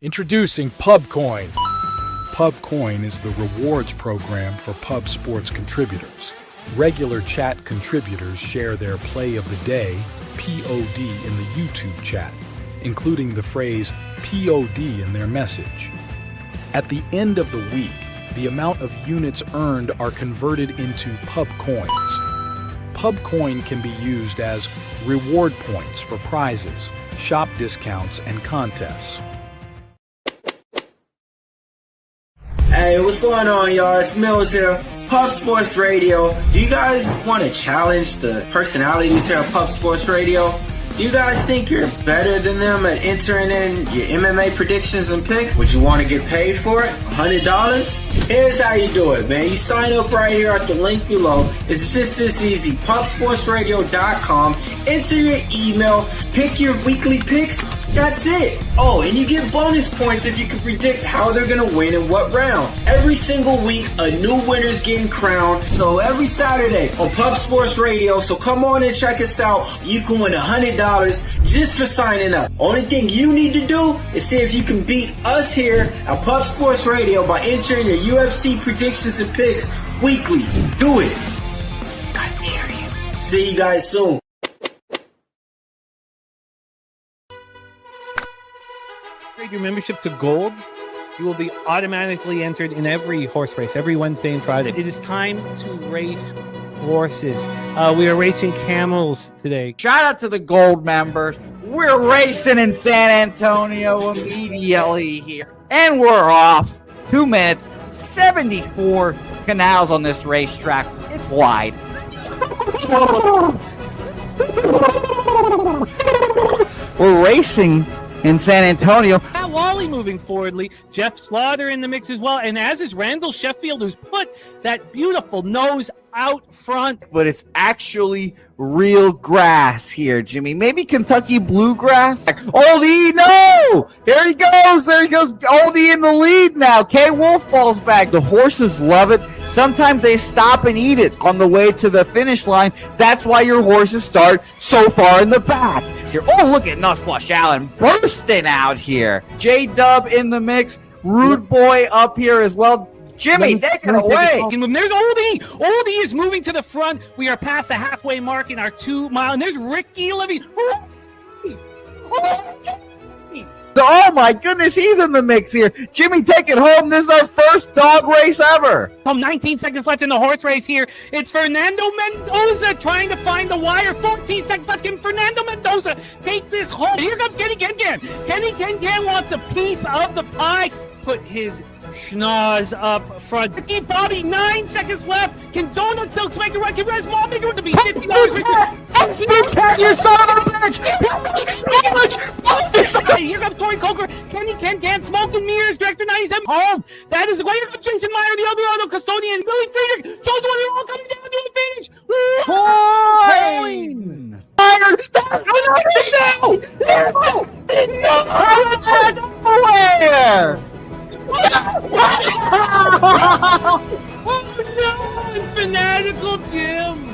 Introducing PubCoin. PubCoin is the rewards program for pub sports contributors. Regular chat contributors share their play of the day, POD, in the YouTube chat, including the phrase POD in their message. At the end of the week, the amount of units earned are converted into PubCoins. PubCoin can be used as reward points for prizes, shop discounts, and contests. Hey, what's going on, y'all? It's Mills here, Pub Sports Radio. Do you guys want to challenge the personalities here at Pub Sports Radio? Do you guys think you're better than them at entering in your MMA predictions and picks? Would you want to get paid for it? $100? Here's how you do it, man. You sign up right here at the link below. It's just this easy. PubSportsRadio.com. Enter your email. Pick your weekly picks. That's it. Oh, and you get bonus points if you can predict how they're going to win in what round. Every single week, a new winner's getting crowned. So every Saturday on Pub Sports Radio. So come on and check us out. You can win $100 just for signing up. Only thing you need to do is see if you can beat us here at Pub Sports Radio by entering your UFC predictions and picks weekly. Do it. I dare you. See you guys soon. Your membership to Gold, you will be automatically entered in every horse race, every Wednesday and Friday. It is time to race horses. We are racing camels today. Shout out to the Gold members. We're racing in San Antonio immediately here. And we're off. 2 minutes, 74 canals on this racetrack. It's wide. We're racing in San Antonio. Matt Wally moving forwardly. Jeff Slaughter in the mix as well. And as is Randall Sheffield, who's put that beautiful nose out front. But it's actually real grass here, Jimmy. Maybe Kentucky bluegrass. Oldie, no! Here he goes. There he goes. Oldie in the lead now. K. Wolf falls back. The horses love it. Sometimes they stop and eat it on the way to the finish line. That's why your horses start so far in the back. Here. Oh, look at Nussflush Allen bursting out here. J-Dub in the mix. Rude Boy up here as well. Jimmy, take it away. There's Oldie. Oldie is moving to the front. We are past the halfway mark in our 2 mile. And there's Ricky Levy. Oh my goodness, he's in the mix here. Jimmy, take it home. This is our first dog race ever. 19 seconds left in the horse race here. It's Fernando Mendoza trying to find the wire. 14 seconds left. Can Fernando Mendoza take this home? Here comes Kenny Can. Kenny Can wants a piece of the pie. Put his schnoz up front. Ricky Bobby, 9 seconds left. Can Donut Silks make it right? Can Res Mall make it right to be $50? You son of a bitch! Here comes Tori Coker. Kenny Can Smoke and Mirrors. Director 97 home. That is way. Here comes Jason Meyer, the other auto custodian. Billy Friedrich. Joe's one. They're all coming down. Billy Friedrich. Coin! Fired! That's nowhere! Oh no! Fanatical Jim!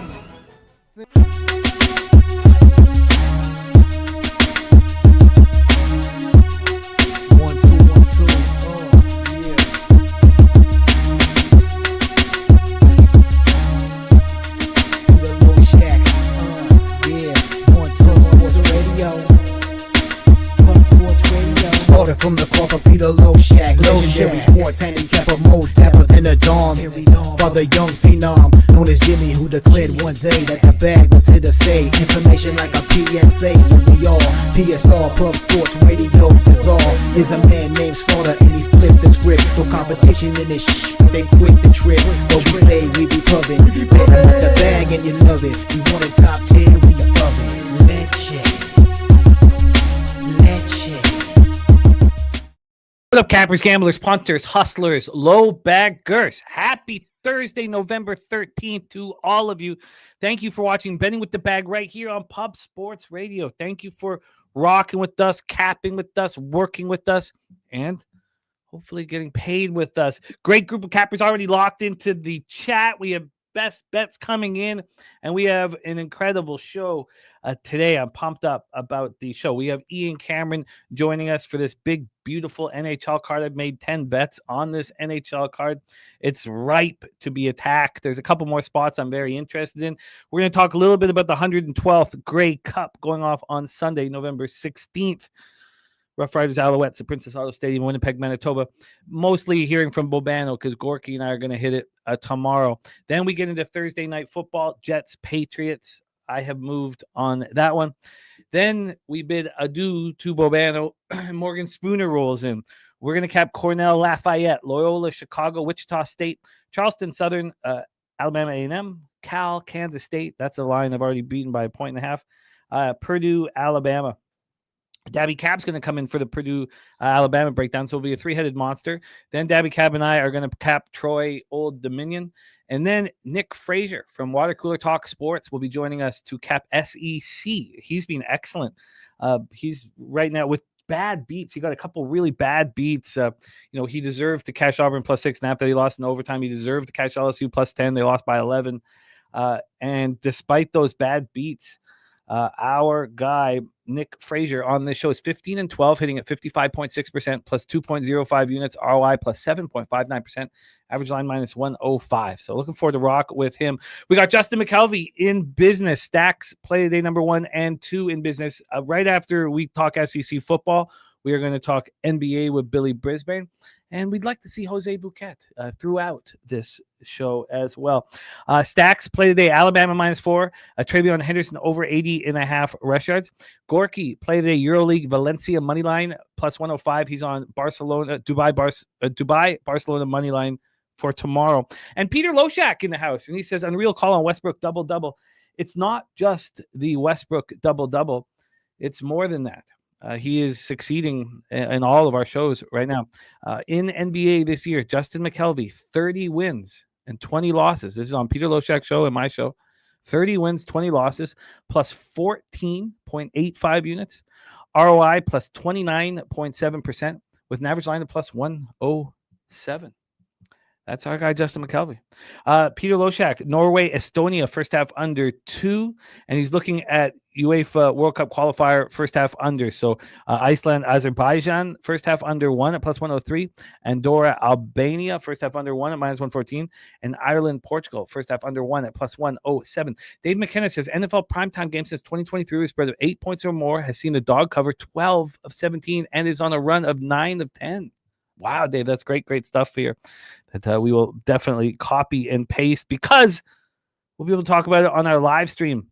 From the corporate Peter Low Shack, legendary sports handicapper, more dapper than a Dom. Father young phenom, known as Jimmy, who declared one day that the bag was here to stay. Information like a PSA, when we all PSR, Pub Sports Radio, bizarre. Is a man named Slaughter and he flipped the script. No competition in this they quit the trip. But we say we be pubbing, better with the bag and you love it. We want a top 10, we above it. What up, cappers, gamblers, punters, hustlers, low baggers? Happy Thursday, November 13th to all of you. Thank you for watching Betting with the Bag right here on Pub Sports Radio. Thank you for rocking with us, capping with us, working with us, and hopefully getting paid with us. Great group of cappers already locked into the chat. We have best bets coming in, and we have an incredible show today. I'm pumped up about the show. We have Ian Cameron joining us for this big, beautiful NHL card. I've made 10 bets on this NHL card. It's ripe to be attacked. There's a couple more spots I'm very interested in. We're going to talk a little bit about the 112th Grey Cup going off on Sunday, November 16th. Rough Riders Alouettes at Princess Auto Stadium, Winnipeg, Manitoba. Mostly hearing from Bobano because Gorky and I are going to hit it tomorrow. Then we get into Thursday night football, Jets, Patriots. I have moved on that one. Then we bid adieu to Bobano. Morgan Spooner rolls in. We're going to cap Cornell, Lafayette, Loyola, Chicago, Wichita State, Charleston Southern, Alabama A&M, Cal, Kansas State. That's a line I've already beaten by 1.5. Purdue, Alabama. Daby Cab's going to come in for the Purdue Alabama breakdown, so it'll be a three-headed monster. Then Daby Cab and I are going to cap Troy Old Dominion. And then Nick Frazier from Water Cooler Talk Sports will be joining us to cap SEC. He's been excellent. He's right now with bad beats. He got a couple really bad beats. He deserved to catch Auburn +6 after he lost in overtime. He deserved to catch LSU +10. They lost by 11. And despite those bad beats, our guy, Nick Frazier, on this show is 15-12, hitting at 55.6%, plus 2.05 units, ROI plus 7.59%, average line minus 105. So looking forward to rock with him. We got Justin McKelvey in business. Stacks play day number 1 and 2 in business. Right after we talk SEC football, we are going to talk NBA with Billy Brisbane. And we'd like to see Jose Bouquet throughout this show as well. Stacks play today, Alabama -4. Travion Henderson over 80.5 rush yards. Gorky play today, EuroLeague Valencia money line plus 105. He's on Dubai Barcelona money line for tomorrow. And Peter Loshak in the house, and he says unreal call on Westbrook double-double. It's not just the Westbrook double-double. It's more than that. He is succeeding in all of our shows right now. In NBA this year, Justin McKelvey, 30 wins and 20 losses. This is on Peter Loshak's show and my show. 30 wins, 20 losses, plus 14.85 units. ROI plus 29.7% with an average line of plus 107. That's our guy, Justin McKelvey. Peter Loshak, Norway, Estonia, first half under 2. And he's looking at UEFA World Cup qualifier, first half under. So Iceland, Azerbaijan, first half under 1 at plus 103. Andorra, Albania, first half under 1 at minus 114. And Ireland, Portugal, first half under 1 at plus 107. Dave McKenna says NFL primetime game since 2023 with a spread of 8 points or more has seen the dog cover 12 of 17 and is on a run of 9 of 10. Wow, Dave, that's great stuff here that we will definitely copy and paste because we'll be able to talk about it on our live stream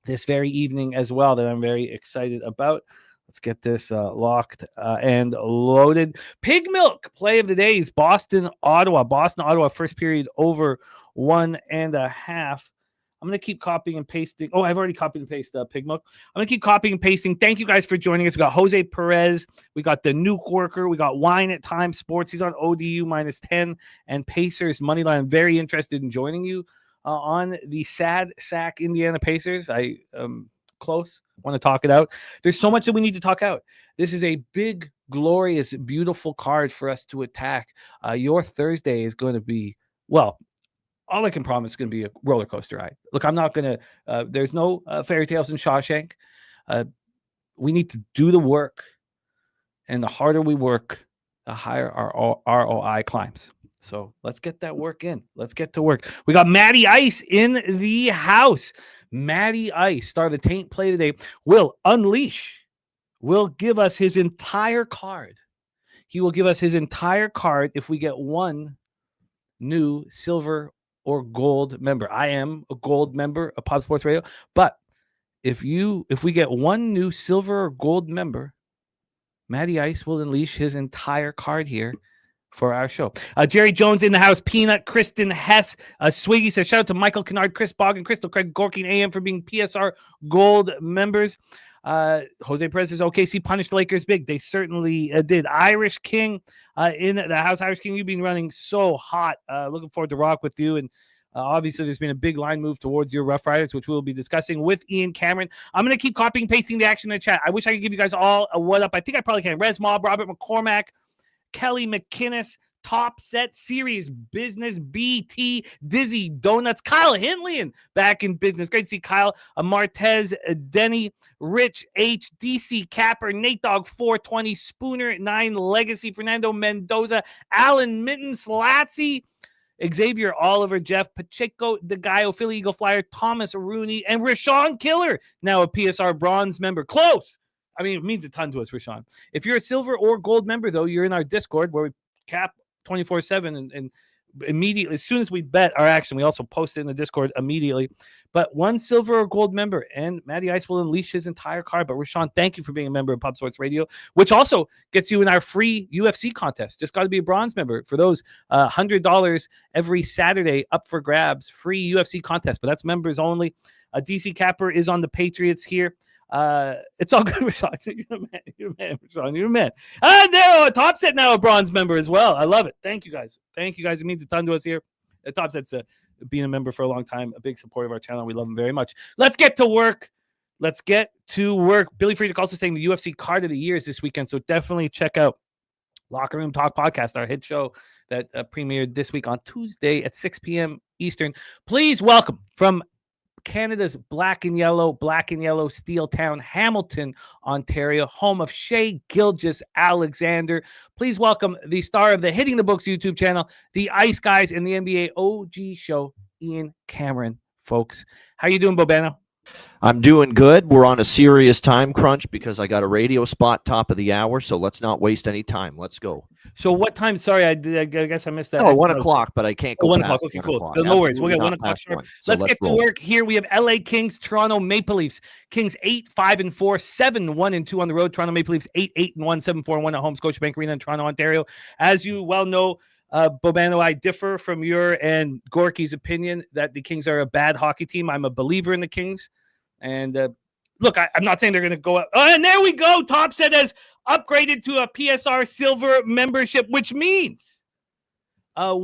this very evening as well that I'm very excited about. Let's get this locked and loaded. Pig Milk play of the day is Boston, Ottawa. Boston, Ottawa, first period over 1.5. I'm going to keep copying and pasting. Oh, I've already copied and pasted Pig Milk. I'm going to keep copying and pasting. Thank you guys for joining us. We got Jose Perez. We got the Nuke Worker. We got Wine at Time Sports. He's on ODU -10 and Pacers money line. I'm very interested in joining you on the Sad Sack Indiana Pacers. I close. Want to talk it out. There's so much that we need to talk out. This is a big, glorious, beautiful card for us to attack. Your Thursday is going to be, well, all I can promise is going to be a roller coaster ride. Look, I'm not going to, there's no fairy tales in Shawshank. We need to do the work. And the harder we work, the higher our ROI climbs. So let's get that work in. Let's get to work. We got Matty Ice in the house. Matty Ice, star of the Taint play today, will give us his entire card. He will give us his entire card if we get one new silver or gold member. I am a gold member of Pop Sports Radio, but if we get one new silver or gold member, Matty Ice will unleash his entire card here for our show. Jerry Jones in the house. Peanut, Kristen Hess, Swiggy says shout out to Michael Kennard, Chris Boggin, Crystal, Craig, Gorky, and AM for being PSR gold members. Jose Perez says OKC punished the Lakers big. They certainly did. Irish King in the house. Irish King, you've been running so hot. Looking forward to rock with you. And obviously, there's been a big line move towards your Rough Riders, which we'll be discussing with Ian Cameron. I'm going to keep copying and pasting the action in the chat. I wish I could give you guys all a what up. I think I probably can. Res Mob, Robert McCormack, Kelly McInnes, Top Set Series, Business, BT, Dizzy, Donuts, Kyle Hindley back in business. Great to see Kyle, Martez, Denny, Rich, H, DC Capper, Nate Dogg, 420, Spooner, 9, Legacy, Fernando Mendoza, Alan Mittens, Latzy, Xavier Oliver, Jeff Pacheco, the guy, Philly Eagle Flyer, Thomas Rooney, and Rashawn Killer, now a PSR bronze member. Close. I mean, it means a ton to us, Rashawn. If you're a silver or gold member, though, you're in our Discord where we cap 24/7 and immediately, as soon as we bet our action, we also post it in the Discord immediately. But one silver or gold member, and Matty Ice will unleash his entire card. But Rashawn, thank you for being a member of Pub Sports Radio, which also gets you in our free UFC contest. Just got to be a bronze member for those $100 every Saturday up for grabs. Free UFC contest, but that's members only. DC Capper is on the Patriots here. It's all good, Rashawn. You're a man, Rashawn. You're a man. There, Top Set now a bronze member as well. I love it. Thank you, guys. It means a ton to us here. Top Set's being a member for a long time, a big supporter of our channel. We love him very much. Let's get to work. Billy Friedrich also saying the UFC card of the year is this weekend, so definitely check out Locker Room Talk Podcast, our hit show that premiered this week on Tuesday at 6 p.m. Eastern. Please welcome from Canada's black and yellow steel town, Hamilton, Ontario, home of Shea Gilgeous-Alexander. Please welcome the star of the Hitting the Books YouTube channel, the Ice Guys, and the NBA OG show, Ian Cameron, folks. How you doing, Bobano? I'm doing good. We're on a serious time crunch because I got a radio spot top of the hour, so let's not waste any time. Let's go. So what time? Sorry, I guess I missed that. Oh, 1 o'clock, but I can't go 1 o'clock. Okay, cool. No worries. We'll get 1 o'clock sharp. Let's get to work here. We have LA Kings, Toronto Maple Leafs. Kings 8-5-4, 7-1-2 on the road. Toronto Maple Leafs 8-8-1, 7-4-1 at home. Scotiabank Arena in Toronto, Ontario. As you well know, Bobano, I differ from your and Gorky's opinion that the Kings are a bad hockey team. I'm a believer in the Kings. And look, I'm not saying they're going to go up. Oh, and there we go. Top Set has upgraded to a PSR Silver membership, which means and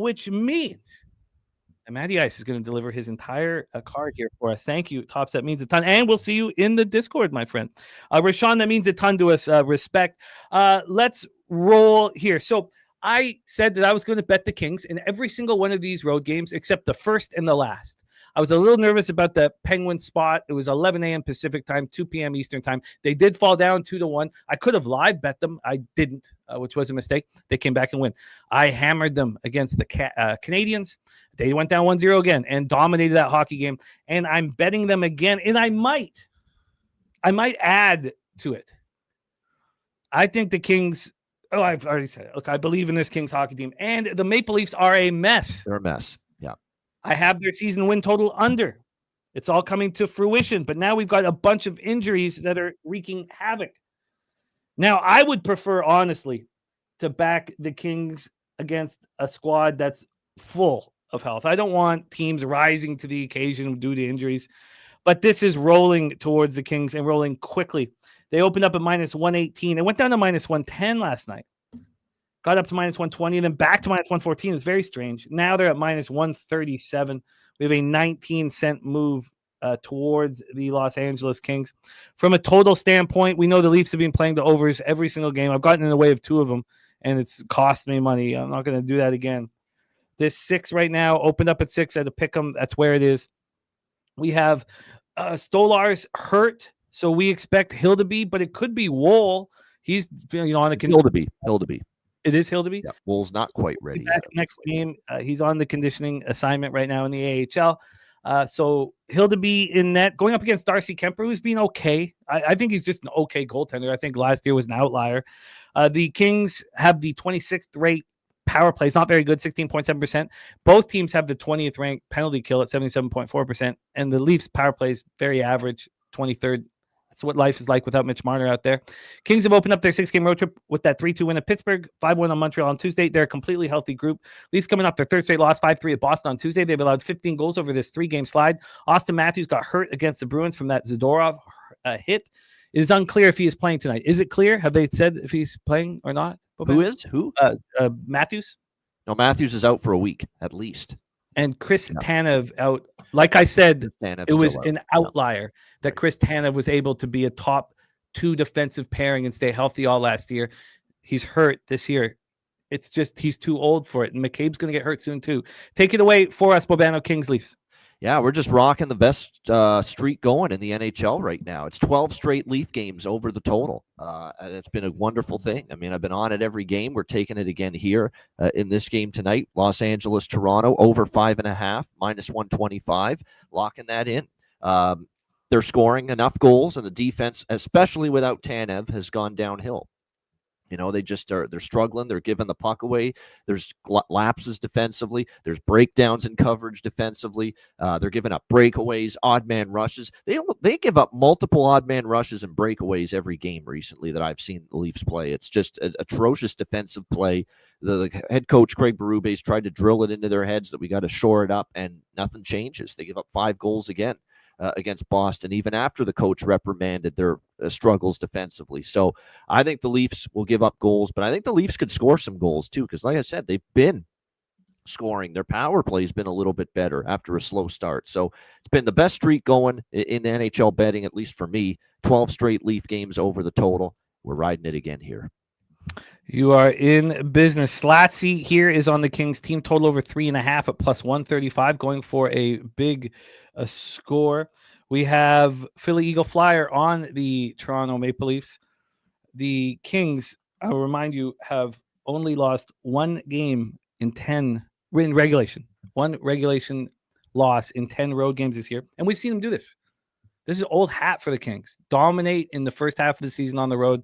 Matty Ice is going to deliver his entire card here for us. Thank you, Top Set. Means a ton. And we'll see you in the Discord, my friend. Rashawn, that means a ton to us. Respect. Let's roll here. So I said that I was going to bet the Kings in every single one of these road games except the first and the last. I was a little nervous about the Penguins spot. It was 11 a.m. Pacific time, 2 p.m. Eastern time. They did fall down 2-1. I could have live bet them. I didn't, which was a mistake. They came back and win. I hammered them against the Canadiens. They went down 1-0 again and dominated that hockey game. And I'm betting them again. And I might add to it. I think the Kings. Oh, I've already said it. Look, I believe in this Kings hockey team. And the Maple Leafs are a mess. They're a mess. Yeah. I have their season win total under. It's all coming to fruition, but now we've got a bunch of injuries that are wreaking havoc. Now, I would prefer, honestly, to back the Kings against a squad that's full of health. I don't want teams rising to the occasion due to injuries, but this is rolling towards the Kings and rolling quickly. They opened up at -118. It went down to -110 last night. Got up to -120 and then back to -114. It was very strange. Now they're at -137. We have a 19-cent move towards the Los Angeles Kings. From a total standpoint, we know the Leafs have been playing the overs every single game. I've gotten in the way of 2 of them, and it's cost me money. I'm not going to do that again. This 6 right now opened up at 6 at a pick 'em. That's where it is. We have Stolar's hurt, so we expect Hildeby, but it could be Woll. He's on a Hildeby. It is Hildeby? Yeah, Wool's not quite ready yet. Next game, he's on the conditioning assignment right now in the AHL. So Hildeby in net, going up against Darcy Kemper, who's been okay. I think he's just an okay goaltender. I think last year was an outlier. The Kings have the 26th rate power play. It's not very good, 16.7%. Both teams have the 20th ranked penalty kill at 77.4%. And the Leafs power play is very average, 23rd. That's what life is like without Mitch Marner out there. Kings have opened up their 6-game road trip with that 3-2 win at Pittsburgh, 5-1 on Montreal on Tuesday. They're a completely healthy group. Leafs coming off their 3rd straight loss, 5-3 at Boston on Tuesday. They've allowed 15 goals over this 3-game slide. Austin Matthews got hurt against the Bruins from that Zadorov hit. It is unclear if he is playing tonight. Is it clear? Have they said if he's playing or not? Who is? Who? Matthews. No, Matthews is out for a week at least. And Chris Tanev out. Like I said, it was an outlier that Chris Tanev was able to be a top 2 defensive pairing and stay healthy all last year. He's hurt this year. It's just he's too old for it, and McCabe's going to get hurt soon too. Take it away for us, Bobano, Kings, Leafs. Yeah, we're just rocking the best streak going in the NHL right now. It's 12 straight Leaf games over the total. And it's been a wonderful thing. I mean, I've been on it every game. We're taking it again here in this game tonight. Los Angeles, Toronto, over 5.5, minus 125. Locking that in. They're scoring enough goals, and the defense, especially without Tanev, has gone downhill. You know, they're struggling. They're giving the puck away. There's lapses defensively. There's breakdowns in coverage defensively. They're giving up breakaways, odd man rushes. They give up multiple odd man rushes and breakaways every game recently that I've seen the Leafs play. It's just atrocious defensive play. The head coach, Craig Berube's tried to drill it into their heads that we got to shore it up, and nothing changes. They give up 5 goals again. Against Boston, even after the coach reprimanded their struggles defensively. So I think the Leafs will give up goals, but I think the Leafs could score some goals too, because like I said, they've been scoring. Their power play has been a little bit better after a slow start. So it's been the best streak going in the NHL betting, at least for me. 12 straight Leaf games over the total. We're riding it again here. You are in business. Slatsy here is on the Kings team total over 3.5 at plus 135, going for a big score. We have Philly Eagle Flyer on the Toronto Maple Leafs. The Kings, I'll remind you, have only lost one game in regulation. One regulation loss in 10 road games this year. And we've seen them do this. This is old hat for the Kings. Dominate in the first half of the season on the road.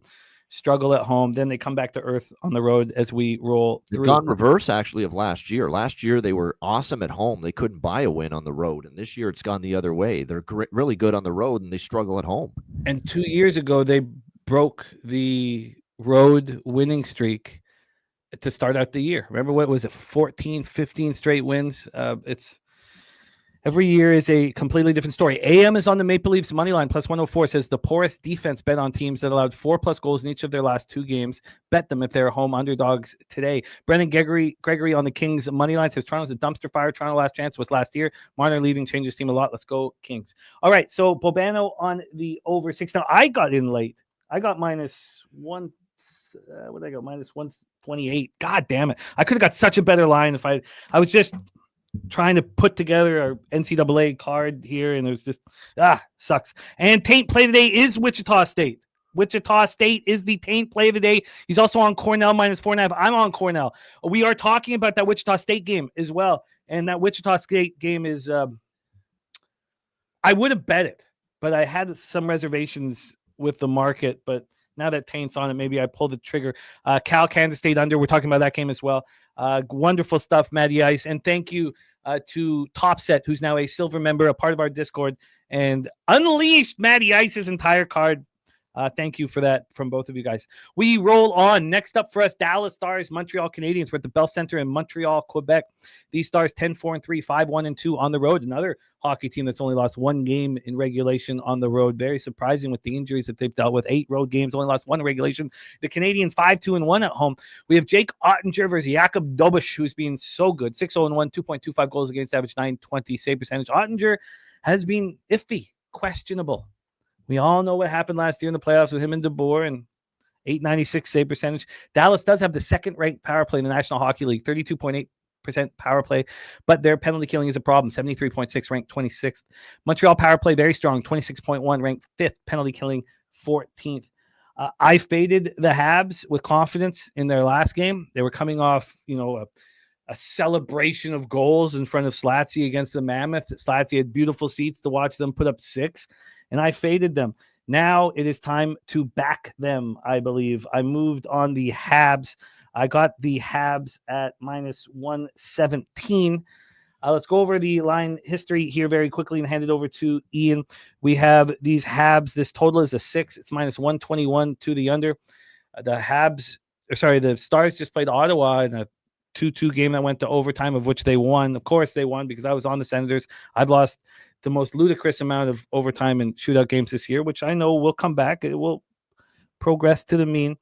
Struggle at home, then they come back to earth on the road as we roll through. They've gone reverse, actually, of last year. Last year, they were awesome at home. They couldn't buy a win on the road, and this year it's gone the other way. They're really good on the road, and they struggle at home. And 2 years ago, they broke the road winning streak to start out the year. Remember, what was it, 14, 15 straight wins? Every year is a completely different story. AM is on the Maple Leafs money line, plus 104, says the poorest defense bet on teams that allowed 4+ goals in each of their last 2 games. Bet them if they're home underdogs today. Brendan Gregory on the Kings money line says Toronto's a dumpster fire. Toronto last chance was last year. Marner leaving changed his team a lot. Let's go Kings. All right, so Bobano on the over 6. Now, I got in late. I got minus 1. What did I go? Minus 128. God damn it. I could have got such a better line if I was just trying to put together our NCAA card here, and it was just sucks. And taint play today is Wichita State. Wichita State is the taint play of the day. He's also on Cornell minus 4.5. I'm on Cornell. We are talking about that Wichita State game as well, and that Wichita State game is I would have bet it, but I had some reservations with the market. But now that taint's on it, maybe I pull the trigger. Cal Kansas State under. We're talking about that game as well. Wonderful stuff, Matty Ice. And thank you to Topset, who's now a silver member, a part of our Discord, and unleashed Matty Ice's entire card. Thank you for that from both of you guys. We roll on. Next up for us, Dallas Stars, Montreal Canadiens. We're at the Bell Center in Montreal, Quebec. These Stars 10-4-3, 5-1-2 on the road. Another hockey team that's only lost 1 game in regulation on the road. Very surprising with the injuries that they've dealt with. 8 road games, only lost 1 in regulation. The Canadiens 5-2-1 at home. We have Jake Ottinger versus Jakub Dobush, who's been so good. 6-0-1, 2.25 goals against average, 920 save percentage. Ottinger has been iffy, questionable. We all know what happened last year in the playoffs with him and DeBoer, and 896 save percentage. Dallas does have the second-ranked power play in the National Hockey League, 32.8% power play, but their penalty killing is a problem, 73.6, ranked 26th. Montreal power play, very strong, 26.1, ranked 5th, penalty killing 14th. I faded the Habs with confidence in their last game. They were coming off, a celebration of goals in front of Slatsy against the Mammoth. Slatsy had beautiful seats to watch them put up 6. And I faded them. Now it is time to back them, I believe. I moved on the Habs. I got the Habs at minus 117. Let's go over the line history here very quickly and hand it over to Ian. We have these Habs. This total is a 6. It's minus 121 to the under. The Stars just played Ottawa in a 2-2 game that went to overtime, of which they won. Of course they won because I was on the Senators. I've lost the most ludicrous amount of overtime and shootout games this year, which I know will come back. It will progress to the mean.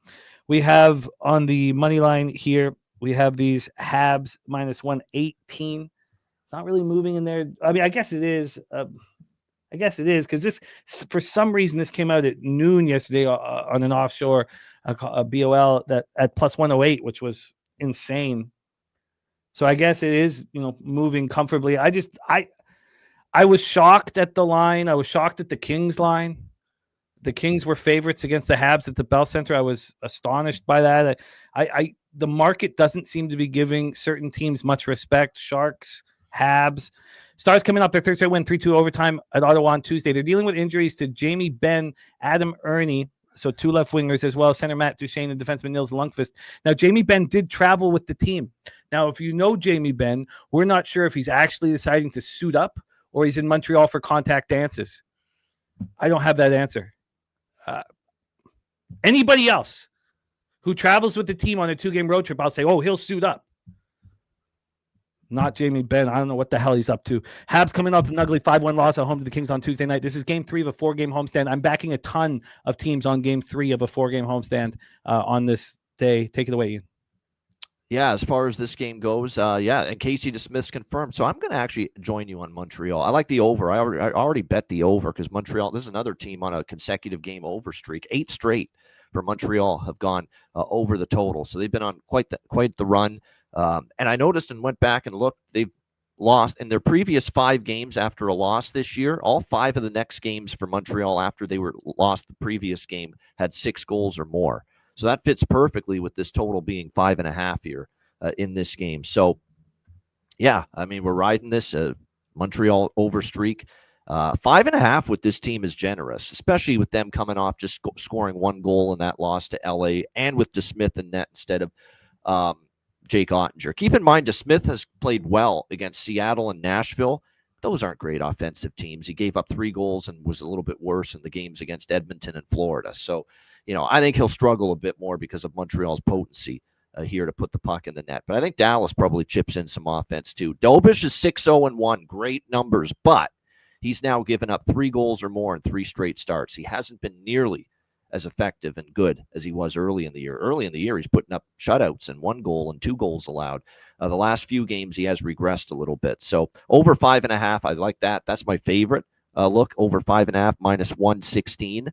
We have on the money line here, we have these Habs minus 118. It's not really moving in there. I mean, I guess it is. Because this, for some reason, this came out at noon yesterday on an offshore BOL that at plus 108, which was insane. So I guess it is, moving comfortably. I was shocked at the line. I was shocked at the Kings line. The Kings were favorites against the Habs at the Bell Center. I was astonished by that. The market doesn't seem to be giving certain teams much respect. Sharks, Habs. Stars coming off their third straight win, 3-2 overtime at Ottawa on Tuesday. They're dealing with injuries to Jamie Benn, Adam Ernie, so two left wingers, as well as center Matt Duchesne and defenseman Nils Lundqvist. Now, Jamie Benn did travel with the team. Now, if you know Jamie Benn, we're not sure if he's actually deciding to suit up or he's in Montreal for contact dances. I don't have that answer. Anybody else who travels with the team on a 2-game road trip, I'll say, oh, he'll suit up. Not Jamie Benn. I don't know what the hell he's up to. Habs coming off an ugly 5-1 loss at home to the Kings on Tuesday night. This is game 3 of a 4-game homestand. I'm backing a ton of teams on game 3 of a 4-game homestand on this day. Take it away, Ian. Yeah, as far as this game goes, and Casey DeSmith's confirmed. So I'm going to actually join you on Montreal. I like the over. I already bet the over because Montreal, this is another team on a consecutive game over streak. 8 straight for Montreal have gone over the total. So they've been on quite the run. And I noticed and went back and looked, they've lost in their previous 5 games after a loss this year. All 5 of the next games for Montreal after they were lost the previous game had 6 goals or more. So that fits perfectly with this total being 5.5 here in this game. So, yeah, I mean, we're riding this Montreal over streak. 5.5 with this team is generous, especially with them coming off just scoring 1 goal in that loss to LA and with DeSmith in net instead of Jake Ottinger. Keep in mind, DeSmith has played well against Seattle and Nashville. Those aren't great offensive teams. He gave up 3 goals and was a little bit worse in the games against Edmonton and Florida. So, I think he'll struggle a bit more because of Montreal's potency here to put the puck in the net. But I think Dallas probably chips in some offense too. Dobish is 6-0-1, great numbers, but he's now given up 3 goals or more in 3 straight starts. He hasn't been nearly as effective and good as he was early in the year. Early in the year, he's putting up shutouts and 1 goal and 2 goals allowed. The last few games, he has regressed a little bit. So over 5.5, I like that. That's my favorite look. Over 5.5 minus 116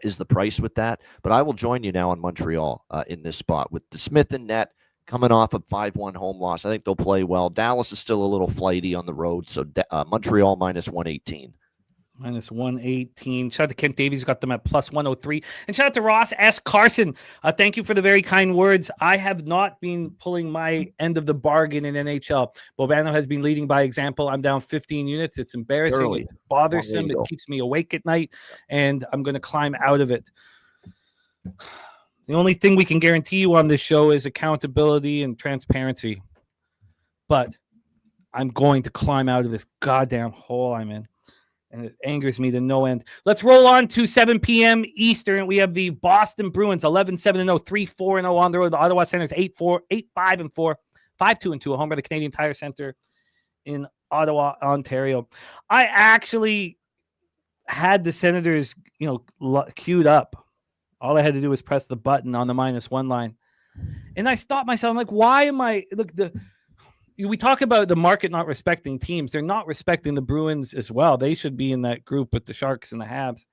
is the price with that. But I will join you now on Montreal in this spot with DeSmith in net. Coming off a 5-1 home loss. I think they'll play well. Dallas is still a little flighty on the road, so Montreal minus 118. Minus 118. Shout out to Kent Davies, got them at plus 103. And shout out to Ross S. Carson. Thank you for the very kind words. I have not been pulling my end of the bargain in NHL. Bobano has been leading by example. I'm down 15 units. It's embarrassing. Early. It's bothersome. It keeps me awake at night, and I'm going to climb out of it. The only thing we can guarantee you on this show is accountability and transparency. But I'm going to climb out of this goddamn hole I'm in. And it angers me to no end. Let's roll on to 7 p.m. Eastern. We have the Boston Bruins, 11-7-0, 3-4-0 on the road. The Ottawa Senators, 8-5-4, 5-2-2, a home by the Canadian Tire Center in Ottawa, Ontario. I actually had the Senators, queued up. All I had to do was press the button on the -1 line. And I stopped myself. I'm like, why am I... Look, we talk about the market not respecting teams. They're not respecting the Bruins as well. They should be in that group with the Sharks and the Habs.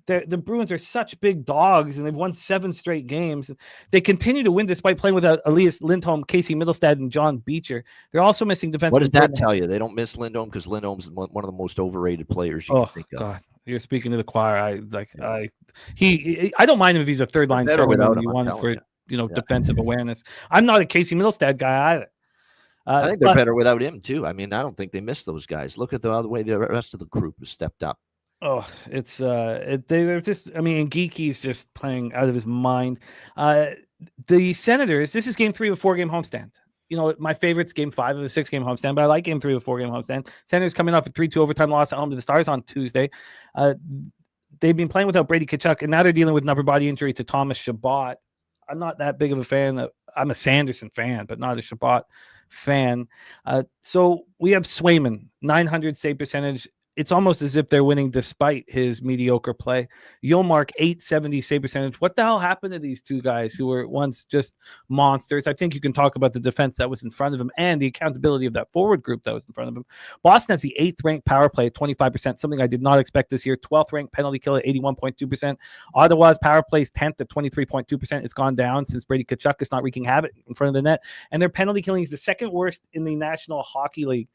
The Bruins are such big dogs, and they've won 7 straight games. They continue to win despite playing without Elias Lindholm, Casey Middlestad, and John Beecher. They're also missing defensemen. What does that tell you? They don't miss Lindholm because Lindholm's one of the most overrated players you can think of. God, you're speaking to the choir. I don't mind him if he's a third line center without him. You want him for defensive awareness. I'm not a Casey Middlestad guy either. I think they're better without him too. I mean, I don't think they miss those guys. Look at the other way the rest of the group has stepped up. Oh, they're just. I mean, Geeky's just playing out of his mind. The Senators. This is game 3 of a 4-game homestand. My favorite's game 5 of a 6-game homestand, but I like game 3 of a 4-game homestand. Senators coming off a 3-2 overtime loss at home to the Stars on Tuesday. They've been playing without Brady Tkachuk, and now they're dealing with an upper body injury to Thomas Chabot. I'm not that big of a fan. I'm a Sanderson fan, but not a Chabot fan. So we have Swayman, 900 save percentage it's almost as if they're winning despite his mediocre play. Ullmark, 870 save percentage. What the hell happened to these two guys who were once just monsters? I think you can talk about the defense that was in front of him and the accountability of that forward group that was in front of him. Boston has the 8th ranked power play at 25%, something I did not expect this year. 12th ranked penalty kill at 81.2%. Ottawa's power play is 10th at 23.2%. It's gone down since Brady Tkachuk is not wreaking havoc in front of the net. And their penalty killing is the second worst in the National Hockey League.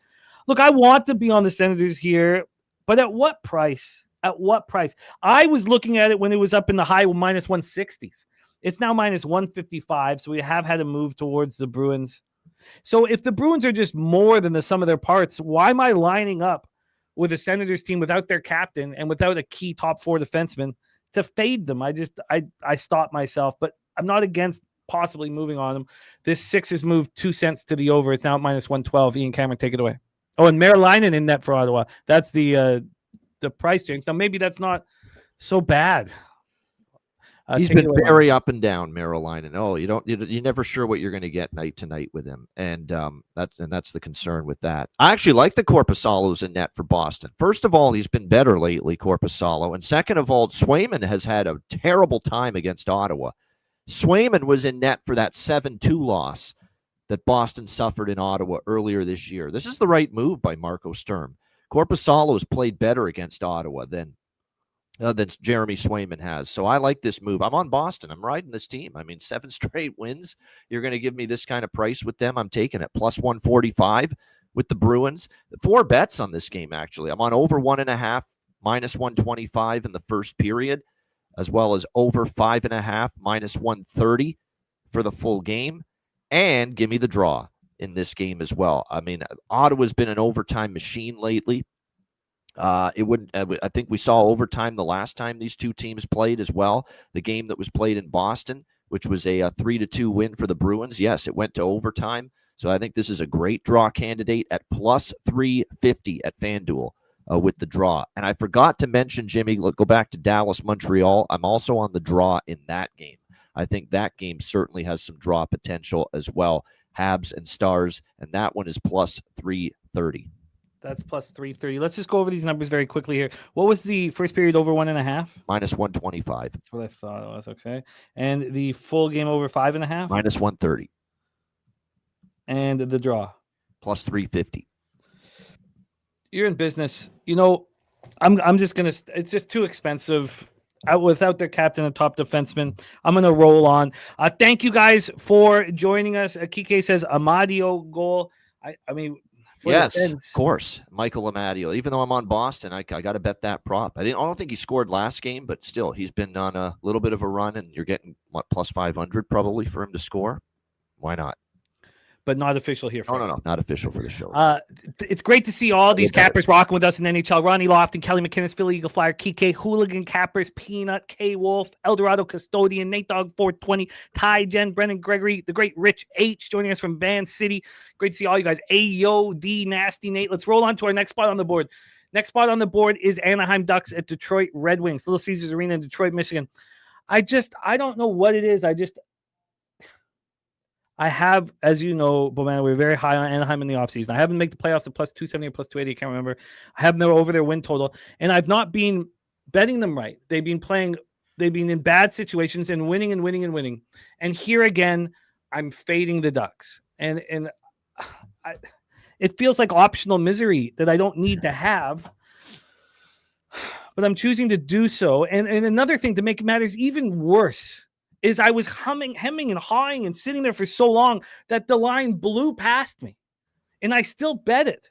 Look, I want to be on the Senators here, but at what price? At what price? I was looking at it when it was up in the high minus 160s. It's now minus 155, so we have had a move towards the Bruins. So if the Bruins are just more than the sum of their parts, why am I lining up with a Senators team without their captain and without a key top 4 defenseman to fade them? I stopped myself, but I'm not against possibly moving on them. This 6 has moved 2 cents to the over. It's now at minus 112. Ian Cameron, take it away. Oh, and Merrilainen in net for Ottawa. That's the price change. Now maybe that's not so bad. He's been very up and down, Merrilainen. Oh, you're never sure what you're going to get night to night with him, and that's the concern with that. I actually like the Korpisalo's in net for Boston. First of all, he's been better lately, Korpisalo, and second of all, Swayman has had a terrible time against Ottawa. Swayman was in net for that 7-2 loss that Boston suffered in Ottawa earlier this year. This is the right move by Marco Sturm. Korpisalo has played better against Ottawa than Jeremy Swayman has. So I like this move. I'm on Boston. I'm riding this team. I mean, 7 straight wins. You're going to give me this kind of price with them. I'm taking it. Plus 145 with the Bruins. 4 bets on this game, actually. I'm on over 1.5, minus 125 in the first period, as well as over 5.5, minus 130 for the full game. And give me the draw in this game as well. I mean, Ottawa's been an overtime machine lately. I think we saw overtime the last time these two teams played as well. The game that was played in Boston, which was a 3-2 win for the Bruins. Yes, it went to overtime. So I think this is a great draw candidate at plus 350 at FanDuel with the draw. And I forgot to mention, Jimmy, go back to Dallas, Montreal. I'm also on the draw in that game. I think that game certainly has some draw potential as well. Habs and Stars, and that one is plus 330. That's plus 330. Let's just go over these numbers very quickly here. What was the first period over 1.5? Minus 125. That's what I thought it was. Okay. And the full game over 5.5? Minus 130. And the draw? Plus 350. You're in business. You know, I'm just going to, it's just too expensive. Without their captain and top defenseman, I'm going to roll on. Thank you guys for joining us. Kike says Amadio goal. I mean, yes, of course, Michael Amadio. Even though I'm on Boston, I got to bet that prop. I don't think he scored last game, but still, he's been on a little bit of a run, and you're getting plus 500 probably for him to score. Why not? But not official here. No, not official for the show. It's great to see all these cappers rocking with us in NHL. Ronnie Lofton, Kelly McKinnis, Philly Eagle Flyer, Kike, Hooligan Cappers, Peanut, K Wolf, Eldorado Custodian, Nate Dogg 420, Ty, Jen, Brennan, Gregory, the great Rich H joining us from Van City. Great to see all you guys. Ayo, D, Nasty Nate. Let's roll on to our next spot on the board. Next spot on the board is Anaheim Ducks at Detroit Red Wings, Little Caesars Arena in Detroit, Michigan. I don't know what it is. I have, as you know, Bobano, we're very high on Anaheim in the offseason. I haven't made the playoffs at plus 270 or plus 280. I can't remember. I have them over their win total, and I've not been betting them right. They've been in bad situations and winning. And here again, I'm fading the Ducks. And it feels like optional misery that I don't need to have, but I'm choosing to do so. And another thing to make matters even worse is I was hemming and hawing and sitting there for so long that the line blew past me, and I still bet it.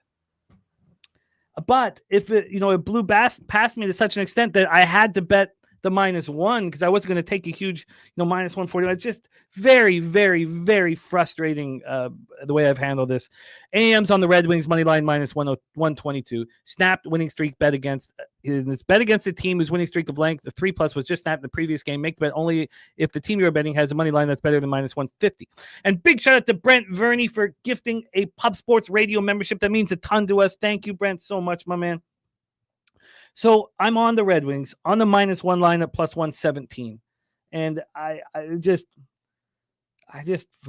But if it blew past me to such an extent that I had to bet the -1 because I wasn't going to take a huge, minus 140. It's just very, very, very frustrating the way I've handled this. AM's on the Red Wings money line minus 122. Snapped winning streak bet against. It's bet against a team whose winning streak of length, the 3+ was just snapped in the previous game. Make the bet only if the team you're betting has a money line that's better than minus 150. And big shout out to Brent Verney for gifting a Pub Sports Radio membership. That means a ton to us. Thank you, Brent, so much, my man. So I'm on the Red Wings on the -1 line at plus 117. And I just,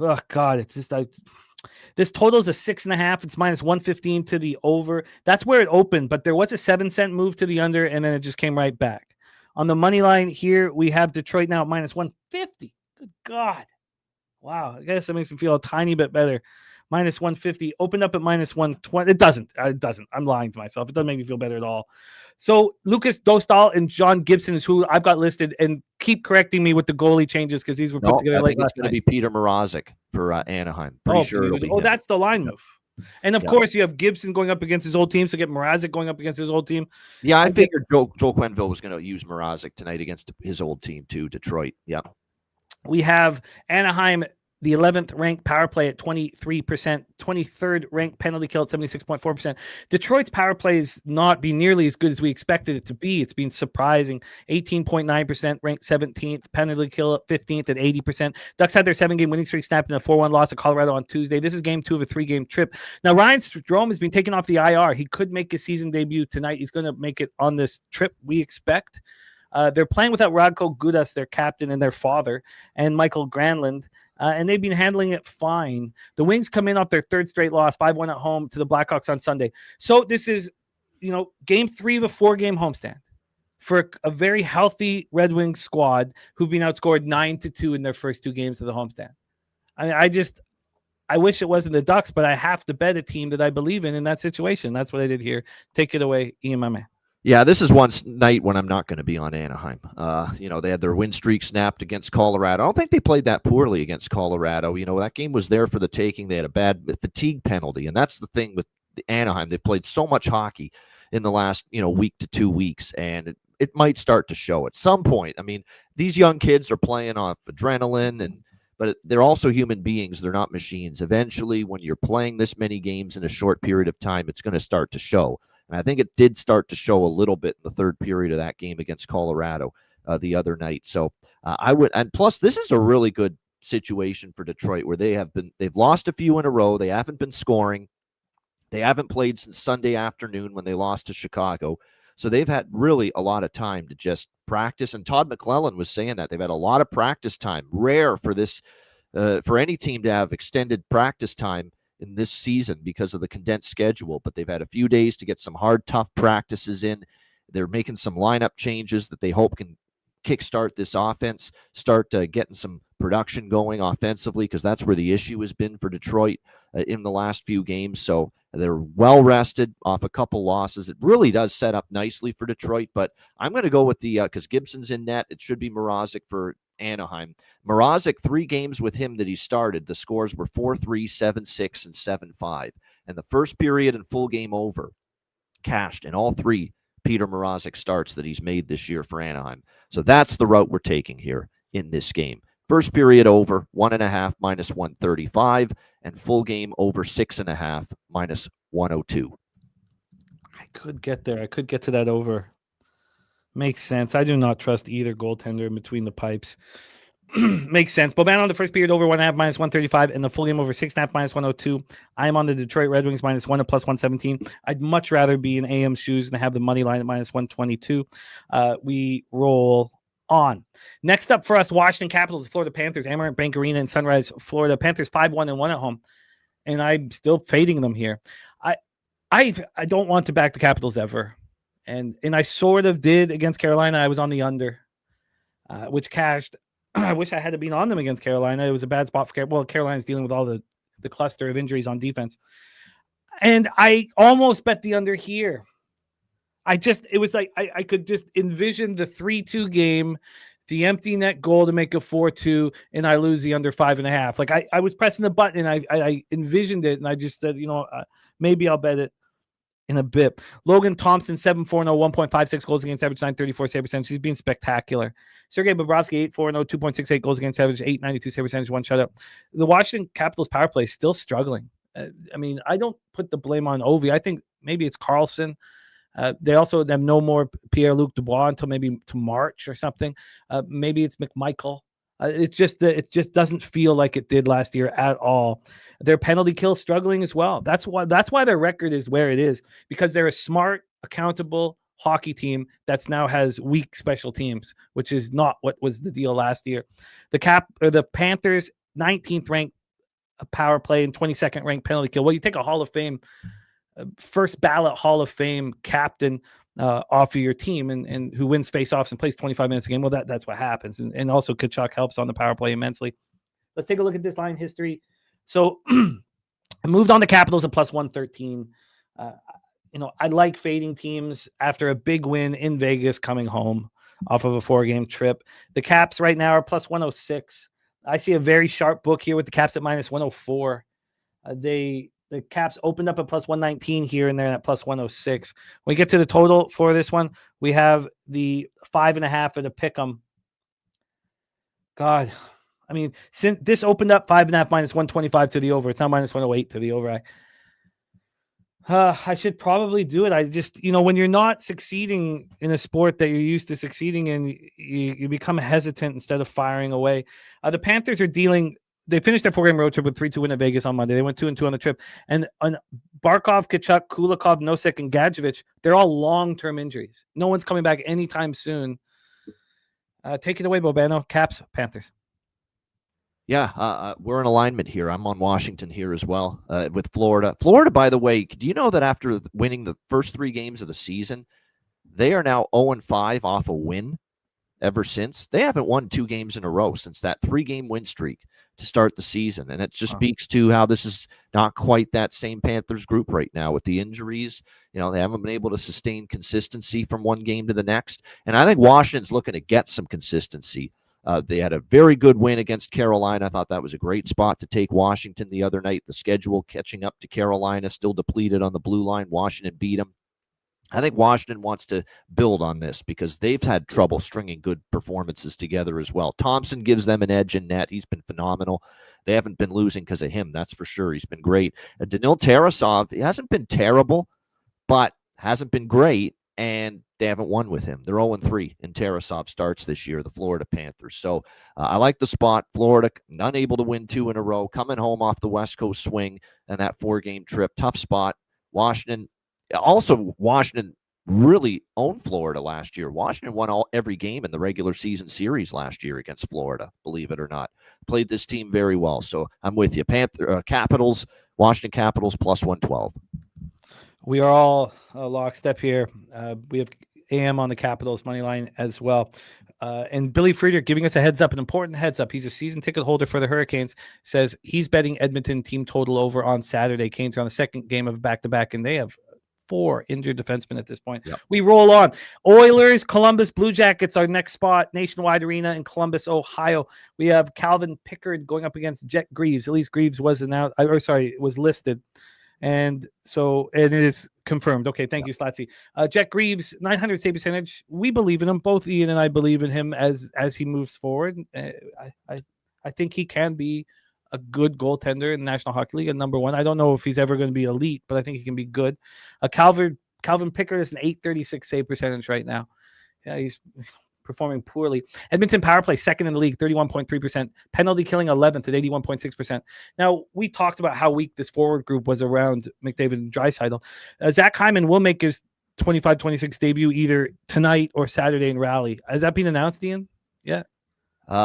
oh God, it's just, This total is a 6.5. It's minus 115 to the over. That's where it opened, but there was a 7-cent move to the under, and then it just came right back. On the money line here, we have Detroit now at minus 150. Good God. Wow. I guess that makes me feel a tiny bit better. Minus 150. Opened up at minus 120. It doesn't. I'm lying to myself. It doesn't make me feel better at all. So Lucas Dostal and John Gibson is who I've got listed, and keep correcting me with the goalie changes because these were put together late last night. It's going to be Peter Mrazek for Anaheim. Pretty sure it'll be him. That's the line move. And of course, you have Gibson going up against his old team, so get Mrazek going up against his old team. Yeah, I figured Joe Quenneville was going to use Mrazek tonight against his old team too, Detroit. Yeah. We have Anaheim, the 11th ranked power play at 23%, 23rd ranked penalty kill at 76.4%. Detroit's power play is not be nearly as good as we expected it to be. It's been surprising. 18.9% ranked 17th, penalty kill at 15th at 80%. Ducks had their 7-game winning streak snapped in a 4-1 loss at Colorado on Tuesday. This is game 2 of a 3-game trip. Now, Ryan Strome has been taken off the IR. He could make his season debut tonight. He's going to make it on this trip, we expect. They're playing without Radko Gudas, their captain, and their father, and Michael Granlund. And they've been handling it fine. The Wings come in off their 3rd straight loss, 5-1 at home to the Blackhawks on Sunday. So this is, game 3 of a 4-game homestand for a very healthy Red Wings squad who've been outscored 9-2 in their first 2 games of the homestand. I wish it wasn't the Ducks, but I have to bet a team that I believe in that situation. That's what I did here. Take it away, Ian, my man. Yeah, this is one night when I'm not going to be on Anaheim. They had their win streak snapped against Colorado. I don't think they played that poorly against Colorado. That game was there for the taking. They had a bad fatigue penalty, and that's the thing with Anaheim. They've played so much hockey in the last, week to 2 weeks, and it might start to show at some point. I mean, these young kids are playing off adrenaline, but they're also human beings. They're not machines. Eventually, when you're playing this many games in a short period of time, it's going to start to show. And I think it did start to show a little bit in the 3rd period of that game against Colorado the other night. So and plus this is a really good situation for Detroit where they've lost a few in a row. They haven't been scoring. They haven't played since Sunday afternoon when they lost to Chicago. So they've had really a lot of time to just practice. And Todd McClellan was saying that they've had a lot of practice time. Rare for this, for any team to have extended practice time in this season because of the condensed schedule, but they've had a few days to get some hard, tough practices in. They're making some lineup changes that they hope can kickstart this offense, start getting some production going offensively, because that's where the issue has been for Detroit in the last few games. So they're well rested off a couple losses. It really does set up nicely for Detroit, but I'm going to go with because Gibson's in net. It should be Mrazek for Anaheim. Mrazek, 3 games with him that he started, the scores were 4-3, 7-6, and 7-5. And the first period and full game over cashed in all 3 Peter Mrazek starts that he's made this year for Anaheim. So that's the route we're taking here in this game. First period over, 1.5 minus 135, and full game over 6.5 minus 102. I could get there. I could get to that over. Makes sense. I do not trust either goaltender in between the pipes. Makes sense. Bobano on the first period over 1.5 minus 135 and the full game over 6.5 minus 102. I am on the Detroit Red Wings minus 1 at plus 117. I'd much rather be in AM's shoes and have the money line at minus 122. We roll on. Next up for us, Washington Capitals, Florida Panthers, Amerant Bank Arena in Sunrise, Florida. Panthers 5-1-1 at home, and I'm still fading them here. I don't want to back the Capitals ever. And I sort of did against Carolina. I was on the under, which cashed. I wish I had been on them against Carolina. It was a bad spot for Carolina. Well, Carolina's dealing with all the cluster of injuries on defense. And I almost bet the under here. It was like I could just envision the 3-2 game, the empty net goal to make a 4-2, and I lose the under 5.5. Like I was pressing the button and I envisioned it, and I just said, maybe I'll bet it in a bit. Logan Thompson, 7-4-0, 1.56 goals against average, 934 save percentage. He's been spectacular. Sergei Bobrovsky, 8-4-0, 2.68 goals against average, 892 save percentage, 1 shutout. The Washington Capitals power play is still struggling. I don't put the blame on Ovi. I think maybe it's Carlson. They also have no more Pierre-Luc Dubois until maybe to March or something. Maybe it's McMichael. It's just that it just doesn't feel like it did last year at all. Their penalty kill struggling as well. That's why their record is where it is, because they're a smart, accountable hockey team that's now has weak special teams, which is not what was the deal last year. The Panthers, 19th ranked a power play and 22nd ranked penalty kill. Well, you take a Hall of Fame, first ballot Hall of Fame captain off of your team and who wins faceoffs and plays 25 minutes a game. Well, that's what happens. And also Tkachuk helps on the power play immensely. Let's take a look at this line history. So I moved on to Capitals at plus 113. I like fading teams after a big win in Vegas coming home off of a 4-game trip. The Caps right now are plus 106. I see a very sharp book here with the Caps at minus 104. The Caps opened up at plus 119 here and there at plus 106. When we get to the total for this one, we have the 5.5 at a pick'em. God, I mean, since this opened up 5.5 minus 125 to the over, it's now minus 108 to the over. I should probably do it. I just, when you're not succeeding in a sport that you're used to succeeding in, you become hesitant instead of firing away. The Panthers are they finished their 4-game road trip with 3-2 win at Vegas on Monday. They went 2-2 on the trip. And on Barkov, Tkachuk, Kulikov, Nosek, and Gadjevich, they're all long-term injuries. No one's coming back anytime soon. Take it away, Bobano. Caps, Panthers. Yeah, we're in alignment here. I'm on Washington here as well with Florida. Florida, by the way, do you know that after winning the first 3 games of the season, they are now 0-5 off a win ever since? They haven't won 2 games in a row since that 3-game win streak to start the season. And it just speaks to how this is not quite that same Panthers group right now with the injuries. They haven't been able to sustain consistency from one game to the next. And I think Washington's looking to get some consistency. They had a very good win against Carolina. I thought that was a great spot to take Washington the other night. The schedule catching up to Carolina, still depleted on the blue line. Washington beat them. I think Washington wants to build on this because they've had trouble stringing good performances together as well. Thompson gives them an edge in net. He's been phenomenal. They haven't been losing because of him, that's for sure. He's been great. Danil Tarasov, he hasn't been terrible, but hasn't been great. And they haven't won with him. They're 0-3 in Tarasov starts this year, the Florida Panthers. So I like the spot. Florida, unable to win 2 in a row, coming home off the West Coast swing and that 4-game trip. Tough spot. Washington really owned Florida last year. Washington won every game in the regular season series last year against Florida, believe it or not. Played this team very well. So I'm with you. Capitals, Washington Capitals plus 112. We are all lockstep here. We have AM on the Capitals money line as well. And Billy Frazier giving us a heads up, an important heads up. He's a season ticket holder for the Hurricanes. Says he's betting Edmonton team total over on Saturday. Canes are on the second game of back-to-back, and they have 4 injured defensemen at this point. Yep. We roll on. Oilers, Columbus Blue Jackets, our next spot, Nationwide Arena in Columbus, Ohio. We have Calvin Pickard going up against Jet Greaves. At least Greaves was listed. And so it is confirmed. Okay, thank you, Slatsy. Jet Greaves, 900 save percentage. We believe in him. Both Ian and I believe in him as he moves forward. I think he can be a good goaltender in the National Hockey League, and number 1. I don't know if he's ever going to be elite, but I think he can be good. Calvin Pickard is an 836 save percentage right now. Yeah, he's performing poorly. Edmonton power play, second in the league, 31.3%. Penalty killing, 11th at 81.6%. Now, we talked about how weak this forward group was around McDavid and Draisaitl. Zach Hyman will make his 25-26 debut either tonight or Saturday in Raleigh. Has that been announced, Ian? Yeah.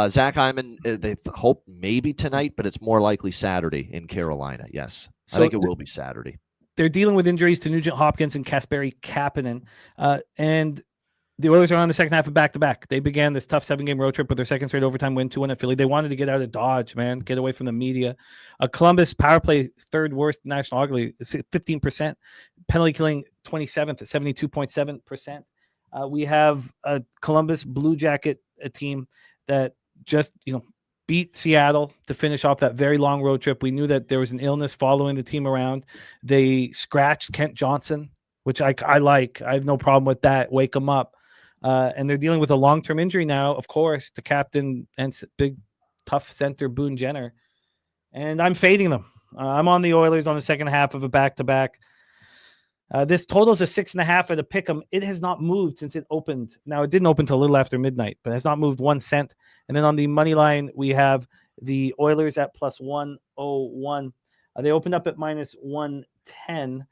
Zach Hyman, they hope maybe tonight, but it's more likely Saturday in Carolina. Yes. I think it will be Saturday. They're dealing with injuries to Nugent Hopkins and Kasperi Kapanen. And the Oilers are on the second half of back-to-back. They began this tough 7-game road trip with their second straight overtime win, 2-1 at Philly. They wanted to get out of Dodge, man, get away from the media. Columbus power play, third worst National Hockey League, 15%. Penalty killing, 27th at 72.7%. We have a Columbus Blue Jacket team that just, beat Seattle to finish off that very long road trip. We knew that there was an illness following the team around. They scratched Kent Johnson, which I like. I have no problem with that. Wake him up. And they're dealing with a long-term injury now, of course, the captain and big, tough center, Boone Jenner. And I'm fading them. I'm on the Oilers on the second half of a back-to-back. This total is a 6.5 at a pick'em. It has not moved since it opened. Now, it didn't open until a little after midnight, but has not moved 1 cent. And then on the money line, we have the Oilers at plus 101. They opened up at minus 110.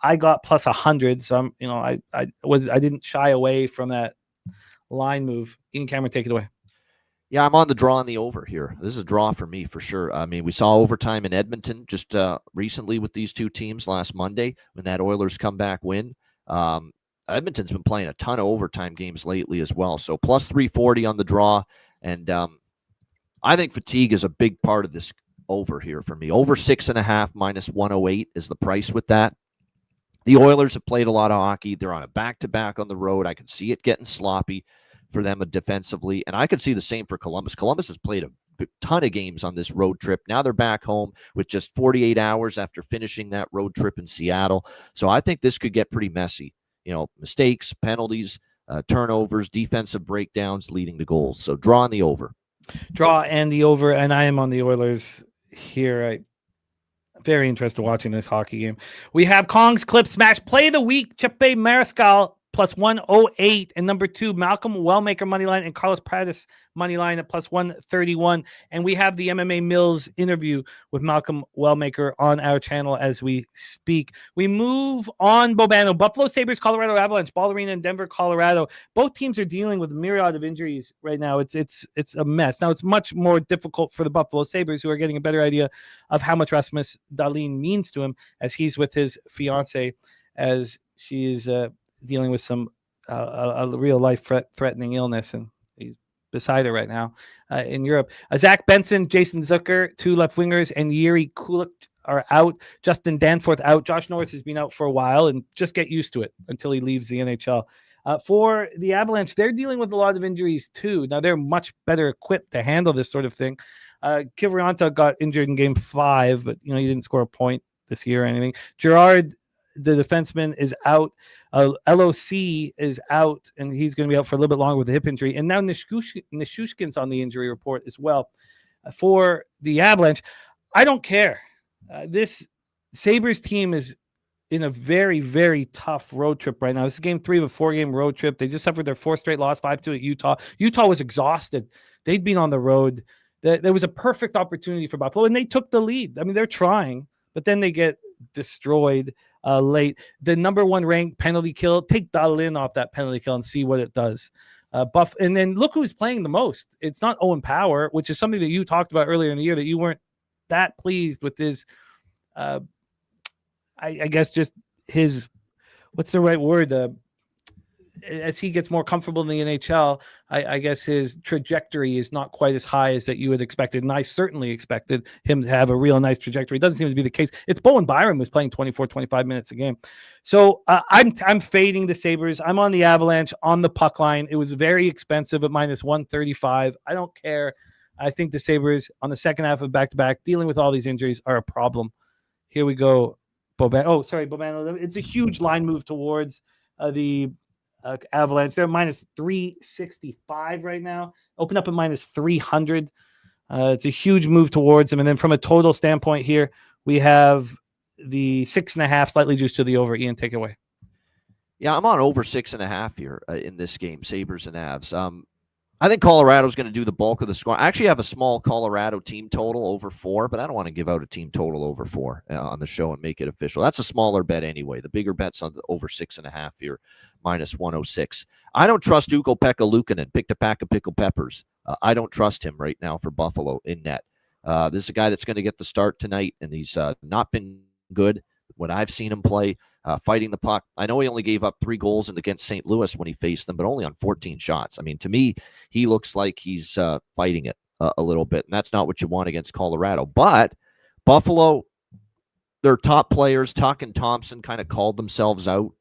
I got plus 100, so I didn't shy away from that line move. Ian Cameron, take it away. Yeah, I'm on the draw on the over here. This is a draw for me for sure. I mean, we saw overtime in Edmonton just recently with these two teams last Monday when that Oilers comeback win. Edmonton's been playing a ton of overtime games lately as well. So plus 340 on the draw. And I think fatigue is a big part of this over here for me. Over 6.5 minus 108 is the price with that. The Oilers have played a lot of hockey. They're on a back-to-back on the road. I can see it getting sloppy for them defensively, and I could see the same for Columbus. Columbus has played a ton of games on this road trip. Now they're back home with just 48 hours after finishing that road trip in Seattle. So I think this could get pretty messy. You know, mistakes, penalties, turnovers, defensive breakdowns leading to goals. So draw on the over. Draw and the over, and I am on the Oilers here. Very interested watching this hockey game. We have Kong's Clip Smash Play of the Week, Chepe Mariscal plus 108, and number 2, Malcolm Wellmaker moneyline and Carlos Pratis moneyline at plus 131. And we have the MMA Mills interview with Malcolm Wellmaker on our channel as we speak. We move on. Bobano, Buffalo Sabres, Colorado Avalanche, Ball Arena in Denver, Colorado. Both teams are dealing with a myriad of injuries right now. It's a mess. Now it's much more difficult for the Buffalo Sabres, who are getting a better idea of how much Rasmus Dahlin means to him as he's with his fiance, as she is dealing with some a real life threatening illness, and he's beside her right now in Europe. Zach Benson, Jason Zucker, 2 left wingers, and Yuri Kulik are out. Justin Danforth out. Josh Norris has been out for a while, and just get used to it until he leaves the NHL. For the Avalanche, they're dealing with a lot of injuries too. Now they're much better equipped to handle this sort of thing. Kiviranta got injured in Game 5, but he didn't score a point this year or anything. Gerard, the defenseman, is out. LOC is out, and he's going to be out for a little bit longer with a hip injury. And now Nishushkin's on the injury report as well. For the Avalanche, I don't care. This Sabres team is in a very, very tough road trip right now. This is Game 3 of a 4-game road trip. They just suffered their 4th straight loss, 5-2 at Utah. Utah was exhausted. They'd been on the road. There was a perfect opportunity for Buffalo, and they took the lead. I mean, they're trying, but then they get destroyed late. The number 1 ranked penalty kill, take Dahlin off that penalty kill and see what it does. And then look who's playing the most. It's not Owen Power, which is something that you talked about earlier in the year, that you weren't that pleased with his, I guess just his, what's the right word? As he gets more comfortable in the NHL, I guess his trajectory is not quite as high as that you had expected. And I certainly expected him to have a real nice trajectory. It doesn't seem to be the case. It's Bowen Byram who's playing 24, 25 minutes a game. So I'm fading the Sabres. I'm on the Avalanche on the puck line. It was very expensive at minus 135. I don't care. I think the Sabres on the second half of back-to-back, dealing with all these injuries, are a problem. Here we go. Bobano. It's a huge line move towards the Avalanche. They're minus 365 right now. Open up at minus 300. It's a huge move towards them. And then from a total standpoint here, we have the 6.5 slightly juiced to the over. Ian, take it away. Yeah, I'm on over 6.5 here in this game, Sabres and Avs. I think Colorado's going to do the bulk of the score. I actually have a small Colorado team total over 4, but I don't want to give out a team total over 4 on the show and make it official. That's a smaller bet anyway. The bigger bet's on the over 6.5 here, minus 106. I don't trust Ukko-Pekka Luukkonen, pick to pack of pickled peppers. I don't trust him right now for Buffalo in net. This is a guy that's going to get the start tonight, and he's not been good when I've seen him play. Fighting the puck. I know he only gave up 3 goals against St. Louis when he faced them, but only on 14 shots. I mean, to me, he looks like he's fighting it a little bit, and that's not what you want against Colorado. But Buffalo, their top players, Tuck and Thompson, kind of called themselves out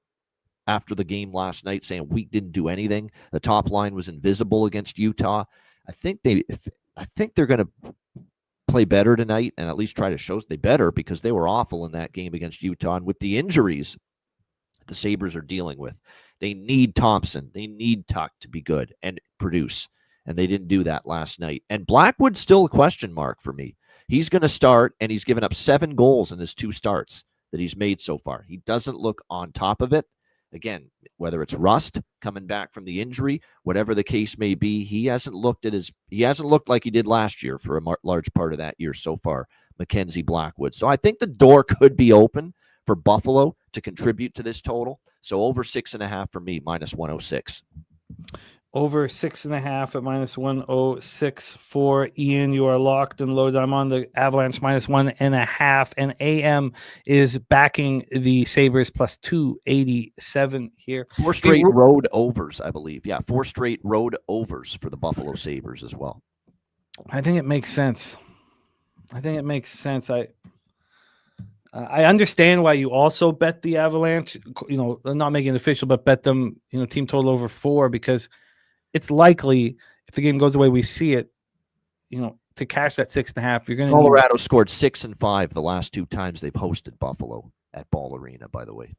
after the game last night, saying we didn't do anything. The top line was invisible against Utah. I think they're going to play better tonight and at least try to show they better, because they were awful in that game against Utah. And with the injuries the Sabres are dealing with, they need Thompson, they need Tuck to be good and produce, and they didn't do that last night. And Blackwood's still a question mark for me. He's going to start, and he's given up 7 goals in his 2 starts that he's made so far. He doesn't look on top of it. Again, whether it's rust coming back from the injury, whatever the case may be, he hasn't looked like he did last year for a large part of that year so far, Mackenzie Blackwood. So I think the door could be open for Buffalo to contribute to this total. So over 6.5 for me, minus 106. Over 6.5 at minus 106.4. Ian, you are locked and loaded. I'm on the Avalanche minus 1.5, and AM is backing the Sabres plus 287 here. 4 straight road overs, I believe. Yeah, 4 straight road overs for the Buffalo Sabres as well. I think it makes sense. I understand why you also bet the Avalanche, not making it official, but bet them, team total over 4, because it's likely if the game goes the way we see it, to cash that 6.5, you're going to Colorado scored 6 and 5 the last 2 times they've hosted Buffalo at Ball Arena, by the way.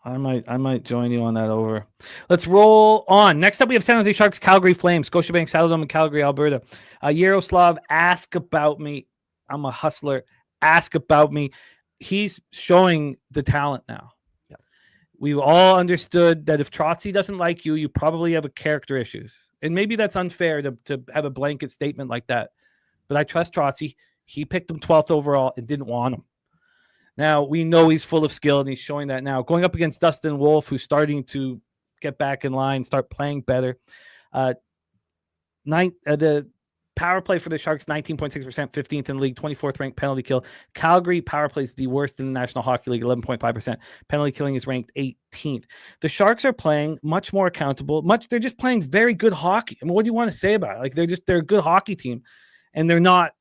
I might join you on that over. Let's roll on. Next up, we have San Jose Sharks, Calgary Flames, Scotiabank Saddledome in Calgary, Alberta. Yaroslav, ask about me. I'm a hustler. Ask about me. He's showing the talent now. Yeah. We've all understood that if Trotzy doesn't like you, you probably have character issues. And maybe that's unfair to have a blanket statement like that. But I trust Trotzy. He picked him 12th overall and didn't want him. Now, we know he's full of skill, and he's showing that now. Going up against Dustin Wolf, who's starting to get back in line, start playing better. The power play for the Sharks, 19.6%, 15th in the league, 24th ranked penalty kill. Calgary power play is the worst in the National Hockey League, 11.5%. Penalty killing is ranked 18th. The Sharks are playing much more accountable. They're just playing very good hockey. I mean, what do you want to say about it? They're a good hockey team, and they're not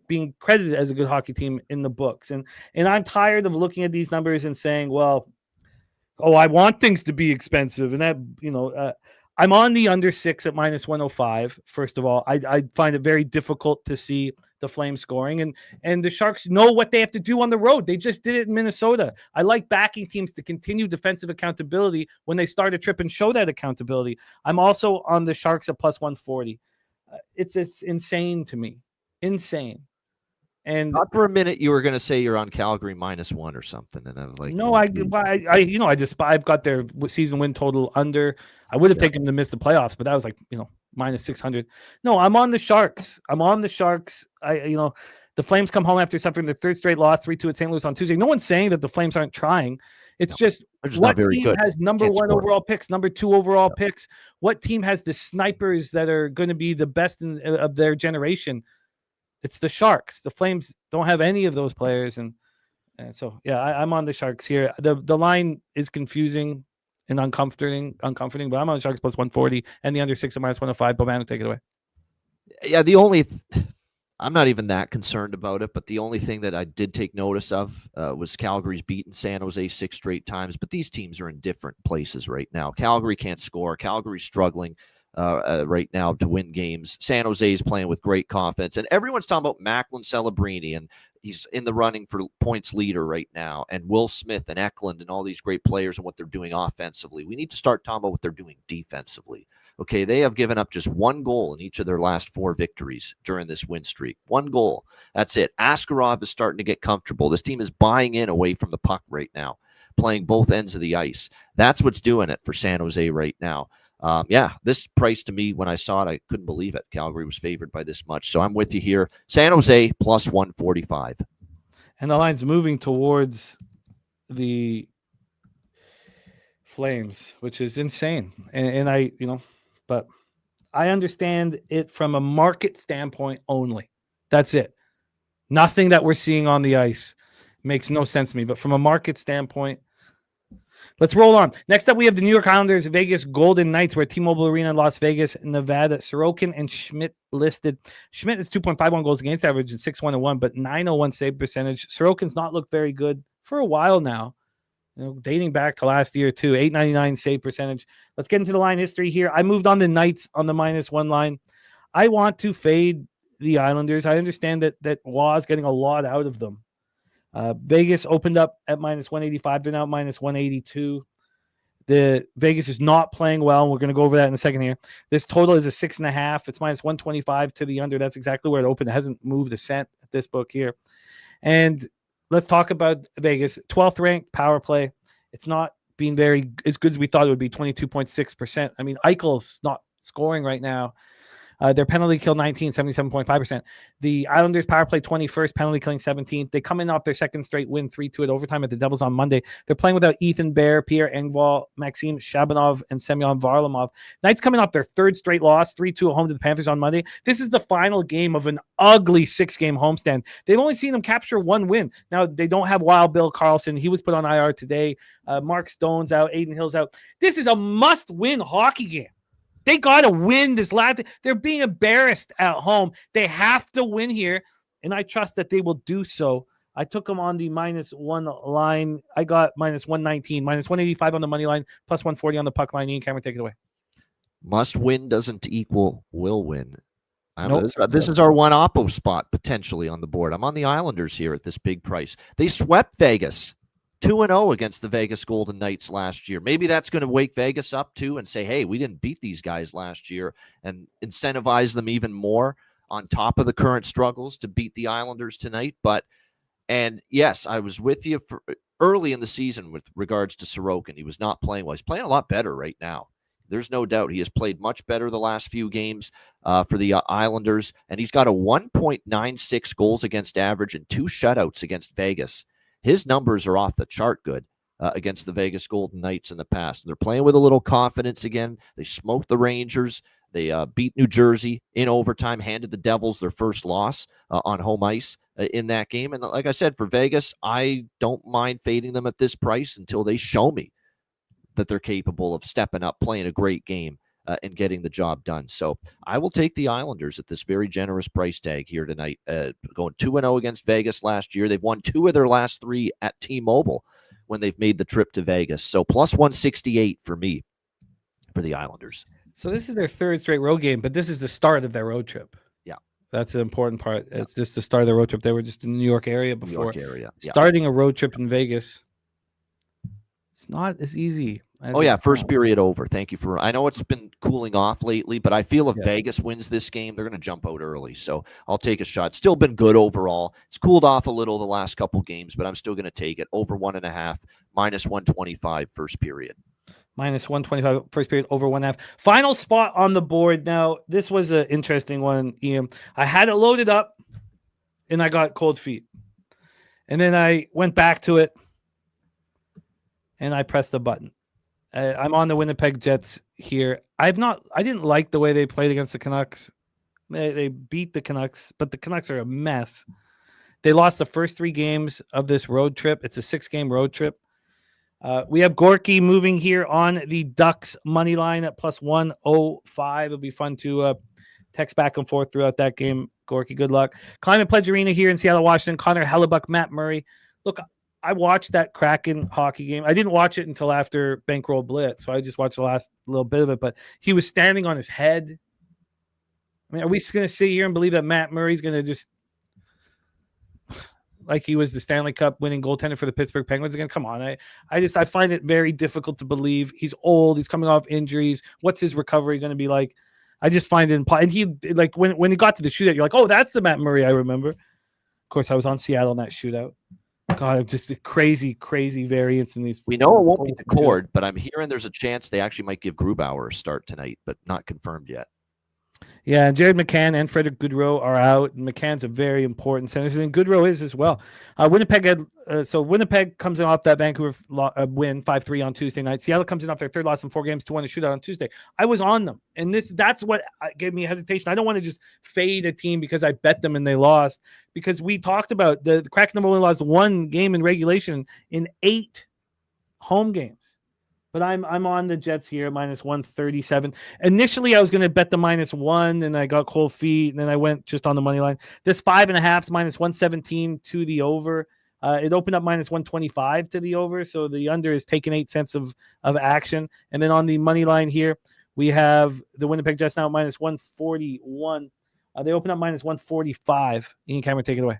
being credited as a good hockey team in the books. And I'm tired of looking at these numbers and saying, well, I want things to be expensive. And that, I'm on the under 6 at minus 105. First of all, I find it very difficult to see the Flames scoring, and the Sharks know what they have to do on the road. They just did it in Minnesota. I like backing teams to continue defensive accountability when they start a trip and show that accountability. I'm also on the Sharks at plus 140. It's insane to me. Insane. And not for a minute you were going to say you're on Calgary minus 1 or something, and I was like, no, I've got their season win total under. I would have taken them to miss the playoffs, but that was minus 600. No, I'm on the Sharks. The Flames come home after suffering their 3rd straight loss, 3-2 at St. Louis on Tuesday. No one's saying that the Flames aren't trying. It's just what team has number 1 overall picks, number 2 overall picks? What team has the snipers that are going to be the best of their generation? It's the Sharks. The Flames don't have any of those players, and so I'm on the Sharks here. The line is confusing and uncomforting, but I'm on the Sharks plus 140 and the under 6 at minus 105. Bobano, take it away. Yeah, I'm not even that concerned about it, but the only thing that I did take notice of was Calgary's beaten San Jose 6 straight times, but these teams are in different places right now. Calgary can't score. Calgary's struggling right now to win games. San Jose is playing with great confidence, and everyone's talking about Macklin Celebrini, and he's in the running for points leader right now, and Will Smith and Eklund and all these great players and what they're doing offensively. We need to start talking about what they're doing defensively. Okay, they have given up just 1 goal in each of their last 4 victories during this win streak. 1 goal. That's it. Askarov is starting to get comfortable. This team is buying in away from the puck right now, playing both ends of the ice. That's what's doing it for San Jose right now. This price to me, when I saw it, I couldn't believe it. Calgary was favored by this much. So I'm with you here. San Jose plus 145. And the line's moving towards the Flames, which is insane. But I understand it from a market standpoint only. That's it. Nothing that we're seeing on the ice makes no sense to me. But from a market standpoint, let's roll on. Next up, we have the New York Islanders, Vegas Golden Knights. We're at T-Mobile Arena in Las Vegas, Nevada. Sorokin and Schmidt listed. Schmidt is 2.51 goals against average and 6-1-1, but 901 save percentage. Sorokin's not looked very good for a while now, dating back to last year too. 899 save percentage. Let's get into the line history here. I moved on the Knights on the -1 line. I want to fade the Islanders. I understand that Waugh's getting a lot out of them. Vegas opened up at -185. They're now at -182. The Vegas is not playing well, and we're going to go over that in a second here. This total is a 6.5. It's -125 to the under. That's exactly where it opened. It hasn't moved a cent at this book here. And let's talk about Vegas. 12th ranked power play. It's not being as good as we thought it would be, 22.6%. I mean, Eichel's not scoring right now. Their penalty kill 19, 77.5%. The Islanders power play 21st, penalty killing 17th. They come in off their second straight win, 3-2 at overtime at the Devils on Monday. They're playing without Ethan Bear, Pierre Engvall, Maxim Shabanov, and Semyon Varlamov. Knights coming off their third straight loss, 3-2 at home to the Panthers on Monday. This is the final game of an ugly 6-game homestand. They've only seen them capture one win. Now, they don't have Wild Bill Carlson. He was put on IR today. Mark Stone's out. Aiden Hill's out. This is a must-win hockey game. They got to win this last. They're being embarrassed at home. They have to win here, and I trust that they will do so. I took them on the -1 line. I got -119, -185 on the money line, +140 on the puck line. Ian Cameron, take it away. Must win doesn't equal will win. Nope. This is our one oppo spot potentially on the board. I'm on the Islanders here at this big price. They swept Vegas 2-0 against the Vegas Golden Knights last year. Maybe that's going to wake Vegas up too and say, hey, we didn't beat these guys last year, and incentivize them even more on top of the current struggles to beat the Islanders tonight. And yes, I was with you for early in the season with regards to Sorokin. He was not playing well. He's playing a lot better right now. There's no doubt he has played much better the last few games for the Islanders, and he's got a 1.96 goals against average and 2 shutouts against Vegas. His numbers are off the chart good against the Vegas Golden Knights in the past. They're playing with a little confidence again. They smoked the Rangers. They beat New Jersey in overtime, handed the Devils their first loss on home ice in that game. And like I said, for Vegas, I don't mind fading them at this price until they show me that they're capable of stepping up, playing a great game, and getting the job done. So I will take the Islanders at this very generous price tag here tonight. Going 2-0 against Vegas last year. They've won 2 of their last 3 at T-Mobile when they've made the trip to Vegas. So +168 for me for the Islanders. So this is their third straight road game, but this is the start of their road trip. Yeah. That's the important part. Yeah. It's just the start of their road trip. They were just in the New York area before. Yeah. Starting a road trip in Vegas, it's not as easy. Oh, yeah, first period over. Thank you for – I know it's been cooling off lately, but I feel if Vegas wins this game, they're going to jump out early. So I'll take a shot. Still been good overall. It's cooled off a little the last couple games, but I'm still going to take it. Over 1.5, -125 first period. -125 first period, over 1.5. Final spot on the board. Now, this was an interesting one, Ian. I had it loaded up, and I got cold feet. And then I went back to it, and I pressed the button. I'm on the Winnipeg Jets here. I didn't like the way they played against the Canucks. They beat the Canucks, but the Canucks are a mess. They lost the first 3 games of this road trip. It's a 6-game road trip. We have Gorky moving here on the Ducks money line at +105. It'll be fun to text back and forth throughout that game. Gorky, good luck. Climate Pledge Arena here in Seattle, Washington. Connor Hellebuck, Matt Murray. Look, I watched that Kraken hockey game. I didn't watch it until after Bankroll Blitz, so I just watched the last little bit of it. But he was standing on his head. I mean, are we going to sit here and believe that Matt Murray's going to just, like he was the Stanley Cup winning goaltender for the Pittsburgh Penguins again? Come on. I find it very difficult to believe. He's old. He's coming off injuries. What's his recovery going to be like? I just find it impossible. And he, like, when he got to the shootout, you're like, oh, that's the Matt Murray I remember. Of course, I was on Seattle in that shootout. God, just a crazy, crazy variance in these. We know it won't be the cord, but I'm hearing there's a chance they actually might give Grubauer a start tonight, but not confirmed yet. Yeah, Jared McCann and Frederick Goodrow are out. McCann's a very important center, and Goodrow is as well. Winnipeg comes in off that Vancouver win 5-3 on Tuesday night. Seattle comes in off their 3rd loss in 4 games to win a shootout on Tuesday. I was on them, and that's what gave me hesitation. I don't want to just fade a team because I bet them and they lost, because we talked about the Kraken only lost 1 game in regulation in 8 home games. But I'm on the Jets here, -137. Initially, I was going to bet the -1, and I got cold feet, and then I went just on the money line. This 5.5 is -117 to the over. It opened up -125 to the over, so the under is taking 8 cents of action. And then on the money line here, we have the Winnipeg Jets now at -141. They open up -145. Ian Cameron, take it away.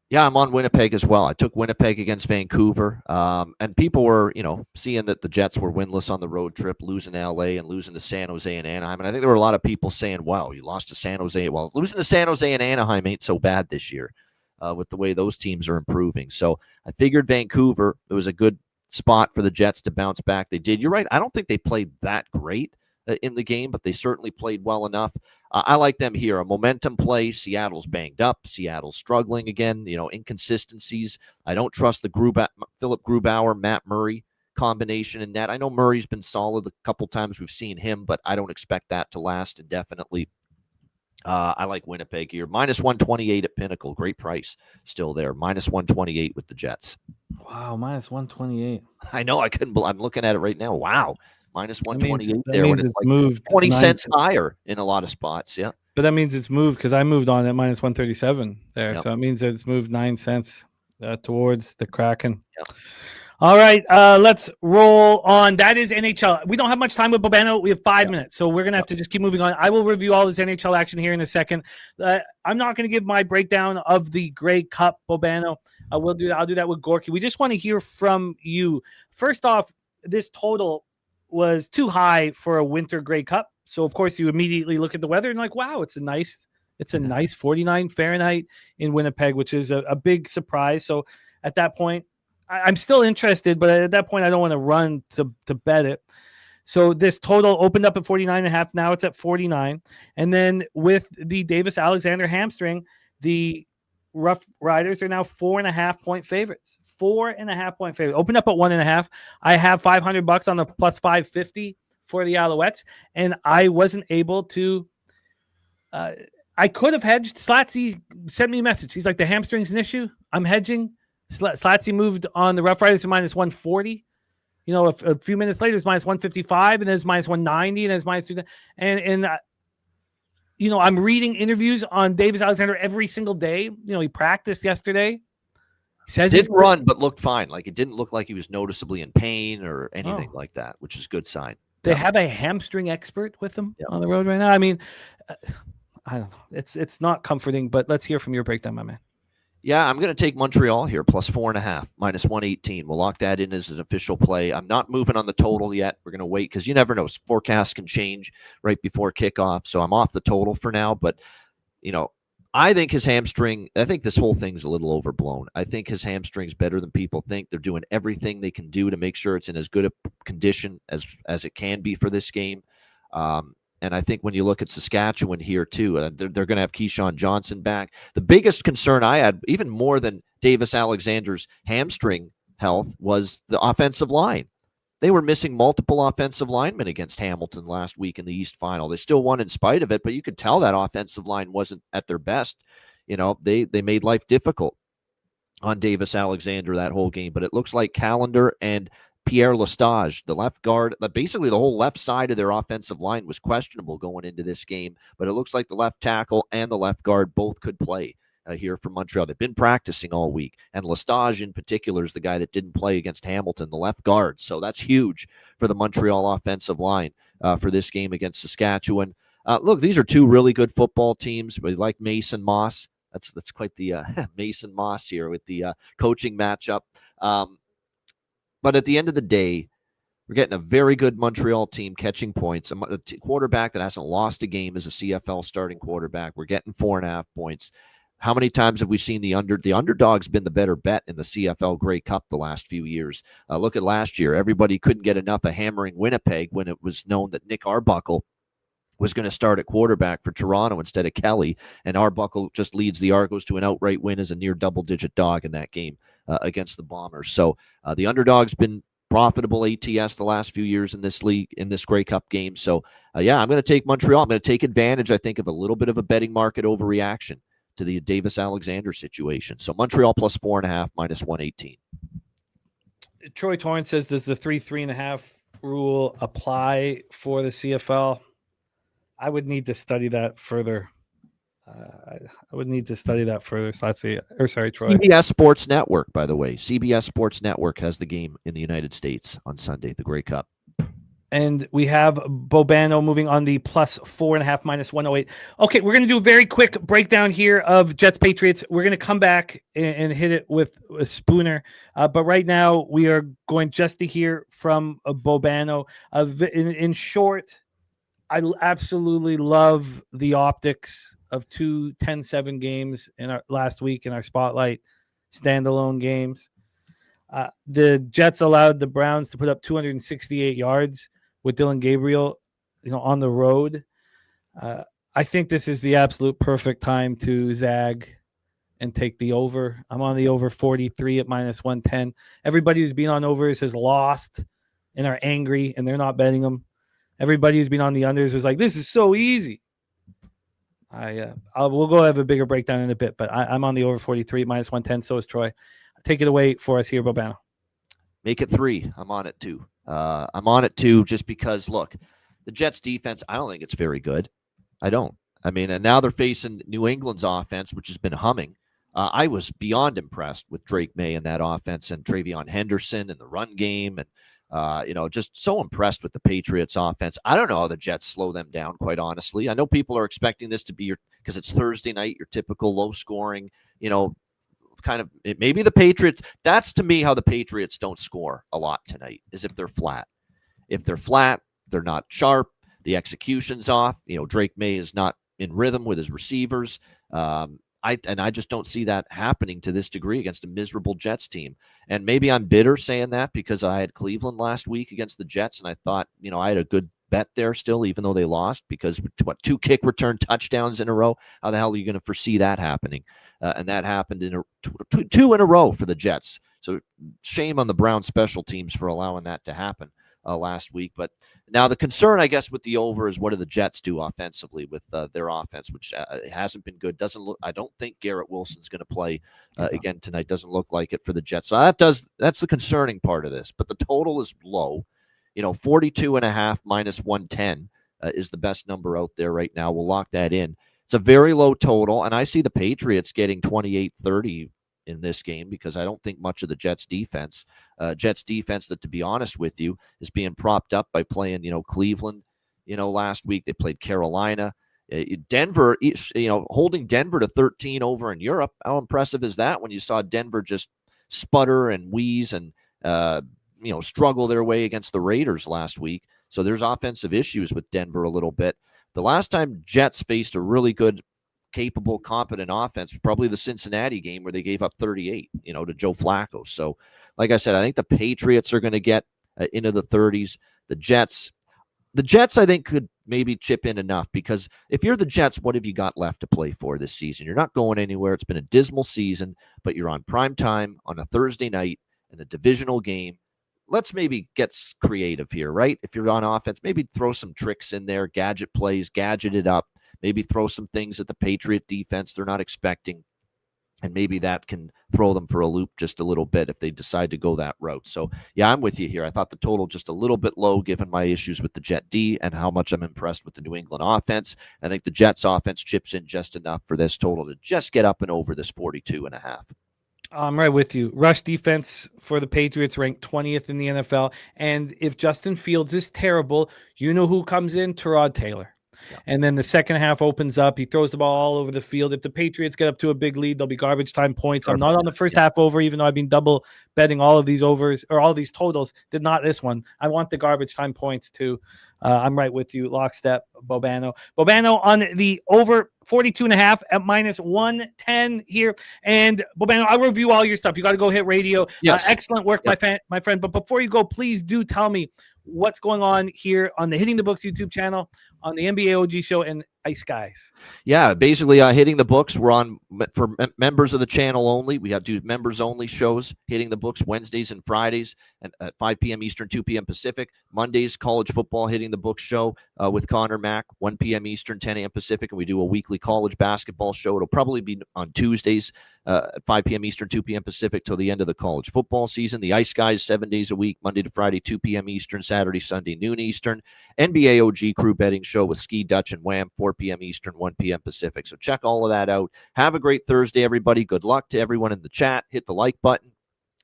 Yeah, I'm on Winnipeg as well. I took Winnipeg against Vancouver, and people were, seeing that the Jets were winless on the road trip, losing to LA and losing to San Jose and Anaheim. And I think there were a lot of people saying, wow, you lost to San Jose. Well, losing to San Jose and Anaheim ain't so bad this year with the way those teams are improving. So I figured Vancouver, it was a good spot for the Jets to bounce back. They did. You're right. I don't think they played that great in the game, but they certainly played well enough. I like them here. A momentum play. Seattle's banged up. Seattle's struggling again. Inconsistencies. I don't trust the Philip Grubauer, Matt Murray combination in net. I know Murray's been solid a couple times we've seen him, but I don't expect that to last indefinitely. I like Winnipeg here. -128 at Pinnacle. Great price still there. -128 with the Jets. Wow, -128. I know. I'm looking at it right now. Wow. -128 there when it's like moved 20 cents higher in a lot of spots. Yeah. But that means it's moved because I moved on at -137 there. Yep. So it means that it's moved 9 cents towards the Kraken. Yep. All right, let's roll on. That is NHL. We don't have much time with Bobano. We have 5 minutes, so we're going to have to just keep moving on. I will review all this NHL action here in a second. I'm not going to give my breakdown of the Grey Cup, Bobano. I'll do that with Gorky. We just want to hear from you. First off, this total was too high for a winter Grey Cup. So, of course, you immediately look at the weather and like, wow, it's a nice 49 Fahrenheit in Winnipeg, which is a big surprise. So at that point, I'm still interested, but at that point, I don't want to run to bet it. So this total opened up at 49.5. Now it's at 49. And then with the Davis-Alexander hamstring, the Rough Riders are now 4.5-point favorites. 4.5-point favorite. Opened up at 1.5. I have $500 on the plus 550 for the Alouettes, and I wasn't able to. I could have hedged. Slatsy sent me a message. He's like, the hamstring's an issue. I'm hedging. Slatsy moved on the Rough Riders to -140. A few minutes later, it's -155, and then it's -190, and then it's -2. And I'm reading interviews on Davis-Alexander every single day. He practiced yesterday. He says didn't run, but looked fine. Like it didn't look like he was noticeably in pain or anything like that, which is a good sign. They have a hamstring expert with them on the road right now. I mean, I don't know. It's not comforting, but let's hear from your breakdown, my man. Yeah, I'm going to take Montreal here, plus 4.5, -118. We'll lock that in as an official play. I'm not moving on the total yet. We're going to wait because you never know. Forecasts can change right before kickoff. So I'm off the total for now. But, I think his hamstring, I think this whole thing's a little overblown. I think his hamstring's better than people think. They're doing everything they can do to make sure it's in as good a condition as it can be for this game. And I think when you look at Saskatchewan here, too, they're going to have Keyshawn Johnson back. The biggest concern I had, even more than Davis-Alexander's hamstring health, was the offensive line. They were missing multiple offensive linemen against Hamilton last week in the East Final. They still won in spite of it, but you could tell that offensive line wasn't at their best. They made life difficult on Davis-Alexander that whole game. But it looks like Callender and Pierre Lestage, the left guard, basically the whole left side of their offensive line was questionable going into this game, but it looks like the left tackle and the left guard both could play here for Montreal. They've been practicing all week, and Lestage in particular is the guy that didn't play against Hamilton, the left guard, so that's huge for the Montreal offensive line for this game against Saskatchewan. Look, these are two really good football teams. We like Mason Moss. That's quite the Mason Moss here with the coaching matchup. But at the end of the day, we're getting a very good Montreal team catching points. A quarterback that hasn't lost a game as a CFL starting quarterback. We're getting 4.5 points. How many times have we seen the underdog's been the better bet in the CFL Grey Cup the last few years? Look at last year. Everybody couldn't get enough of hammering Winnipeg when it was known that Nick Arbuckle was going to start at quarterback for Toronto instead of Kelly, and Arbuckle just leads the Argos to an outright win as a near double-digit dog in that game against the Bombers. So the underdog's been profitable ATS the last few years in this league, in this Grey Cup game. So, I'm going to take Montreal. I'm going to take advantage, I think, of a little bit of a betting market overreaction to the Davis-Alexander situation. So Montreal plus 4.5, -118. Troy Torrance says, does the 3.5 rule apply for the CFL? I would need to study that further. Troy. CBS Sports Network, by the way. CBS Sports Network has the game in the United States on Sunday, the Grey Cup. And we have Bobano moving on the plus 4.5, -108. Okay, we're going to do a very quick breakdown here of Jets Patriots. We're going to come back and hit it with a Spooner. But right now, we are going just to hear from Bobano. In short, I absolutely love the optics of 2 10-7 games in our last week in our spotlight standalone games. The Jets allowed the Browns to put up 268 yards with Dylan Gabriel on the road. I think this is the absolute perfect time to zag and take the over. I'm on the over 43 at -110. Everybody who's been on overs has lost and are angry, and they're not betting them. Everybody who's been on the unders was like, this is so easy. We'll go have a bigger breakdown in a bit, but I'm on the over 43 at -110. So is Troy. Take it away for us here, Bobano. Make it 3. I'm on it too. I'm on it too, just because, look, the Jets defense, I don't think it's very good. I don't. I mean, and now they're facing New England's offense, which has been humming. I was beyond impressed with Drake May and that offense, and Travion Henderson and the run game, and just so impressed with the Patriots offense. I don't know how the Jets slow them down, quite honestly. I know people are expecting this to be because it's Thursday night, your typical low scoring, maybe the Patriots. That's to me how the Patriots don't score a lot tonight, is if they're flat. If they're flat, they're not sharp. The execution's off. Drake May is not in rhythm with his receivers. I just don't see that happening to this degree against a miserable Jets team. And maybe I'm bitter saying that because I had Cleveland last week against the Jets, and I thought, I had a good bet there still, even though they lost, because 2 kick return touchdowns in a row. How the hell are you going to foresee that happening? And that happened in two in a row for the Jets. So shame on the Browns special teams for allowing that to happen last week. But now the concern, I guess, with the over is what do the Jets do offensively with their offense, which hasn't been good. I don't think Garrett Wilson's going to play again tonight. Doesn't look like it for the Jets. So that's the concerning part of this. But the total is low. 42.5 -110 is the best number out there right now. We'll lock that in. It's a very low total, and I see the Patriots getting 28-30 in this game because I don't think much of the Jets defense that, to be honest with you, is being propped up by playing, Cleveland, last week. They played Carolina. Denver, holding Denver to 13 over in Europe. How impressive is that when you saw Denver just sputter and wheeze and, struggle their way against the Raiders last week? So there's offensive issues with Denver a little bit. The last time Jets faced a really good, capable, competent offense was probably the Cincinnati game where they gave up 38, to Joe Flacco. So, like I said, I think the Patriots are going to get into the 30s. The Jets, I think, could maybe chip in enough because if you're the Jets, what have you got left to play for this season? You're not going anywhere. It's been a dismal season, but you're on prime time on a Thursday night in a divisional game. Let's maybe get creative here, right? If you're on offense, maybe throw some tricks in there, gadget plays, gadget it up. Maybe throw some things at the Patriot defense they're not expecting, and maybe that can throw them for a loop just a little bit if they decide to go that route. So, yeah, I'm with you here. I thought the total just a little bit low given my issues with the Jet D and how much I'm impressed with the New England offense. I think the Jets offense chips in just enough for this total to just get up and over this 42.5. I'm right with you. Rush defense for the Patriots ranked 20th in the NFL. And if Justin Fields is terrible, you know who comes in? Tyrod Taylor. Yeah. And then the second half opens up. He throws the ball all over the field. If the Patriots get up to a big lead, there'll be garbage time points. I'm not on the first half over, even though I've been double betting all of these overs or all these totals. Did not this one. I want the garbage time points too. I'm right with you. Lockstep, Bobano. Bobano on the over 42.5 at -110 here. And Bobano, I'll review all your stuff. You got to go hit radio. Yes. Excellent work, my friend. But before you go, please do tell me what's going on here on the Hitting the Books YouTube channel, on the NBA OG show, and Ice Guys. Yeah, basically Hitting the Books. We're on for members of the channel only. We have two members only shows, Hitting the Books Wednesdays and Fridays at 5 p.m. Eastern, 2 p.m. Pacific. Mondays, college football Hitting the Books show with Connor Mack, 1 p.m. Eastern, 10 a.m. Pacific. And we do a weekly college basketball show. It'll probably be on Tuesdays at 5 p.m. Eastern, 2 p.m. Pacific till the end of the college football season. The Ice Guys, 7 days a week, Monday to Friday, 2 p.m. Eastern, Saturday, Sunday, noon Eastern. NBA OG crew betting show with Ski, Dutch, and Wham, 4 p.m. Eastern, 1 p.m. Pacific. So check all of that out. Have a great Thursday, everybody. Good luck to everyone in the chat. Hit the like button.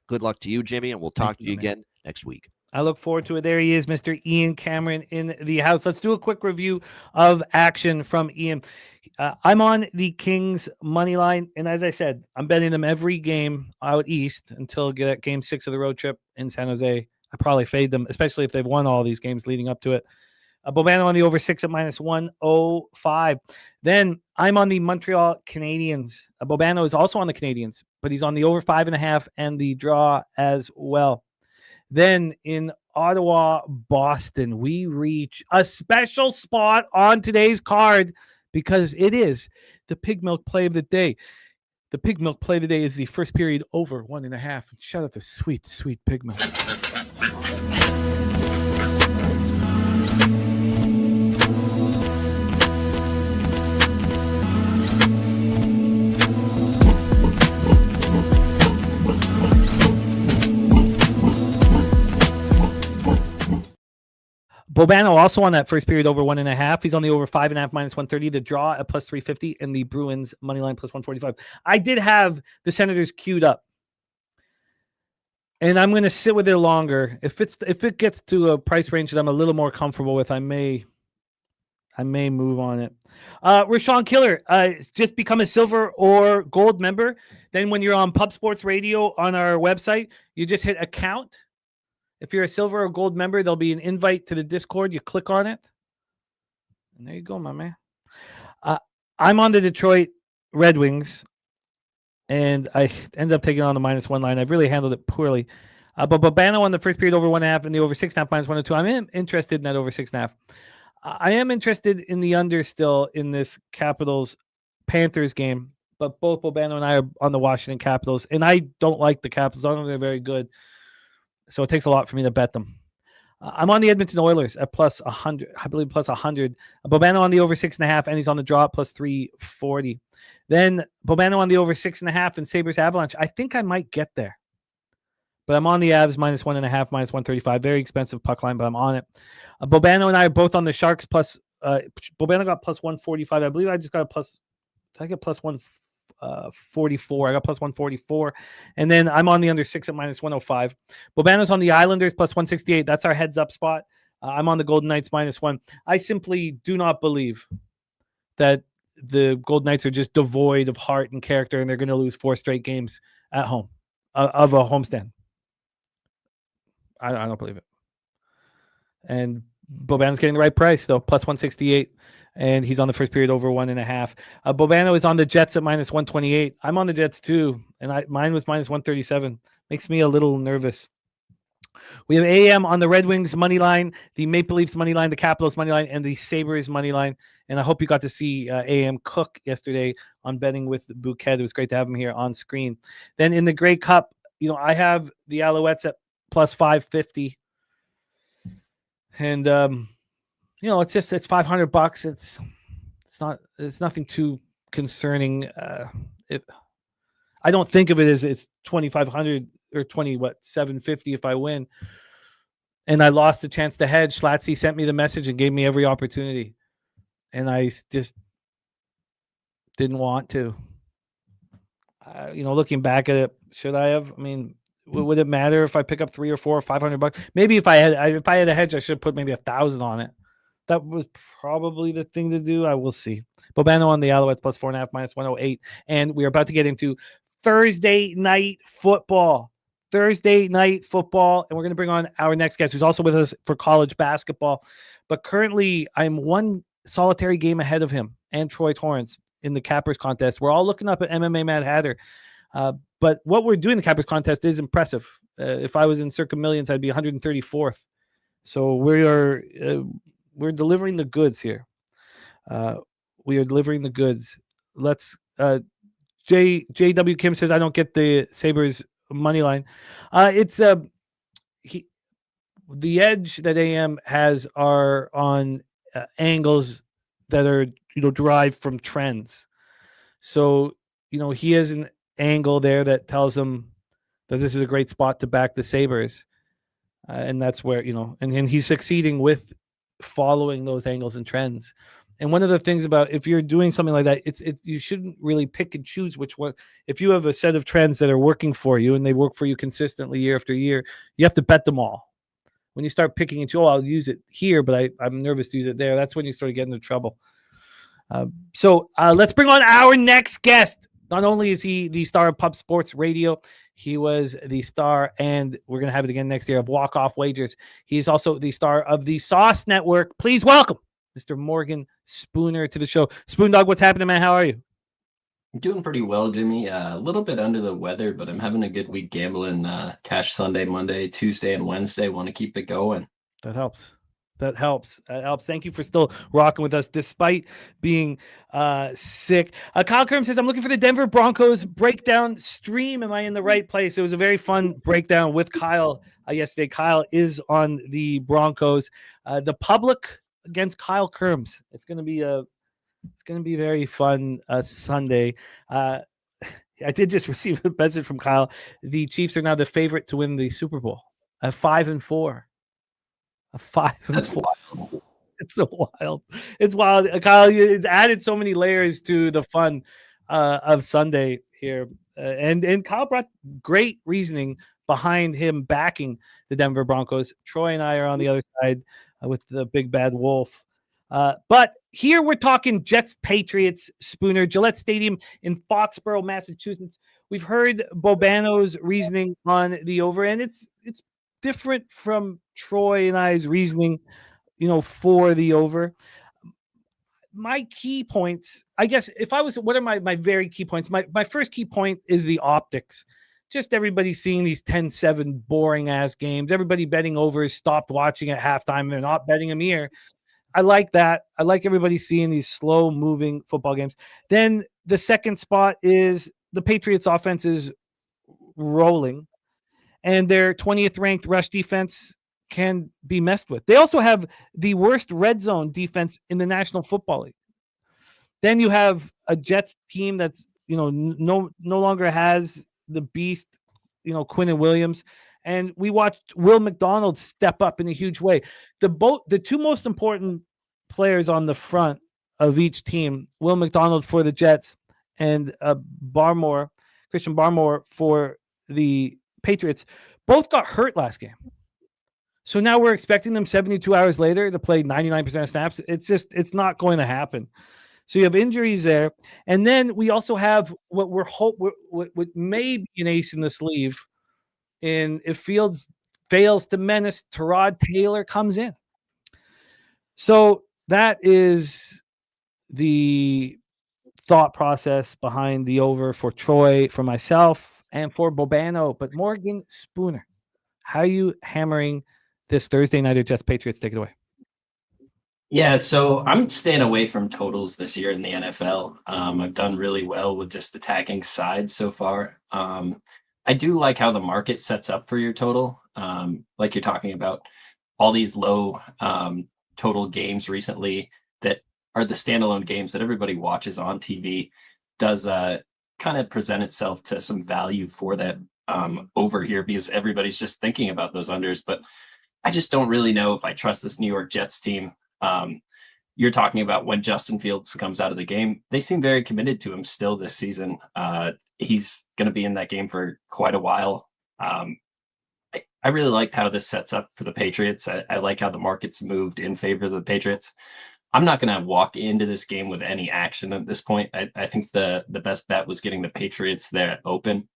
Good luck to you, Jimmy, and we'll talk to you again next week. I look forward to it. There he is, Mr. Ian Cameron in the house. Let's do a quick review of action from Ian. I'm on the Kings money line, and as I said, I'm betting them every game out east until get game 6 of the road trip in San Jose. I probably fade them, especially if they've won all these games leading up to it. Bobano on the over 6 at -105. Then I'm on the Montreal Canadiens. Bobano is also on the Canadiens, but he's on the over 5.5 and the draw as well. Then in Ottawa, Boston. We reach a special spot on today's card because it is the Pig Milk Play of the Day. The Pig Milk Play of the Day is the first period over 1.5. Shout out to sweet, sweet Pig Milk. Bobano also on that first period over 1.5. He's on the over 5.5 minus 130. The draw at plus 350 and the Bruins money line plus 145. I did have the Senators queued up, and I'm going to sit with it longer. If it gets to a price range that I'm a little more comfortable with, I may move on it. Rashawn Killer, just become a silver or gold member. Then when you're on Pub Sports Radio on our website, you just hit account. If you're a silver or gold member, there'll be an invite to the Discord. You click on it. And there you go, my man. I'm on the Detroit Red Wings, and I ended up taking on the -1 line. I've really handled it poorly. But Bobano on the first period over 1.5 and the over 6.5 minus 102. I'm interested in that over 6.5. I am interested in the under still in this Capitals-Panthers game, but both Bobano and I are on the Washington Capitals, and I don't like the Capitals. I don't think they're very good. So it takes a lot for me to bet them. I'm on the Edmonton Oilers at plus 100, I believe plus 100. Bobano on the over 6.5, and he's on the draw at plus 340. Then Bobano on the over 6.5 and Sabres Avalanche. I think I might get there. But I'm on the Avs -1.5, minus 135. Very expensive puck line, but I'm on it. Bobano and I are both on the Sharks plus. Bobano got plus 145. I believe I just got a plus. Did I get plus 144? I got plus 144. And then I'm on the under 6 at minus 105. Bobano's on the Islanders plus 168. That's our heads up spot. I'm on the Golden Knights -1. I simply do not believe that the Golden Knights are just devoid of heart and character, and they're going to lose 4 straight games at home of a homestand. I don't believe it. And Bobano's getting the right price, though, plus 168. And he's on the first period over 1.5. Bobano is on the Jets at minus 128. I'm on the Jets, too. And mine was minus 137. Makes me a little nervous. We have AM on the Red Wings money line, the Maple Leafs money line, the Capitals money line, and the Sabres money line. And I hope you got to see AM cook yesterday on betting with Bouquet. It was great to have him here on screen. Then in the Grey Cup, I have the Alouettes at plus 550. And it's $500. It's nothing too concerning. I don't think of it as it's 2,500 or 750 if I win. And I lost the chance to hedge. Slatsy sent me the message and gave me every opportunity. And I just didn't want to. Looking back at it, should I have? I mean, would it matter if I pick up $300 or $400 or $500? Maybe if I had a hedge, I should have put maybe 1,000 on it. That was probably the thing to do. I will see. Bobano on the Alouettes plus 4.5 minus 108. And we are about to get into Thursday night football. And we're going to bring on our next guest, who's also with us for college basketball. But currently, I'm one solitary game ahead of him and Troy Torrance in the Cappers contest. We're all looking up at MMA Mad Hatter. But what we're doing in the Cappers contest is impressive. If I was in Circa Millions, I'd be 134th. So we're delivering the goods here. We are delivering the goods. Let's. J.W. Kim says I don't get the Sabres money line. It's the edge that AM has are on angles that are derived from trends. So he has an angle there that tells him that this is a great spot to back the Sabres, and that's where and he's succeeding with following those angles and trends. And one of the things about if you're doing something like that, it's you shouldn't really pick and choose which one. If you have a set of trends that are working for you and they work for you consistently year after year, you have to bet them all. When you start picking and choose, I'll use it here, but I'm nervous to use it there. That's when you start getting into trouble. So let's bring on our next guest. Not only is he the star of Pub Sports Radio, he was the star, and we're going to have it again next year, of Walk Off Wagers. He's also the star of the Sauce Network. Please welcome Mr. Morgan Spooner to the show. Spoon Dog, what's happening, man? How are you? I'm doing pretty well, Jimmy. A little bit under the weather, but I'm having a good week gambling. Cash Sunday, Monday, Tuesday, and Wednesday. Want to keep it going. That helps. That helps. That helps. Thank you for still rocking with us despite being sick. Kyle Kerm says, I'm looking for the Denver Broncos breakdown stream. Am I in the right place? It was a very fun breakdown with Kyle yesterday. Kyle is on the Broncos. The public against Kyle Kerms. It's going to be very fun Sunday. I did just receive a message from Kyle. The Chiefs are now the favorite to win the Super Bowl at 5-4. A 5-4. Wild. It's so wild. It's wild. Kyle, it's added so many layers to the fun of Sunday here. And Kyle brought great reasoning behind him backing the Denver Broncos. Troy and I are on the other side with the big bad wolf. But here we're talking Jets, Patriots, Spooner, Gillette Stadium in Foxborough, Massachusetts. We've heard Bobano's reasoning on the over, and it's different from Troy and I's reasoning, for the over. My key points, I guess, what are my very key points? My first key point is the optics. Just everybody seeing these 10-7 boring ass games. Everybody betting overs stopped watching at halftime. They're not betting them here. I like that. I like everybody seeing these slow moving football games. Then the second spot is the Patriots offense is rolling, and their 20th ranked rush defense can be messed with. They also have the worst red zone defense in the National Football League. Then you have a Jets team that's, no longer has the beast, Quinn and Williams. And we watched Will McDonald step up in a huge way. The two most important players on the front of each team, Will McDonald for the Jets and Christian Barmore for the Patriots, both got hurt last game. So now we're expecting them 72 hours later to play 99% of snaps. It's not going to happen. So you have injuries there. And then we also have what may be an ace in the sleeve. And if Fields fails to menace, Tyrod Taylor comes in. So that is the thought process behind the over for Troy, for myself, and for Bobano. But Morgan Spooner, how are you hammering this Thursday nighter Jets Patriots? Take it away. Yeah, so I'm staying away from totals this year in the NFL. I've done really well with just attacking sides so far. I do like how the market sets up for your total. Like you're talking about all these low total games recently that are the standalone games that everybody watches on TV does kind of present itself to some value for that over here because everybody's just thinking about those unders. But I just don't really know if I trust this New York Jets team. You're talking about when Justin Fields comes out of the game, they seem very committed to him still this season. He's going to be in that game for quite a while. I really liked how this sets up for the Patriots. I like how the market's moved in favor of the Patriots. I'm not going to walk into this game with any action at this point. I think the best bet was getting the Patriots there open.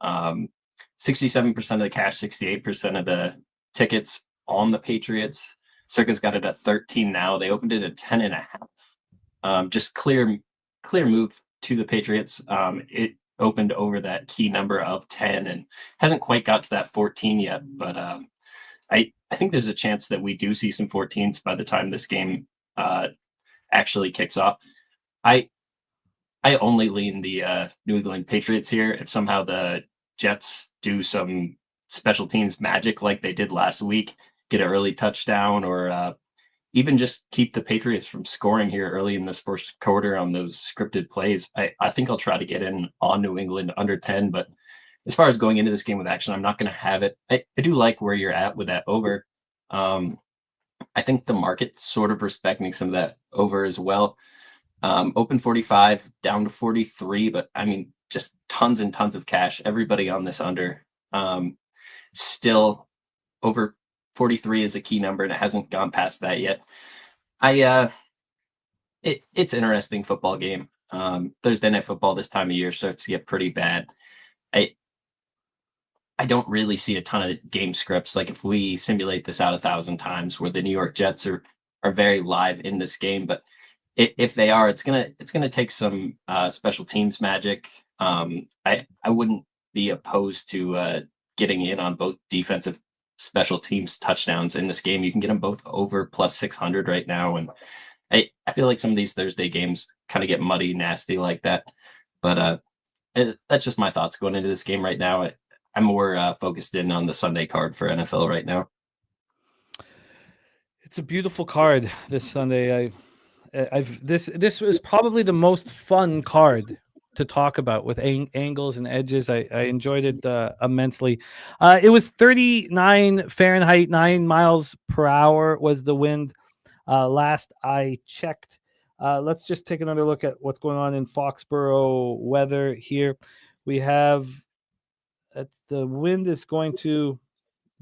67% of the cash, 68% of the tickets on the Patriots. Circa's got it at 13 now. They opened it at 10.5. Just clear move to the Patriots. It opened over that key number of 10 and hasn't quite got to that 14 yet. But I think there's a chance that we do see some 14s by the time this game actually kicks off. I only lean the New England Patriots here. If somehow the Jets do some special teams magic like they did last week, get an early touchdown, or even just keep the Patriots from scoring here early in this first quarter on those scripted plays, I think I'll try to get in on New England under 10. But as far as going into this game with action, I'm not going to have it. I do like where you're at with that over. I think the market's sort of respecting some of that over as well. Open 45, down to 43, but I mean, just tons and tons of cash. Everybody on this under. Still over 43 is a key number, and it hasn't gone past that yet. It's interesting football game. Thursday night football this time of year starts to get pretty bad. I don't really see a ton of game scripts. Like if we simulate this out 1,000 times where the New York Jets are very live in this game, but if they are, it's gonna take some special teams magic. I wouldn't be opposed to getting in on both defensive special teams touchdowns in this game. You can get them both over plus 600 right now, and I feel like some of these Thursday games kind of get muddy, nasty like that. But that's just my thoughts going into this game right now. I'm more focused in on the Sunday card for NFL right now. It's a beautiful card this Sunday. This was probably the most fun card to talk about with angles and edges. I enjoyed it immensely. It was 39 Fahrenheit, 9 miles per hour was the wind last I checked. Let's just take another look at what's going on in Foxborough weather here. We have the wind is going to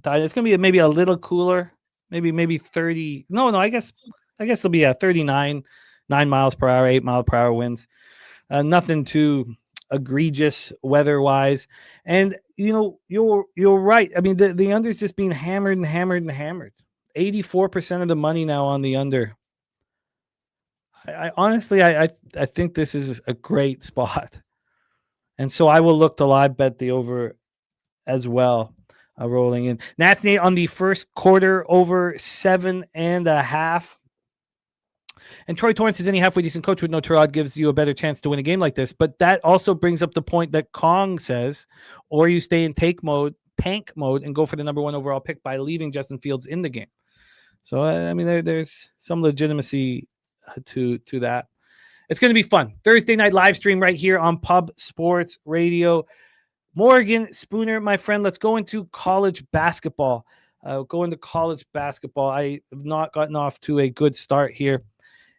die. It's going to be maybe a little cooler, maybe 30. No, I guess it'll be 39, 9 miles per hour, 8 mile per hour winds. Nothing too egregious weather-wise. And, you're right. I mean, the under is just being hammered and hammered and hammered. 84% of the money now on the under. I honestly think this is a great spot. And so I will look to live bet the over as well, rolling in. Nasty on the first quarter over 7.5. And Troy Torrance is any halfway decent coach with no Terod gives you a better chance to win a game like this. But that also brings up the point that Kong says, or you stay in tank mode, and go for the number 1 overall pick by leaving Justin Fields in the game. So, I mean, there's some legitimacy to that. It's going to be fun. Thursday night live stream right here on Pub Sports Radio. Morgan Spooner, my friend, let's go into college basketball. I have not gotten off to a good start here.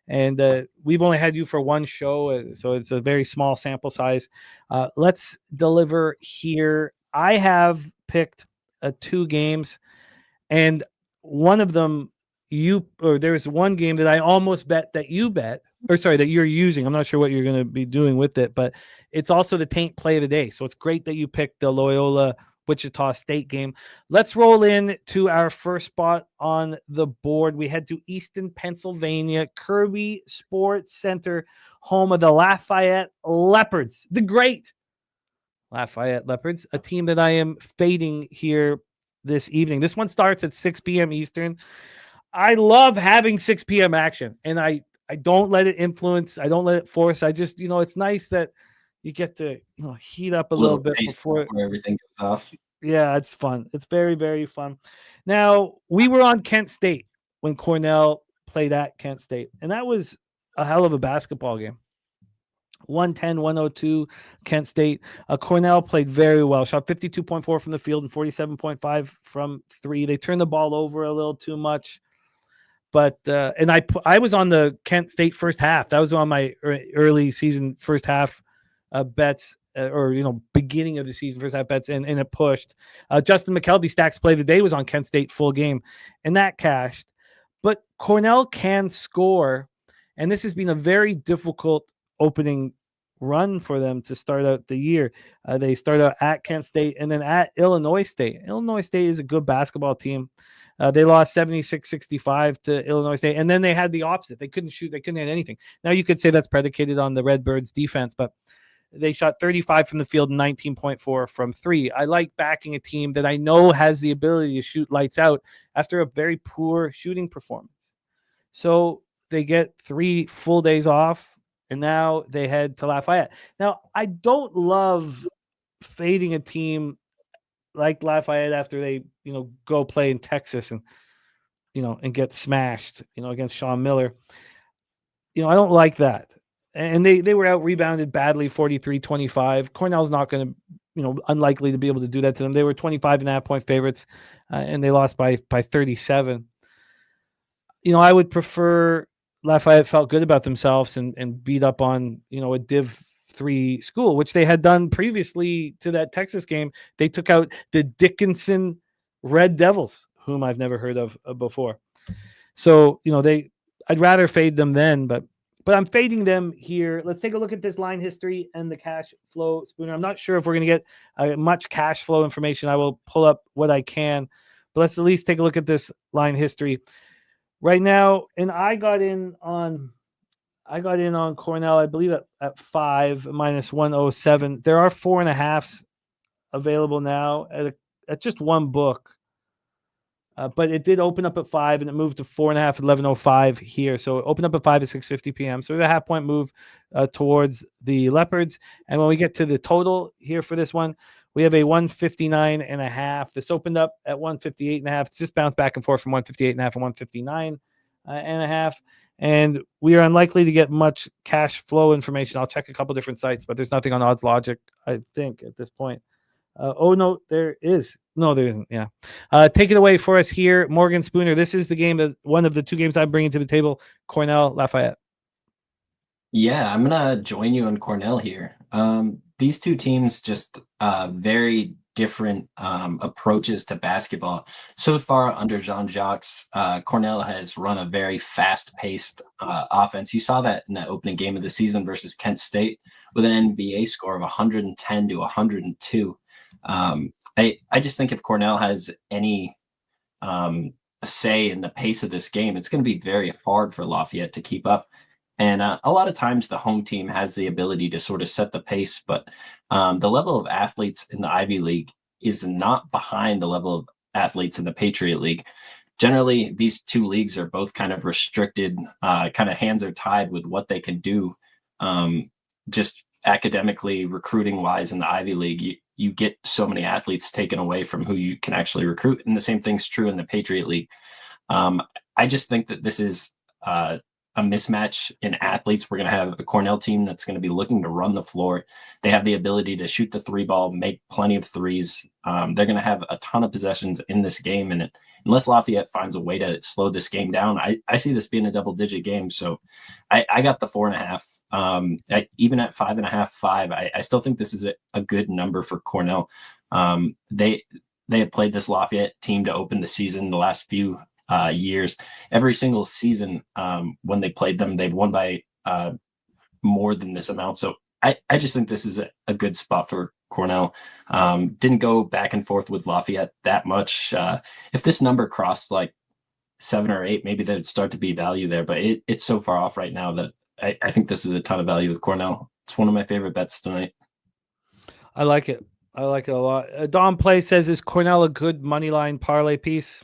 And we've only had you for one show, so it's a very small sample size. Let's deliver here. I have picked 2 games, and one of them there's one game that I almost bet that that you're using. I'm not sure what you're going to be doing with it, but it's also the Taint play of the day. So it's great that you picked the Loyola Wichita State game. Let's roll in to our first spot on the board. We head to Easton, Pennsylvania, Kirby Sports Center, home of the Lafayette Leopards, the great Lafayette Leopards, a team that I am fading here this evening. This one starts at 6 p.m. Eastern. I love having 6 p.m. action, and I don't let it influence. I don't let it force. I just, it's nice that you get to, heat up a little bit before everything goes off. Yeah, it's fun. It's very, very fun. Now, we were on Kent State when Cornell played at Kent State, and that was a hell of a basketball game. 110-102 Kent State. Cornell played very well. Shot 52.4 from the field and 47.5 from 3. They turned the ball over a little too much. But and I was on the Kent State first half. That was on my early season first half bets, or beginning of the season first half bets, and it pushed. Justin McKelvey Stacks play of the day was on Kent State full game, and that cashed. But Cornell can score, and this has been a very difficult opening run for them to start out the year. They start out at Kent State and then at Illinois State. Illinois State is a good basketball team. They lost 76-65 to Illinois State, and then they had the opposite. They couldn't shoot. They couldn't hit anything. Now, you could say that's predicated on the Redbirds' defense, but they shot 35 from the field and 19.4 from 3. I like backing a team that I know has the ability to shoot lights out after a very poor shooting performance. So they get 3 full days off, and now they head to Lafayette. Now, I don't love fading a team like Lafayette after they, go play in Texas and, and get smashed, against Sean Miller. I don't like that. And they were out rebounded badly, 43-25. Cornell's not going to, unlikely to be able to do that to them. They were 25.5 point favorites, and they lost by 37. I would prefer Lafayette felt good about themselves and beat up on, a Div 3 school, which they had done previously to that Texas game. They took out the Dickinson Red Devils, whom I've never heard of before. So, I'd rather fade them then, but I'm fading them here. Let's take a look at this line history and the cash flow, Spooner. I'm not sure if we're going to get much cash flow information. I will pull up what I can, but let's at least take a look at this line history right now. And I got in on I got in on Cornell, I believe at 5 minus 107. There are 4.5s available now at just one book. But it did open up at 5 and it moved to 4.5 at 11:05 here. So it opened up at 5 at 6:50 p.m. So we have a half point move towards the Leopards. And when we get to the total here for this one, we have a 159.5. This opened up at 158.5. It's just bounced back and forth from 158.5 and 159.5. And we are unlikely to get much cash flow information. I'll check a couple different sites, but there's nothing on Odds Logic, I think, at this point. Oh, no, there is. No, there isn't. Yeah. Take it away for us here, Morgan Spooner. This is the game that one of the two games I'm bringing to the table, Cornell, Lafayette. Yeah, I'm going to join you on Cornell here. These two teams just very different approaches to basketball. So far under Jean-Jacques, Cornell has run a very fast-paced offense. You saw that in the opening game of the season versus Kent State with an NBA score of 110 to 102. I just think if Cornell has any say in the pace of this game, it's going to be very hard for Lafayette to keep up. And a lot of times the home team has the ability to sort of set the pace, but the level of athletes in the Ivy League is not behind the level of athletes in the Patriot League. Generally, these two leagues are both kind of restricted, kind of hands are tied with what they can do. Just academically, recruiting wise in the Ivy League, you get so many athletes taken away from who you can actually recruit. And the same thing's true in the Patriot League. I just think that this is a mismatch in athletes. We're going to have a Cornell team that's going to be looking to run the floor. They have the ability to shoot the three ball, make plenty of threes. They're going to have a ton of possessions in this game. And unless Lafayette finds a way to slow this game down, I see this being a double-digit game. So I got the 4.5. Even at 5.5, 5, I still think this is a good number for Cornell. They had played this Lafayette team to open the season the last few years. Every single season when they played them, they've won by more than this amount. So I just think this is a good spot for Cornell. Didn't go back and forth with Lafayette that much. If this number crossed like 7 or 8, maybe there'd start to be value there, but it's so far off right now that I think this is a ton of value with Cornell. It's one of my favorite bets tonight. I like it. I like it a lot. Don Play says, is Cornell a good money line parlay piece?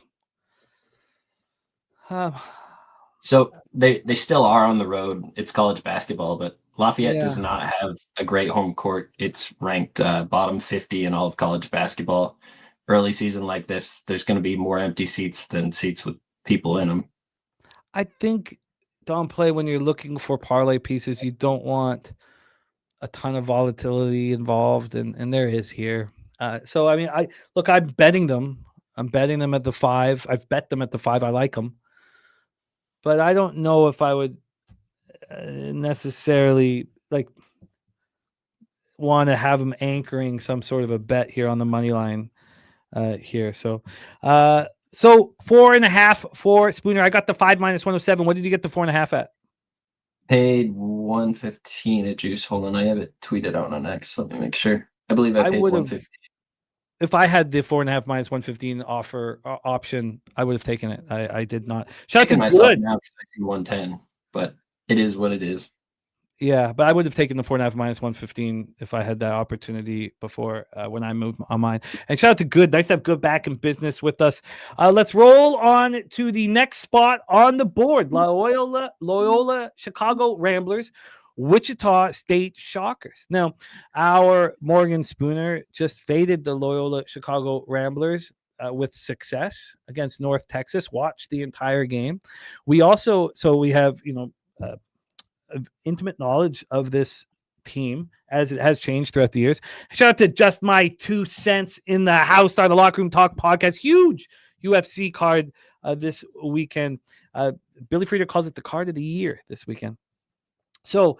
So they still are on the road. It's college basketball, but Lafayette does not have a great home court. It's ranked bottom 50 in all of college basketball. Early season like this, there's going to be more empty seats than seats with people in them. I think, Don Play, when you're looking for parlay pieces, you don't want a ton of volatility involved, and there is here. So, I mean, I'm betting them. I'm betting them at the 5. I've bet them at the 5. I like them. But I don't know if I would necessarily want to have them anchoring some sort of a bet here on the money line here. So 4.5 for Spooner. I got the 5 minus 107. What did you get the 4.5 at? Paid 115 at Juice. Hold on, I have it tweeted out on X. Let me make sure. I believe I paid 115. If I had the 4.5 minus 115 option, I would have taken it. I did not. Shout out to Good now because I see 110, but it is what it is. Yeah, but I would have taken the 4.5 minus 115 if I had that opportunity before when I moved on mine. And shout out to Good. Nice to have Good back in business with us. Let's roll on to the next spot on the board. Loyola Chicago Ramblers, Wichita State Shockers. Now, our Morgan Spooner just faded the Loyola Chicago Ramblers with success against North Texas. Watched the entire game. We also, we have, intimate knowledge of this team as it has changed throughout the years. Shout out to Just My 2 Cents in the House, Star the Locker Room Talk podcast. Huge UFC card this weekend. Billy Frazier calls it the card of the year this weekend. So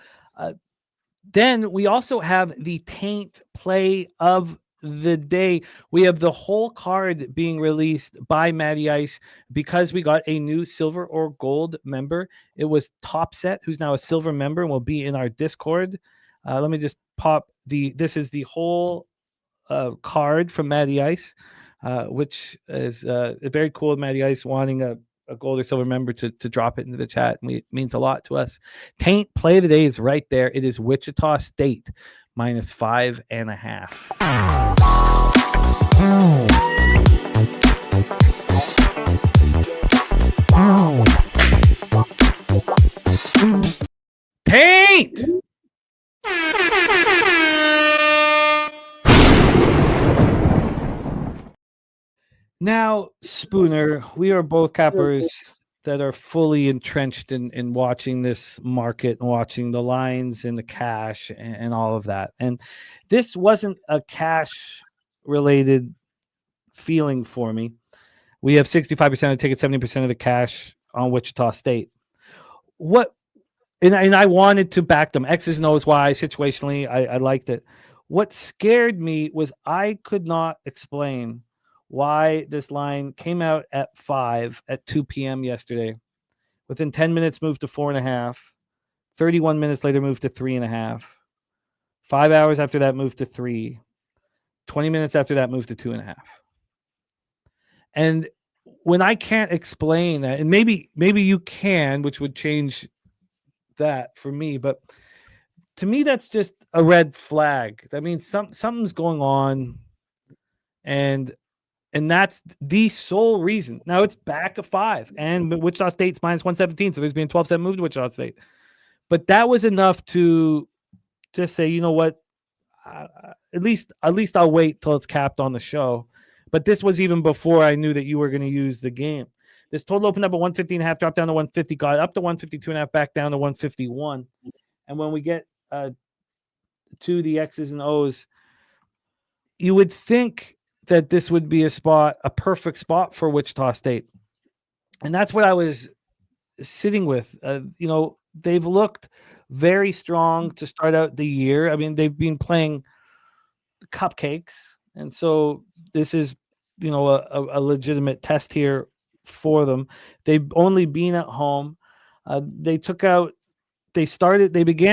then we also have the taint play of the day. We have the whole card being released by Matty Ice because we got a new silver or gold member. It was Top Set, who's now a silver member and will be in our Discord. Let me just pop this is the whole card from Matty Ice, which is very cool. Matty Ice wanting a gold or silver member to drop it into the chat. It means a lot to us. Taint play of the day is right there. It is Wichita State minus 5.5. Taint! Now, Spooner, we are both cappers that are fully entrenched in watching this market and watching the lines and the cash and all of that. And this wasn't a cash-related feeling for me. We have 65% of the tickets, 70% of the cash on Wichita State. And I wanted to back them. X's and O's why, situationally, I liked it. What scared me was I could not explain why this line came out at 5 at 2 p.m. yesterday. Within 10 minutes, moved to 4.5. 31 minutes later, moved to 3.5. 5 hours after that, moved to 3. 20 minutes after that, moved to 2.5. And when I can't explain that, and maybe you can, which would change that for me, but to me, that's just a red flag. That means something's going on, and that's the sole reason. Now it's back of 5, and Wichita State's minus 117, so there's been 12-7 move to Wichita State. But that was enough to just say, you know what, at least I'll wait till it's capped on the show. But this was even before I knew that you were going to use the game. This total opened up at 150.5, dropped down to 150, got up to 152.5, back down to 151. And when we get to the X's and O's, you would think that this would be a perfect spot for Wichita State. And that's what I was sitting with. They've looked very strong to start out the year. I mean, they've been playing cupcakes. And so this is, a legitimate test here for them. They've only been at home. They began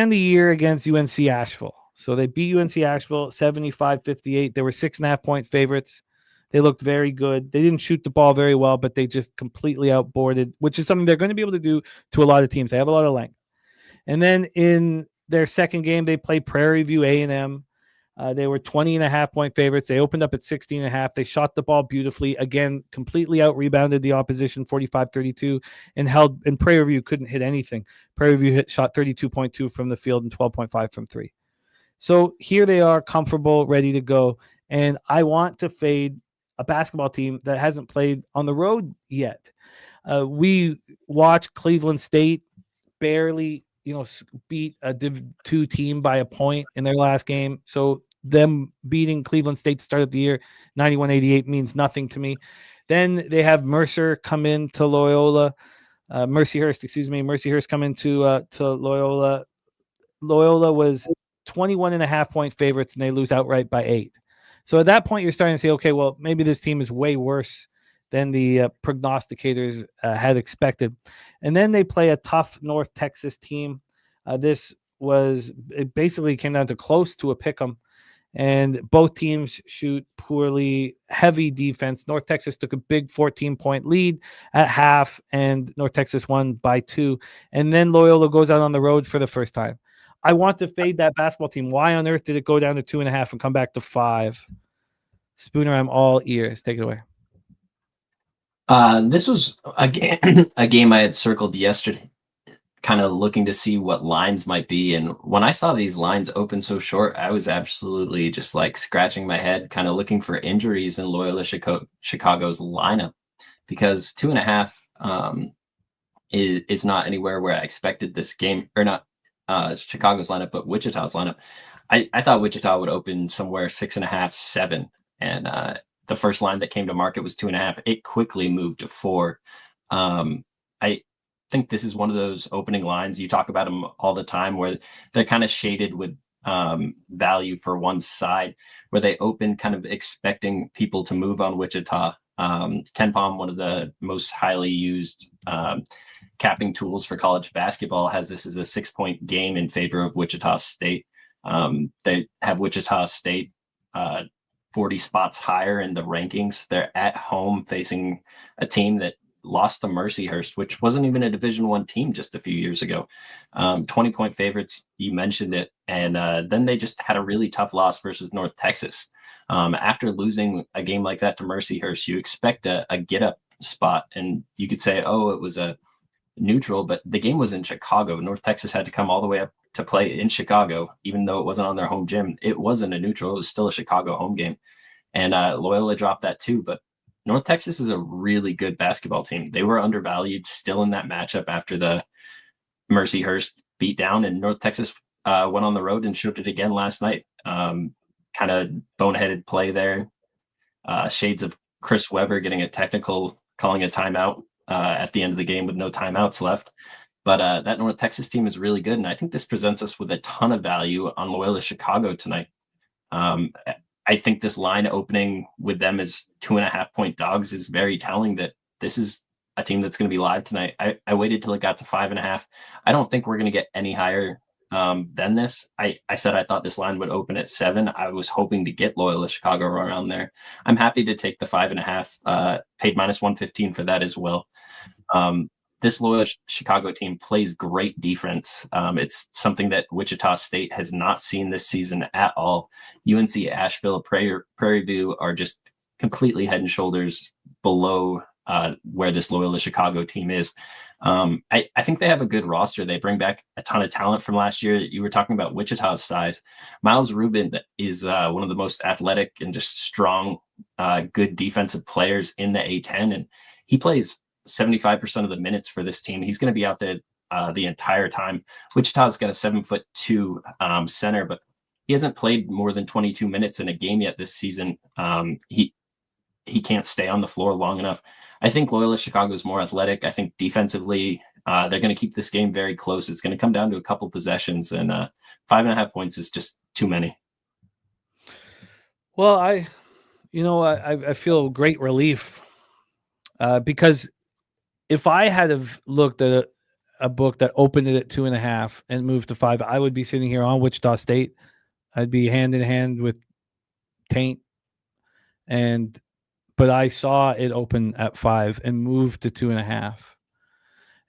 the year against UNC Asheville. So they beat UNC Asheville 75-58. They were 6.5-point favorites. They looked very good. They didn't shoot the ball very well, but they just completely outboarded, which is something they're going to be able to do to a lot of teams. They have a lot of length. And then in their second game, they played Prairie View A&M. They were 20.5-point favorites. They opened up at 16.5. They shot the ball beautifully. Again, completely out-rebounded the opposition 45-32 and Prairie View couldn't hit anything. Prairie View shot 32.2 from the field and 12.5 from 3. So here they are, comfortable, ready to go. And I want to fade a basketball team that hasn't played on the road yet. We watched Cleveland State barely, beat a Div 2 team by a point in their last game. So them beating Cleveland State to start of the year, 91-88, means nothing to me. Then they have Mercer come into Loyola. Mercyhurst come into to Loyola. Loyola was 21.5-point favorites, and they lose outright by 8. So at that point, you're starting to say, okay, well, maybe this team is way worse than the prognosticators had expected. And then they play a tough North Texas team. It basically came down to close to a pick'em, and both teams shoot poorly, heavy defense. North Texas took a big 14-point lead at half, and North Texas won by 2. And then Loyola goes out on the road for the first time. I want to fade that basketball team. Why on earth did it go down to 2.5 and come back to 5? Spooner, I'm all ears. Take it away. This was a game I had circled yesterday, kind of looking to see what lines might be. And when I saw these lines open so short, I was absolutely just like scratching my head, kind of looking for injuries in Loyola Chicago's lineup, because 2.5 is not anywhere where I expected this game, or not Chicago's lineup, but Wichita's lineup. I thought Wichita would open somewhere 6.5, 7. And the first line that came to market was 2.5. It quickly moved to 4. I think this is one of those opening lines. You talk about them all the time where they're kind of shaded with value for one side, where they open kind of expecting people to move on Wichita. Ken Pom, one of the most highly used capping tools for college basketball, has this as a 6-point game in favor of Wichita State. They have Wichita State 40 spots higher in the rankings. They're at home facing a team that lost to Mercyhurst, which wasn't even a Division I team just a few years ago. 20-point favorites, you mentioned it. And then they just had a really tough loss versus North Texas. After losing a game like that to Mercyhurst, you expect a get-up spot. And you could say, oh, it was a neutral, but the game was in Chicago. North Texas had to come all the way up to play in Chicago, even though it wasn't on their home gym. It wasn't a neutral. It was still a Chicago home game. And Loyola dropped that too. But North Texas is a really good basketball team. They were undervalued still in that matchup after the Mercyhurst beat down, and North Texas went on the road and showed it again last night. Kind of boneheaded play there. Shades of Chris Webber getting a technical, calling a timeout at the end of the game with no timeouts left. But that North Texas team is really good, and I think this presents us with a ton of value on Loyola Chicago tonight. I think this line opening with them as 2.5-point dogs is very telling that this is a team that's going to be live tonight. I waited till it got to 5.5. I don't think we're going to get any higher than this. I said I thought this line would open at 7. I was hoping to get Loyola Chicago around there. I'm happy to take the 5.5. Paid -115 for that as well. This Loyola Chicago team plays great defense. It's something that Wichita State has not seen this season at all. UNC Asheville, Prairie View are just completely head and shoulders below where this Loyola Chicago team is. I think they have a good roster. They bring back a ton of talent from last year. You were talking about Wichita's size. Miles Rubin is one of the most athletic and just strong, good defensive players in the A10, and he plays 75% of the minutes for this team. He's going to be out there the entire time. Wichita's got a 7'2" center, but he hasn't played more than 22 minutes in a game yet this season. He can't stay on the floor long enough. I think Loyola Chicago is more athletic. I think defensively, they're going to keep this game very close. It's going to come down to a couple possessions, and 5.5 points is just too many. Well, I feel great relief because if I had have looked at a book that opened it at 2.5 and moved to 5, I would be sitting here on Wichita State. I'd be hand in hand with Taint, but I saw it open at 5 and move to 2.5,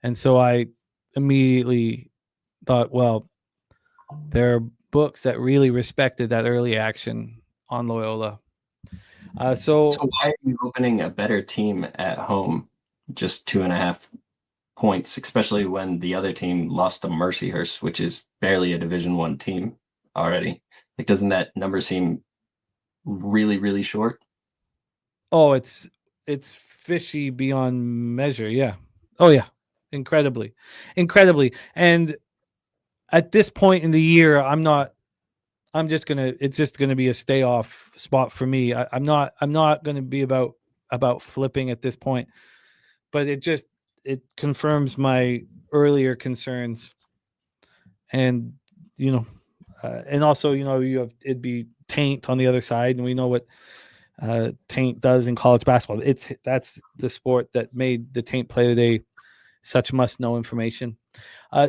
and so I immediately thought, well, there are books that really respected that early action on Loyola. So why are you opening a better team at home? Just 2.5 points, especially when the other team lost to Mercyhurst, which is barely a Division I team already. Like, doesn't that number seem really, really short? Oh, it's fishy beyond measure. Yeah. Oh yeah. Incredibly. And at this point in the year, it's just gonna be a stay off spot for me. I'm not gonna be about flipping at this point. But it confirms my earlier concerns, and and also it'd be Taint on the other side, and we know what Taint does in college basketball. That's the sport that made the Taint Play Today such must-know information.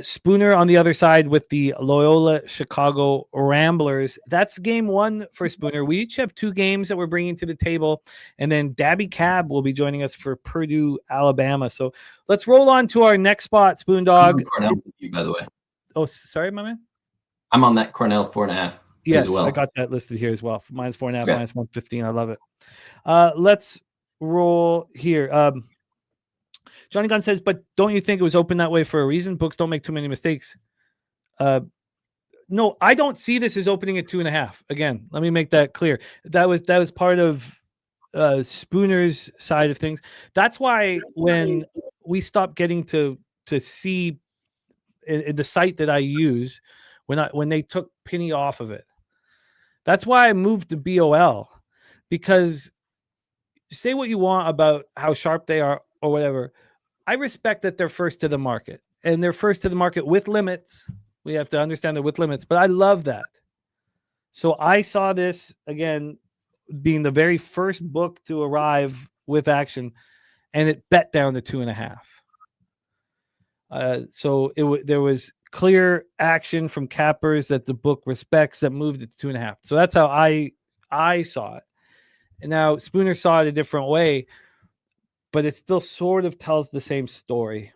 Spooner on the other side with the Loyola Chicago Ramblers. That's game 1 for Spooner. We each have 2 games that we're bringing to the table, and then Daby Cab will be joining us for Purdue, Alabama. So let's roll on to our next spot, Spoon Dog. Cornell with you, by the way. Oh, sorry, my man. I'm on that Cornell 4.5. Yes, as well. I got that listed here as well. -4.5, Yeah. -115. I love it. Let's roll here. Johnny Gunn says, but don't you think it was open that way for a reason? Books don't make too many mistakes. No, I don't see this as opening at 2.5. Again, let me make that clear. That was part of Spooner's side of things. That's why when we stopped getting to see in the site that I use, when they took Penny off of it, that's why I moved to BOL, because say what you want about how sharp they are or whatever. I respect that they're first to the market, and they're first to the market with limits. We have to understand they're with limits, but I love that. So I saw this again being the very first book to arrive with action, and it bet down to 2.5. So there was clear action from cappers that the book respects that moved it to 2.5. So that's how I saw it. And now Spooner saw it a different way. but it still sort of tells the same story.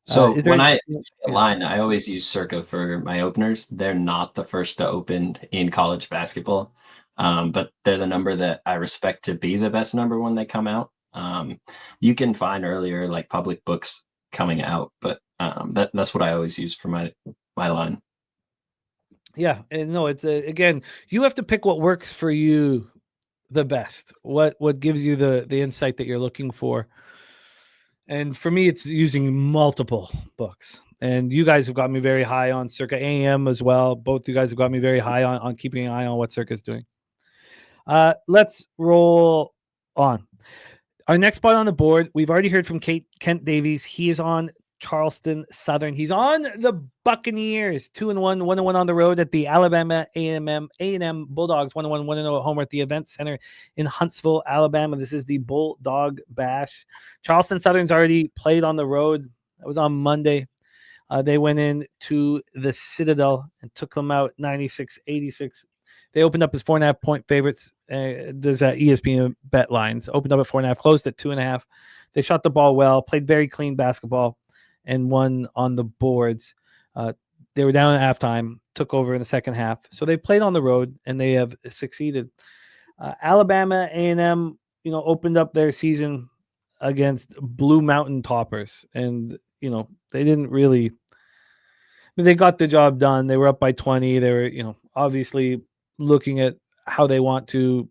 So is there- when I yeah. line, I always use Circa for my openers. They're not the first to open in college basketball, but they're the number that I respect to be the best number when they come out. You can find earlier like public books coming out, but that's what I always use for my line. Yeah, and no, it's again, you have to pick what works for you the best. What gives you the insight that you're looking for. And for me, it's using multiple books. And you guys have got me very high on Circa AM as well. Both you guys have got me very high on keeping an eye on what Circa is doing. Let's roll on. Our next spot on the board, we've already heard from Kent Davies. He is on Charleston Southern. He's on the Buccaneers, 2-1, 1-1 on the road at the Alabama A&M Bulldogs, 1-1, 1-0 at home at the Event Center in Huntsville, Alabama. This is the Bulldog Bash. Charleston Southern's already played on the road. That was on Monday. They went in to the Citadel and took them out 96-86. They opened up as 4.5-point favorites. There's ESPN bet lines. Opened up at 4.5, closed at 2.5. They shot the ball well, played very clean basketball, and won on the boards. They were down at halftime, took over in the second half. So they played on the road, and they have succeeded. Alabama A&M, opened up their season against Blue Mountain Toppers, and they didn't really. They got the job done. They were up by 20. They were, obviously looking at how they want to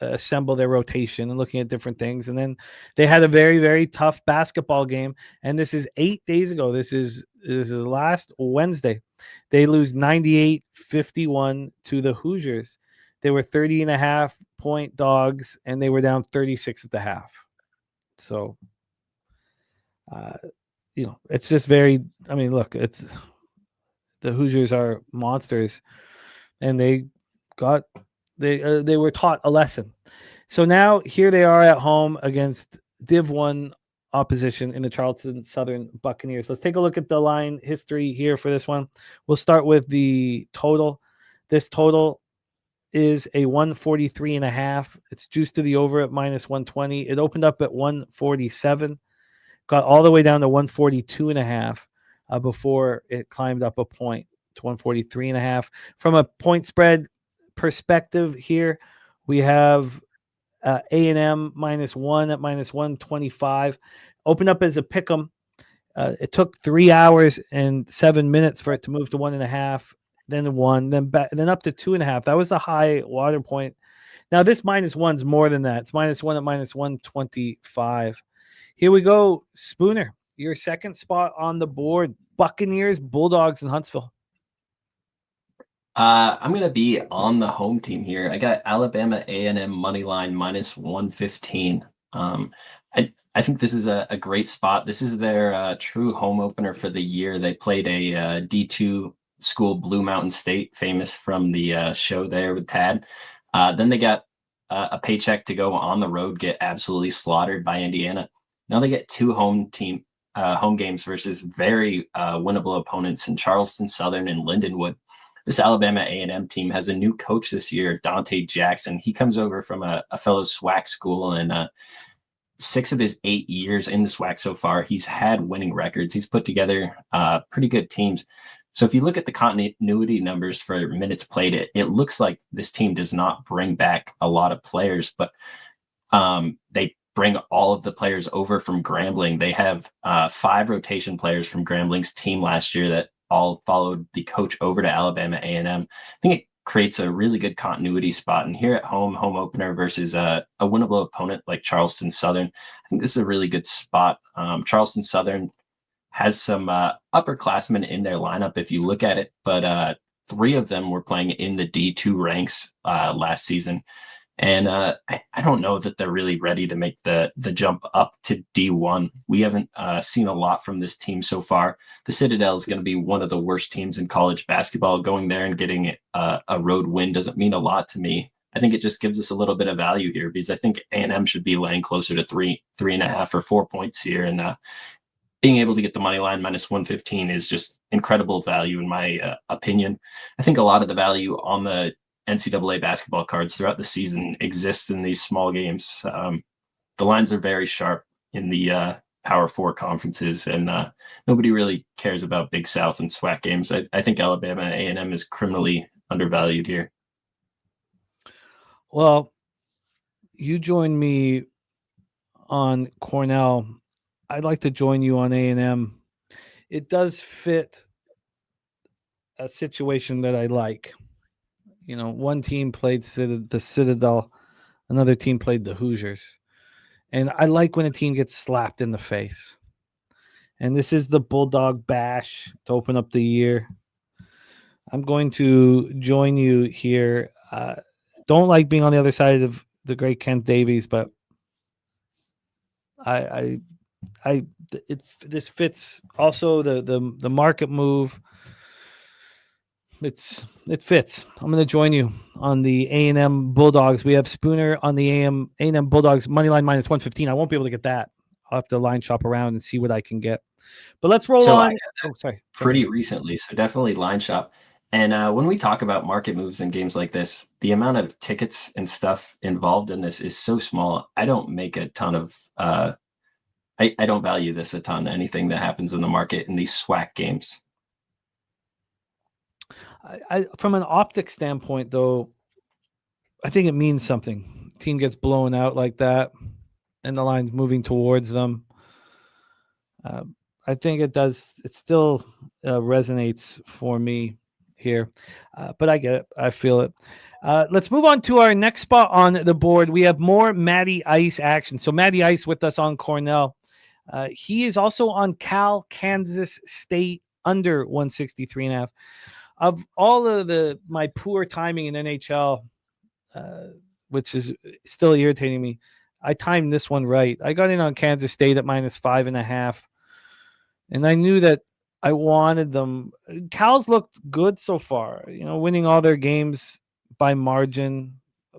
assemble their rotation and looking at different things. And then they had a very, very tough basketball game. And this is 8 days ago. This is last Wednesday. They lose 98-51 to the Hoosiers. They were 30.5-point dogs, and they were down 36 at the half. So, it's just very, look, it's the Hoosiers are monsters, and they were taught a lesson. So now here they are at home against Div 1 opposition in the Charleston Southern Buccaneers. Let's take a look at the line history here for this one. We'll start with the total. This total is a 143.5. It's juiced to the over at -120. It opened up at 147, got all the way down to 142.5 before it climbed up a point to 143.5. From a point spread perspective here, we have A&M -1 at -125. Opened up as a pick'em. It took 3 hours and 7 minutes for it to move to 1.5, then 1, then back, then up to 2.5. That was the high water point. Now this -1's more than that. It's -1 at -125. Here we go, Spooner. Your second spot on the board: Buccaneers, Bulldogs in Huntsville. I'm going to be on the home team here. I got Alabama A&M money line -115. I think this is a great spot. This is their true home opener for the year. They played a D2 school, Blue Mountain State, famous from the show there with Tad. Then they got a paycheck to go on the road, get absolutely slaughtered by Indiana. Now they get two home games versus very winnable opponents in Charleston Southern and Lindenwood. This Alabama A&M team has a new coach this year, Dante Jackson. He comes over from a fellow SWAC school, and 6 of his 8 years in the SWAC so far, he's had winning records. He's put together pretty good teams. So if you look at the continuity numbers for minutes played, it looks like this team does not bring back a lot of players, but they bring all of the players over from Grambling. They have 5 rotation players from Grambling's team last year that all followed the coach over to Alabama A&M. I think it creates a really good continuity spot. And here at home opener versus a winnable opponent like Charleston Southern, I think this is a really good spot. Charleston Southern has some upperclassmen in their lineup if you look at it, but 3 of them were playing in the D2 ranks last season. And I don't know that they're really ready to make the jump up to D1. We haven't seen a lot from this team so far. The Citadel is going to be one of the worst teams in college basketball. Going there and getting a road win doesn't mean a lot to me. I think it just gives us a little bit of value here, because I think A&M should be laying closer to 3.5 or 4 points here. And being able to get the money line -115 is just incredible value in my opinion. I think a lot of the value on the NCAA basketball cards throughout the season exists in these small games. the lines are very sharp in the Power Four conferences, and nobody really cares about Big South and SWAC games. I think Alabama A&M is criminally undervalued here. Well, you joined me on Cornell. I'd like to join you on A&M. It does fit a situation that I like. One team played the Citadel, another team played the Hoosiers. And I like when a team gets slapped in the face. And this is the Bulldog Bash to open up the year. I'm going to join you here. Don't like being on the other side of the great Kent Davies, but this fits also the market move. It fits. I'm going to join you on the A&M Bulldogs. We have Spooner on the A&M Bulldogs money line minus 115. I won't be able to get that. I'll have to line shop around and see what I can get. But let's roll on. Sorry. Pretty recently, so definitely line shop. And when we talk about market moves in games like this, the amount of tickets and stuff involved in this is so small. I don't make a ton of I don't value this a ton, anything that happens in the market in these SWAC games. From an optic standpoint, though, I think it means something. Team gets blown out like that, and the line's moving towards them. I think it does. It still resonates for me here, but I get it. I feel it. Let's move on to our next spot on the board. We have more Matty Ice action. So Matty Ice with us on Cornell. He is also on Cal, Kansas State under 163.5. Of all of my poor timing in NHL, which is still irritating me, I timed this one right. I got in on Kansas State at minus 5.5, and I knew that I wanted them. Cal's looked good so far, winning all their games by margin.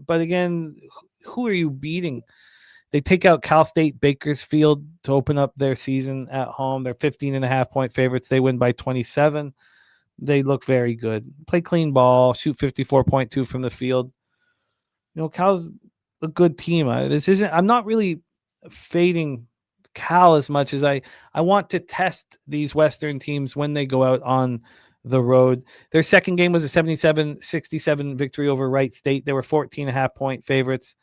But again, who are you beating? They take out Cal State Bakersfield to open up their season at home. They're 15.5-point favorites. They win by 27. They look very good. Play clean ball, shoot 54.2 from the field. Cal's a good team. I'm not really fading Cal as much as I want to test these Western teams when they go out on the road. Their second game was a 77-67 victory over Wright State. They were 14.5-point favorites.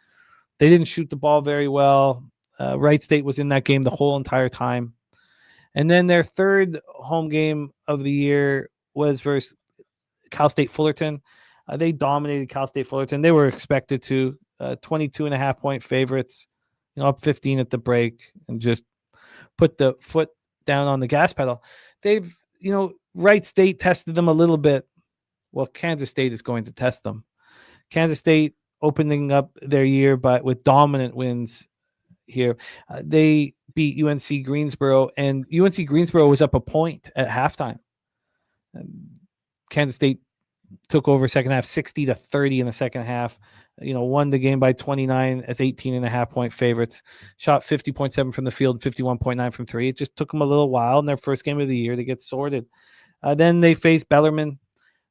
They didn't shoot the ball very well. Wright State was in that game the whole entire time. And then their third home game of the year was versus Cal State Fullerton. They dominated Cal State Fullerton. They were expected to. 22.5-point favorites, up 15 at the break, and just put the foot down on the gas pedal. They've, Wright State tested them a little bit. Well, Kansas State is going to test them. Kansas State opening up their year, but with dominant wins here. They beat UNC Greensboro, and UNC Greensboro was up a point at halftime. Kansas State took over second half 60-30 in the second half. Won the game by 29 as 18.5-point favorites. Shot 50.7 from the field, 51.9 from three. It just took them a little while in their first game of the year to get sorted. Then they faced Bellarmine.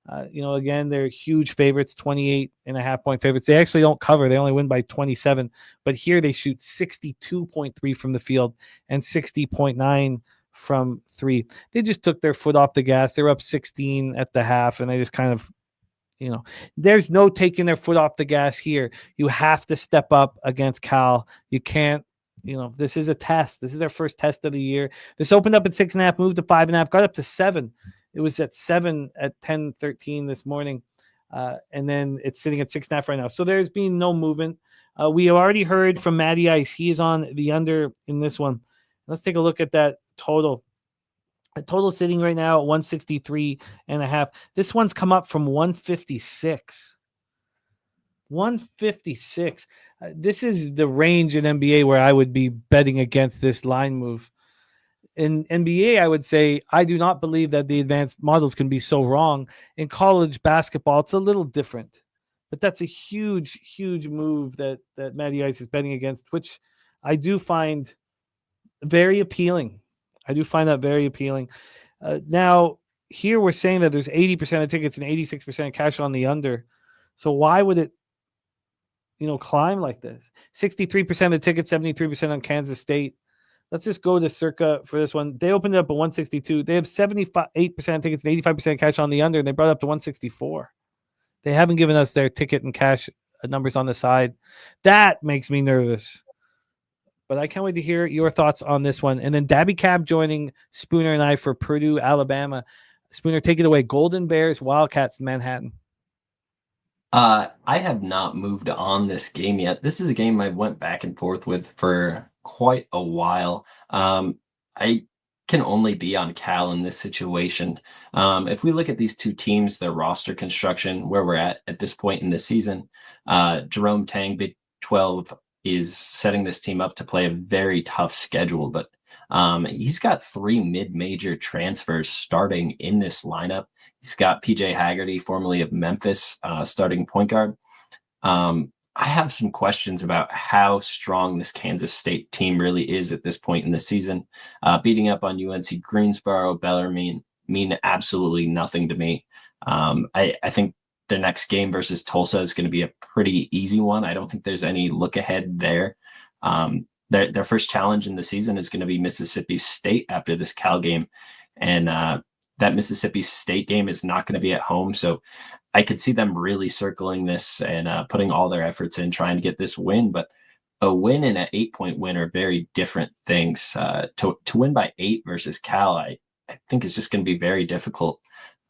Again, they're huge favorites, 28.5-point favorites. They actually don't cover. They only win by 27. But here they shoot 62.3 from the field and 60.9 from three. They just took their foot off the gas. They were up 16 at the half, and they just kind of, there's no taking their foot off the gas here. You have to step up against Cal. You can't, this is a test. This is our first test of the year. This opened up at 6.5, moved to 5.5, got up to 7. It was at 7 at 10:13 this morning. And then it's sitting at 6.5 right now. So there's been no movement. We have already heard from Matty Ice. He is on the under in this one. Let's take a look at that total. The total sitting right now at 163.5. This one's come up from 156. 156. This is the range in NBA where I would be betting against this line move. In NBA, I would say I do not believe that the advanced models can be so wrong. In college basketball, it's a little different. But that's a huge, huge move that Matty Ice is betting against, which I do find very appealing. I do find that very appealing. Now, here we're saying that there's 80% of tickets and 86% of cash on the under. So why would it climb like this. 63% of the tickets, 73% on Kansas State. Let's just go to Circa for this one. They opened it up at 162. They have 78% tickets and 85% cash on the under, and they brought it up to 164. They haven't given us their ticket and cash numbers on the side. That makes me nervous. But I can't wait to hear your thoughts on this one. And then Daby Cab joining Spooner and I for Purdue, Alabama. Spooner, take it away. Golden Bears, Wildcats, Manhattan. I have not moved on this game yet. This is a game I went back and forth with for quite a while. I can only be on Cal in this situation. If we look at these two teams, their roster construction, where we're at this point in the season, Jerome Tang, Big 12, is setting this team up to play a very tough schedule, but he's got 3 mid-major transfers starting in this lineup. He's got PJ Haggerty, formerly of Memphis, starting point guard. I have some questions about how strong this Kansas State team really is at this point in the season. Beating up on UNC Greensboro, Bellarmine mean absolutely nothing to me. I think their next game versus Tulsa is going to be a pretty easy one. I don't think there's any look ahead there. Their first challenge in the season is going to be Mississippi State after this Cal game. And that Mississippi State game is not going to be at home. So I could see them really circling this and putting all their efforts in trying to get this win. But a win and an 8-point win are very different things. To win by 8 versus Cal, I think is just going to be very difficult.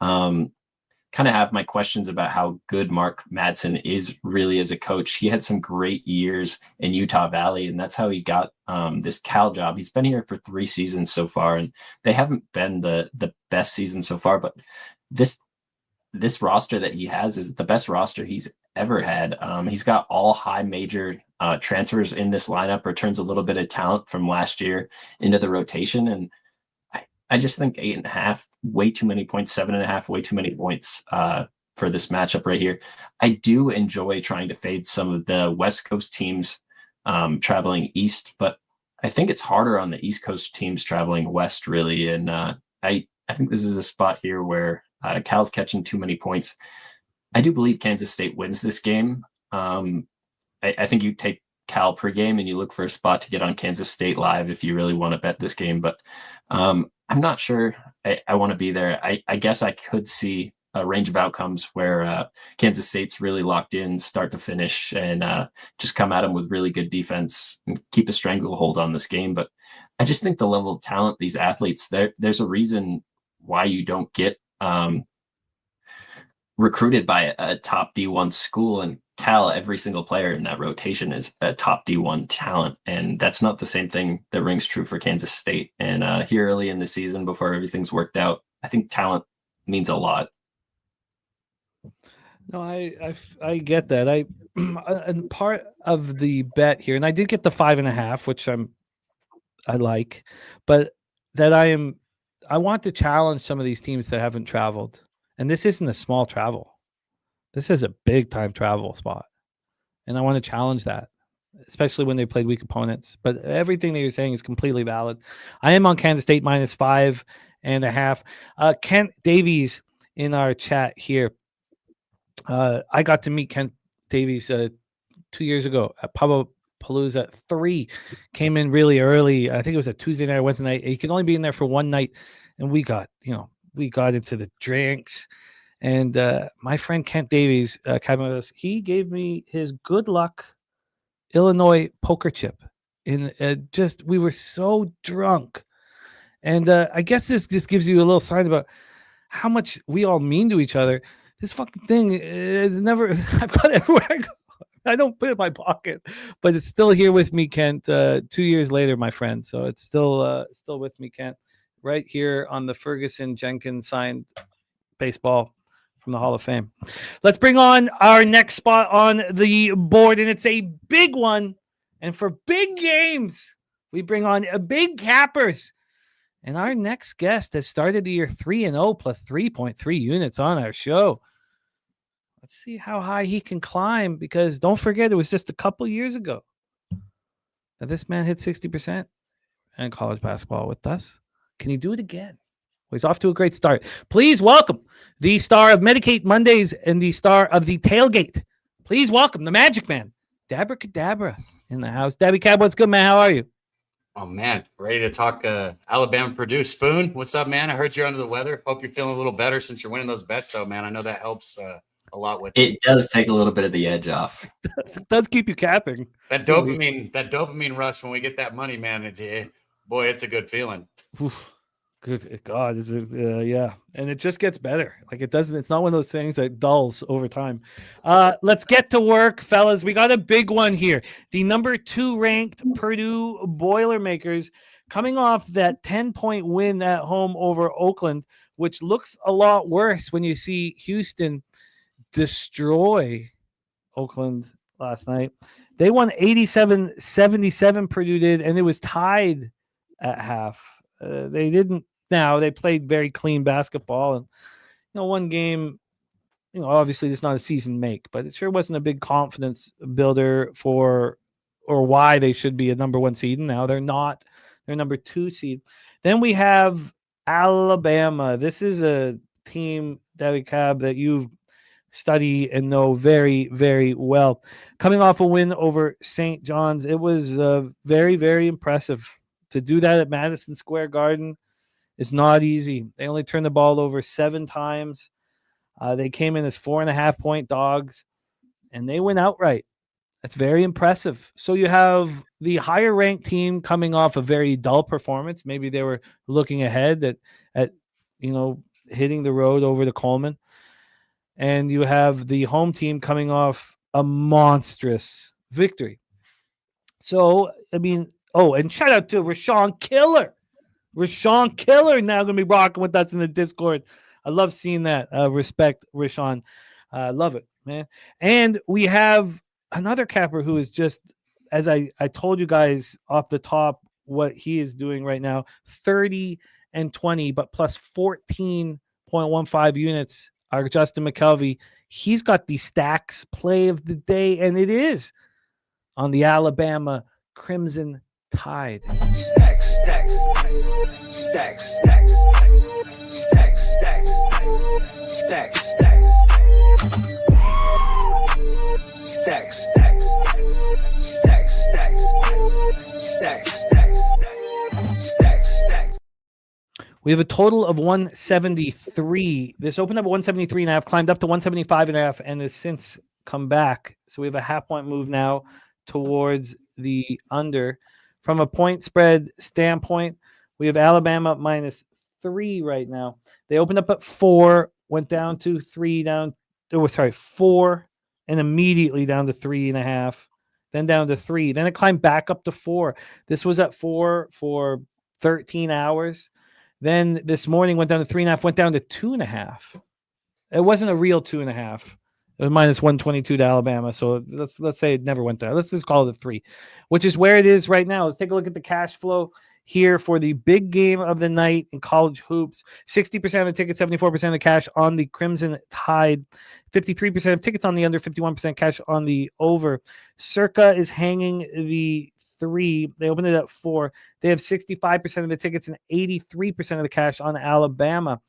Kind of have my questions about how good Mark Madsen is really as a coach. He had some great years in Utah Valley, and that's how he got this Cal job. He's been here for 3 seasons so far, and they haven't been the best season so far, but this roster that he has is the best roster he's ever had. He's got all high major transfers in this lineup, returns a little bit of talent from last year into the rotation, and I just think 8.5, way too many points, 7.5, way too many points for this matchup right here. I do enjoy trying to fade some of the West Coast teams traveling east, but I think it's harder on the East Coast teams traveling west, really. And I think this is a spot here where Cal's catching too many points. I do believe Kansas State wins this game. I think you take Cal pregame and you look for a spot to get on Kansas State live if you really want to bet this game, but I'm not sure I want to be there. I guess I could see a range of outcomes where Kansas State's really locked in start to finish and just come at them with really good defense and keep a stranglehold on this game. But I just think the level of talent, these athletes, there's a reason why you don't get recruited by a top D1 school, and Cal, every single player in that rotation is a top D1 talent. And that's not the same thing that rings true for Kansas State. And here early in the season, before everything's worked out, I think talent means a lot. No, I get that. And part of the bet here, and I did get the 5.5, which I like, but that I want to challenge some of these teams that haven't traveled. And this isn't a small travel. This is a big time travel spot. And I want to challenge that, especially when they played weak opponents. But everything that you're saying is completely valid. I am on Kansas State minus 5.5. Kent Davies in our chat here. I got to meet Kent Davies 2 years ago at Palooza 3. Came in really early. I think it was a Tuesday night or Wednesday night. You can only be in there for one night. And we got into the drinks. And my friend Kent Davies, he gave me his good luck Illinois poker chip. We were so drunk. And I guess this just gives you a little sign about how much we all mean to each other. This fucking thing is never, I've got it everywhere I go. I don't put it in my pocket, but it's still here with me, Kent, 2 years later, my friend. So it's still with me, Kent, right here on the Ferguson Jenkins signed baseball from the Hall of Fame. Let's bring on our next spot on the board, and it's a big one. And for big games, we bring on a big cappers. And our next guest has started the year 3-0 plus 3.3 units on our show. Let's see how high he can climb, because don't forget, it was just a couple years ago that this man hit 60% in college basketball with us. Can he do it again? Well, he's off to a great start. Please welcome the star of Medicate Mondays and the star of the Tailgate. Please welcome the Magic Man, Dabra Cadabra in the house. Daby Cab, what's good, man? How are you? Oh, man. Ready to talk Alabama Purdue. Spoon, what's up, man? I heard you're under the weather. Hope you're feeling a little better since you're winning those bets, though, man. I know that helps a lot with It does take a little bit of the edge off. It does keep you capping. that dopamine rush when we get that money, man. Boy, it's a good feeling. Oof. Good God, is it? Yeah, and it just gets better. Like it doesn't. It's not one of those things that dulls over time. Let's get to work, fellas. We got a big one here. The number 2 ranked Purdue Boilermakers coming off that 10-point win at home over Oakland, which looks a lot worse when you see Houston destroy Oakland last night. They won 87-77. Purdue did, and it was tied at half. They didn't. Now they played very clean basketball, and one game. Obviously it's not a season make, but it sure wasn't a big confidence builder for or why they should be a number 1 seed. And now they're not. They're number 2 seed. Then we have Alabama. This is a team, Daby Cab, that you study and know very, very well. Coming off a win over St. John's, it was very, very impressive. To do that at Madison Square Garden is not easy. They only turned the ball over 7 times. They came in as 4.5-point dogs, and they went outright. That's very impressive. So you have the higher-ranked team coming off a very dull performance. Maybe they were looking ahead at hitting the road over to Coleman. And you have the home team coming off a monstrous victory. So, I mean, and shout out to Rashawn Killer. Rashawn Killer now going to be rocking with us in the Discord. I love seeing that. Respect, Rashawn. Love it, man. And we have another capper who is just, as I told you guys off the top, what he is doing right now, 30 and 20, but plus 14.15 units are Justin McKelvey. He's got the stacks play of the day, and it is on the Alabama Crimson Tide. Stacks, stacks, stacks, stacks, stacks, stacks, stacks, stacks, stacks, stacks, stacks, stacks. We have a total of 173. This opened up at 173.5, climbed up to 175.5, and has since come back. So we have a half-point move now towards the under. From a point spread standpoint, we have Alabama -3 right now. They opened up at 4, went down to 4, and immediately down to 3.5, then down to 3. Then it climbed back up to 4. This was at 4 for 13 hours. Then this morning went down to 3.5, went down to 2.5. It wasn't a real 2.5. It was -122 to Alabama. So let's say it never went there. Let's just call it a 3, which is where it is right now. Let's take a look at the cash flow here for the big game of the night in college hoops. 60% of the tickets, 74% of the cash on the Crimson Tide, 53% of tickets on the under, 51% cash on the over. Circa is hanging the 3. They opened it at 4. They have 65% of the tickets and 83% of the cash on Alabama.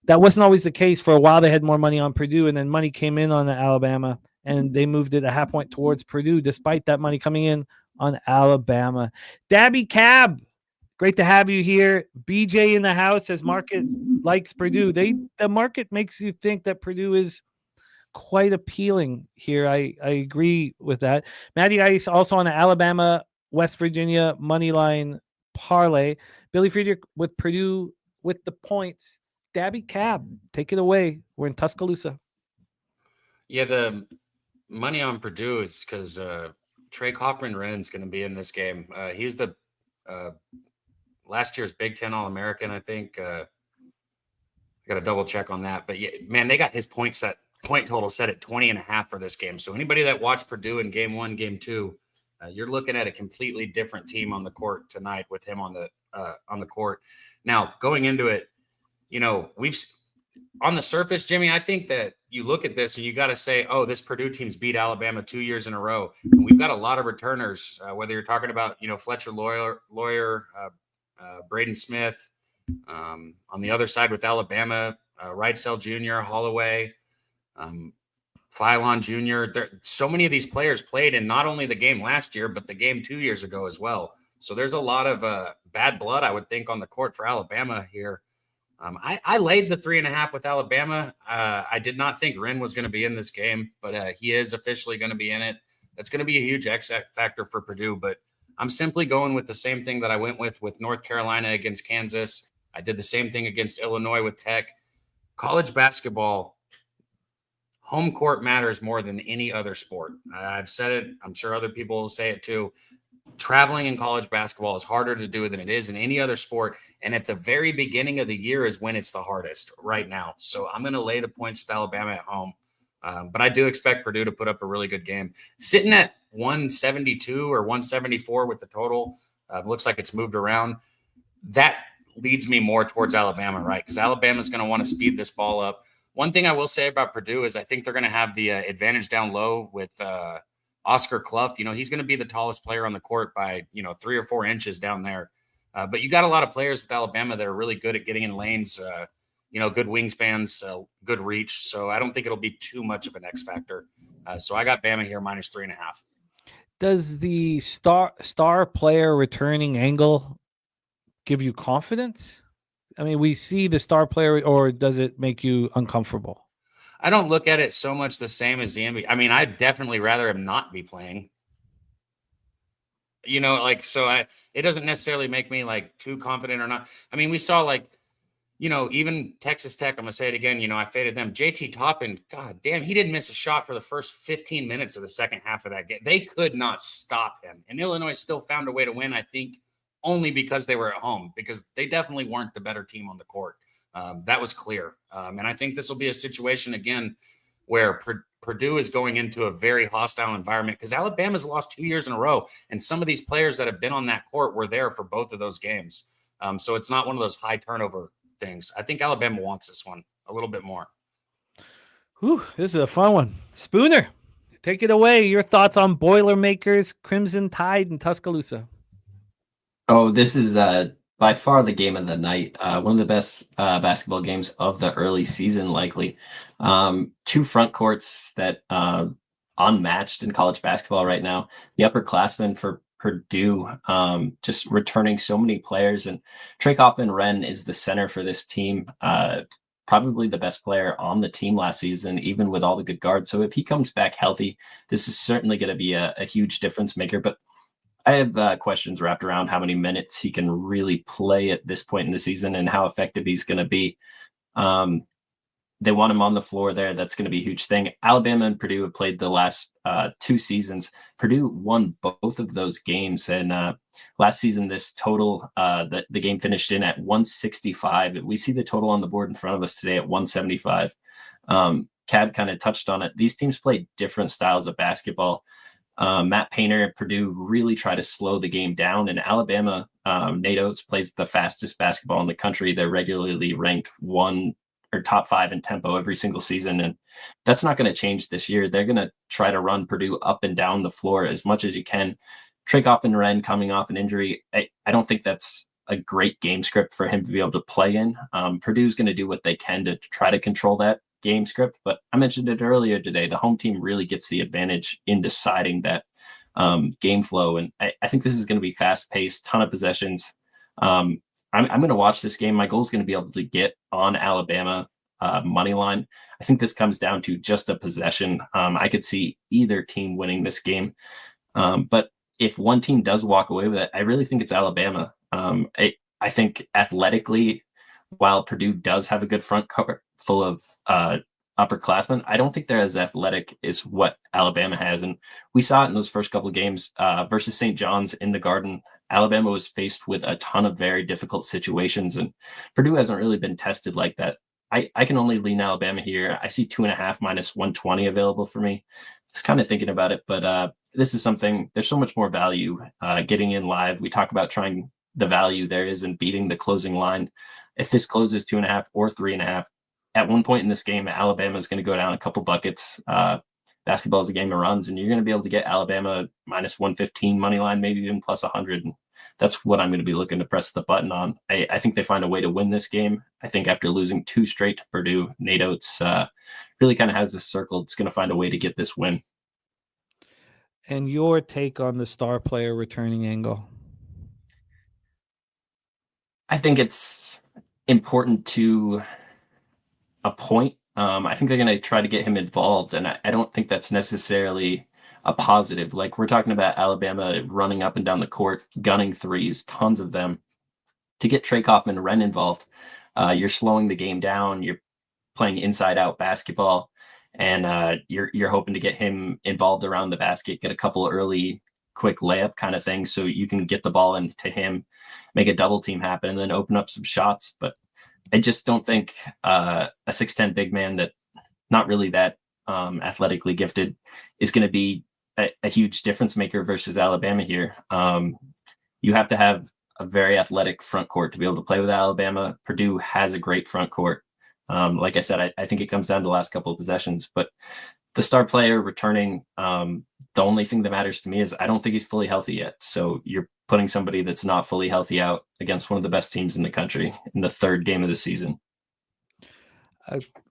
That wasn't always the case. For a while, they had more money on Purdue, and then money came in on Alabama, and they moved it a half point towards Purdue, despite that money coming in on Alabama. Daby Cab, great to have you here. BJ in the house says market likes Purdue. The market makes you think that Purdue is quite appealing here. I agree with that. Matty Ice also on the Alabama, West Virginia money line parlay. Billy Frazier with Purdue with the points. Daby Cab, take it away. We're in Tuscaloosa. Yeah, the money on Purdue is because Trey Kaufman-Wren's going to be in this game. He was the last year's Big Ten All-American, I think. I got to double check on that. But, yeah, man, they got his point total set at 20.5 for this game. So anybody that watched Purdue in Game 1, Game 2, you're looking at a completely different team on the court tonight with him on the court. Now, going into it, we've on the surface, Jimmy, I think that you look at this and you got to say, oh, this Purdue team's beat Alabama 2 years in a row. And we've got a lot of returners, whether you're talking about, Fletcher Lawyer, Braden Smith. On the other side with Alabama, Wrightsell Jr., Holloway. Phylon Jr. So many of these players played in not only the game last year, but the game 2 years ago as well. So there's a lot of bad blood, I would think, on the court for Alabama here. I laid the 3.5 with Alabama. I did not think Wren was going to be in this game, but he is officially going to be in it. That's going to be a huge X factor for Purdue, but I'm simply going with the same thing that I went with North Carolina against Kansas. I did the same thing against Illinois with Tech. College basketball, home court matters more than any other sport. I've said it. I'm sure other people will say it too. Traveling in college basketball is harder to do than it is in any other sport. And at the very beginning of the year is when it's the hardest right now. So I'm going to lay the points with Alabama at home. But I do expect Purdue to put up a really good game. Sitting at 172 or 174 with the total, looks like it's moved around. That leads me more towards Alabama, right? Because Alabama's going to want to speed this ball up. One thing I will say about Purdue is I think they're going to have the advantage down low with Oscar Clough. He's going to be the tallest player on the court by, 3 or 4 inches down there. But you got a lot of players with Alabama that are really good at getting in lanes, good wingspans, good reach. So I don't think it'll be too much of an X factor. So I got Bama here minus 3.5. Does the star player returning angle give you confidence? I mean, we see the star player, or does it make you uncomfortable? I don't look at it so much the same as the NBA. I mean, I'd definitely rather him not be playing. It doesn't necessarily make me too confident or not. I mean, we saw even Texas Tech, I'm going to say it again, I faded them. JT Toppin, God damn, he didn't miss a shot for the first 15 minutes of the second half of that game. They could not stop him. And Illinois still found a way to win, I think, only because they were at home, because they definitely weren't the better team on the court. That was clear. And I think this will be a situation, again, where Purdue is going into a very hostile environment because Alabama's lost 2 years in a row. And some of these players that have been on that court were there for both of those games. So it's not one of those high turnover things. I think Alabama wants this one a little bit more. Whew, this is a fun one. Spooner, take it away. Your thoughts on Boilermakers, Crimson Tide, and Tuscaloosa. Oh, this is by far the game of the night. One of the best basketball games of the early season, likely. 2 front courts that unmatched in college basketball right now. The upperclassmen for Purdue just returning so many players, and Trey Coffman-Wren is the center for this team. Probably the best player on the team last season, even with all the good guards. So if he comes back healthy, this is certainly going to be a huge difference maker. But I have questions wrapped around how many minutes he can really play at this point in the season and how effective he's going to be. They want him on the floor there. That's going to be a huge thing. Alabama and Purdue have played the last 2 seasons. Purdue won both of those games. And last season, this total, the game finished in at 165. We see the total on the board in front of us today at 175. Cab kind of touched on it. These teams play different styles of basketball. Matt Painter at Purdue really try to slow the game down, and Alabama, Nate Oates plays the fastest basketball in the country. They're regularly ranked 1 or top 5 in tempo every single season, and that's not going to change this year. They're going to try to run Purdue up and down the floor as much as you can. Trey Coffman-Wren coming off an injury, I don't think that's a great game script for him to be able to play in. Purdue's going to do what they can to try to control that game script, but I mentioned it earlier today, the home team really gets the advantage in deciding that game flow, and I think this is going to be fast-paced, ton of possessions. I'm going to watch this game. My goal is going to be able to get on Alabama money line. I think this comes down to just a possession. I could see either team winning this game, but if one team does walk away with it, I really think it's Alabama. I think athletically, while Purdue does have a good front court full of upperclassmen, I don't think they're as athletic as what Alabama has. And we saw it in those first couple of games versus St. John's in the Garden. Alabama was faced with a ton of very difficult situations, and Purdue hasn't really been tested like that. I can only lean Alabama here. I see 2.5 minus 120 available for me. Just kind of thinking about it, but this is something, there's so much more value getting in live. We talk about trying the value there is in beating the closing line. If this closes 2.5 or 3.5, at one point in this game, Alabama is going to go down a couple buckets. Basketball is a game of runs, and you're going to be able to get Alabama minus 115 money line, maybe even plus 100. that's what I'm going to be looking to press the button on. I think they find a way to win this game. I think after losing 2 straight to Purdue, Nate Oates really kind of has this circle. It's going to find a way to get this win. And your take on the star player returning angle? I think it's important to a point. I think they're going to try to get him involved, and I don't think that's necessarily a positive. Like, we're talking about Alabama running up and down the court, gunning threes, tons of them. To get Trey Kaufman and Wren involved, you're slowing the game down. You're playing inside-out basketball, and you're hoping to get him involved around the basket, get a couple early quick layup kind of things so you can get the ball into him, make a double team happen, and then open up some shots. But I just don't think a 6'10" big man that not really that athletically gifted is going to be a huge difference maker versus Alabama here. You have to have a very athletic front court to be able to play with Alabama. Purdue has a great front court. Like I said, I think it comes down to the last couple of possessions, but the star player returning, the only thing that matters to me is I don't think he's fully healthy yet. So you're putting somebody that's not fully healthy out against one of the best teams in the country in the 3rd game of the season.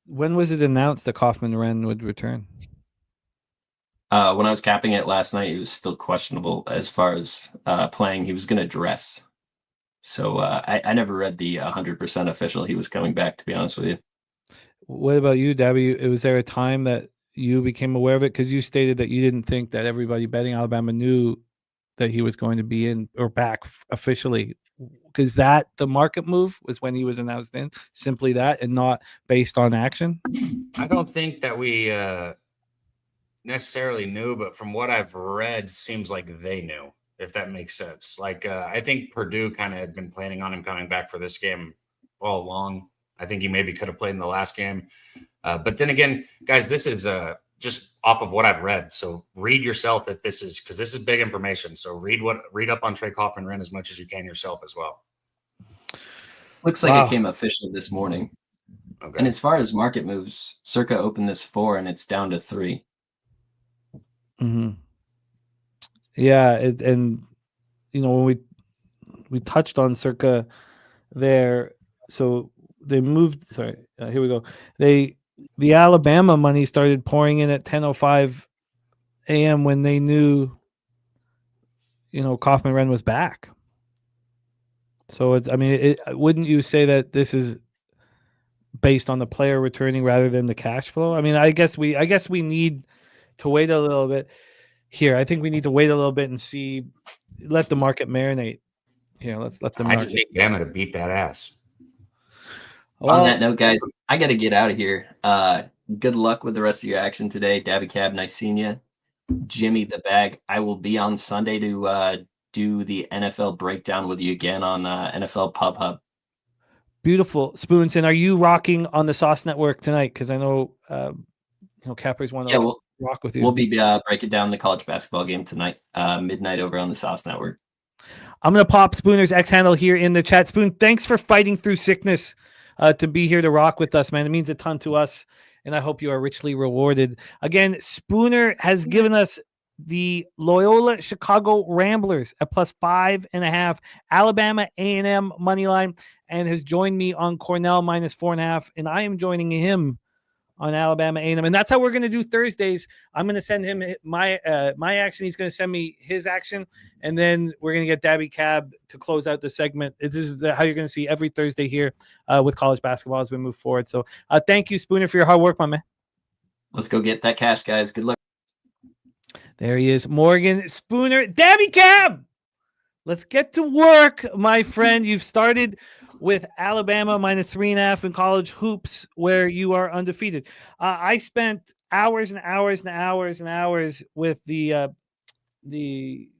When was it announced that Kaufman Wren would return? When I was capping it last night, he was still questionable as far as playing. He was going to dress. So I never read the 100% official he was coming back, to be honest with you. What about you, Daby? Was there a time that you became aware of it? Because you stated that you didn't think that everybody betting Alabama knew that he was going to be in or back officially. Because that the market move was when he was announced in, simply that, and not based on action? I don't think that we necessarily knew, but from what I've read, seems like they knew, if that makes sense. Like, I think Purdue kind of had been planning on him coming back for this game all along. I think he maybe could have played in the last game. But then again, guys, this is just off of what I've read. So read yourself if this is, because this is big information. So read up on Trey Kaufman Wren as much as you can yourself as well. Looks like it came official this morning. Okay. And as far as market moves, Circa opened this 4 and it's down to 3. Mm-hmm. Yeah, and you know, when we touched on Circa there, so they moved. Sorry, here we go. The Alabama money started pouring in at 10:05 a.m. when they knew, you know, Kaufman Wren was back. So it's, I mean, wouldn't you say that this is based on the player returning rather than the cash flow? I mean, I guess we need to wait a little bit here. I think we need to wait a little bit and see, let the market marinate. Here, let's let the market. I just need Bama to beat that ass. On that note, guys, I got to get out of here. Good luck with the rest of your action today. Daby Cab, nice seeing you. Jimmy the Bag, I will be on Sunday to do the NFL breakdown with you again on NFL Pub Hub. Beautiful. Spoons, and are you rocking on the Sauce Network tonight? Because I know, Cappers want to rock with you. We'll be breaking down the college basketball game tonight, midnight over on the Sauce Network. I'm going to pop Spooner's X handle here in the chat. Spoon, thanks for fighting through sickness to be here to rock with us, man. It means a ton to us, and I hope you are richly rewarded. Again, Spooner has given us the Loyola Chicago Ramblers at +5.5, Alabama A&M money line, and has joined me on Cornell -4.5, and I am joining him on Alabama A&M, and that's how we're going to do Thursdays. I'm going to send him my action. He's going to send me his action, and then we're going to get Daby Cab to close out the segment. This is how you're going to see every Thursday here with college basketball as we move forward. So thank you, Spooner, for your hard work, my man. Let's go get that cash, guys. Good luck. There he is, Morgan Spooner, Daby Cab. Let's get to work, my friend. You've started with Alabama -3.5 in college hoops, where you are undefeated. I spent hours and hours and hours and hours with the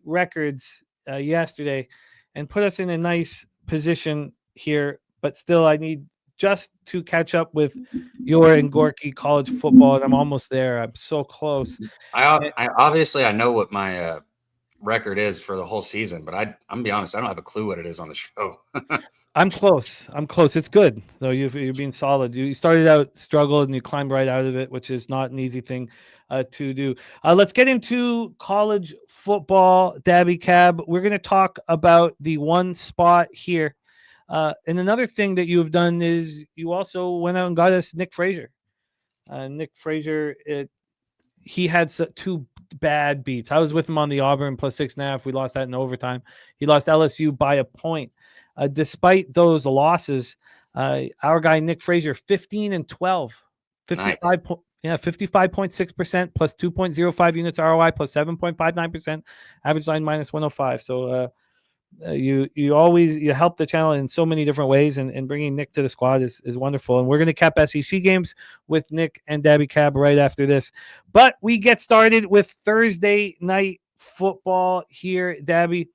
records yesterday and put us in a nice position here. But still, I need just to catch up with your and Gorky college football, and I'm almost there. I'm so close. I obviously I know what my record is for the whole season, but I'm gonna be honest, I don't have a clue what it is on the show. I'm close. It's good though. You're being solid. You started out struggled and you climbed right out of it, which is not an easy thing to do. Let's get into college football. Daby Cab. We're going to talk about the one spot here. And another thing that you've done is you also went out and got us Nick Frazier. Nick Frazier, he had two bad beats. I was with him on the Auburn plus 6.5. We lost that in overtime. He lost LSU by a point. Despite those losses, our guy Nick Frazier, 15-12, 55.6% plus 2.05 units ROI plus 7.59%, average line minus 105. So you help the channel in so many different ways, and bringing Nick to the squad is wonderful. And we're going to cap SEC games with Nick and Daby Cab right after this. But we get started with Thursday night football here, Daby.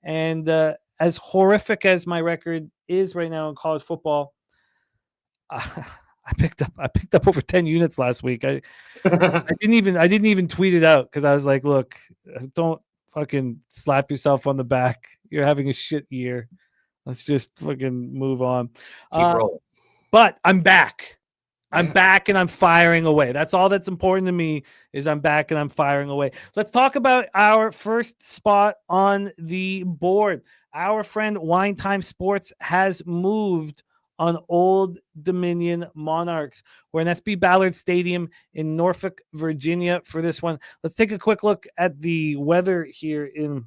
And as horrific as my record is right now in college football, I picked up over 10 units last week. I didn't even tweet it out because I was like, look, don't fucking slap yourself on the back. You're having a shit year. Let's just fucking move on. Keep rolling. But I'm back. I'm back and I'm firing away. That's all that's important to me is I'm back and I'm firing away. Let's talk about our first spot on the board. Our friend Wine Time Sports has moved on Old Dominion Monarchs. We're in SB Ballard Stadium in Norfolk, Virginia for this one. Let's take a quick look at the weather here in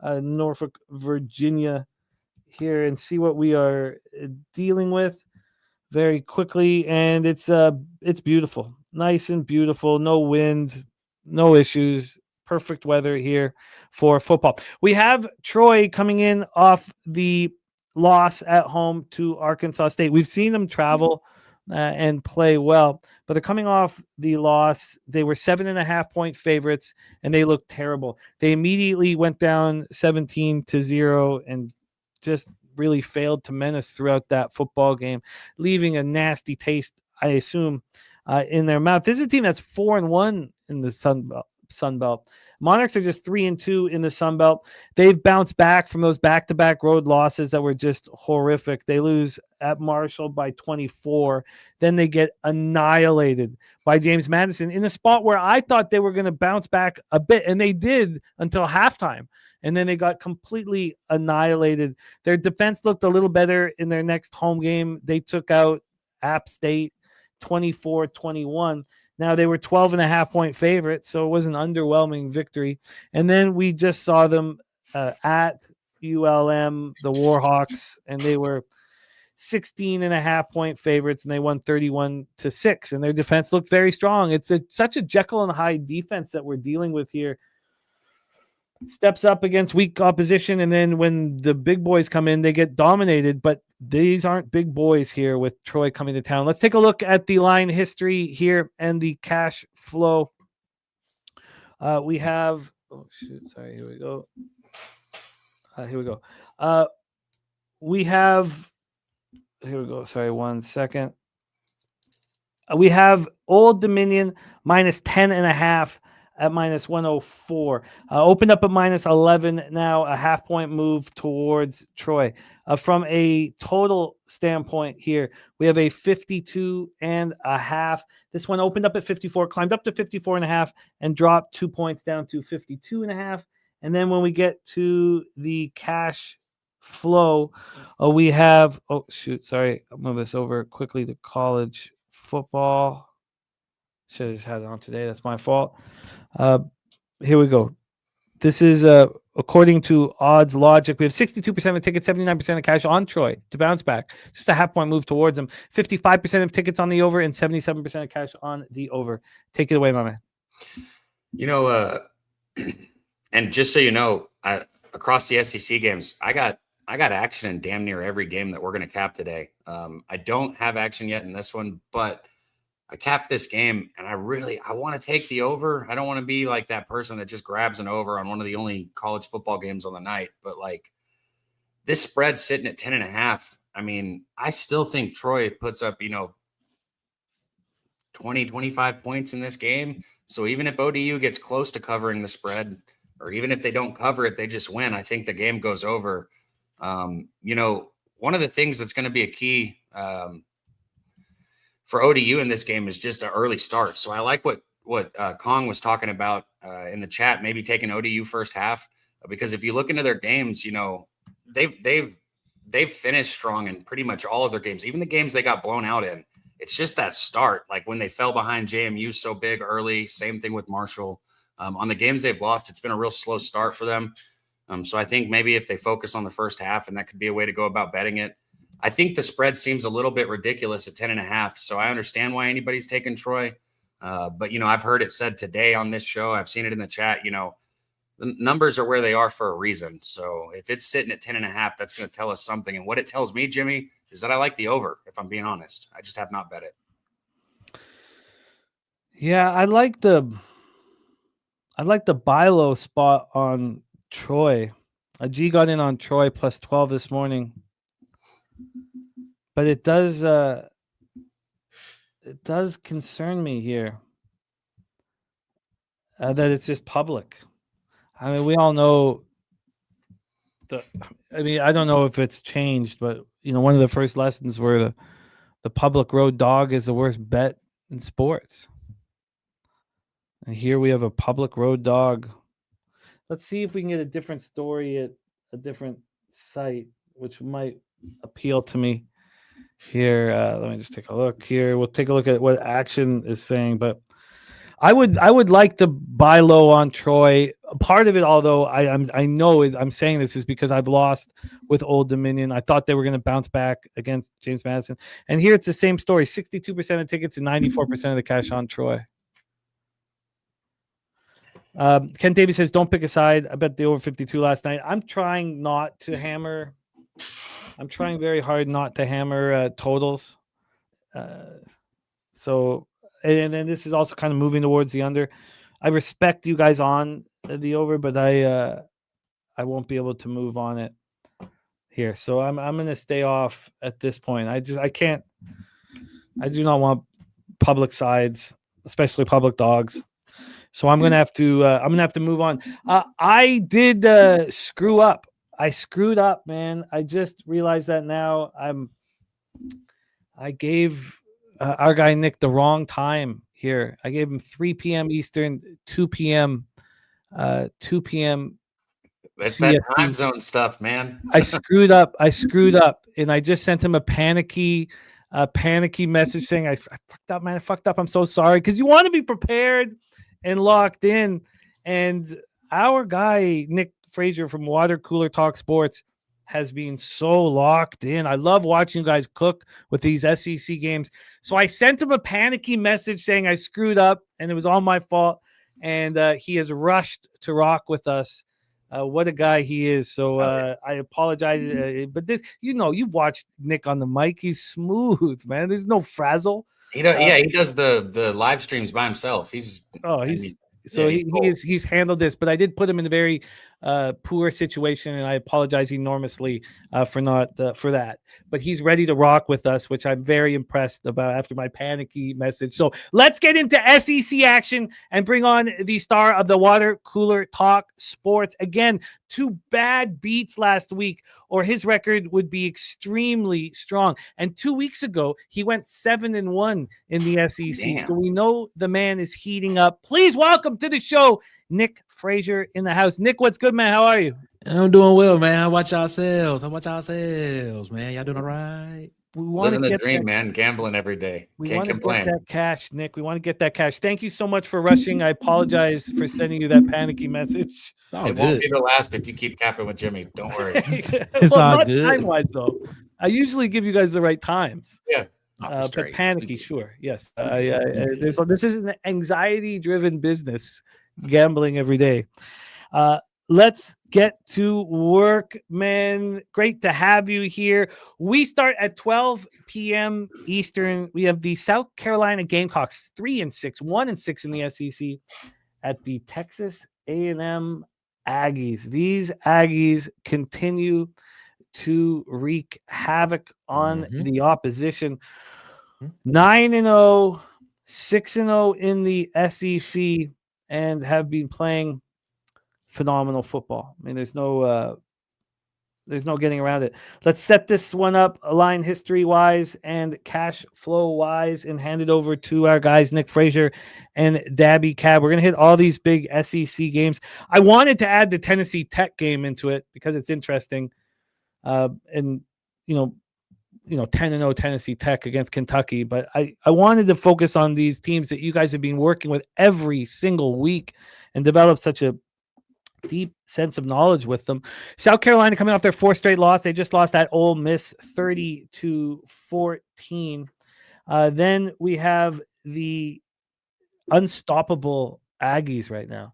Norfolk, Virginia here and see what we are dealing with very quickly. And it's beautiful, nice and beautiful. No wind, no issues. Perfect weather here for football. We have Troy coming in off the loss at home to Arkansas State. We've seen them travel and play well, but they're coming off the loss. They were 7.5-point favorites and they looked terrible. They immediately went down 17-0 and just really failed to menace throughout that football game, leaving a nasty taste, I assume, in their mouth. This is a team that's 4-1 in the Sun Belt. Monarchs are just 3-2 in the Sun Belt. They've bounced back from those back-to-back road losses that were just horrific. They lose at Marshall by 24. Then they get annihilated by James Madison in a spot where I thought they were going to bounce back a bit, and they did until halftime. And then they got completely annihilated. Their defense looked a little better in their next home game. They took out App State 24-21. Now, they were 12.5-point favorites, so it was an underwhelming victory. And then we just saw them at ULM, the Warhawks, and they were 16.5-point favorites, and they won 31-6. And their defense looked very strong. It's such a Jekyll and Hyde defense that we're dealing with here. Steps up against weak opposition, and then when the big boys come in, they get dominated. But these aren't big boys here with Troy coming to town. Let's take a look at the line history here and the cash flow. We have here we go. Sorry, 1 second. We have Old Dominion minus 10.5 at minus 104. Opened up at minus 11 now, a half-point move towards Troy. From a total standpoint here, we have a 52.5. This one opened up at 54, climbed up to 54.5, and dropped 2 points down to 52.5. And then when we get to the cash flow, we have, I'll move this over quickly to college football. Should have just had it on today. That's my fault. Here we go. This is according to odds logic. We have 62% of the tickets, 79% of cash on Troy to bounce back. Just a half-point move towards them. 55% of tickets on the over and 77% of cash on the over. Take it away, my man. You know, and just so you know, across the SEC games, I got action in damn near every game that we're going to cap today. I don't have action yet in this one, but I capped this game, and I want to take the over. I don't want to be like that person that just grabs an over on one of the only college football games on the night. But, like, this spread sitting at 10.5, I mean, I still think Troy puts up, 20, 25 points in this game. So even if ODU gets close to covering the spread, or even if they don't cover it, they just win, I think the game goes over. One of the things that's going to be a key for ODU in this game is just an early start. So I like what Kong was talking about in the chat, maybe taking ODU first half, because if you look into their games, they've finished strong in pretty much all of their games, even the games they got blown out in. It's just that start, like when they fell behind JMU so big early. Same thing with Marshall. On the games they've lost, it's been a real slow start for them. So I think maybe if they focus on the first half, and that could be a way to go about betting it. I think the spread seems a little bit ridiculous at 10.5. So I understand why anybody's taking Troy. But I've heard it said today on this show, I've seen it in the chat, the numbers are where they are for a reason. So if it's sitting at 10.5, that's going to tell us something. And what it tells me, Jimmy, is that I like the over, if I'm being honest. I just have not bet it. Yeah, I like the buy low spot on Troy. A G got in on Troy plus 12 this morning. But it does concern me here that it's just public. I mean, we all know I don't know if it's changed, but one of the first lessons were the public road dog is the worst bet in sports. And here we have a public road dog. Let's see if we can get a different story at a different site, which might appeal to me here. Let me just take a look here. We'll take a look at what Action is saying, but I would like to buy low on Troy. Part of it, although I know I'm saying this is because I've lost with Old Dominion. I thought they were going to bounce back against James Madison, and here it's the same story: 62% of tickets and 94% of the cash on Troy. Ken Davis says, "Don't pick a side." I bet the over 52 last night. I'm trying not to hammer. I'm trying very hard not to hammer totals. And then this is also kind of moving towards the under. I respect you guys on the over, but I won't be able to move on it here. So I'm going to stay off at this point. I do not want public sides, especially public dogs. So I'm going to have to move on. I did screw up. I screwed up, man. I just realized that now. I gave our guy Nick the wrong time here. I gave him 3 p.m. Eastern, 2 p.m. 2 p.m. That's CST. that time zone stuff, man. I screwed up, and I just sent him a panicky message saying, I fucked up, man. I fucked up. I'm so sorry, because you want to be prepared and locked in. And our guy Nick Frazier from Water Cooler Talk Sports has been so locked in. I love watching you guys cook with these SEC games. So I sent him a panicky message saying I screwed up and it was all my fault. And he has rushed to rock with us. What a guy he is. So I apologize. But this, you've watched Nick on the mic. He's smooth, man. There's no frazzle. He does the live streams by himself. He's cool. He's handled this, but I did put him in a very poor situation, and I apologize enormously for that. But he's ready to rock with us, which I'm very impressed about after my panicky message. So let's get into SEC action and bring on the star of the Water Cooler Talk Sports. Again, 2 bad beats last week, or his record would be extremely strong. And 2 weeks ago, he went 7-1 in the SEC. Damn. So we know the man is heating up. Please welcome to the show, Nick Frazier in the house. Nick, what's good, man? How are you? I'm doing well, man. How about yourselves? Man? Y'all doing all right? We want Living to the get dream, that, man. Gambling every day. we Can't want to complain. get that cash, Nick. We want to get that cash. Thank you so much for rushing. I apologize for sending you that panicky message. It's all It won't good. be the last if you keep capping with Jimmy. Don't worry. It's all not good. time-wise, though. I usually give you guys the right times. Yeah. But Straight. panicky, sure. Yes. This is an anxiety-driven business, gambling every day. Let's get to work, man. Great to have you here. We start at 12 p.m. Eastern. We have the South Carolina Gamecocks, 3-6, 1-6 in the SEC, at the Texas A&M Aggies. These Aggies continue to wreak havoc on the opposition. 9-0, 6-0 in the SEC, and have been playing phenomenal football. I mean, there's no getting around it. Let's set this one up line history wise and cash flow wise and hand it over to our guys, Nick Frazier and Daby Cab. We're going to hit all these big SEC games. I wanted to add the Tennessee Tech game into it because it's interesting. And 10-0 Tennessee Tech against Kentucky. But I wanted to focus on these teams that you guys have been working with every single week and develop such a deep sense of knowledge with them. South Carolina coming off their 4th straight loss. They just lost at Ole Miss 30-14. Then we have the unstoppable Aggies right now.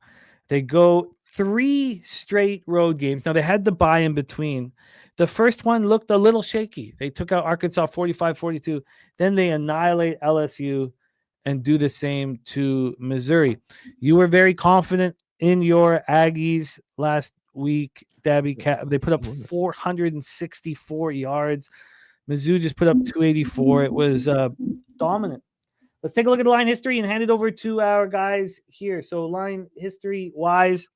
They go 3 straight road games. Now they had the bye in between. The first one looked a little shaky. They took out Arkansas 45-42. Then they annihilate LSU and do the same to Missouri. You were very confident in your Aggies last week, Daby Cab. They put up 464 yards. Mizzou just put up 284. It was dominant. Let's take a look at the line history and hand it over to our guys here. So line history-wise,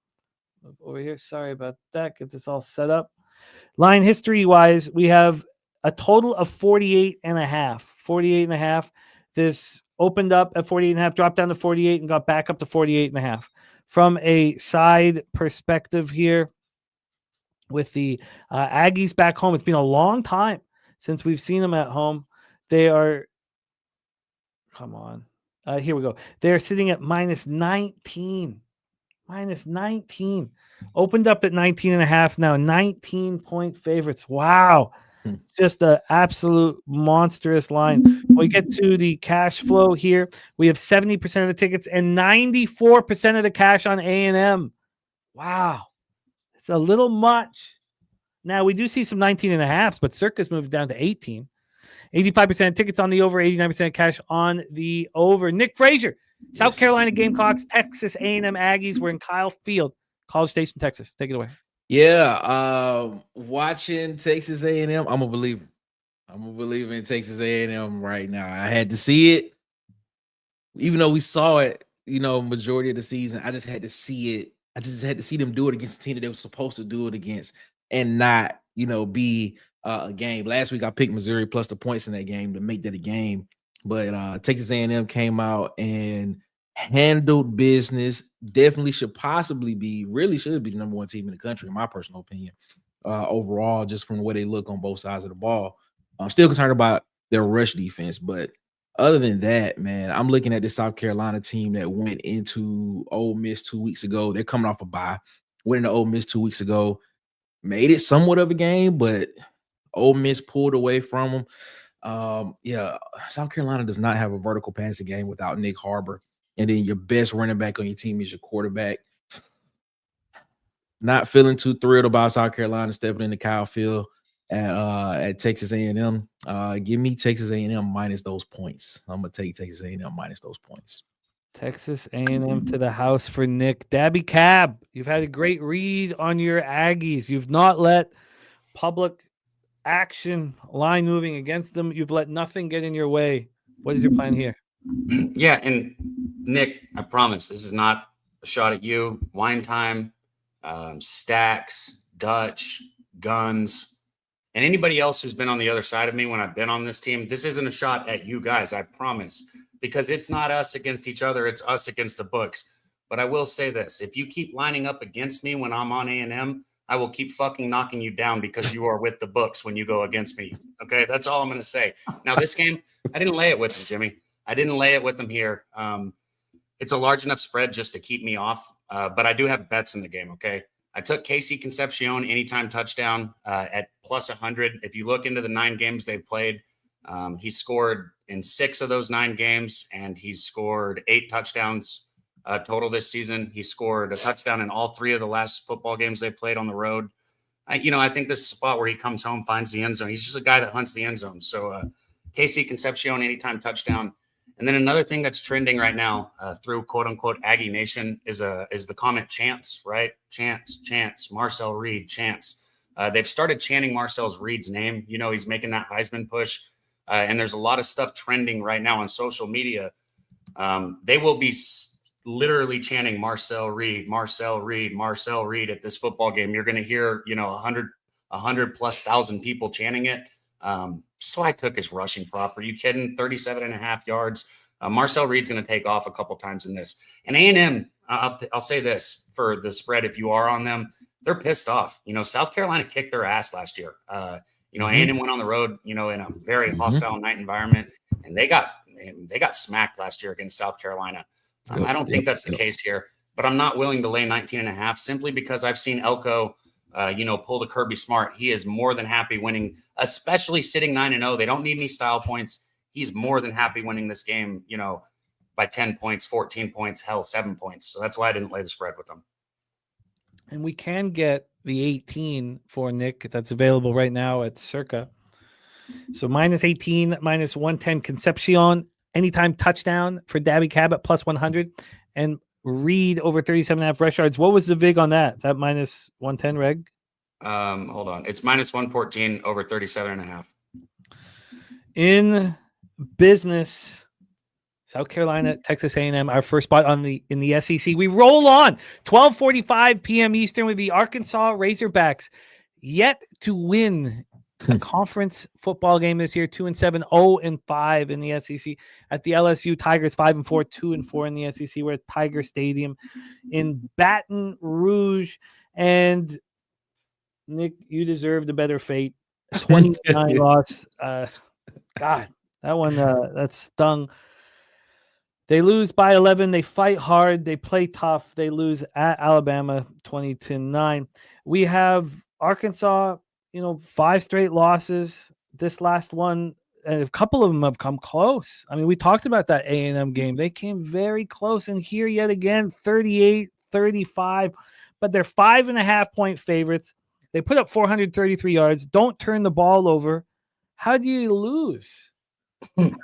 over here, sorry about that. Get this all set up. Line history-wise, we have a total of 48.5. 48.5. This opened up at 48.5, dropped down to 48, and got back up to 48.5. From a side perspective here with the Aggies back home, it's been a long time since we've seen them at home. They are, here we go. They're sitting at minus 19. Minus 19. Opened up at 19.5, now 19-point favorites. Wow. It's just an absolute monstrous line. When we get to the cash flow here, we have 70% of the tickets and 94% of the cash on A&M. Wow. It's a little much. Now, we do see some 19.5s, but Circus moved down to 18. 85% tickets on the over, 89% cash on the over. Nick Frazier, South Carolina Gamecocks, Texas A&M Aggies. We're in Kyle Field, College Station, Texas. Take it away. Yeah, watching Texas A&M, I'm a believer. I'm a believer in Texas A&M right now. I had to see it, even though we saw it, majority of the season. I just had to see it. I just had to see them do it against the team that they were supposed to do it against, and not, be a game. Last week I picked Missouri plus the points in that game to make that a game, but Texas A&M came out and handled business. Definitely should be the number 1 team in the country, in my personal opinion. Overall, just from the way they look on both sides of the ball. I'm still concerned about their rush defense, but other than that, man, I'm looking at the South Carolina team that went into Ole Miss 2 weeks ago. They're coming off a bye. Went into Ole Miss 2 weeks ago, made it somewhat of a game, but Ole Miss pulled away from them. South Carolina does not have a vertical passing game without Nick Harbor. And then your best running back on your team is your quarterback. Not feeling too thrilled about South Carolina stepping into Kyle Field at Texas A&M. Give me Texas A&M minus those points. I'm going to take Texas A&M minus those points. Texas A&M to the house for Nick. Daby Cab, you've had a great read on your Aggies. You've not let public action line moving against them. You've let nothing get in your way. What is your plan here? Yeah, and Nick, I promise this is not a shot at you. Wine time, Stacks, Dutch, Guns, and anybody else who's been on the other side of me when I've been on this team. This isn't a shot at you guys, I promise, because it's not us against each other. It's us against the books. But I will say this. If you keep lining up against me when I'm on A&M, I will keep fucking knocking you down because you are with the books when you go against me. Okay, that's all I'm going to say. Now, this game, I didn't lay it with them, Jimmy. I didn't lay it with them here. It's a large enough spread just to keep me off, but I do have bets in the game, okay? I took Casey Concepcion anytime touchdown at plus 100. If you look into the 9 games they've played, he scored in 6 of those 9 games, and he's scored 8 touchdowns total this season. He scored a touchdown in all 3 of the last football games they played on the road. I think this is a spot where he comes home, finds the end zone. He's just a guy that hunts the end zone. So Casey Concepcion anytime touchdown. And then another thing that's trending right now through quote unquote Aggie Nation is the comment chance, right? Chance, Marcel Reed, chance. They've started chanting Marcel Reed's name. He's making that Heisman push. And there's a lot of stuff trending right now on social media. They will be literally chanting Marcel Reed, Marcel Reed, Marcel Reed at this football game. You're going to hear, 100 plus thousand people chanting it. So I took his rushing prop. Are you kidding? 37.5 yards. Marcel Reed's going to take off a couple times in this. And A&M, I'll say this for the spread. If you are on them, they're pissed off. South Carolina kicked their ass last year. A&M went on the road, in a very hostile night environment, and they got smacked last year against South Carolina. I don't think that's the case here, but I'm not willing to lay 19.5 simply because I've seen Elko, pull the Kirby Smart. He is more than happy winning, especially sitting 9-0. They don't need any style points. He's more than happy winning this game, by 10 points, 14 points, hell, 7 points. So that's why I didn't lay the spread with them. And we can get the 18 for Nick that's available right now at Circa. So -18, -110 Concepcion, anytime touchdown for Daby Cab at +100, and Reed over 37.5 rush yards. What was the vig on that? Is that -110, Reg? Hold on. It's -114 over 37.5. In business, South Carolina, Texas A&M, our first spot in the SEC. We roll on 12:45 p.m. Eastern with the Arkansas Razorbacks, yet to win a conference football game this year. 2-7, 0-5 in the SEC. At the LSU Tigers, 5-4, 2-4 in the SEC. We're at Tiger Stadium in Baton Rouge. And Nick, you deserved a better fate. 29 loss. God, that one that stung. They lose by 11. They fight hard. They play tough. They lose at Alabama 20-9. We have Arkansas, 5 straight losses. This last one, and a couple of them have come close. I mean, we talked about that A&M game. They came very close. And here yet again, 38-35. But they're 5.5-point favorites. They put up 433 yards. Don't turn the ball over. How do you lose?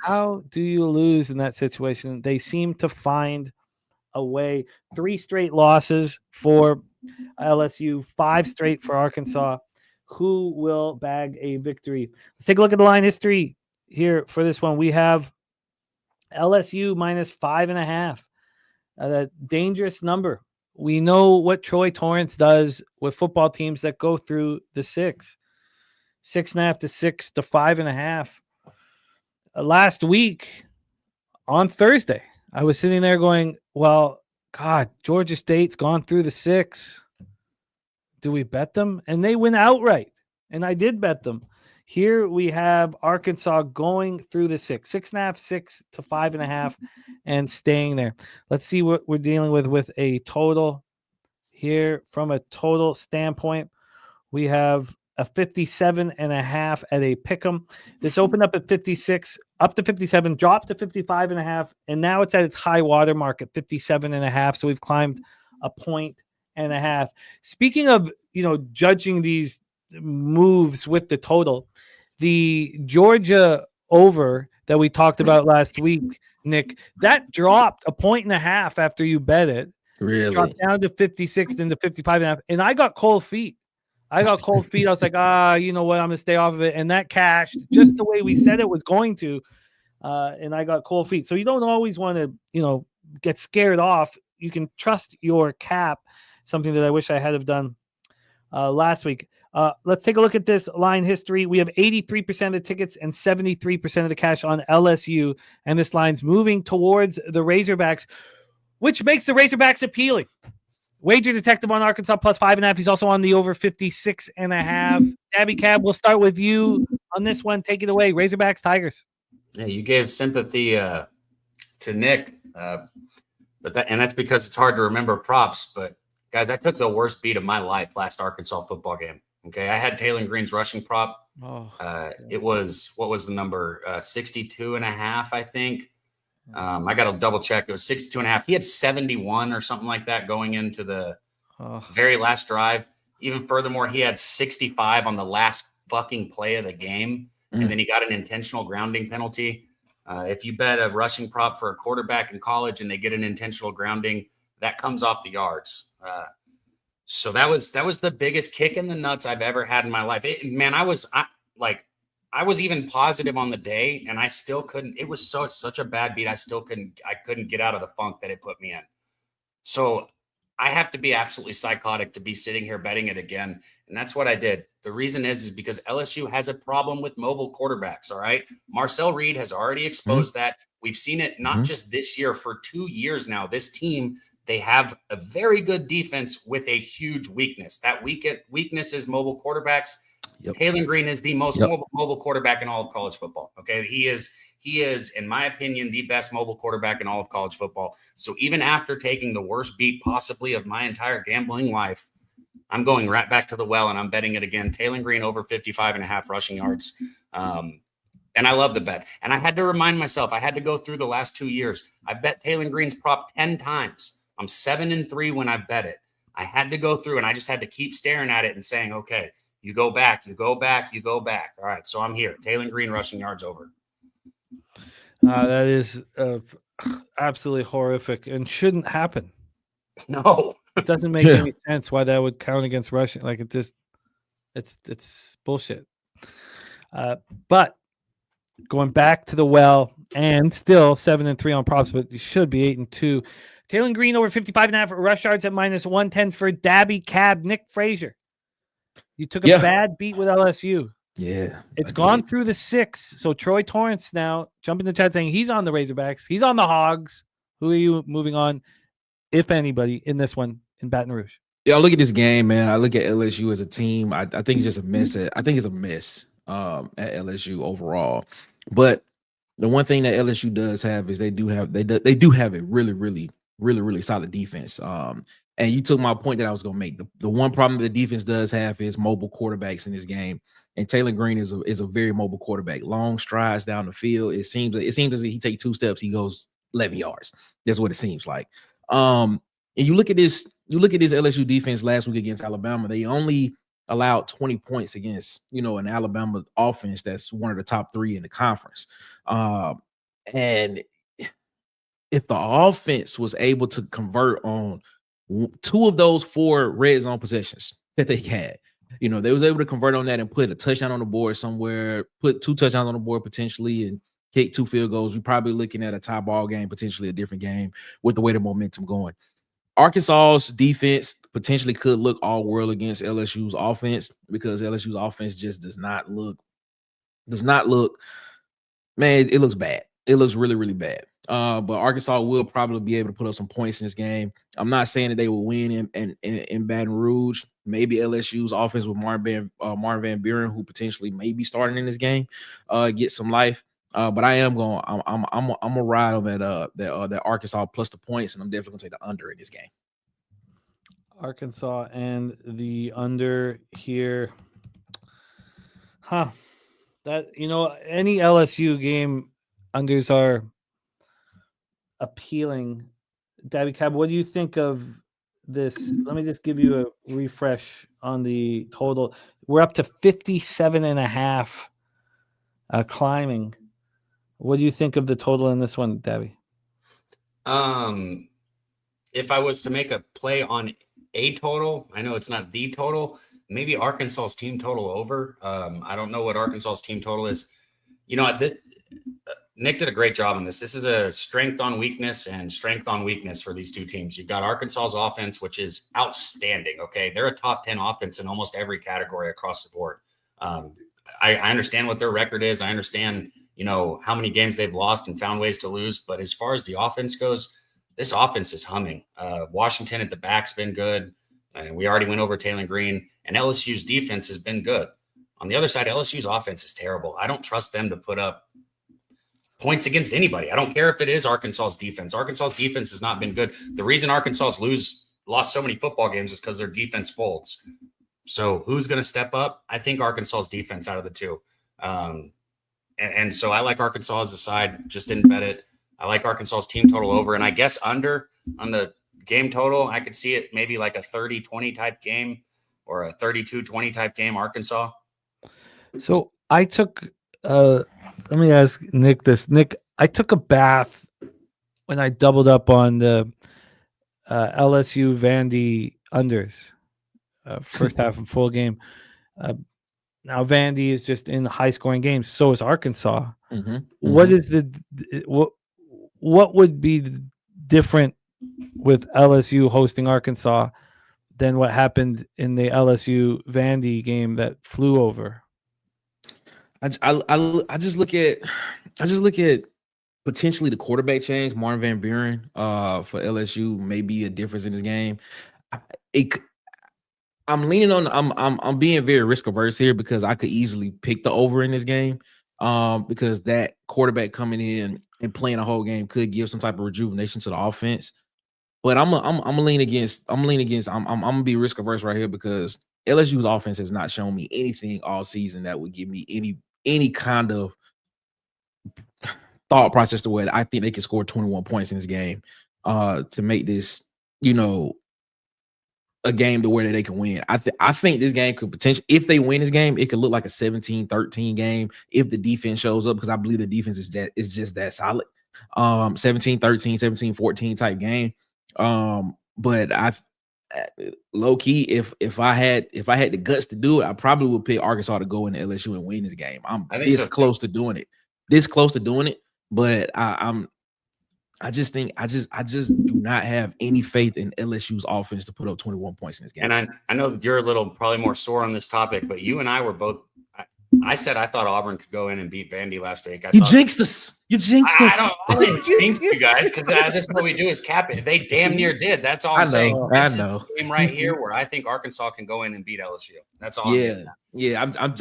How do you lose in that situation? They seem to find a way. 3 straight losses for LSU, 5 straight for Arkansas. Who will bag a victory? Let's take a look at the line history here for this one. We have LSU -5.5. That dangerous number. We know what Troy Torrance does with football teams that go through the 6.5 to 6 to 5.5. Last week on Thursday, I was sitting there going, well, God, Georgia State's gone through the 6. Do we bet them? And they win outright. And I did bet them. Here we have Arkansas going through the 6.5, 6 to 5.5, and staying there. Let's see what we're dealing with a total here. From a total standpoint, we have a 57.5 at a pick'em. This opened up at 56, up to 57, dropped to 55.5, and now it's at its high water mark at 57.5. So we've climbed a 1.5. Speaking of, judging these moves with the total, the Georgia over that we talked about last week, Nick, that dropped a 1.5 after you bet it. Really? Dropped down to 56, then to 55.5, and I got cold feet. I was like, you know what? I'm going to stay off of it. And that cashed just the way we said it was going to. And I got cold feet. So you don't always want to, get scared off. You can trust your cap, something that I wish I had have done last week. Let's take a look at this line history. We have 83% of the tickets and 73% of the cash on LSU. And this line's moving towards the Razorbacks, which makes the Razorbacks appealing. Wager Detective on Arkansas +5.5. He's also on the over 56.5. Daby Cab, we'll start with you on this one. Take it away. Razorbacks, Tigers. Yeah, you gave sympathy to Nick, that's because it's hard to remember props. But guys, I took the worst beat of my life last Arkansas football game. Okay, I had Taylor Green's rushing prop. It was, what was the number? 62.5, I think. I got to double check. It was 62.5. He had 71 or something like that going into the very last drive. Even furthermore, he had 65 on the last fucking play of the game. And then he got an intentional grounding penalty. If you bet a rushing prop for a quarterback in college and they get an intentional grounding, that comes off the yards. So that was the biggest kick in the nuts I've ever had in my life. I was even positive on the day, and I still couldn't. It was such a bad beat. I couldn't get out of the funk that it put me in. So I have to be absolutely psychotic to be sitting here betting it again. And that's what I did. The reason is because LSU has a problem with mobile quarterbacks. All right. Marcel Reed has already exposed that. We've seen it not just this year, for 2 years now. This team, they have a very good defense with a huge weakness. That weakness is mobile quarterbacks. Yep. Taylor Green is the most mobile quarterback in all of college football. Okay. He is, in my opinion, the best mobile quarterback in all of college football. So even after taking the worst beat possibly of my entire gambling life, I'm going right back to the well and I'm betting it again. Taylor Green over 55.5 rushing yards. And I love the bet. And I had to remind myself, I had to go through the last 2 years. I bet Taylor Green's prop 10 times. I'm 7-3 when I bet it. I had to go through and I just had to keep staring at it and saying, okay, you go back, you go back, you go back. All right, so I'm here. Taylor Green rushing yards over. That is absolutely horrific and shouldn't happen. No. It doesn't make any sense why that would count against rushing. Like, it just, it's bullshit. But going back to the well, and still 7-3 on props, but you should be 8-2. Taylor Green over 55.5 rush yards at -110 for Daby Cab. Nick Frazier, you took a bad beat with LSU. Yeah. It's gone through the 6. So Troy Torrance now jumping in the chat saying he's on the Razorbacks. He's on the Hogs. Who are you moving on, if anybody, in this one in Baton Rouge? Yeah, I look at this game, man. I look at LSU as a team. I think it's just a miss. I think it's a miss at LSU overall. But the one thing that LSU does have is they do have a really solid defense. And you took my point that I was going to make. The one problem that the defense does have is mobile quarterbacks in this game. And Taylor Green is a very mobile quarterback. Long strides down the field. It seems as if he takes 2 steps, he goes 11 yards. That's what it seems like. And you look at this LSU defense last week against Alabama. They only allowed 20 points against, an Alabama offense that's one of the top 3 in the conference. And if the offense was able to convert on 2 of those 4 red zone possessions that they had, they was able to convert on that and put a touchdown on the board somewhere, put 2 touchdowns on the board potentially, and kick 2 field goals. We're probably looking at a tie ball game, potentially a different game with the way the momentum going. Arkansas's defense potentially could look all world against LSU's offense, because LSU's offense just does not look, man, it looks bad. It looks really, really bad. But Arkansas will probably be able to put up some points in this game. I'm not saying that they will win in Baton Rouge. Maybe LSU's offense with Marvin Van Buren, who potentially may be starting in this game, get some life. But I am going. I'm gonna ride on that Arkansas plus the points, and I'm definitely gonna take the under in this game. Arkansas and the under here. That any LSU game unders are appealing. Daby Cab, what do you think of this? Let me just give you a refresh on the total. We're up to 57.5, climbing. What do you think of the total in this one, Daby? If I was to make a play on a total, I know it's not the total, maybe Arkansas's team total over. I don't know what Arkansas's team total is. Nick did a great job on this. This is a strength on weakness and strength on weakness for these two teams. You've got Arkansas's offense, which is outstanding. Okay. They're a top 10 offense in almost every category across the board. I understand what their record is. I understand, how many games they've lost and found ways to lose. But as far as the offense goes, this offense is humming. Washington at the back's been good. And we already went over Taylor Green, and LSU's defense has been good. On the other side, LSU's offense is terrible. I don't trust them to put up points against anybody. I don't care if it is Arkansas's defense. Arkansas's defense has not been good. The reason Arkansas lost so many football games is because their defense folds. So who's going to step up? I think Arkansas's defense out of the two. And so I like Arkansas as a side. Just didn't bet it. I like Arkansas's team total over, and I guess under on the game total. I could see it maybe like a 30-20 type game or a 32-20 type game, Arkansas. So I took let me ask Nick this. Nick, I took a bath when I doubled up on the LSU Vandy unders, first half of full game. Now Vandy is just in high scoring games. So is Arkansas. Mm-hmm. What is what would be different with LSU hosting Arkansas than what happened in the LSU Vandy game that flew over. I just look at potentially the quarterback change. Marvin Van Buren for LSU may be a difference in this game. I'm leaning on. I'm being very risk averse here because I could easily pick the over in this game. Because that quarterback coming in and playing a whole game could give some type of rejuvenation to the offense. But I'm gonna lean against. I'm gonna be risk averse right here because LSU's offense has not shown me anything all season that would give me any kind of thought process to where I think they can score 21 points in this game to make this, a game to where they can win. I think this game could potentially, if they win this game, it could look like a 17-13 game if the defense shows up, because I believe the defense is just that solid. 17-13, 17-14 type game. But I low key, if I had the guts to do it, I probably would pick Arkansas to go into LSU and win this game. I'm this close to doing it. But I just do not have any faith in LSU's offense to put up 21 points in this game. And I know you're a little probably more sore on this topic, but you and I were both. I said I thought Auburn could go in and beat Vandy last week. You jinxed us. I didn't jinx you guys because this is what we do is cap it. They damn near did. That's all I'm saying. This is the game right here where I think Arkansas can go in and beat LSU. That's all.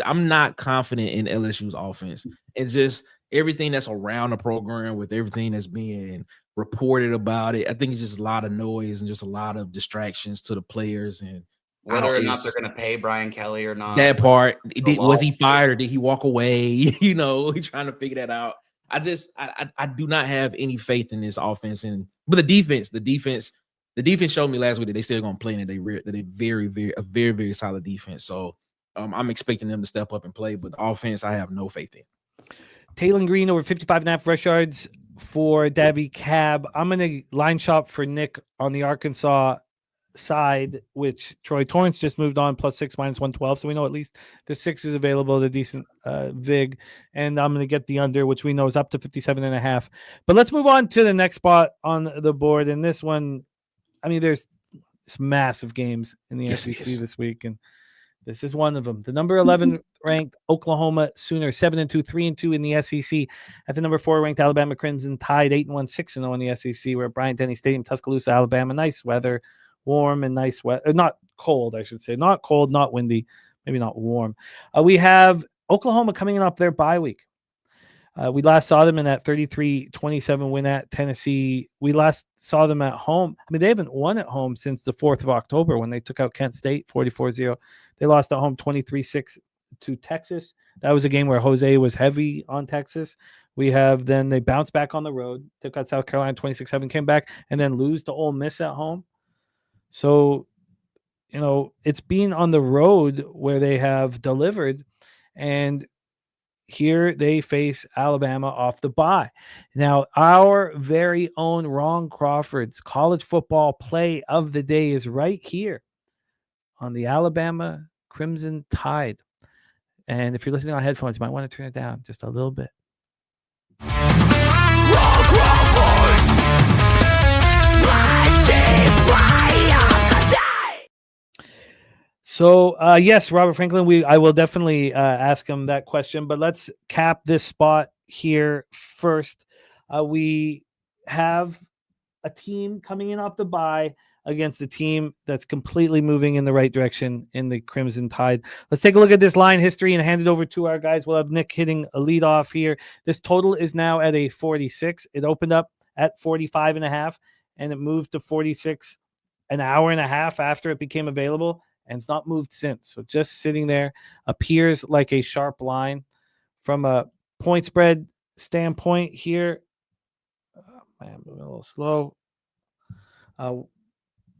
I'm not confident in LSU's offense. It's just everything that's around the program with everything that's being reported about it. I think it's just a lot of noise and just a lot of distractions to the players, and whether or not they're going to pay Brian Kelly or not. That part, was he fired or did he walk away? He's trying to figure that out. I do not have any faith in this offense, but the defense showed me last week that they still going to play and they very, very solid defense. So I'm expecting them to step up and play, but the offense I have no faith in. Taylon Green over 55.5 rush yards for Daby Cab. I'm going to line shop for Nick on the Arkansas side, which Troy Torrance just moved on +6 -112. So we know at least the 6 is available at a decent vig. And I'm going to get the under, which we know is up to 57.5. But let's move on to the next spot on the board. And this one, I mean, there's massive games in the SEC this week. And this is one of them. The number 11 ranked Oklahoma Sooners 7-2, 3-2 in the SEC. At the number 4 ranked Alabama Crimson Tide 8-1, 6-0 in the SEC. We're at Bryant-Denny Stadium, Tuscaloosa, Alabama. Nice weather, warm and nice weather. Not cold, I should say. Not cold, not windy, maybe not warm. We have Oklahoma coming in off their bye week. We last saw them in that 33-27 win at Tennessee. We last saw them at home. I mean, they haven't won at home since the 4th of October when they took out Kent State 44-0. They lost at home 23-6 to Texas. That was a game where Jose was heavy on Texas. Then they bounced back on the road, took out South Carolina 26-7, came back, and then lose to Ole Miss at home. So, it's been on the road where they have delivered, and here they face Alabama off the bye. Now, our very own Ron Crawford's college football play of the day is right here on the Alabama Crimson Tide. And if you're listening on headphones, you might want to turn it down just a little bit. Ron Crawford's So, yes, Robert Franklin, I will definitely ask him that question, but let's cap this spot here first. We have a team coming in off the bye against a team that's completely moving in the right direction in the Crimson Tide. Let's take a look at this line history and hand it over to our guys. We'll have Nick hitting a lead off here. This total is now at a 46. It opened up at 45.5, and it moved to 46 an hour and a half after it became available. And it's not moved since. So just sitting there appears like a sharp line. From a point spread standpoint here, I'm moving a little slow.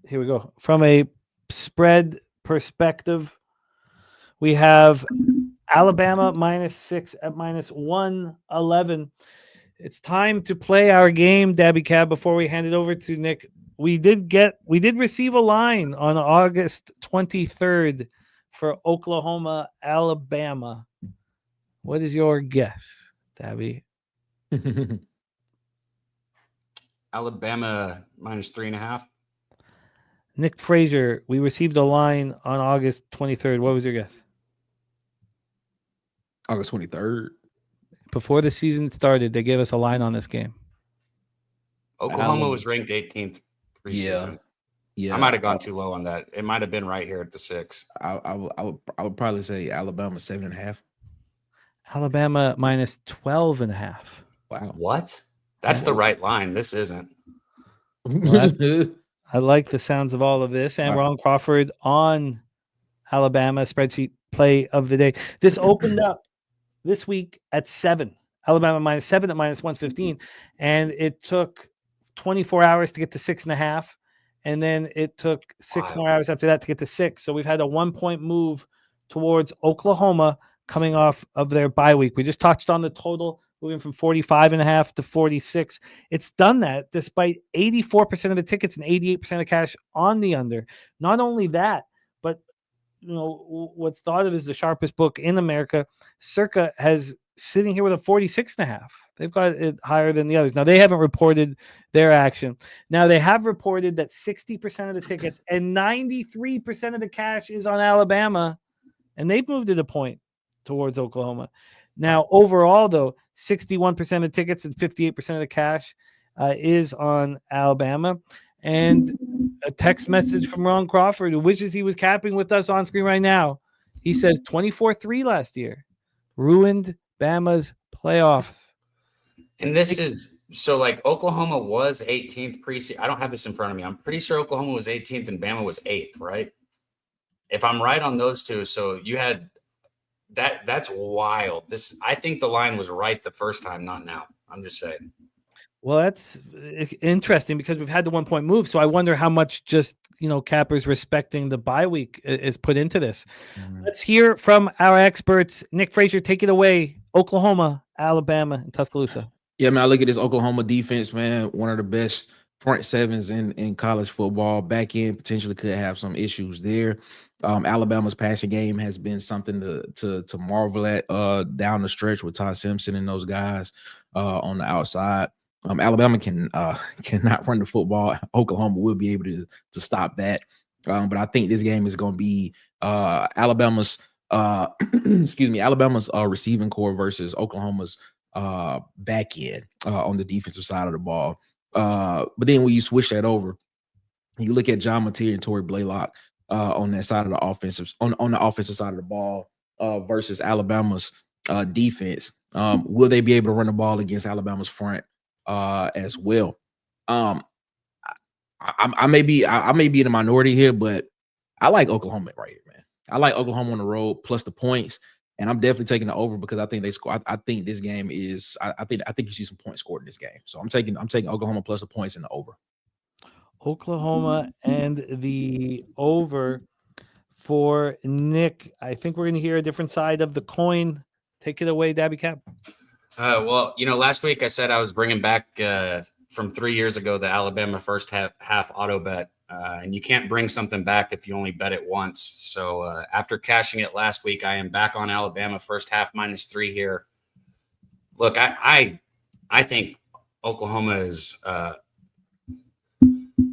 Here we go. From a spread perspective, we have Alabama -6 at -111. It's time to play our game, Daby Cab, before we hand it over to Nick. We did receive a line on August 23rd for Oklahoma, Alabama. What is your guess, Daby? Alabama -3.5. Nick Frazier, we received a line on August 23rd. What was your guess? August 23rd. Before the season started, they gave us a line on this game. Oklahoma was ranked 18th preseason. Yeah. I might have gone too low on that. It might have been right here at the 6. I would probably say Alabama 7.5. Alabama -12.5. Wow. What? That's the right line. This isn't. Well, I like the sounds of all of this. And Ron Crawford on Alabama spreadsheet play of the day. This opened up this week at 7. Alabama -7 at -115. And it took 24 hours to get to 6.5. And then it took 6 more hours after that to get to 6. So we've had a 1-point move towards Oklahoma coming off of their bye week. We just touched on the total, moving from 45.5 to 46. It's done that despite 84% of the tickets and 88% of cash on the under. Not only that, but what's thought of as the sharpest book in America, Circa has sitting here with a 46.5. They've got it higher than the others. Now, they haven't reported their action. Now, they have reported that 60% of the tickets and 93% of the cash is on Alabama, and they've moved it a point towards Oklahoma. Now, overall, though, 61% of tickets and 58% of the cash is on Alabama. And a text message from Ron Crawford, who wishes he was capping with us on screen right now. He says 24-3 last year. Ruined Bama's playoffs. And this is so like Oklahoma was 18th preseason. I don't have this in front of me. I'm pretty sure Oklahoma was 18th and Bama was 8th, right? If I'm right on those two, so you had that. That's wild. I think the line was right the first time, not now. I'm just saying. Well, that's interesting because we've had the 1-point move. So I wonder how much just, Cappers respecting the bye week is put into this. Mm-hmm. Let's hear from our experts. Nick Frazier, take it away. Oklahoma, Alabama, and Tuscaloosa. Yeah, man, I look at this Oklahoma defense, man, one of the best front sevens in college football. Back end potentially could have some issues there. Alabama's passing game has been something to marvel at down the stretch with Todd Simpson and those guys on the outside. Alabama cannot run the football. Oklahoma will be able to stop that. But I think this game is going to be Alabama's Alabama's receiving core versus Oklahoma's back end on the defensive side of the ball. But then when you switch that over, you look at John Mateer and Torrey Blaylock on that side of the offensive on the offensive side of the ball versus Alabama's defense. Will they be able to run the ball against Alabama's front as well? I may be in the minority here, but I like Oklahoma right here, man. I like Oklahoma on the road plus the points, and I'm definitely taking the over because I think they score. I think this game is. I think you see some points scored in this game, so I'm taking Oklahoma plus the points and the over. Oklahoma and the over for Nick. I think we're going to hear a different side of the coin. Take it away, Daby Cab. Well, last week I said I was bringing back from 3 years ago the Alabama first half auto bet. And you can't bring something back if you only bet it once. So after cashing it last week, I am back on Alabama first half -3 here. Look, I think Oklahoma is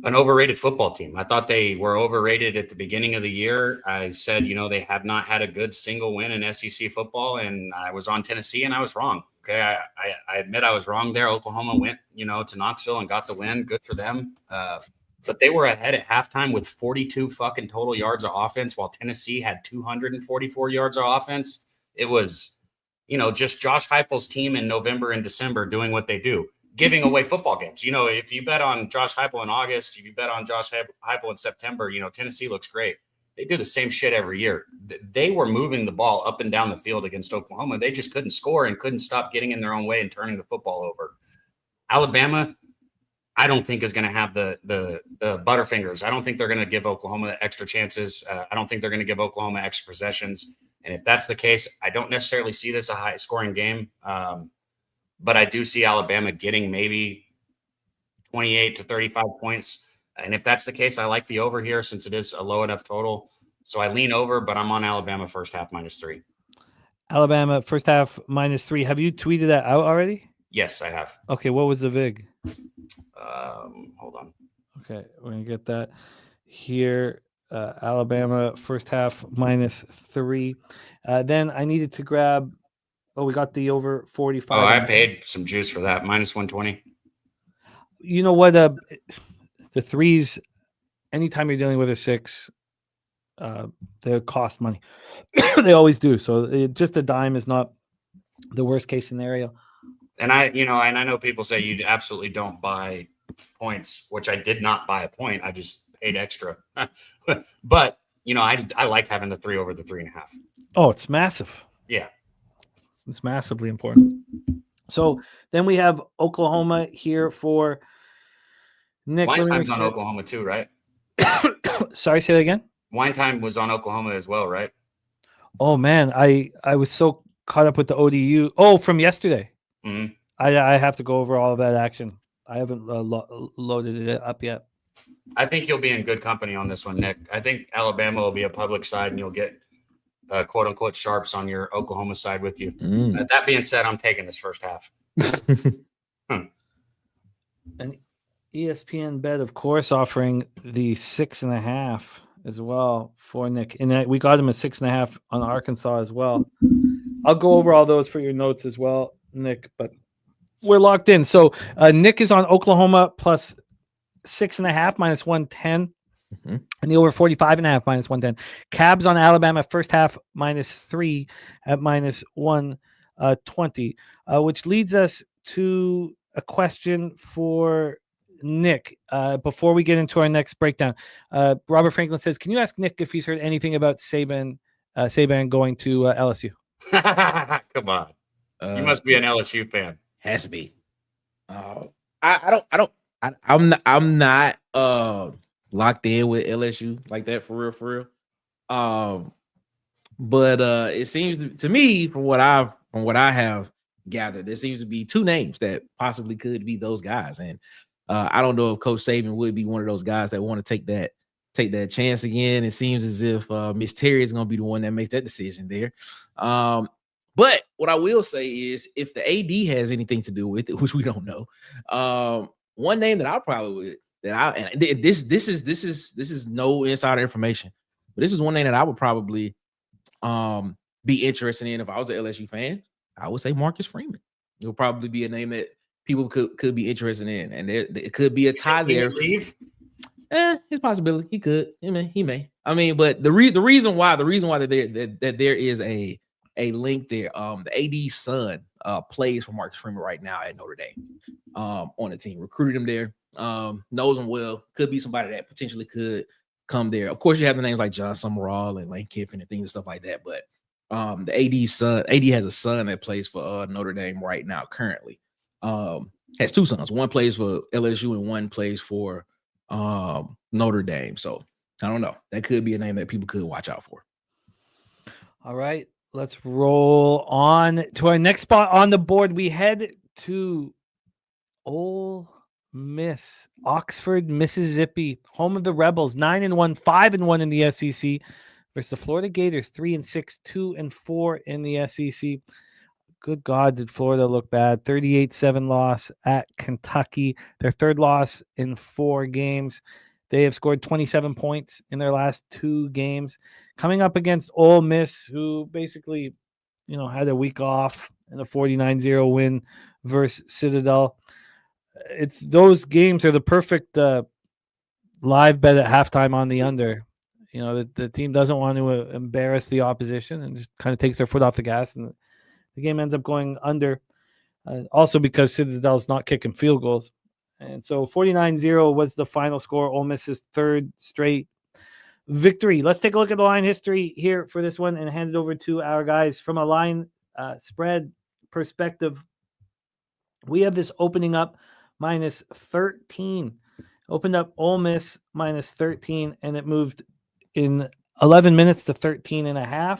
an overrated football team. I thought they were overrated at the beginning of the year. I said, they have not had a good single win in SEC football, and I was on Tennessee, and I was wrong. Okay, I admit I was wrong there. Oklahoma went, to Knoxville and got the win. Good for them. But they were ahead at halftime with 42 fucking total yards of offense, while Tennessee had 244 yards of offense. It was, just Josh Heupel's team in November and December doing what they do, giving away football games. If you bet on Josh Heupel in August, if you bet on Josh Heupel in September, Tennessee looks great. They do the same shit every year. They were moving the ball up and down the field against Oklahoma. They just couldn't score and couldn't stop getting in their own way and turning the football over. Alabama, I don't think is going to have the butterfingers. I don't think they're going to give Oklahoma extra chances. I don't think they're going to give Oklahoma extra possessions. And if that's the case, I don't necessarily see this a high scoring game. But I do see Alabama getting maybe 28 to 35 points. And if that's the case, I like the over here since it is a low enough total. So I lean over, but I'm on Alabama first half -3. Alabama first half -3. Have you tweeted that out already? Yes, I have. Okay, what was the VIG? Hold on. Okay, we're gonna get that here. Alabama first half -3. Then I needed to grab. Oh, we got the over 45. Oh, I paid some juice for that. -120. You know what? The threes. Anytime you're dealing with a 6, they cost money. They always do. So just a dime is not the worst case scenario. And I know people say you absolutely don't buy points, which I did not buy a point. I just paid extra. But I like having the 3 over the 3.5. Oh, it's massive. Yeah. It's massively important. So then we have Oklahoma here for Nick. Wine time's on Oklahoma too, right? Sorry, say that again. Wine time was on Oklahoma as well, right? Oh man, I was so caught up with the ODU. Oh, from yesterday. Mm-hmm. I have to go over all of that action. I haven't loaded it up yet. I think you'll be in good company on this one, Nick. I think Alabama will be a public side, and you'll get quote unquote sharps on your Oklahoma side with you. That being said, I'm taking this first half. And ESPN Bet, of course, offering the 6.5 as well for Nick, and we got him at 6.5 on Arkansas as well. I'll go over all those for your notes as well, Nick. But we're locked in. So Nick is on Oklahoma plus 6.5 -110. And the over 45.5 -110. Cabs on Alabama first half -3 at -120, which leads us to a question for Nick. Before we get into our next breakdown, Robert Franklin says, "Can you ask Nick if he's heard anything about Saban going to LSU?" Come on, you must be an LSU fan. Has to be. I'm not locked in with LSU like that for real. But it seems to me, from what I have gathered, there seems to be 2 names that possibly could be those guys, and I don't know if Coach Saban would be one of those guys that want to take that chance again. It seems as if Miss Terry is going to be the one that makes that decision there. But what I will say is, if the AD has anything to do with it, which we don't know, one name that I probably would this is no insider information, but this is one name that I would probably be interested in if I was an LSU fan. I would say Marcus Freeman. It'll probably be a name that people could be interested in, and it could be a tie there. Leave? It's a possibility. He could. He may. I mean, but the reason why that there is a link there. The AD's son plays for Marcus Freeman right now at Notre Dame on the team. Recruited him there. Knows him well. Could be somebody that potentially could come there. Of course, you have the names like John Summerall and Lane Kiffin and things and stuff like that. But the AD's son, AD has a son that plays for Notre Dame right now currently. Has 2 sons. One plays for LSU and one plays for Notre Dame. So I don't know. That could be a name that people could watch out for. All right, let's roll on to our next spot on the board. We head to Ole Miss, Oxford, Mississippi, home of the Rebels, 9-1, 5-1 in the SEC versus the Florida Gators, 3-6, 2-4 in the SEC. Good God, did Florida look bad? 38-7 loss at Kentucky. Their 3rd loss in 4 games. They have scored 27 points in their last 2 games. Coming up against Ole Miss, who basically, had a week off in a 49-0 win versus Citadel. It's those games are the perfect live bet at halftime on the under. The team doesn't want to embarrass the opposition and just kind of takes their foot off the gas, and the game ends up going under. Also because Citadel's not kicking field goals. And so 49-0 was the final score. Ole Miss's 3rd straight victory. Let's take a look at the line history here for this one and hand it over to our guys. From a line spread perspective, we have this opening up -13. Opened up Ole Miss -13, and it moved in 11 minutes to 13.5.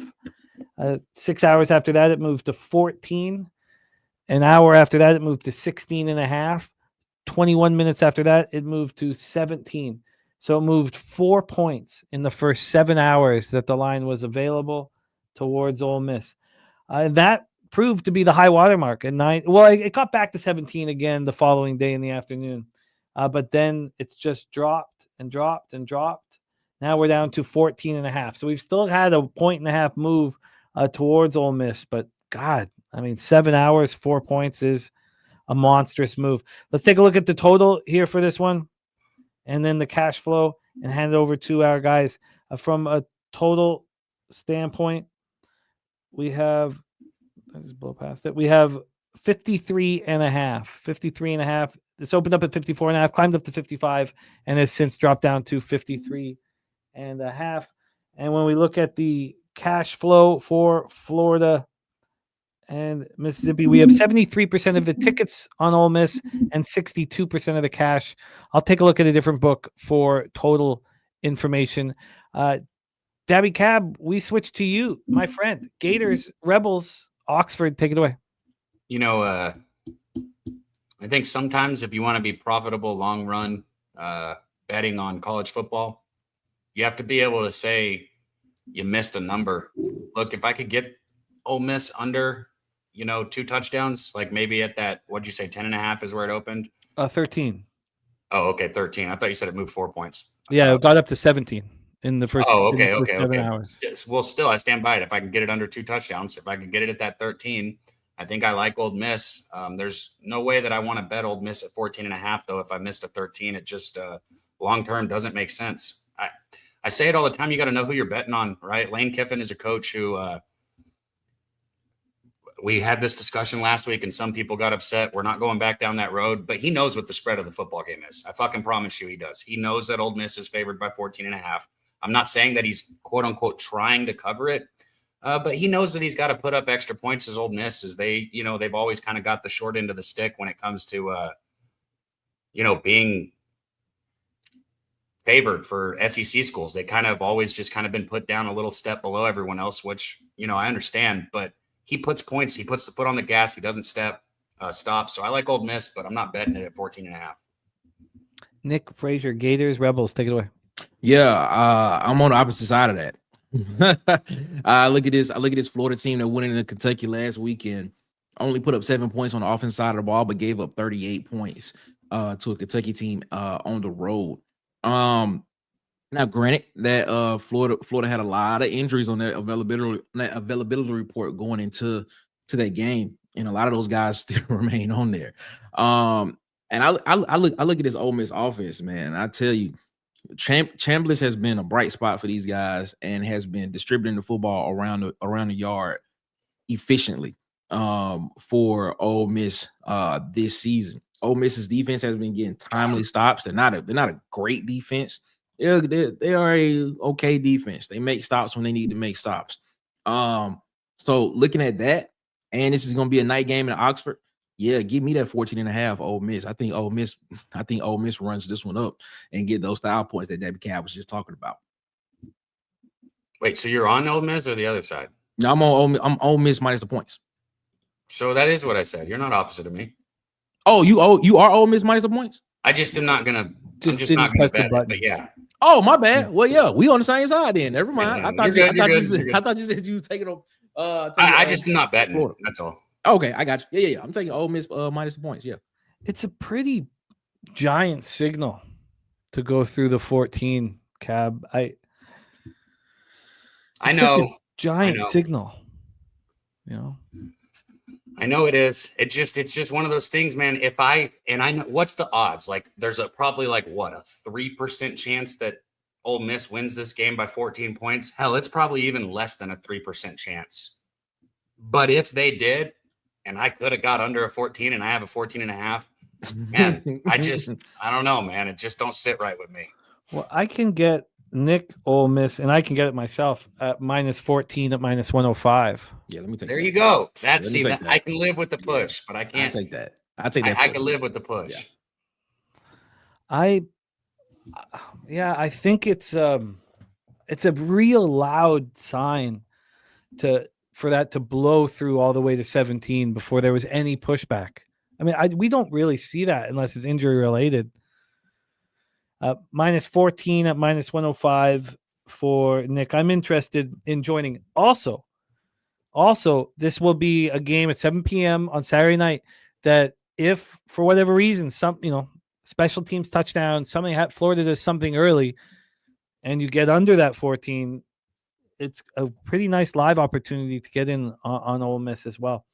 6 hours after that, it moved to 14. An hour after that, it moved to 16.5. 21 minutes after that, it moved to 17. So it moved 4 points in the first 7 hours that the line was available towards Ole Miss. That proved to be the high water mark at 9. Well, it got back to 17 again the following day in the afternoon. But then it's just dropped and dropped and dropped. Now we're down to 14.5. So we've still had a 1.5 move towards Ole Miss. But God, I mean, 7 hours, 4 points is a monstrous move. Let's take a look at the total here for this one, and then the cash flow, and hand it over to our guys. From a total standpoint, we have, I just blow past it. We have 53.5. This opened up at 54.5, climbed up to 55, and has since dropped down to 53.5. And when we look at the cash flow for Florida and Mississippi, we have 73% of the tickets on Ole Miss and 62% of the cash. I'll take a look at a different book for total information. Daby Cab, we switch to you, my friend. Gators, Rebels, Oxford, take it away. I think sometimes if you want to be profitable long run betting on college football, you have to be able to say you missed a number. Look, if I could get Ole Miss under, 2 touchdowns, like maybe at that, what'd you say, 10.5 is where it opened? 13. Oh, okay, 13. I thought you said it moved 4 points. Yeah, it got up to 17 in the first. Okay. 7 hours. Well, still, I stand by it. If I can get it under 2 touchdowns, if I can get it at that 13, I think I like Ole Miss. There's no way that I want to bet Ole Miss at 14.5, though. If I missed a 13, it just long-term doesn't make sense. I say it all the time. You got to know who you're betting on, right? Lane Kiffin is a coach who we had this discussion last week, and some people got upset. We're not going back down that road, but he knows what the spread of the football game is. I fucking promise you he does. He knows that Ole Miss is favored by 14.5. I'm not saying that he's, quote-unquote, trying to cover it, but he knows that he's got to put up extra points as Ole Miss, as they've always kind of got the short end of the stick when it comes to, being favored for SEC schools. They kind of always just kind of been put down a little step below everyone else, which, I understand, but he puts points. He puts the foot on the gas. He doesn't stop. So I like Ole Miss, but I'm not betting it at 14.5. Nick, Frazier, Gators, Rebels, take it away. Yeah, I'm on the opposite side of that. I look at this Florida team that went into Kentucky last weekend. Only put up 7 points on the offense side of the ball, but gave up 38 points to a Kentucky team on the road. Now, granted that Florida had a lot of injuries on their availability report going into that game, and a lot of those guys still remain on there. And I look at this Ole Miss offense, man. And I tell you, Chambliss has been a bright spot for these guys and has been distributing the football around the yard efficiently for Ole Miss this season. Ole Miss's defense has been getting timely stops. They're not a great defense. They are a okay defense. They make stops when they need to make stops. So looking at that, and this is going to be a night game in Oxford. Yeah, give me that 14.5 Ole Miss. I think Ole Miss runs this one up and get those style points that Daby Cab was just talking about. Wait, so you're on Ole Miss or the other side? No, I'm on Ole Miss minus the points. So that is what I said. You're not opposite of me. Oh, you are Ole Miss minus the points? I just am not gonna. I'm just not gonna bet it, but yeah. Oh, my bad. Well, yeah, we on the same side then. Never mind. Yeah, I thought you said you taking them. I just am not betting it. That's all. Okay, I got you. Yeah. I'm taking Ole Miss minus the points. Yeah, it's a pretty giant signal to go through the 14 Cab. I know. Giant signal. I know it is. It's just one of those things, man. I know what's the odds? Like, there's probably a 3% chance that Ole Miss wins this game by 14 points. Hell, it's probably even less than a 3% chance. But if they did, and I could have got under a 14 and I have a 14.5, man, I don't know, man. It just don't sit right with me. Well, I can get Nick Ole Miss, and I can get it myself at minus 14 at minus 105. Yeah, let me take there that. You go. I can live with the push, but I can't take that. I'll take that. I can live with the push. Yeah. I think it's a real loud sign for that to blow through all the way to 17 before there was any pushback. I mean, we don't really see that unless it's injury related. Minus 14 at minus 105 for Nick. I'm interested in joining also Also, this will be a game at 7 p.m. on Saturday night that if for whatever reason, special teams touchdown, Florida does something early and you get under that 14, it's a pretty nice live opportunity to get in on Ole Miss as well.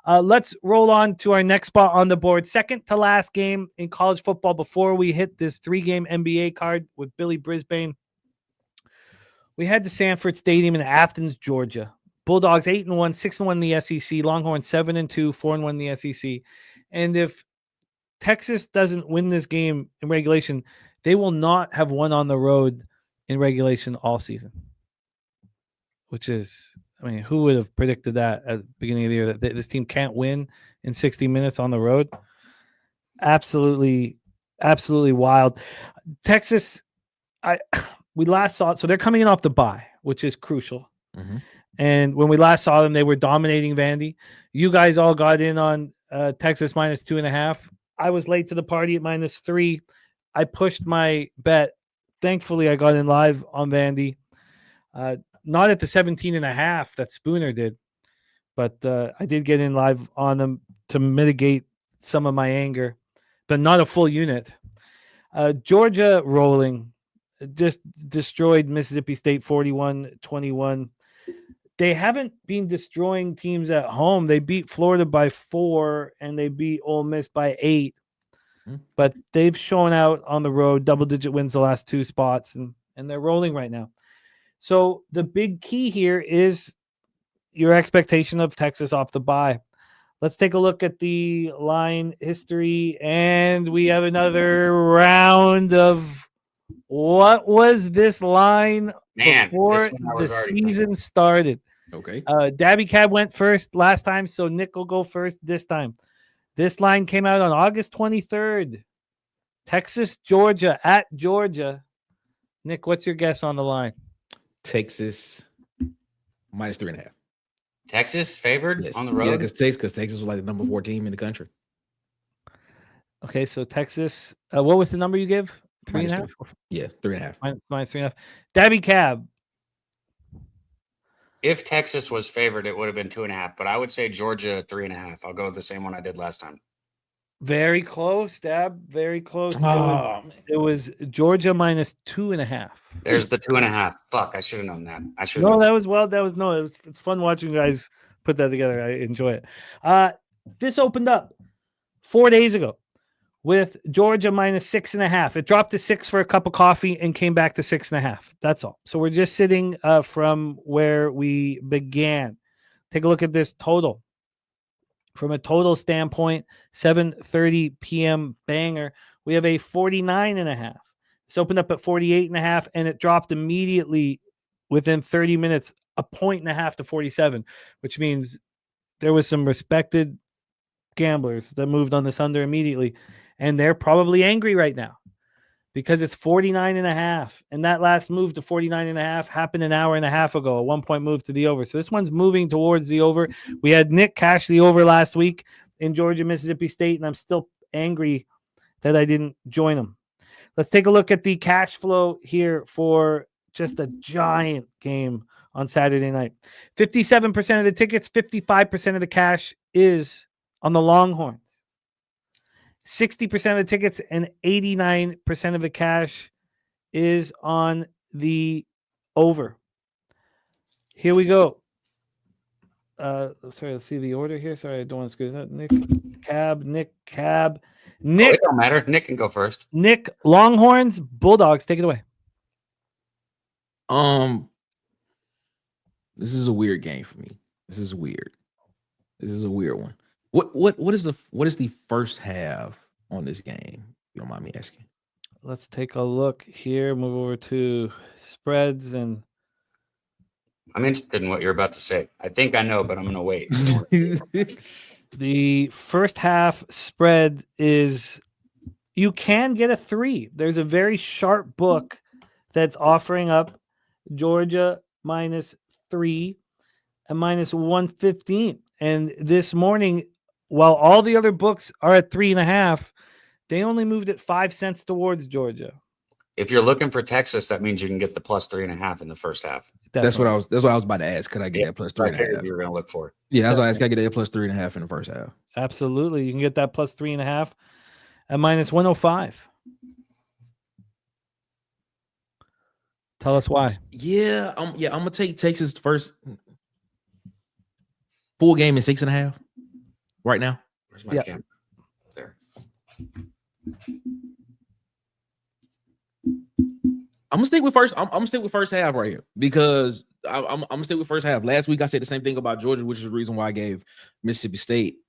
Let's roll on to our next spot on the board. Second to last game in college football before we hit this 3-game NBA card with Billy Brisbane. We had the Sanford Stadium in Athens, Georgia. Bulldogs 8-1, 6-1 in the SEC. Longhorns 7-2, 4-1 in the SEC. And if Texas doesn't win this game in regulation, they will not have won on the road in regulation all season. Which is, who would have predicted that at the beginning of the year, that this team can't win in 60 minutes on the road? Absolutely, absolutely wild. Texas, we last saw it. So they're coming in off the bye, which is crucial. Mm-hmm. And when we last saw them, they were dominating Vandy. You guys all got in on Texas minus 2.5. I was late to the party at -3. I pushed my bet. Thankfully, I got in live on Vandy. Not at the 17.5 that Spooner did, but I did get in live on them to mitigate some of my anger, but not a full unit. Georgia rolling, just destroyed Mississippi State 41-21. They haven't been destroying teams at home. They beat Florida by 4 and they beat Ole Miss by 8. But they've shown out on the road, double-digit wins the last 2 spots, and they're rolling right now. So the big key here is your expectation of Texas off the bye. Let's take a look at the line history, and we have another round of what was this line before the season started. Okay. Daby Cab went first last time, so Nick will go first this time. This line came out on August 23rd. Texas, Georgia, at Georgia. Nick, what's your guess on the line? Texas minus 3.5. Texas favored on the road? Yeah, because Texas was like the number 4 team in the country. Okay, so Texas, what was the number you give? 3.5? Yeah, 3.5. Minus 3.5. Daby Cab. If Texas was favored, it would have been 2.5, but I would say Georgia 3.5. I'll go with the same one I did last time. Very close, Dab. Very close. It was Georgia minus 2.5. There's the 2.5. Fuck, I should have known that. It's fun watching you guys put that together. I enjoy it. This opened up 4 days ago with Georgia minus 6.5. It dropped to 6 for a cup of coffee and came back to 6.5. That's all. So we're just sitting from where we began. Take a look at this total. From a total standpoint, 7:30 p.m. banger. We have a 49.5. It's opened up at 48.5, and it dropped immediately within 30 minutes, 1.5 to 47, which means there was some respected gamblers that moved on this under immediately, and they're probably angry right now because it's 49.5, and that last move to 49.5 happened an hour and a half ago, a 1-point move to the over. So this one's moving towards the over. We had Nick cash the over last week in Georgia, Mississippi State, and I'm still angry that I didn't join him. Let's take a look at the cash flow here for just a giant game on Saturday night. 57% of the tickets, 55% of the cash is on the Longhorns. 60% of the tickets and 89% of the cash is on the over. Here we go. Sorry, let's see the order here. Sorry, I don't want to screw that. Nick Cab. Nick. It don't matter. Nick can go first. Nick, Longhorns, Bulldogs, take it away. This is a weird game for me. This is weird. This is a weird one. What is the first half on this game? If you don't mind me asking. Let's take a look here. Move over to spreads, and I'm interested in what you're about to say. I think I know, but I'm gonna wait. The first half spread is you can get a 3. There's a very sharp book that's offering up Georgia minus 3 and minus 115. And this morning, while all the other books are at 3.5, they only moved it 5 cents towards Georgia. if you're looking for Texas, that means you can get the +3.5 in the first half. That's what I was about to ask. Could I get that plus I figured 3.5? you were going to look for. Yeah, that's why I asked. Can I get that plus 3.5 in the first half? Absolutely. You can get that +3.5 at -105. Tell us why. Yeah, I'm gonna take Texas first full game in 6.5 right now. Where's my camera? There. I'm gonna stick with first. I'm gonna stick with first half right here because I'm gonna stick with first half. Last week I said the same thing about Georgia, which is the reason why I gave Mississippi State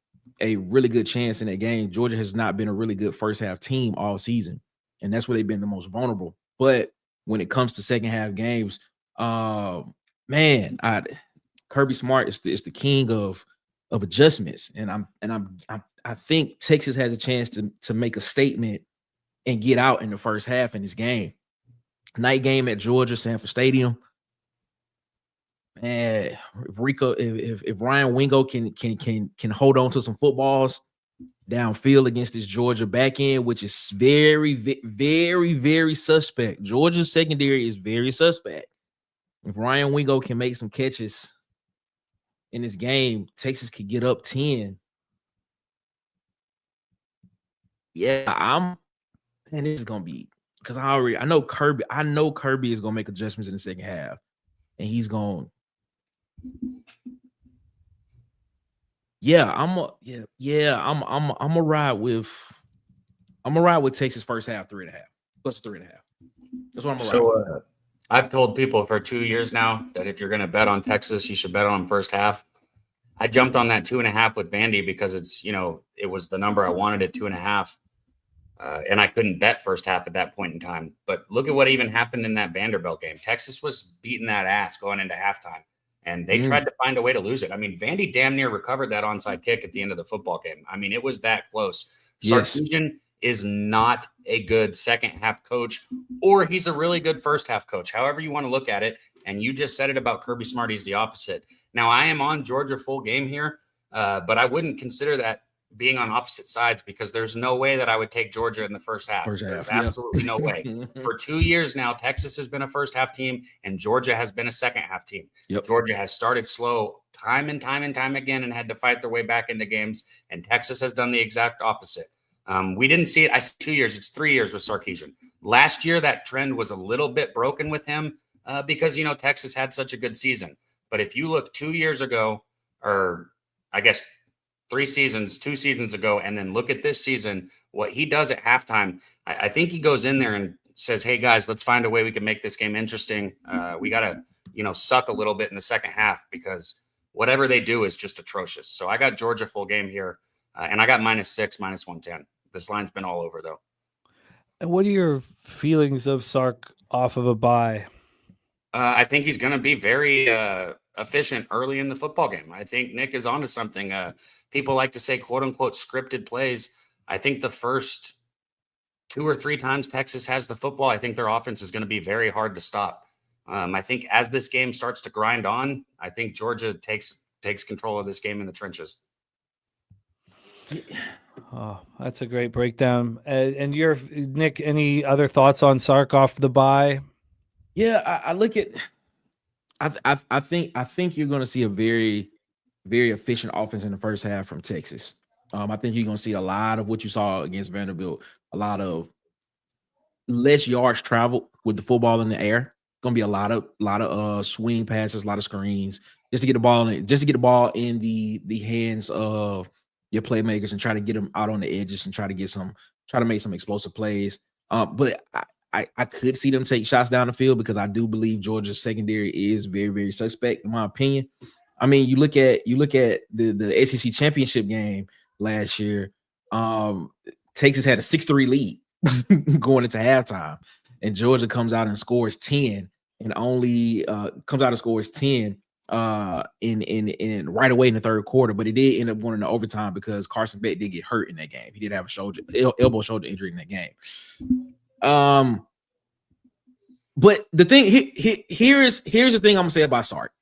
a really good chance in that game. Georgia has not been a really good first half team all season, and that's where they've been the most vulnerable. But when it comes to second half games, man, Kirby Smart is the king of adjustments, and I think Texas has a chance to make a statement and get out in the first half in this game. Night game at Georgia Sanford Stadium. Man, if Ryan Wingo can hold on to some footballs downfield against this Georgia back end, which is very, very, very suspect. Georgia's secondary is very suspect. If Ryan Wingo can make some catches in this game, Texas could get up 10. Yeah, and this is gonna be because I know Kirby is gonna make adjustments in the second half, and he's going. I'm a ride with Texas first half 3.5 plus 3.5. That's what I'm gonna ride with. I've told people for 2 years now that if you're going to bet on Texas, you should bet on first half. I jumped on that 2.5 with Vandy because it was the number I wanted at 2.5. And I couldn't bet first half at that point in time. But look at what even happened in that Vanderbilt game. Texas was beating that ass going into halftime, and they tried to find a way to lose it. I mean, Vandy damn near recovered that onside kick at the end of the football game. I mean, it was that close. Yes. Sarkisian is not a good second half coach, or he's a really good first half coach, however you want to look at it. And you just said it about Kirby Smart. He's the opposite. Now, I am on Georgia full game here, but I wouldn't consider that being on opposite sides because there's no way that I would take Georgia in the first half. There's absolutely no way. For 2 years now, Texas has been a first half team and Georgia has been a second half team. Yep. Georgia has started slow time and time again and had to fight their way back into games. And Texas has done the exact opposite. We didn't see it. I see 2 years. It's 3 years with Sarkisian. Last year, that trend was a little bit broken with him because, Texas had such a good season. But if you look 2 years ago, or I guess 2 seasons ago, and then look at this season, what he does at halftime, I think he goes in there and says, hey, guys, let's find a way we can make this game interesting. We got to, suck a little bit in the second half because whatever they do is just atrocious. So I got Georgia full game here, and I got -6, -110. This line's been all over, though. And what are your feelings of Sark off of a bye? I think he's going to be very efficient early in the football game. I think Nick is onto something. People like to say, quote unquote, scripted plays. I think the first 2 or 3 times Texas has the football, I think their offense is going to be very hard to stop. I think as this game starts to grind on, I think Georgia takes control of this game in the trenches. Oh, that's a great breakdown. And Nick, any other thoughts on Sark off the bye? Yeah, I look at. I think you're going to see a very, very efficient offense in the first half from Texas. I think you're going to see a lot of what you saw against Vanderbilt. A lot of less yards traveled with the football in the air. Going to be a lot of swing passes, a lot of screens, just to get the ball in the hands of your playmakers and try to get them out on the edges and try to make some explosive plays. But I could see them take shots down the field because I do believe Georgia's secondary is very, very suspect, in my opinion. I mean, you look at the SEC championship game last year. Texas had a 6-3 lead going into halftime, and Georgia comes out and scores 10, and only scores 10 in right away in the third quarter. But it did end up going into overtime because Carson Beck did get hurt in that game. He did have a elbow shoulder injury in that game. But the thing here's the thing I'm gonna say about Sark.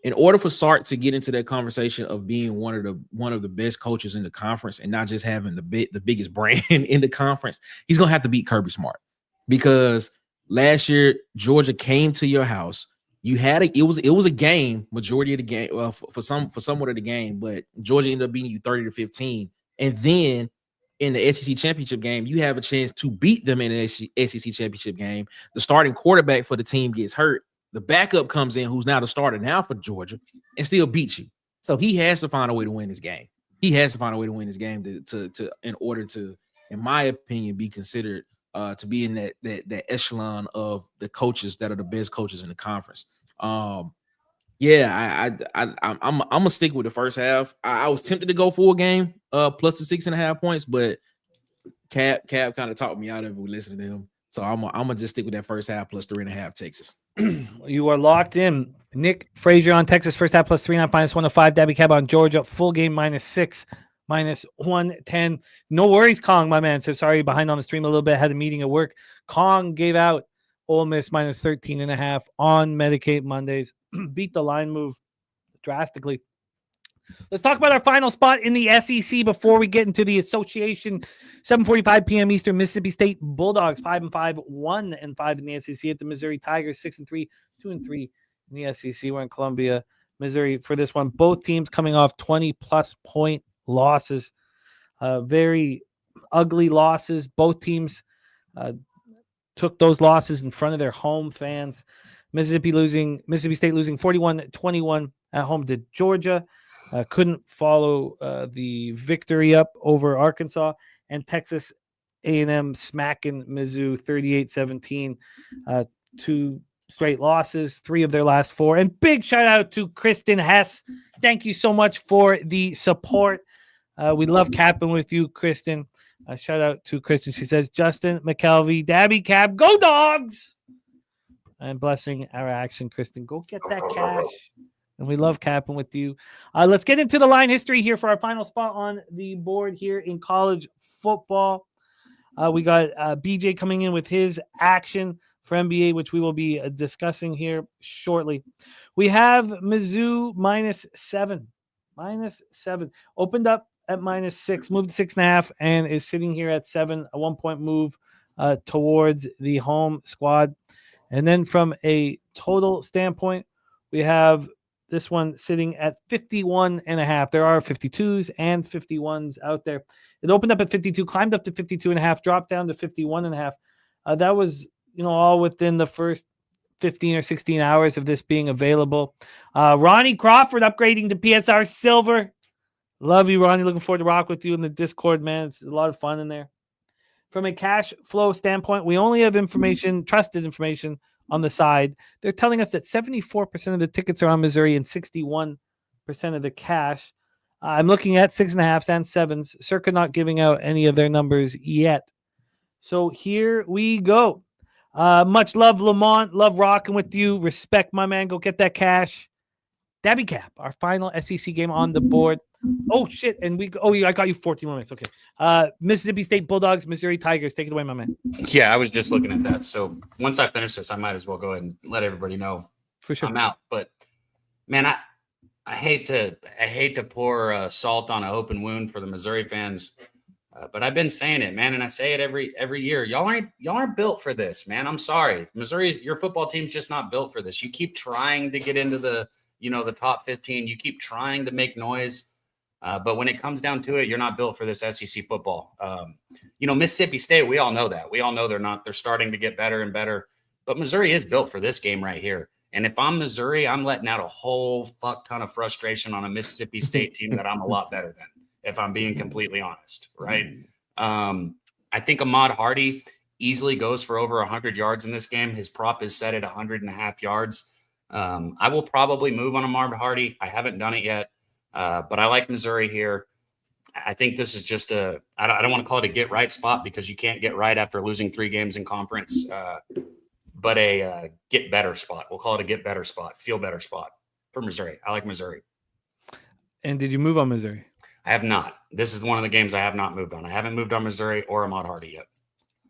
In order for Sark to get into that conversation of being one of the best coaches in the conference and not just having the biggest brand in the conference, he's gonna have to beat Kirby Smart because Last year, Georgia came to your house. You had it was a game, majority of the game, for somewhat of the game, but Georgia ended up beating you 30-15. And then in the SEC championship game, you have a chance to beat them in the SEC championship game. The starting quarterback for the team gets hurt. The backup comes in, who's now the starter now for Georgia, and still beats you. So he has to find a way to win this game. He has to find a way to win this game to in order to, in my opinion, be considered to be in that echelon of the coaches that are the best coaches in the conference. I'm gonna stick with the first half. I was tempted to go full game plus the 6.5 points, but Cab kind of talked me out of it. We listened to him, so I'm gonna just stick with that first half plus 3.5 Texas. You are locked in. Nick Frazier on Texas first half plus 3.5 minus 105. Daby Cab on Georgia full game -6 minus 110. No worries, Kong. My man says sorry, behind on the stream a little bit. Had a meeting at work. Kong gave out Ole Miss minus 13.5 on Medicaid Mondays. Beat the line move drastically. Let's talk about our final spot in the SEC before we get into the association. 7:45 p.m. Eastern. Mississippi State Bulldogs 5-5, 1-5 in the SEC at the Missouri Tigers 6-3, 2-3 in the SEC. We're in Columbia, Missouri for this one. Both teams coming off 20-plus point losses. Very ugly losses. Both teams took those losses in front of their home fans. Mississippi State losing 41-21 at home to Georgia. Couldn't follow the victory up over Arkansas, and Texas A&M smacking Mizzou 38-17. 2 straight losses, 3 of their last 4. And big shout out to Kristen Hess. Thank you so much for the support. We love capping with you, Kristen. Shout out to Kristen. She says, Justin McKelvey, Daby Cab, go Dogs! And blessing our action, Kristen. Go get that cash. And we love capping with you. Let's get into the line history here for our final spot on the board here in college football. We got BJ coming in with his action for NBA, which we will be discussing here shortly. We have Mizzou -7. -7. Opened up at -6, moved to 6.5, and is sitting here at 7. A 1-point move towards the home squad. And then from a total standpoint, we have this one sitting at 51.5. There are 52s and 51s out there. It opened up at 52, climbed up to 52.5, dropped down to 51.5. That was, all within the first 15 or 16 hours of this being available. Ronnie Crawford upgrading to PSR Silver. Love you, Ronnie. Looking forward to rock with you in the Discord, man. It's a lot of fun in there. From a cash flow standpoint, we only have trusted information on the side. They're telling us that 74% of the tickets are on Missouri and 61% of the cash. I'm looking at 6.5s and 7s. Circa not giving out any of their numbers yet. So here we go. Much love, Lamont. Love rocking with you. Respect, my man. Go get that cash. Daby Cab, our final SEC game on the board. Oh, shit. And I got you 14 minutes. Okay. Mississippi State Bulldogs, Missouri Tigers. Take it away, my man. Yeah, I was just looking at that. So once I finish this, I might as well go ahead and let everybody know for sure I'm out. But man, I hate to pour salt on an open wound for the Missouri fans. But I've been saying it, man, and I say it every year. Y'all aren't built for this, man. I'm sorry. Missouri, your football team's just not built for this. You keep trying to get into the top 15. You keep trying to make noise. But when it comes down to it, you're not built for this SEC football. Mississippi State, we all know that. We all know they're starting to get better and better. But Missouri is built for this game right here. And if I'm Missouri, I'm letting out a whole fuck ton of frustration on a Mississippi State team that I'm a lot better than, if I'm being completely honest, right? I think Ahmad Hardy easily goes for over 100 yards in this game. His prop is set at 100.5 yards. I will probably move on Ahmad Hardy. I haven't done it yet. But I like Missouri here. I think this is just I don't want to call it a get right spot because you can't get right after losing 3 games in conference, but a get better spot. We'll call it a get better spot, feel better spot for Missouri. I like Missouri. And did you move on Missouri? I have not. This is one of the games I have not moved on. I haven't moved on Missouri or Ahmad Hardy yet.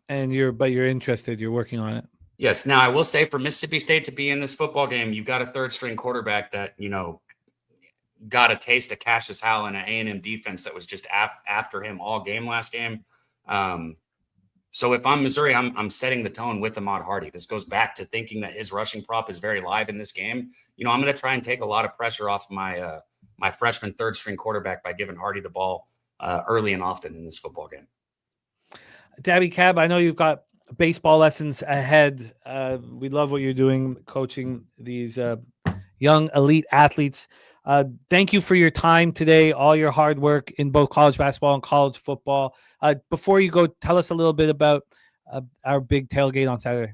And you're interested. You're working on it. Yes. Now I will say for Mississippi State to be in this football game, you've got a 3rd-string quarterback that, got a taste of Cassius Howell and an A&M defense that was just after him all game last game. So if I'm Missouri, I'm setting the tone with Ahmad Hardy. This goes back to thinking that his rushing prop is very live in this game. I'm going to try and take a lot of pressure off my my freshman third string quarterback by giving Hardy the ball early and often in this football game. Daby Cab, I know you've got baseball lessons ahead. We love what you're doing, coaching these young elite athletes. Thank you for your time today, all your hard work in both college basketball and college football. Before you go, tell us a little bit about our big tailgate on Saturday.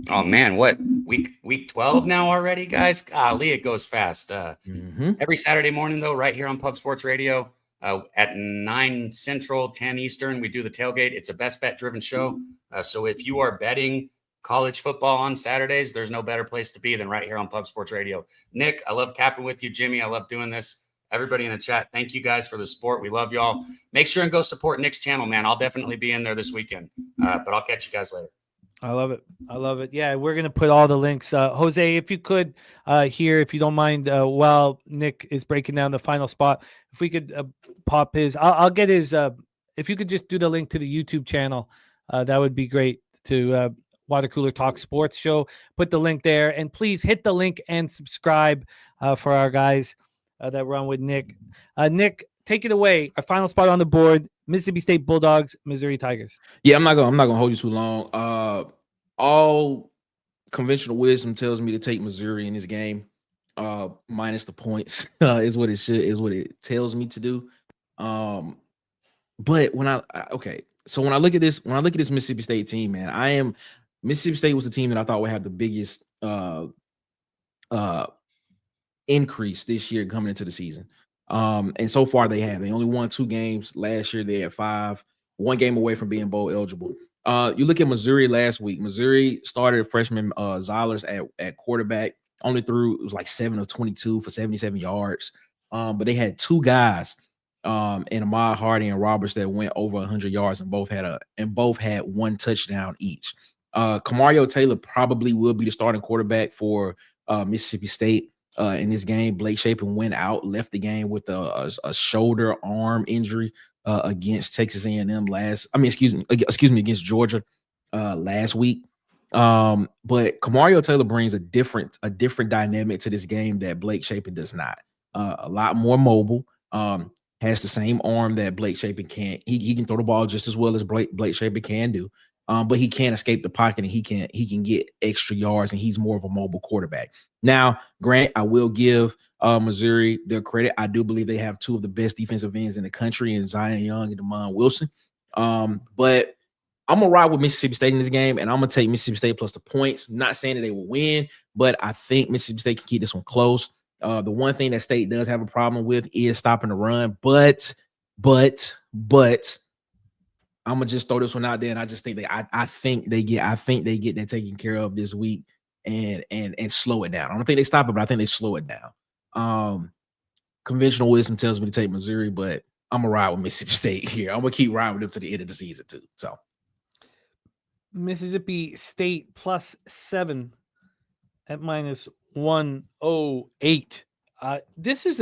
Oh man, what week 12 now already, guys? Golly, it goes fast. Every Saturday morning though, right here on Pub Sports Radio, at 9 Central, 10 Eastern, we do the tailgate. It's a best bet driven show. So if you are betting college football on Saturdays, there's no better place to be than right here on Pub Sports Radio. Nick, I love capping with you. Jimmy, I love doing this. Everybody in the chat, thank you guys for the support. We love y'all. Make sure and go support Nick's channel, man. I'll definitely be in there this weekend, but I'll catch you guys later. I love it. I love it. Yeah, we're going to put all the links. Jose, if you could here, if you don't mind, while Nick is breaking down the final spot, if we could pop his, I'll get his, if you could just do the link to the YouTube channel, that would be great, to Water Cooler Talk Sports Show. Put the link there, and please hit the link and subscribe for our guys that run with Nick. Nick, take it away. Our final spot on the board: Mississippi State Bulldogs, Missouri Tigers. Yeah, I'm not gonna hold you too long. All conventional wisdom tells me to take Missouri in this game, minus the points. Is what it tells me to do. But when I look at this Mississippi State team, man, Mississippi State was the team that I thought would have the biggest increase this year coming into the season. And so far they have. They only won 2 games. Last year they had 5, 1 game away from being bowl eligible. You look at Missouri last week. Missouri started freshman Zollers at quarterback. Only threw, it was like 7 of 22 for 77 yards. But they had 2 guys, and Ahmad Hardy and Roberts, that went over 100 yards, and both had 1 touchdown each. Kamario Taylor probably will be the starting quarterback for Mississippi State in this game. Blake Shapen went out, left the game with a shoulder arm injury against Texas A&M against Georgia last week. But Kamario Taylor brings a different dynamic to this game that Blake Shapen does not. A lot more mobile. Has the same arm that Blake Shapen can. He can throw the ball just as well as Blake Shapen can do. But he can't escape the pocket, and he can get extra yards, and he's more of a mobile quarterback. Now, Grant, I will give Missouri their credit. I do believe they have 2 of the best defensive ends in the country, in Zion Young and Damon Wilson. But I'm gonna ride with Mississippi State in this game, and I'm gonna take Mississippi State plus the points. I'm not saying that they will win, but I think Mississippi State can keep this one close. The one thing that State does have a problem with is stopping the run, but I'm gonna just throw this one out there, and I just think I think they get that taken care of this week and slow it down. I don't think they stop it, but I think they slow it down. Conventional wisdom tells me to take Missouri, but I'm gonna ride with Mississippi State here. I'm gonna keep riding with them to the end of the season too. So Mississippi State +7 at -108. This is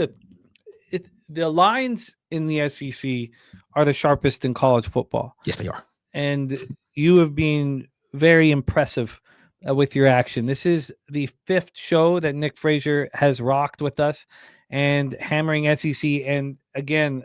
the lines in the SEC are the sharpest in college football. Yes, they are. And you have been very impressive with your action. This is the 5th show that Nick Frazier has rocked with us and hammering SEC. And again,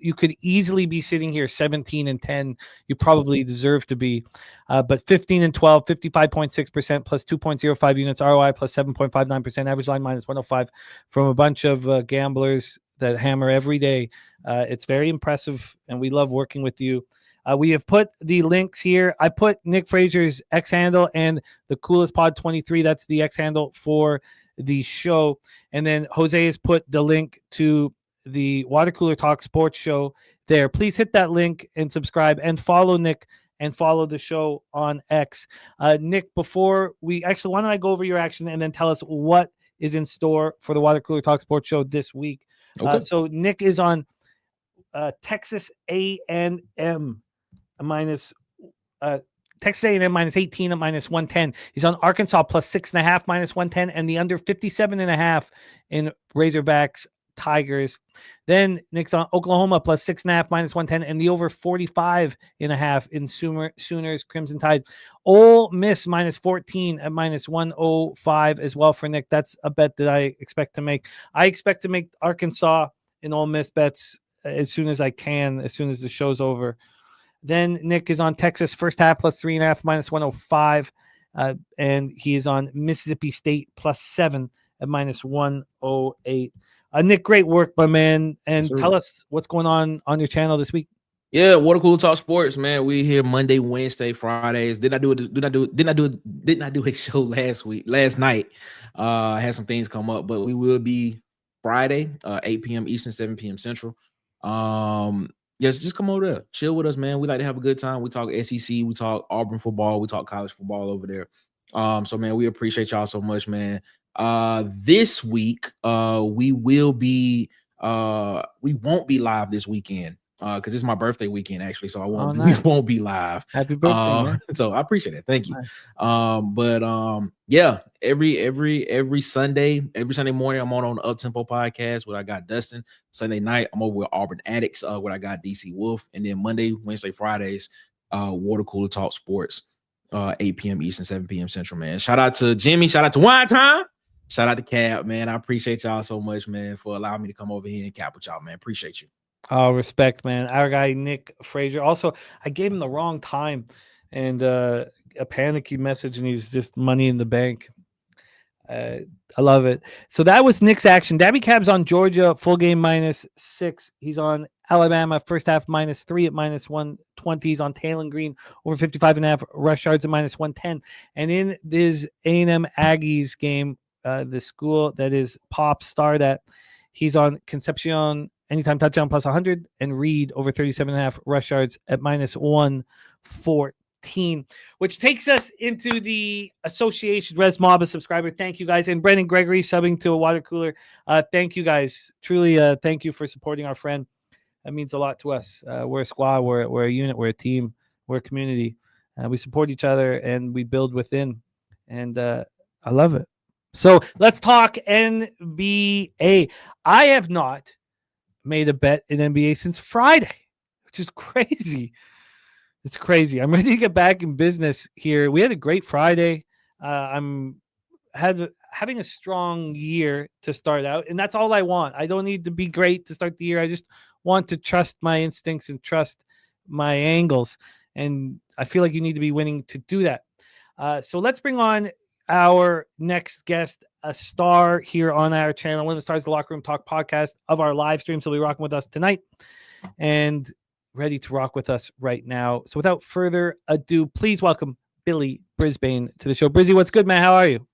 you could easily be sitting here 17-10. You probably deserve to be. But 15-12, 55.6% plus 2.05 units ROI plus 7.59%, average line -105 from a bunch of gamblers that hammer every day. It's very impressive, and we love working with you. We have put the links here. I put Nick Frazier's X handle and the Coolest Pod 23. That's the X handle for the show. And then Jose has put the link to the Water Cooler Talk Sports Show there. Please hit that link and subscribe and follow Nick and follow the show on X. Nick, before we actually, why don't I go over your action and then tell us what is in store for the Water Cooler Talk Sports Show this week. Okay. So Nick is on Texas A&M minus Texas A&M -18 at -110. He's on Arkansas +6.5 -110, and the under 57.5 in Razorbacks Tigers. Then Nick's on Oklahoma plus 6.5 minus 110, and the over 45.5 in Sooners Crimson Tide. Ole Miss minus 14 at minus 105 as well for Nick. That's a bet that I expect to make. I expect to make Arkansas and Ole Miss bets as soon as I can, as soon as the show's over. Then Nick is on Texas first half plus 3.5 minus 105, and he is on Mississippi State plus 7 at minus 108. Nick, great work, my man. And tell us what's going on your channel this week. Yeah, Water Cooler Talk Sports, man. We here Monday, Wednesday, Fridays. Did not do a show last night. I had some things come up, but we will be Friday, 8 p.m. Eastern, 7 p.m. Central. Yes, just come over there, chill with us, man. We like to have a good time. We talk SEC, we talk Auburn football, we talk college football over there. So man, we appreciate y'all so much, man. This week, we won't be live this weekend. Because it's my birthday weekend, actually, so we won't be live. Happy birthday, man. So I appreciate it. Thank you. Nice. Yeah, every Sunday morning, I'm on the Up Tempo podcast where I got Dustin. Sunday night, I'm over with Auburn Addicts, where I got DC Wolf, and then Monday, Wednesday, Fridays, Water Cooler Talk Sports, 8 p.m. Eastern, 7 p.m. Central. Man, shout out to Jimmy, shout out to Wine Time, shout out to Cab, man. I appreciate y'all so much, man, for allowing me to come over here and cap with y'all, man. Appreciate you. Oh, respect, man. Our guy, Nick Frazier. Also, I gave him the wrong time and a panicky message, and he's just money in the bank. I love it. So that was Nick's action. Daby Cab's on Georgia, full game -6. He's on Alabama, first half -3 at -120. He's on Taylor Green, over 55.5 rush yards at -110. And in this A&M Aggies game, the school that is Pop starred at, he's on Concepcion, anytime touchdown plus 100, and Reed over 37.5 rush yards at -114, which takes us into the Association Res Mob, a subscriber. Thank you guys. And Brendan Gregory subbing to a water cooler. Thank you guys. Truly, thank you for supporting our friend. That means a lot to us. We're a squad, we're a unit, we're a team, we're a community. We support each other and we build within. And I love it. So let's talk NBA. I have not made a bet in NBA since Friday, which is crazy. It's crazy. I'm ready to get back in business here. We had a great Friday. I'm having a strong year to start out, and that's all I want. I don't need to be great to start the year. I just want to trust my instincts and trust my angles, and I feel like you need to be winning to do that. So let's bring on our next guest, a star here on our channel, one of the stars of the Locker Room Talk podcast of our live stream. So he'll be rocking with us tonight and ready to rock with us right now. So without further ado, please welcome Billy Brisbane to the show. Brizzy, what's good, man? How are you?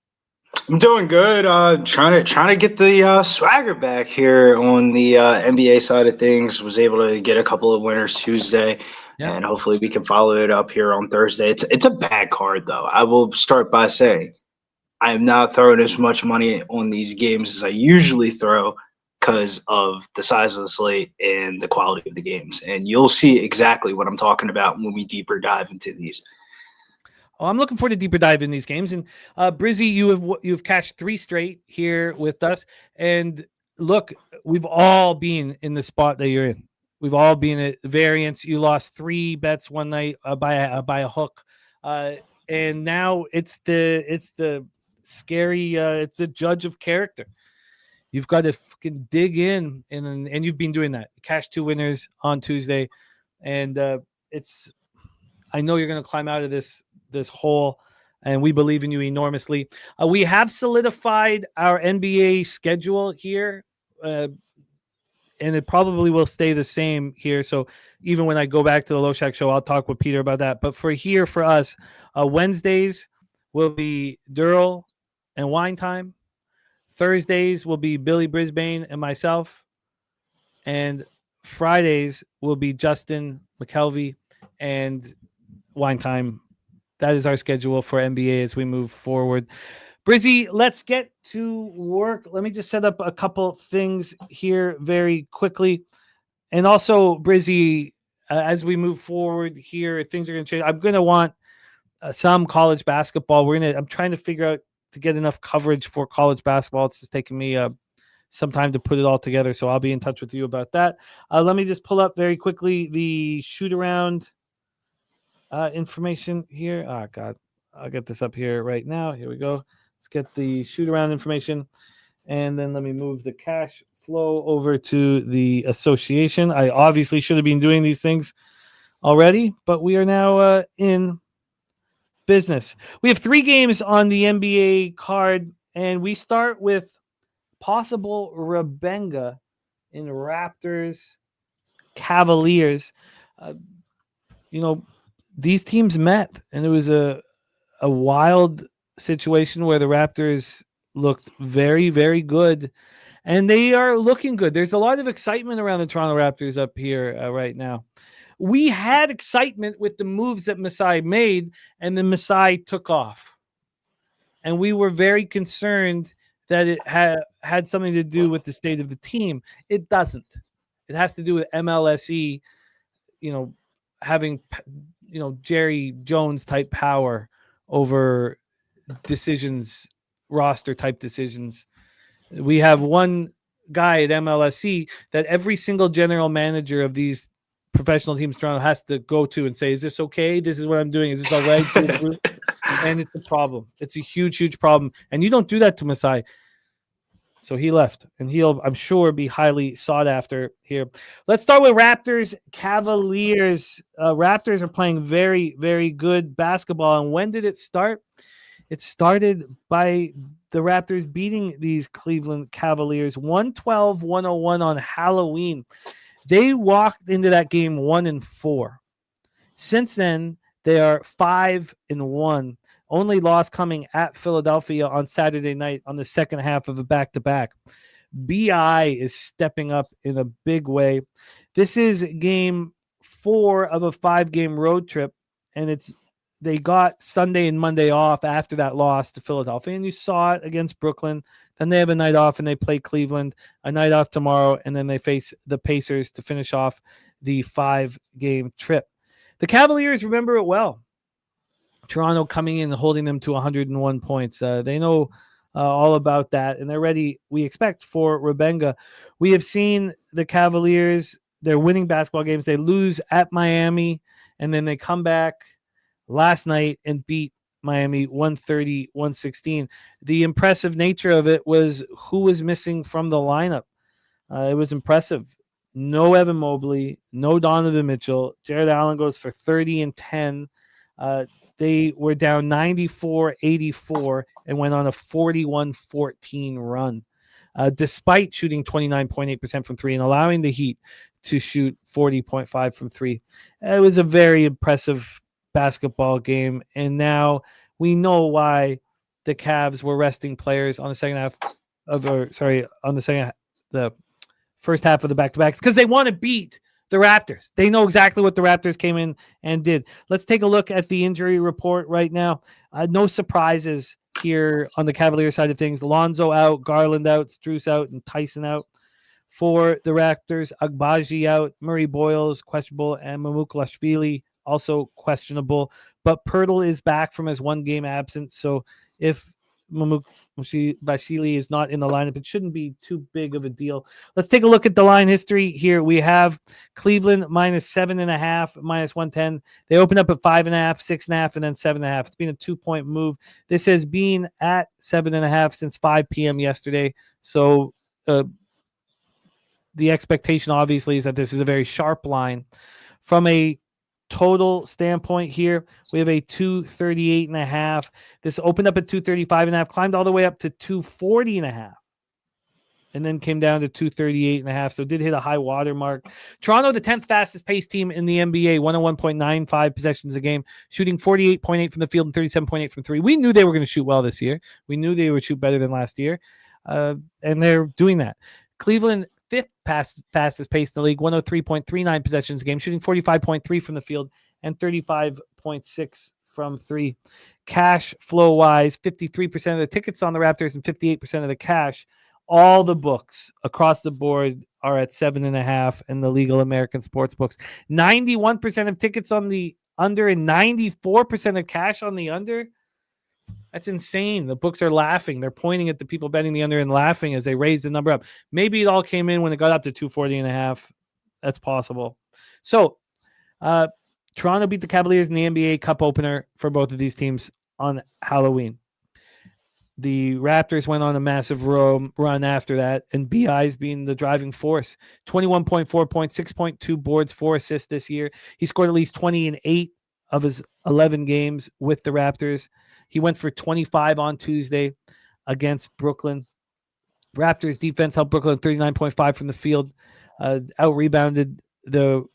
I'm doing good. Trying to get the swagger back here on the NBA side of things. Was able to get a couple of winners Tuesday. Yeah. And hopefully we can follow it up here on Thursday. It's a bad card, though. I will start by saying I am not throwing as much money on these games as I usually throw because of the size of the slate and the quality of the games. And you'll see exactly what I'm talking about when we deeper dive into these. Oh, I'm looking forward to deeper dive in these games. And Brizzy, you've cashed 3 straight here with us. And look, we've all been in the spot that you're in. We've all been at variance. You lost 3 bets one night by a hook, and now it's the scary. It's the judge of character. You've got to fucking dig in, and you've been doing that. Cash 2 winners on Tuesday, and it's. I know you're going to climb out of this hole, and we believe in you enormously. We have solidified our NBA schedule here. And it probably will stay the same here. So even when I go back to the Low Shack show, I'll talk with Peter about that. But for us, Wednesdays will be Durrell and Wine Time. Thursdays will be Billy Brisbane and myself. And Fridays will be Justin McKelvey and Wine Time. That is our schedule for NBA as we move forward. Brizzy, let's get to work. Let me just set up a couple things here very quickly. And also, Brizzy, as we move forward here, things are going to change. I'm going to want some college basketball. I'm trying to figure out to get enough coverage for college basketball. It's just taking me some time to put it all together. So I'll be in touch with you about that. Let me just pull up very quickly the shoot around information here. Oh, God. I'll get this up here right now. Here we go. Let's get the shoot around information. And then let me move the cash flow over to the association. I obviously should have been doing these things already, but we are now in business. We have 3 games on the NBA card, and we start with possible Rebenga in Raptors Cavaliers. These teams met, and it was a wild situation where the Raptors looked very, very good, and they are looking good. There's a lot of excitement around the Toronto Raptors up here right now. We had excitement with the moves that Masai made, and then Masai took off. And we were very concerned that it had something to do with the state of the team. It doesn't. It has to do with MLSE, having, Jerry Jones type power over decisions, roster type decisions. We have one guy at MLSE that every single general manager of these professional teams Toronto has to go to and say, is this okay? This is what I'm doing. Is this all right? And it's a problem. It's a huge, huge problem. And you don't do that to Masai. So he left, and he'll, I'm sure, be highly sought after here. Let's start with Raptors Cavaliers. Raptors are playing very, very good basketball. And when did it start? It started by the Raptors beating these Cleveland Cavaliers 112-101 on Halloween. They walked into that game 1-4. Since then, they are 5-1. Only loss coming at Philadelphia on Saturday night on the second half of a back-to-back. BI is stepping up in a big way. This is game 4 of a 5-game road trip, and they got Sunday and Monday off after that loss to Philadelphia, and you saw it against Brooklyn. Then they have a night off, and they play Cleveland, a night off tomorrow, and then they face the Pacers to finish off the 5-game trip. The Cavaliers remember it well. Toronto coming in and holding them to 101 points. They know all about that, and they're ready, we expect, for Rebenga. We have seen the Cavaliers, they're winning basketball games. They lose at Miami, and then they come back last night and beat Miami 130-116. The impressive nature of it was who was missing from the lineup. It was impressive. No Evan Mobley, no Donovan Mitchell. Jared Allen goes for 30 and 10. They were down 94-84 and went on a 41-14 run, despite shooting 29.8% from 3 and allowing the Heat to shoot 40.5 from 3. It was a very impressive basketball game, and now we know why the Cavs were resting players on the second half the first half of the back-to-backs, because they want to beat the Raptors. They know exactly what the Raptors came in and did. Let's take a look at the injury report right now. No surprises here on the Cavalier side of things. Lonzo out, Garland out, Strus out, and Tyson out. For the Raptors, Agbaji out, Murray Boyles questionable, and Mamukelashvili also questionable. But Pirtle is back from his 1-game absence. So if Mamukelashvili is not in the lineup, it shouldn't be too big of a deal. Let's take a look at the line history here. We have Cleveland -7.5, -110. They opened up at 5.5, 6.5, and then 7.5. It's been a 2-point move. This has been at 7.5 since 5 p.m. yesterday. So the expectation, obviously, is that this is a very sharp line. From a total standpoint here, we have a 238.5. This opened up at 235.5, climbed all the way up to 240.5, and then came down to 238.5. So it did hit a high water mark. Toronto, the 10th fastest paced team in the NBA, 101.95 possessions a game, shooting 48.8 from the field and 37.8 from 3. We knew they were going to shoot well this year. We knew they would shoot better than last year, and they're doing that. Cleveland, 5th fastest pace in the league, 103.39 possessions a game, shooting 45.3 from the field and 35.6 from 3. Cash flow wise, 53% of the tickets on the Raptors and 58% of the cash. All the books across the board are at 7.5 in the legal American sports books. 91% of tickets on the under and 94% of cash on the under. That's insane. The books are laughing. They're pointing at the people betting the under and laughing as they raise the number up. Maybe it all came in when it got up to 240.5. That's possible. So, Toronto beat the Cavaliers in the NBA Cup opener for both of these teams on Halloween. The Raptors went on a massive run after that, and BI's being the driving force. 21.4 points, 6.2 boards, 4 assists this year. He scored at least 20 in 8 of his 11 games with the Raptors. He went for 25 on Tuesday against Brooklyn. Raptors defense helped Brooklyn 39.5 from the field, out-rebounded the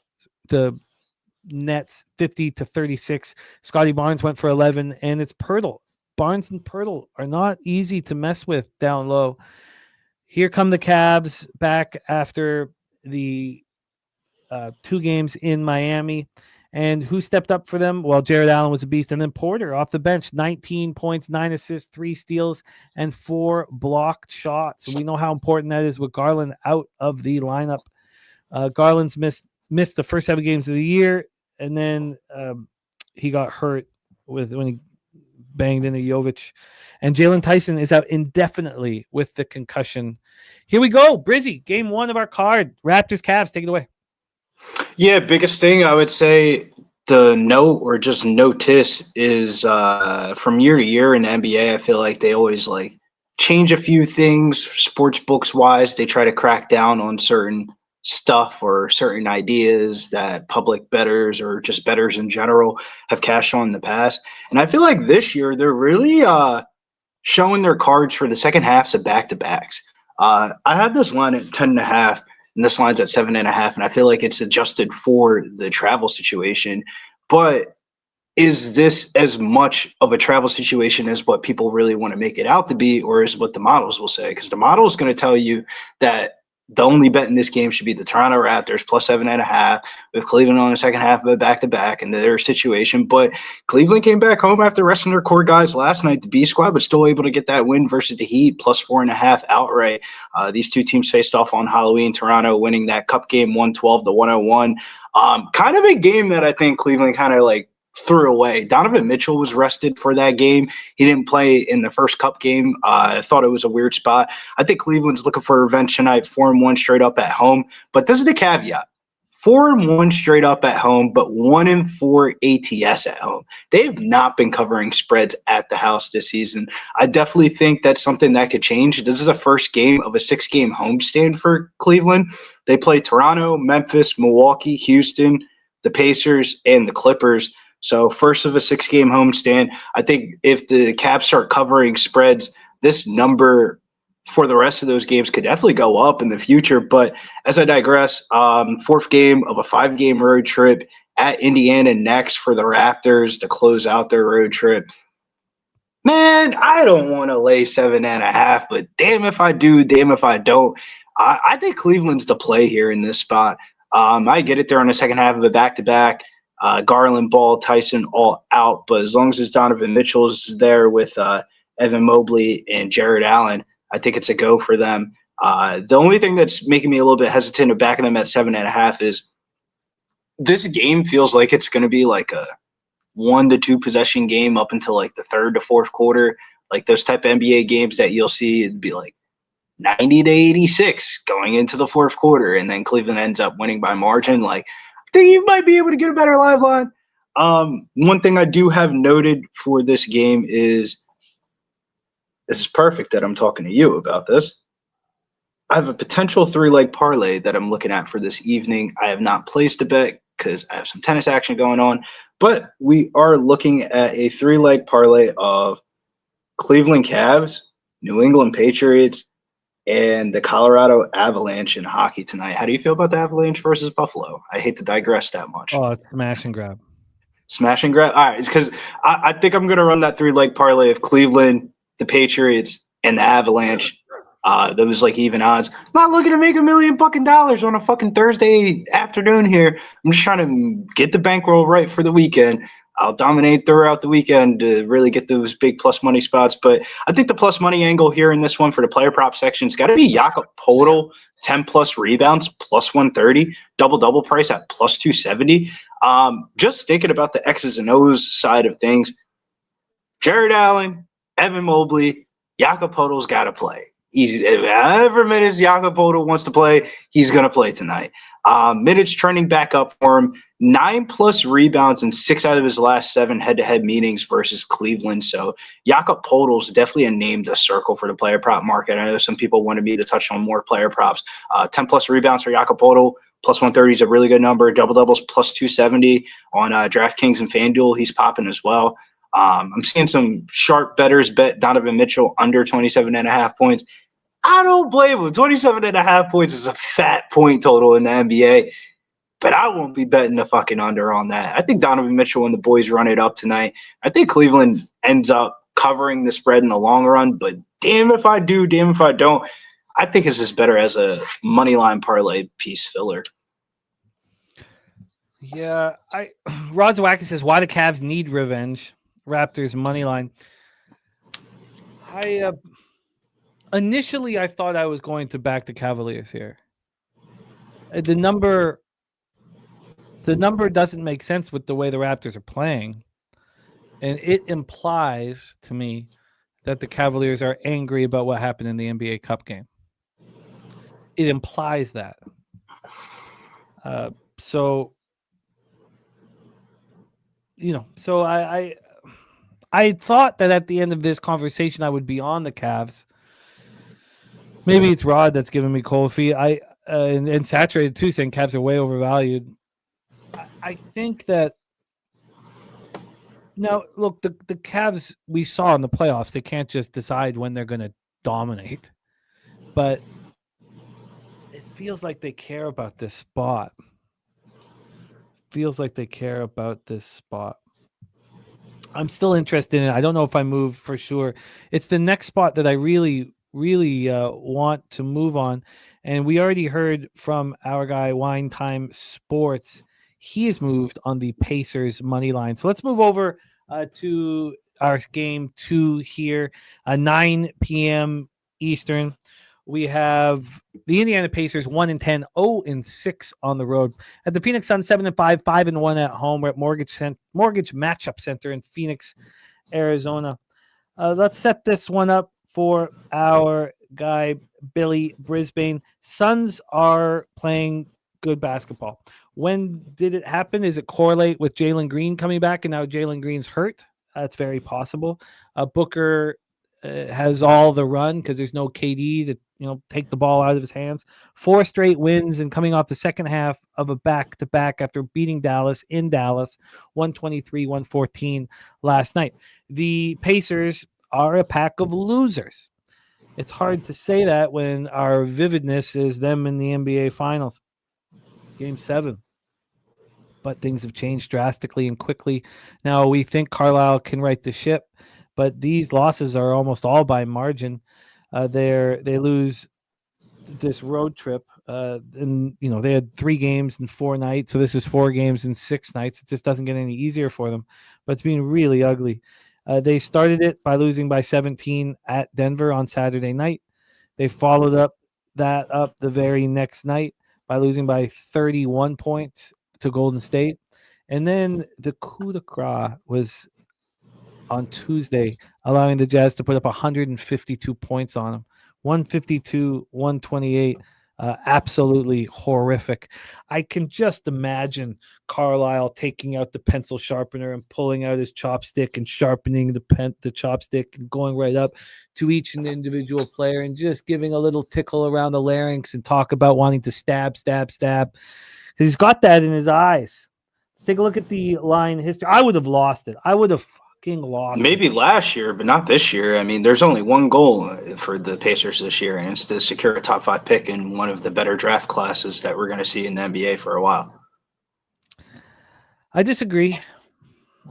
Nets 50-36. Scotty Barnes went for 11, and it's Pirtle. Barnes and Pirtle are not easy to mess with down low. Here come the Cavs back after the 2 games in Miami. And who stepped up for them? Well, Jared Allen was a beast. And then Porter off the bench, 19 points, 9 assists, 3 steals, and 4 blocked shots. And we know how important that is with Garland out of the lineup. Garland's missed the first 7 games of the year. And then he got hurt when he banged into Jovic. And Jalen Tyson is out indefinitely with the concussion. Here we go. Brizzy, game 1 of our card. Raptors, Cavs, take it away. Yeah, biggest thing I would say the note or just notice is from year to year in the NBA, I feel like they always like change a few things sports books wise. They try to crack down on certain stuff or certain ideas that public bettors or just bettors in general have cashed on in the past. And I feel like this year they're really showing their cards for the second halves of back-to-backs. I had this line at 10.5. And this line's at 7.5, and I feel like it's adjusted for the travel situation. But is this as much of a travel situation as what people really want to make it out to be, or is what the models will say? Because the model is going to tell you that the only bet in this game should be the Toronto Raptors plus 7.5 with Cleveland on the second half of a back-to-back and their situation. But Cleveland came back home after resting their core guys last night, the B squad, but still able to get that win versus the Heat plus 4.5 outright. These two teams faced off on Halloween, Toronto winning that cup game 112-101. Kind of a game that I think Cleveland kind of like threw away. Donovan Mitchell was rested for that game. He didn't play in the first cup game. I thought it was a weird spot. I think Cleveland's looking for revenge tonight, 4-1 straight up at home. But this is the caveat. 4-1 straight up at home, but 1-4 ATS at home. They have not been covering spreads at the house this season. I definitely think that's something that could change. This is the first game of a 6-game homestand for Cleveland. They play Toronto, Memphis, Milwaukee, Houston, the Pacers, and the Clippers. So first of a 6-game homestand. I think if the Cavs start covering spreads, this number for the rest of those games could definitely go up in the future. But as I digress, 4th game of a 5-game road trip at Indiana next for the Raptors to close out their road trip. Man, I don't want to lay 7.5, but damn if I do, damn if I don't. I think Cleveland's the play here in this spot. I get it. They're on the second half of a back-to-back. Garland, Ball, Tyson all out. But as long as Donovan Mitchell's there with Evan Mobley and Jared Allen, I think it's a go for them. The only thing that's making me a little bit hesitant of backing them at 7.5 is this game feels like it's going to be like a 1 to 2 possession game up until like the 3rd to 4th quarter. Like those type of NBA games that you'll see, it'd be like 90 to 86 going into the 4th quarter, and then Cleveland ends up winning by margin. Like, I think you might be able to get a better live line. One thing I do have noted for this game is this is perfect that I'm talking to you about this. I have a potential 3-leg parlay that I'm looking at for this evening. I have not placed a bet because I have some tennis action going on, but we are looking at a 3-leg parlay of Cleveland Cavs, New England Patriots, and the Colorado Avalanche in hockey tonight. How do you feel about the Avalanche versus Buffalo? I hate to digress that much. Oh, it's smash and grab. Smash and grab? All right, because I think I'm going to run that 3-leg parlay of Cleveland, the Patriots, and the Avalanche. That was like even odds. I'm not looking to make $1 million on a fucking Thursday afternoon here. I'm just trying to get the bankroll right for the weekend. I'll dominate throughout the weekend to really get those big plus money spots. But I think the plus money angle here in this one for the player prop section has got to be Jakob Poeltl, 10 plus rebounds, plus 130, double price at plus 270. Just thinking about the X's and O's side of things, Jared Allen, Evan Mobley, Jakob Poeltl's got to play. However minutes Jakob Poeltl wants to play, he's going to play tonight. Minutes trending back up for him. 9+ rebounds in 6 out of his last 7 head-to-head meetings versus Cleveland. So Jakob Poeltl is definitely a name to circle for the player prop market. I know some people wanted me to touch on more player props. 10+ rebounds for Jakob Poeltl. Plus 130 is a really good number. Double-doubles plus 270 on DraftKings and FanDuel. He's popping as well. I'm seeing some sharp bettors bet Donovan Mitchell under 27.5 points. I don't blame him. 27.5 points is a fat point total in the NBA, but I won't be betting the fucking under on that. I think Donovan Mitchell and the boys run it up tonight. I think Cleveland ends up covering the spread in the long run, but damn if I do, damn if I don't. I think it's just better as a money line parlay piece filler. Yeah, Rod Zawacki says, why the Cavs need revenge. Raptors money line. Initially I thought I was going to back the Cavaliers here. The number doesn't make sense with the way the Raptors are playing, and it implies to me that the Cavaliers are angry about what happened in the NBA Cup game. It implies that. So I thought that at the end of this conversation I would be on the Cavs. Maybe it's Rod that's giving me cold feet. And saturated too, saying Cavs are way overvalued. I think that now look, the Cavs we saw in the playoffs, they can't just decide when they're going to dominate, but it feels like they care about this spot. I'm still interested in it. I don't know if I move for sure. It's the next spot that I really want to move on. And we already heard from our guy, Wine Time Sports. He has moved on the Pacers money line. So let's move over to our game 2 here, 9 p.m. Eastern. We have the Indiana Pacers 1-10, 0-6 on the road. At the Phoenix Suns 7-5, 5-1 at home. We're at Mortgage Matchup Center in Phoenix, Arizona. Let's set this one up for our guy Billy Brisbane. Suns are playing good basketball. When did it happen? Is it correlate with Jalen Green coming back and now Jalen Green's hurt? That's very possible. Booker has all the run because there's no KD to take the ball out of his hands. 4 straight wins and coming off the second half of a back-to-back after beating Dallas in Dallas 123-114 last night. The Pacers are a pack of losers. It's hard to say that when our vividness is them in the NBA Finals. Game 7. But things have changed drastically and quickly. Now we think Carlisle can right the ship, but these losses are almost all by margin. They lose this road trip, and they had 3 games in 4 nights, so this is 4 games in 6 nights. It just doesn't get any easier for them, but it's been really ugly. They started it by losing by 17 at Denver on Saturday night. They followed up the very next night by losing by 31 points to Golden State, and then the coup de grace was on Tuesday, allowing the Jazz to put up 152 points on them. 152, 128. Absolutely horrific. I can just imagine Carlisle taking out the pencil sharpener and pulling out his chopstick and sharpening the chopstick and going right up to each individual player and just giving a little tickle around the larynx and talk about wanting to stab. He's got that in his eyes. Let's take a look at the line history. I would have lost it. I would have lost. Maybe last year, but not this year. I mean, there's only one goal for the Pacers this year, and it's to secure a top 5 pick in one of the better draft classes that we're going to see in the NBA for a while. I disagree.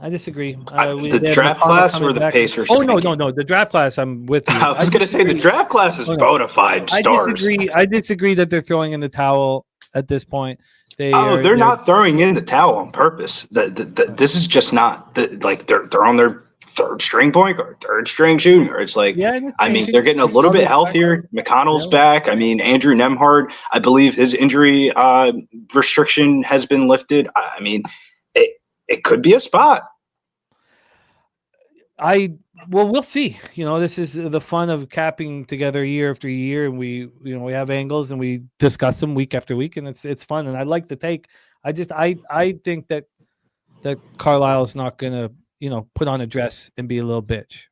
The draft class or the back. Pacers? Oh, no. The draft class, I'm with you. I was going to say the draft class is bona fide stars. I disagree that they're throwing in the towel at this point. They're not throwing in the towel on purpose. This is just not they're on their 3rd string point or 3rd string shooter. It's like, they're getting a little bit healthier. McConnell's back. I mean, Andrew Nembhard, I believe his injury restriction has been lifted. I mean, it could be a spot. we'll see. This is the fun of capping together year after year, and we have angles and we discuss them week after week, and it's fun. And I like the take. I think that Carlisle is not going to put on a dress and be a little bitch.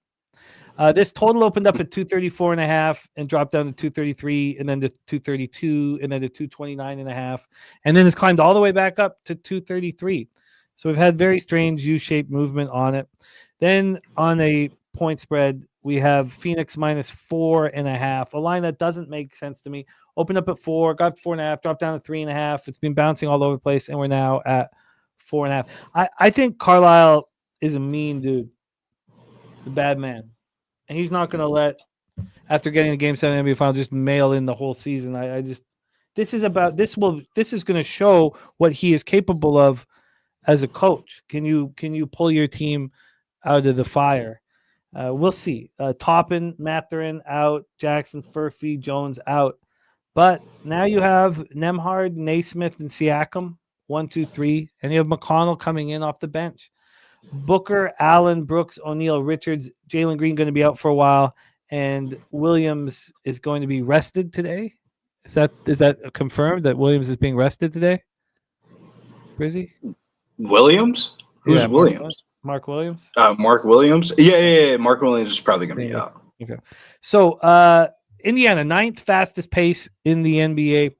This total opened up at 234.5 and dropped down to 233, and then to 232, and then to 229.5, and then it's climbed all the way back up to 233. So we've had very strange U-shaped movement on it. Then on a point spread, we have Phoenix minus 4.5, a line that doesn't make sense to me. Opened up at 4, got 4.5, dropped down to 3.5. It's been bouncing all over the place, and we're now at 4.5. I think Carlisle is a mean dude, a bad man. And he's not going to let, after getting a Game 7 NBA final, just mail in the whole season. This is going to show what he is capable of as a coach. Can you pull your team out of the fire? We'll see. Toppin, Mathurin out, Jackson, Furphy, Jones out. But now you have Nembhard, Naismith, and Siakam, 1, 2, 3, and you have McConnell coming in off the bench. Booker, Allen, Brooks, O'Neal, Richards, Jalen Green going to be out for a while, and Williams is going to be rested today. Is that confirmed that Williams is being rested today? Brizzy? Williams? Who's Williams? Mark Williams? Mark Williams? Yeah. Mark Williams is probably going to be out. Okay. So, Indiana, 9th fastest pace in the NBA.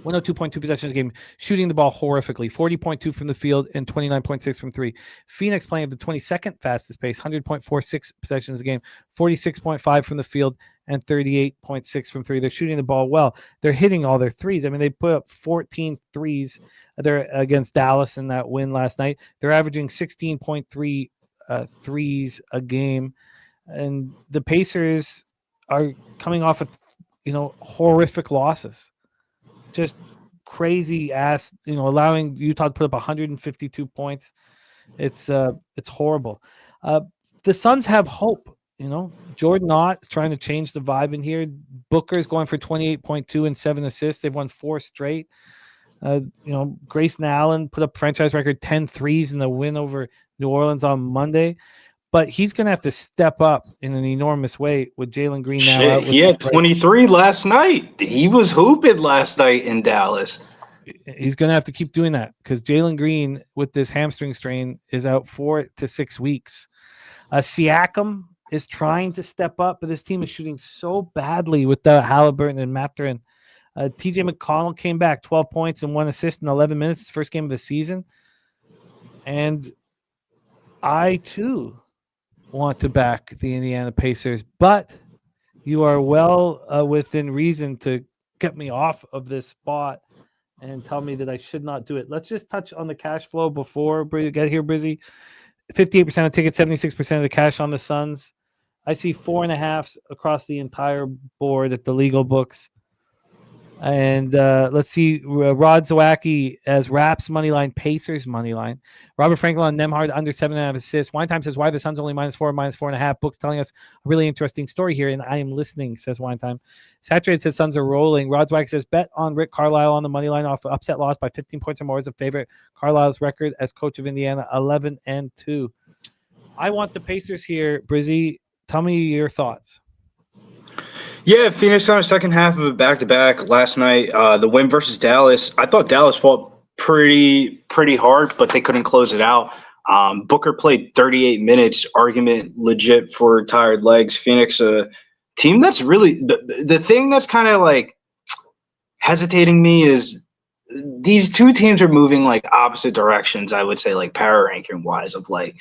102.2 possessions a game, shooting the ball horrifically, 40.2 from the field and 29.6 from 3. Phoenix playing at the 22nd fastest pace, 100.46 possessions a game, 46.5 from the field and 38.6 from 3. They're shooting the ball well. They're hitting all their threes. I mean, they put up 14 threes there against Dallas in that win last night. They're averaging 16.3 threes a game. And the Pacers are coming off of, horrific losses. Just crazy ass, allowing Utah to put up 152 points. It's horrible. The Suns have hope. Jordan Ott is trying to change the vibe in here. Booker's going for 28.2 and 7 assists. They've won 4 straight. Grayson Allen put up franchise record 10 threes in the win over New Orleans on Monday. But he's going to have to step up in an enormous way with Jalen Green now out. He had 23 last night. He was hooping last night in Dallas. He's going to have to keep doing that because Jalen Green, with this hamstring strain, is out 4 to 6 weeks. Siakam is trying to step up, but this team is shooting so badly with Halliburton and Mathurin. TJ McConnell came back, 12 points and 1 assist in 11 minutes, his first game of the season. And I, too, want to back the Indiana Pacers, but you are well within reason to get me off of this spot and tell me that I should not do it. Let's just touch on the cash flow before we get here, Brizzy. 58% of tickets, 76% of the cash on the Suns. I see 4.5s across the entire board at the legal books. And let's see, Rod Zawacki as Raps money line, Pacers money line. Robert Franklin on Nembhard under 7.5 assists. Wine Time says why the Suns only -4, -4.5. Books telling us a really interesting story here, and I am listening, says Wine Time. Saturated says Suns are rolling. Rod Zawacki says bet on Rick Carlisle on the money line off upset loss by 15 points or more as a favorite. Carlisle's record as coach of Indiana, 11-2. I want the Pacers here, Brizzy. Tell me your thoughts. Yeah, Phoenix on the second half of a back-to-back last night. The win versus Dallas, I thought Dallas fought pretty hard, but they couldn't close it out. Booker played 38 minutes, argument legit for tired legs. Phoenix, a team that's really the thing that's kind of like hesitating me is these two teams are moving like opposite directions, I would say, like power ranking wise, of like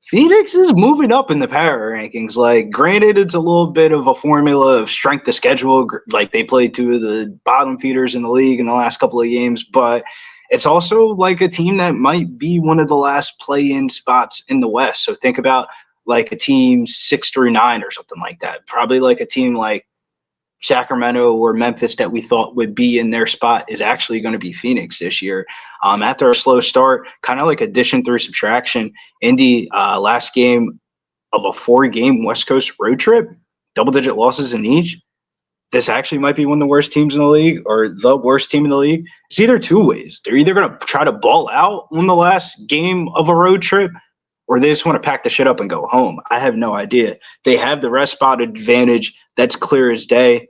Phoenix is moving up in the power rankings. Like, granted, it's a little bit of a formula of strength of schedule. Like, they played 2 of the bottom feeders in the league in the last couple of games, but it's also like a team that might be one of the last play-in spots in the West. So think about like a team 6 through 9 or something like that. Probably like a team like Sacramento or Memphis that we thought would be in their spot is actually going to be Phoenix this year. After a slow start, kind of like addition through subtraction, Indy last game of a 4-game West Coast road trip, double-digit losses in each. This actually might be one of the worst teams in the league or the worst team in the league. It's either two ways. They're either going to try to ball out on the last game of a road trip, or they just want to pack the shit up and go home. I have no idea. They have the rest spot advantage. That's clear as day.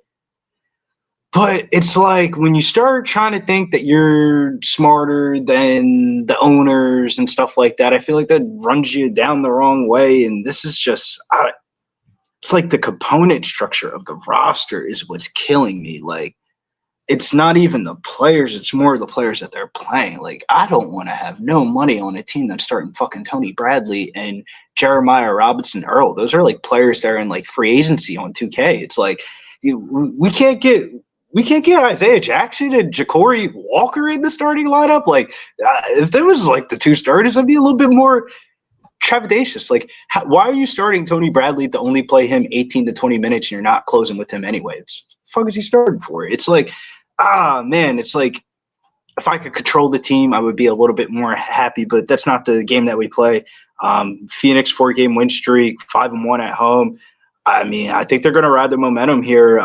But it's like when you start trying to think that you're smarter than the owners and stuff like that, I feel like that runs you down the wrong way. And this is just, it's like the component structure of the roster is what's killing me. Like, it's not even the players, it's more the players that they're playing. Like, I don't want to have no money on a team that's starting fucking Tony Bradley and Jeremiah Robinson Earl. Those are like players that are in like free agency on 2K. It's like we can't get Isaiah Jackson and Ja'Cory Walker in the starting lineup. Like, if there was like the two starters, I'd be a little bit more trepidatious. Like, why are you starting Tony Bradley to only play him 18 to 20 minutes and you're not closing with him anyway? It's the fuck is he starting for? It's like, man, it's like if I could control the team, I would be a little bit more happy, but that's not the game that we play. Phoenix 4-game win streak, 5-1 at home. I mean, I think they're going to ride the momentum here.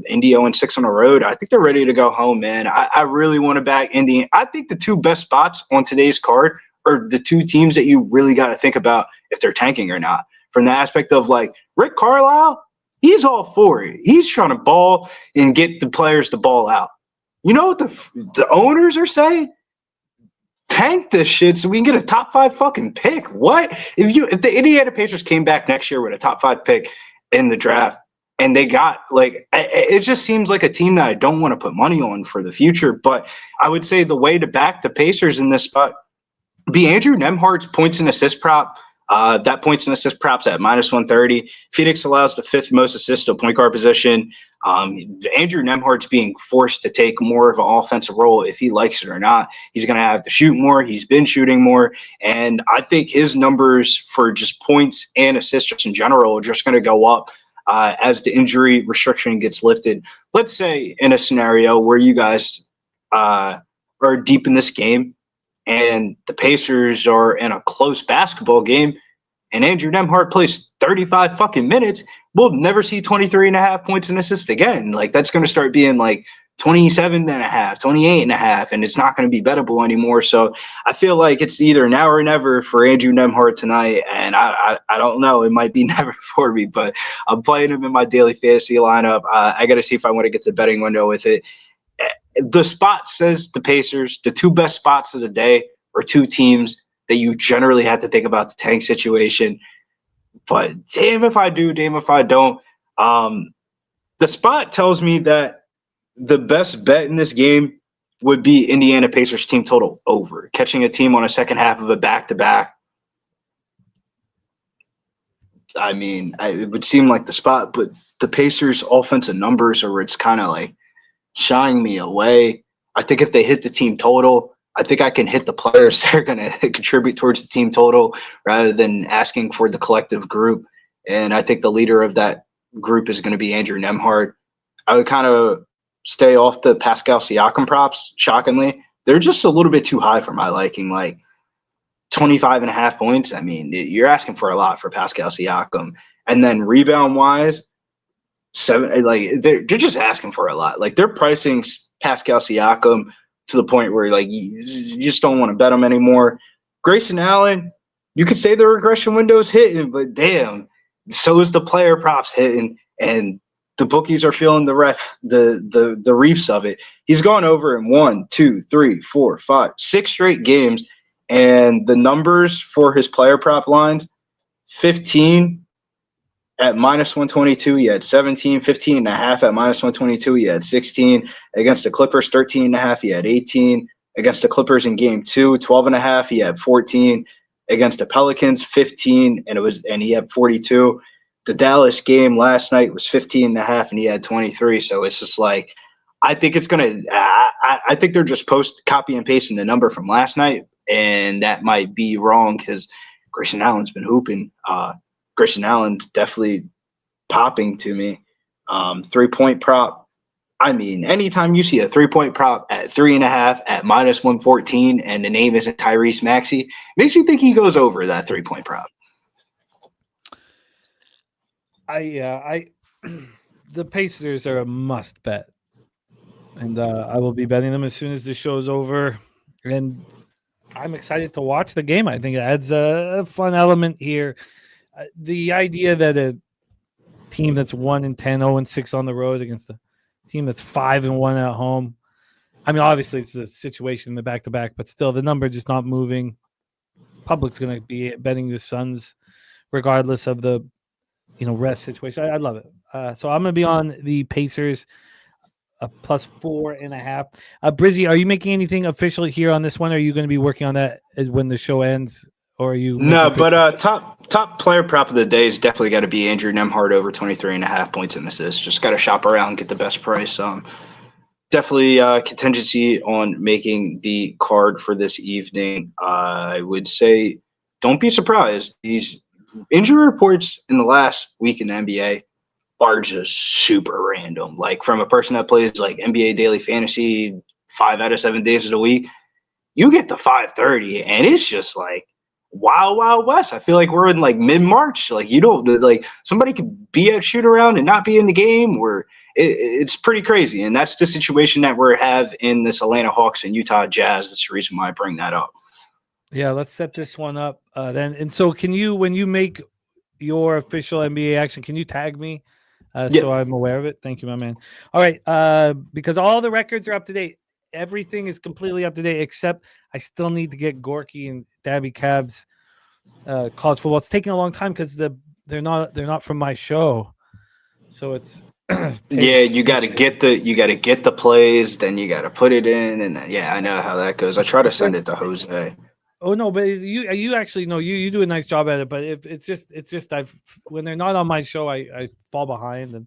Indy 0-6 on the road. I think they're ready to go home, man. I really want to back Indy. I think the two best spots on today's card are the two teams that you really got to think about if they're tanking or not. From the aspect of, like, Rick Carlisle, he's all for it. He's trying to ball and get the players to ball out. You know what the owners are saying? Tank this shit so we can get a top 5 fucking pick. What? If the Indiana Pacers came back next year with a top 5 pick in the draft and they got, like, it just seems like a team that I don't want to put money on for the future. But I would say the way to back the Pacers in this spot be Andrew Nemhard's points and assist prop. That points and assist props at -130. Phoenix allows the 5th most assists to point guard position. Andrew Nemhard's being forced to take more of an offensive role if he likes it or not. He's going to have to shoot more. He's been shooting more. And I think his numbers for just points and assists just in general are just going to go up as the injury restriction gets lifted. Let's say in a scenario where you guys are deep in this game and the Pacers are in a close basketball game and Andrew Nemhard plays 35 fucking minutes, we'll never see 23.5 points and assists again. Like, that's going to start being like 27.5, 28.5, and it's not going to be bettable anymore. So I feel like it's either now or never for Andrew Nemhard tonight, and I don't know. It might be never for me, but I'm playing him in my daily fantasy lineup. I got to see if I want to get to the betting window with it. The spot says the Pacers. The two best spots of the day are two teams that you generally have to think about the tank situation. But damn if I do, damn if I don't. The spot tells me that the best bet in this game would be Indiana Pacers team total over. Catching a team on a second half of a back-to-back. I mean, it would seem like the spot, but the Pacers' offensive numbers are where it's kind of like shying me away. I think if they hit the team total, I think I can hit the players that are going to contribute towards the team total rather than asking for the collective group. And I think the leader of that group is going to be Andrew Nemhard. I would kind of stay off the Pascal Siakam props, shockingly. They're just a little bit too high for my liking, like 25.5 points. I mean, you're asking for a lot for Pascal Siakam. And then rebound-wise, 7, like they're just asking for a lot. Like, they're pricing Pascal Siakam to the point where, like, you just don't want to bet him anymore. Grayson Allen, you could say the regression window is hitting, but damn, so is the player props hitting, and the bookies are feeling the reefs of it. He's gone over in 1, 2, 3, 4, 5, 6 straight games, and the numbers for his player prop lines: 15 at -122, he had 17, 15.5 at -122, he had 16. Against the Clippers, 13.5, he had 18. Against the Clippers in game 2, 12.5, he had 14. Against the Pelicans, 15, and he had 42. The Dallas game last night was 15.5, and he had 23. So it's just like, I think it's going to I think they're just copy and pasting the number from last night, and that might be wrong because Grayson Allen's been hooping. Grayson Allen's definitely popping to me. 3-point prop. I mean, anytime you see a 3-point prop at 3.5 at -114 and the name isn't Tyrese Maxey, makes me think he goes over that 3-point prop. The Pacers are a must bet, and I will be betting them as soon as the show's over. And I'm excited to watch the game. I think it adds a fun element here. The idea that a team that's 1-10, 0-6 on the road against a team that's 5-1 at home. I mean, obviously it's a situation in the back-to-back, but still the number just not moving. Public's going to be betting the Suns regardless of the rest situation. I love it. So I'm going to be on the Pacers +4.5. Brizzy, are you making anything official here on this one? Or are you going to be working on that as when the show ends? Or are you No, but top player prop of the day is definitely got to be Andrew Nemhard over 23.5 points and assists. Just got to shop around, get the best price. Definitely contingency on making the card for this evening. I would say don't be surprised. These injury reports in the last week in the NBA are just super random. Like from a person that plays like NBA daily fantasy 5 out of 7 days of the week, you get to 5:30 and it's just like wild west. I feel like we're in like mid-March. Like like somebody could be at shoot around and not be in the game, or it's pretty crazy. And that's the situation that we have in this Atlanta Hawks and Utah Jazz. That's the reason why I bring that up. Yeah, let's set this one up then. And so can you, when you make your official NBA action, can you tag me so I'm aware of it? Thank you, my man. All right, because all the records are up to date. Everything is completely up to date, except I still need to get Gorky and Daby Cab's college football. It's taking a long time because they're not from my show, so it's yeah. You got to get the plays, then you got to put it in, and then, I know how that goes. I try to send it to Jose. Oh no, but you actually know you do a nice job at it. But it's just when they're not on my show, I fall behind.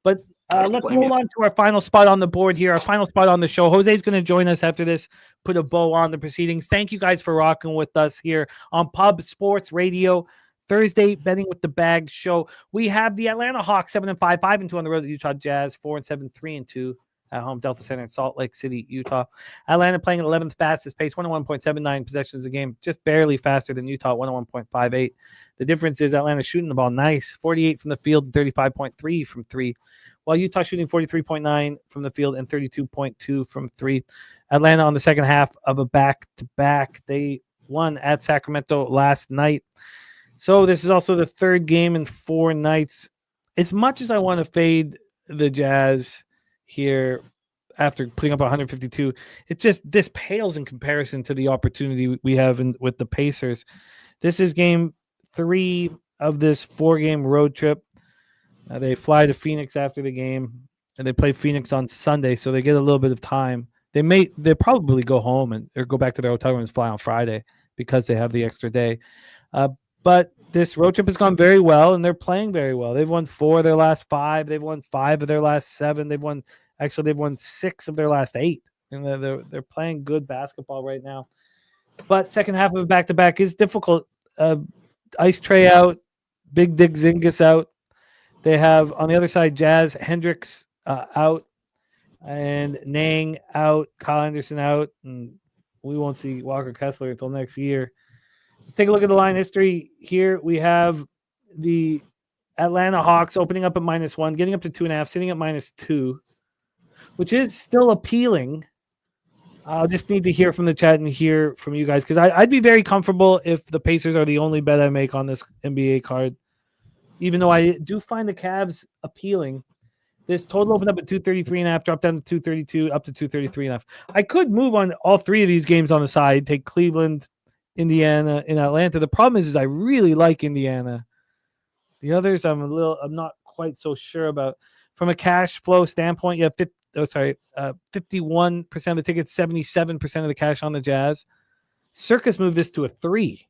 But let's move on to our final spot on the board here. Our final spot on the show. Jose's going to join us after this. Put a bow on the proceedings. Thank you guys for rocking with us here on Pub Sports Radio. Thursday betting with the bag show. We have the Atlanta Hawks 7-5, 5-2 on the road. The Utah Jazz 4-7, 3-2. At home, Delta Center in Salt Lake City, Utah. Atlanta playing at 11th fastest pace, 101.79 possessions a game, just barely faster than Utah, 101.58. The difference is Atlanta shooting the ball nice, 48 from the field and 35.3 from three, while Utah shooting 43.9 from the field and 32.2 from three. Atlanta on the second half of a back-to-back. They won at Sacramento last night. So this is also the third game in 4 nights. As much as I want to fade the Jazz here after putting up 152, this pales in comparison to the opportunity we have with the Pacers. This is game 3 of this 4-game road trip. They fly to Phoenix after the game, and they play Phoenix on Sunday, so they get a little bit of time. They'll probably go home or go back to their hotel room and fly on Friday because they have the extra day. But this road trip has gone very well, and they're playing very well. They've won 4 of their last 5. They've won 5 of their last 7. They've won 6 of their last 8. And they're playing good basketball right now. But second half of a back-to-back is difficult. Ice Tray out, Big Dick Zingas out. They have, on the other side, Jazz, Hendricks out, and Nang out, Kyle Anderson out, and we won't see Walker Kessler until next year. Let's take a look at the line history here. We have the Atlanta Hawks opening up at -1, getting up to 2.5, sitting at -2, which is still appealing. I'll just need to hear from the chat and hear from you guys, because I'd be very comfortable if the Pacers are the only bet I make on this NBA card, even though I do find the Cavs appealing. This total opened up at 233.5, dropped down to 232, up to 233.5. I could move on all 3 of these games on the side, take Cleveland, Indiana, and Atlanta. The problem is I really like Indiana. The others I'm not quite so sure about. From a cash flow standpoint, you have 51% of the tickets, 77% of the cash on the Jazz. Circus moved this to a 3.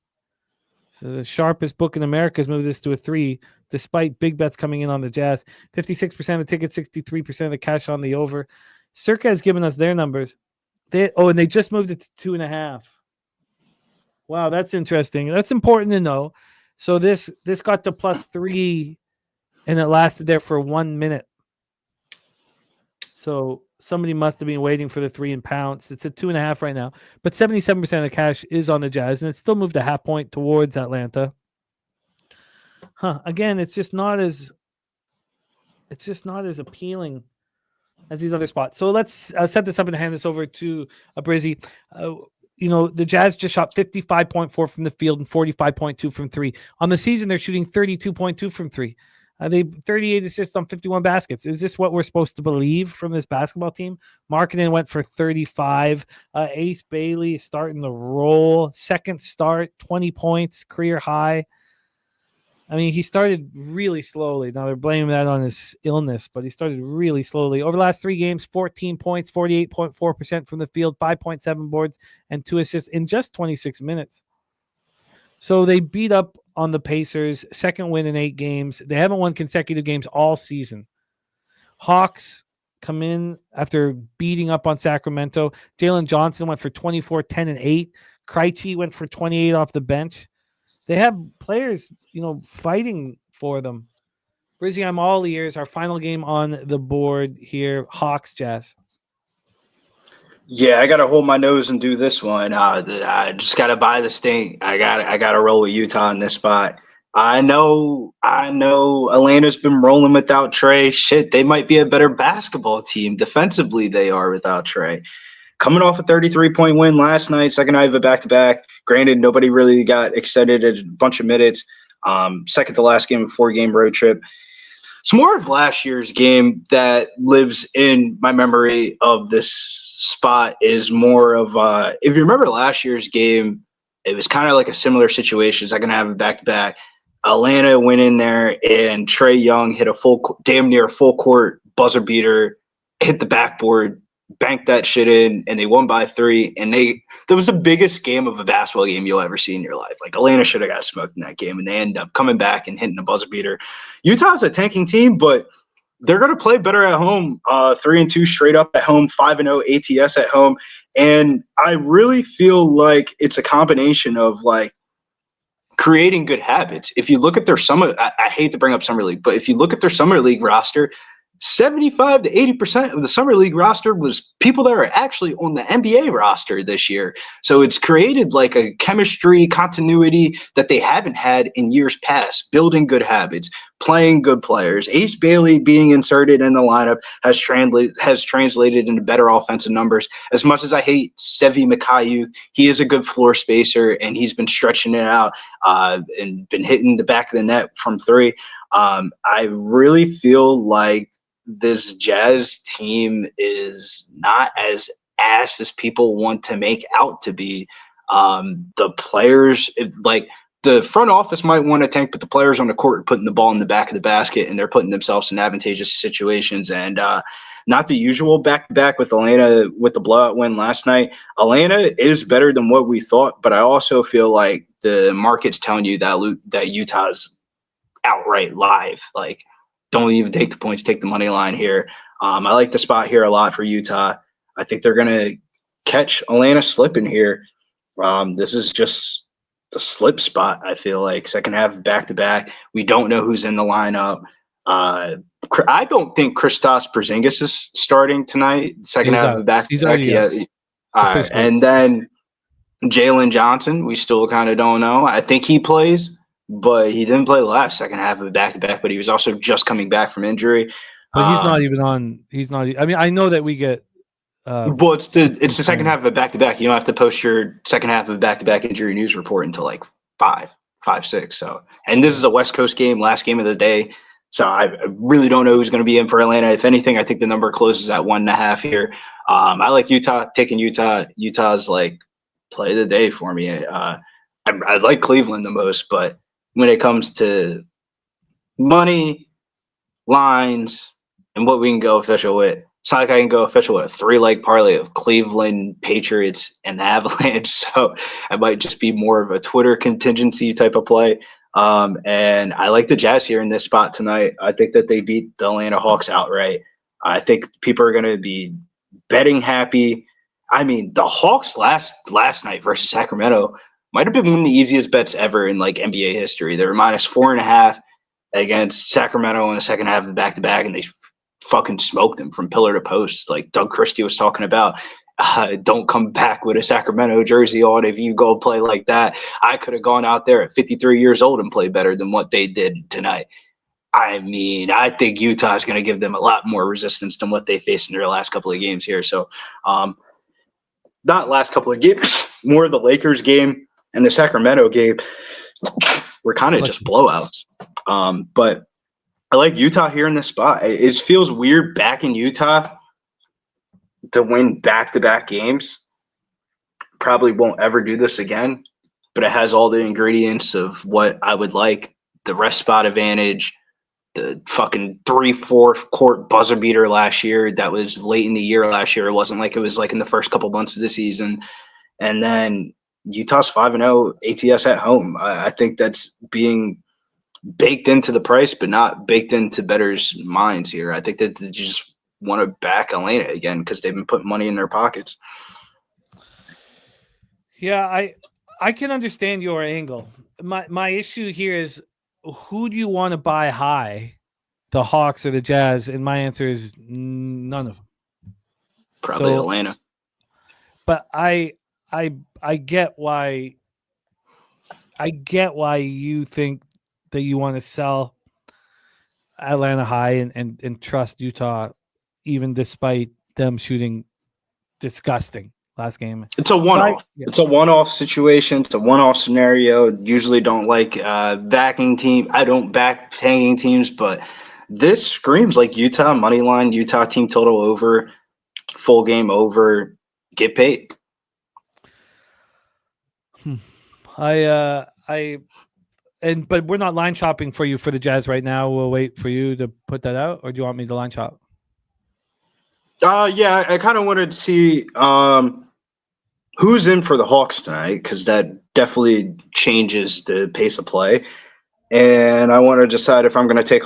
So the sharpest book in America has moved this to a 3, despite big bets coming in on the Jazz. 56% of the tickets, 63% of the cash on the over. Circa has given us their numbers. And they just moved it to 2.5. Wow, that's interesting. That's important to know. So this got to +3, and it lasted there for 1 minute. So somebody must have been waiting for the 3 and pounce. It's at 2.5 right now, but 77% of the cash is on the Jazz, and it still moved a half point towards Atlanta. Again, it's just not as appealing as these other spots. So let's set this up and hand this over to Brizzy. the Jazz just shot 55.4 from the field and 45.2 from three. On the season, they're shooting 32.2 from three. They 38 assists on 51 baskets. Is this what we're supposed to believe from this basketball team? Markkanen went for 35. Ace Bailey is starting to roll. Second start, 20 points, career high. I mean, he started really slowly. Now they're blaming that on his illness, but he started really slowly. Over the last 3 games, 14 points, 48.4% from the field, 5.7 boards, and 2 assists in just 26 minutes. So they beat up on the Pacers, second win in 8 games. They haven't won consecutive games all season. Hawks come in after beating up on Sacramento. Jalen Johnson went for 24, 10, and 8. Krejci went for 28 off the bench. They have players, fighting for them. Brizzy, I'm all ears. Our final game on the board here, Hawks, Jazz. Yeah, I gotta hold my nose and do this one. I just gotta buy the stink. I gotta roll with Utah in this spot. I know Atlanta's been rolling without Trey. Shit, they might be a better basketball team. Defensively, they are without Trey. Coming off a 33-point win last night, second night of a back-to-back. Granted, nobody really got extended a bunch of minutes. Second to last game of a 4-game road trip. It's more of last year's game that lives in my memory of this spot is more of if you remember last year's game, it was kind of like a similar situation. Second half of back-to-back. Atlanta went in there and Trae Young hit a damn near full court buzzer beater, hit the backboard, banked that shit in, and they won by 3. And that was the biggest game of a basketball game you'll ever see in your life. Like Atlanta should have got smoked in that game, and they ended up coming back and hitting a buzzer beater. Utah's a tanking team, but they're going to play better at home. 3-2 straight up at home, 5-0 ATS at home, and I really feel like it's a combination of like creating good habits. If you look at their summer, I hate to bring up summer league, but if you look at their summer league roster, 75 to 80% of the summer league roster was people that are actually on the NBA roster this year. So it's created like a chemistry continuity that they haven't had in years past, building good habits, playing good players. Ace Bailey being inserted in the lineup has translated into better offensive numbers. As much as I hate Sevi Makayu, he is a good floor spacer, and he's been stretching it out and been hitting the back of the net from 3. I really feel like this Jazz team is not as ass as people want to make out to be. The players, like the front office might want to tank, but the players on the court are putting the ball in the back of the basket, and they're putting themselves in advantageous situations. And not the usual back-to-back with Atlanta with the blowout win last night. Atlanta is better than what we thought, but I also feel like the market's telling you that Utah's outright live. Like, don't even take the points, take the money line here. I like the spot here a lot for Utah. I think they're going to catch Atlanta slipping here. This is just the slip spot, I feel like. Second half back-to-back. We don't know who's in the lineup. I don't think Kristaps Porzingis is starting tonight. Second half of back-to-back. And then Jalen Johnson, we still kind of don't know. I think he plays, but he didn't play the last second half of back-to-back, but he was also just coming back from injury. But he's not even on. He's not. I mean, I know that we get. Well, it's the second half of a back-to-back. You don't have to post your second half of a back-to-back injury news report until like 5, 6. So, and this is a West Coast game, last game of the day. So I really don't know who's going to be in for Atlanta. If anything, I think the number closes at 1.5 here. I like Utah, taking Utah. Utah's like play of the day for me. I like Cleveland the most, but when it comes to money, lines, and what we can go official with, it's not like I can go official with a 3-leg parlay of Cleveland, Patriots, and the Avalanche. So I might just be more of a Twitter contingency type of play. And I like the Jazz here in this spot tonight. I think that they beat the Atlanta Hawks outright. I think people are going to be betting happy. I mean, the Hawks last night versus Sacramento might have been one of the easiest bets ever in like NBA history. They were -4.5 against Sacramento in the second half of the back-to-back, and they fucking smoked them from pillar to post. Like Doug Christie was talking about, don't come back with a Sacramento jersey on if you go play like that. I could have gone out there at 53 years old and played better than what they did tonight. I mean, I think Utah is going to give them a lot more resistance than what they faced in their last couple of games here. So, not last couple of games, more of the Lakers game and the Sacramento game were kind of just blowouts. But I like Utah here in this spot. It feels weird back in Utah to win back-to-back games. Probably won't ever do this again, but it has all the ingredients of what I would like. The rest spot advantage, the fucking 3/4 court buzzer beater last year that was late in the year last year. It wasn't like it was like in the first couple months of the season. And then Utah's 5-0 ATS at home. I think that's being baked into the price, but not baked into bettors' minds here. I think that they just want to back Atlanta again because they've been putting money in their pockets. Yeah, I can understand your angle. My issue here is, who do you want to buy high, the Hawks or the Jazz? And my answer is none of them. Probably Atlanta. But I get why. I get why you think that you want to sell Atlanta high and trust Utah, even despite them shooting disgusting last game. It's a one-off. Yeah. It's a one-off situation. It's a one-off scenario. Usually don't like backing team. I don't back tanking teams, but this screams like Utah money line, Utah team total over, full game over, get paid. But we're not line shopping for you for the Jazz right now. We'll wait for you to put that out, or do you want me to line shop? Yeah, I kind of wanted to see who's in for the Hawks tonight, because that definitely changes the pace of play. And I want to decide if I'm going to take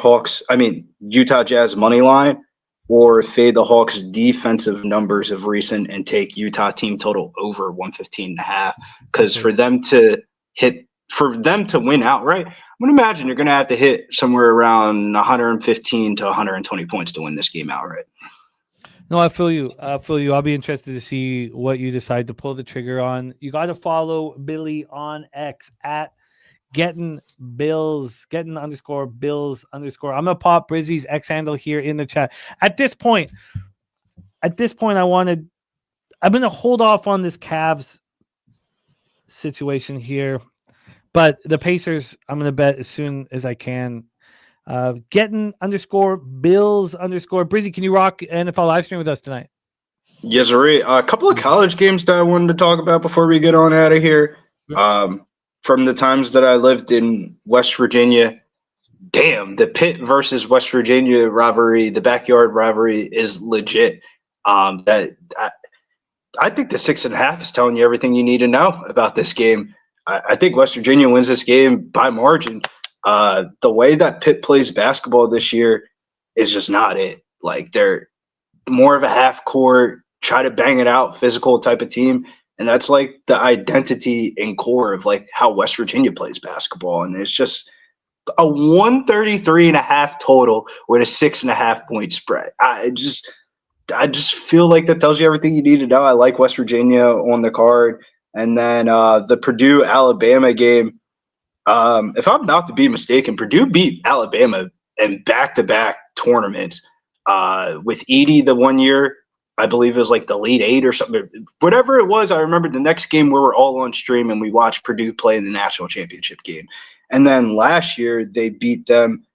Utah Jazz money line or fade the Hawks defensive numbers of recent and take Utah team total over 115.5. Because for them to win outright, I'm going to imagine you're going to have to hit somewhere around 115 to 120 points to win this game outright. No, I feel you. I'll be interested to see what you decide to pull the trigger on. You got to follow Billy on X at _Bills. I'm going to pop Brizzy's X handle here in the chat. At this point, I'm going to hold off on this Cavs situation here, but the Pacers, I'm going to bet as soon as I can. _Bills_. Brizzy, can you rock NFL live stream with us tonight? Yes, sir. A couple of college games that I wanted to talk about before we get on out of here. From the times that I lived in West Virginia, the Pitt versus West Virginia rivalry, the backyard rivalry is legit. I think the 6.5 is telling you everything you need to know about this game. I think West Virginia wins this game by margin. The way that Pitt plays basketball this year is just not it. Like, they're more of a half court, try to bang it out, physical type of team. And that's like the identity and core of like how West Virginia plays basketball. And it's just a 133.5 total with a 6.5 point spread. I just feel like that tells you everything you need to know. I like West Virginia on the card. And then the Purdue Alabama game. If I'm not to be mistaken, Purdue beat Alabama in back-to-back tournaments with Edey the one year. I believe it was like the Elite Eight or something. Whatever it was, I remember the next game we were all on stream and we watched Purdue play in the national championship game. And then last year they beat them.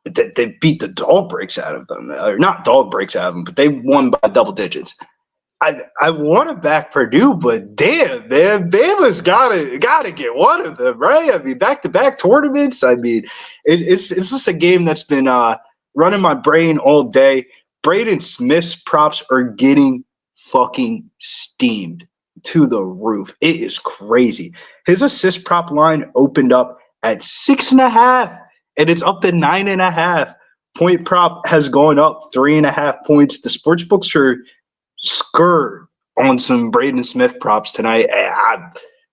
They beat the dog breaks out of them. Or not dog breaks out of them, but they won by double digits. I want to back Purdue, but damn, man, Bama's gotta get one of them, right? I mean, back-to-back tournaments. I mean, it's just a game that's been running my brain all day. Braden Smith's props are getting fucking steamed to the roof. It is crazy. His assist prop line opened up at 6.5, and it's up to 9.5. Point prop has gone up 3.5 points. The sportsbooks are scared on some Braden Smith props tonight.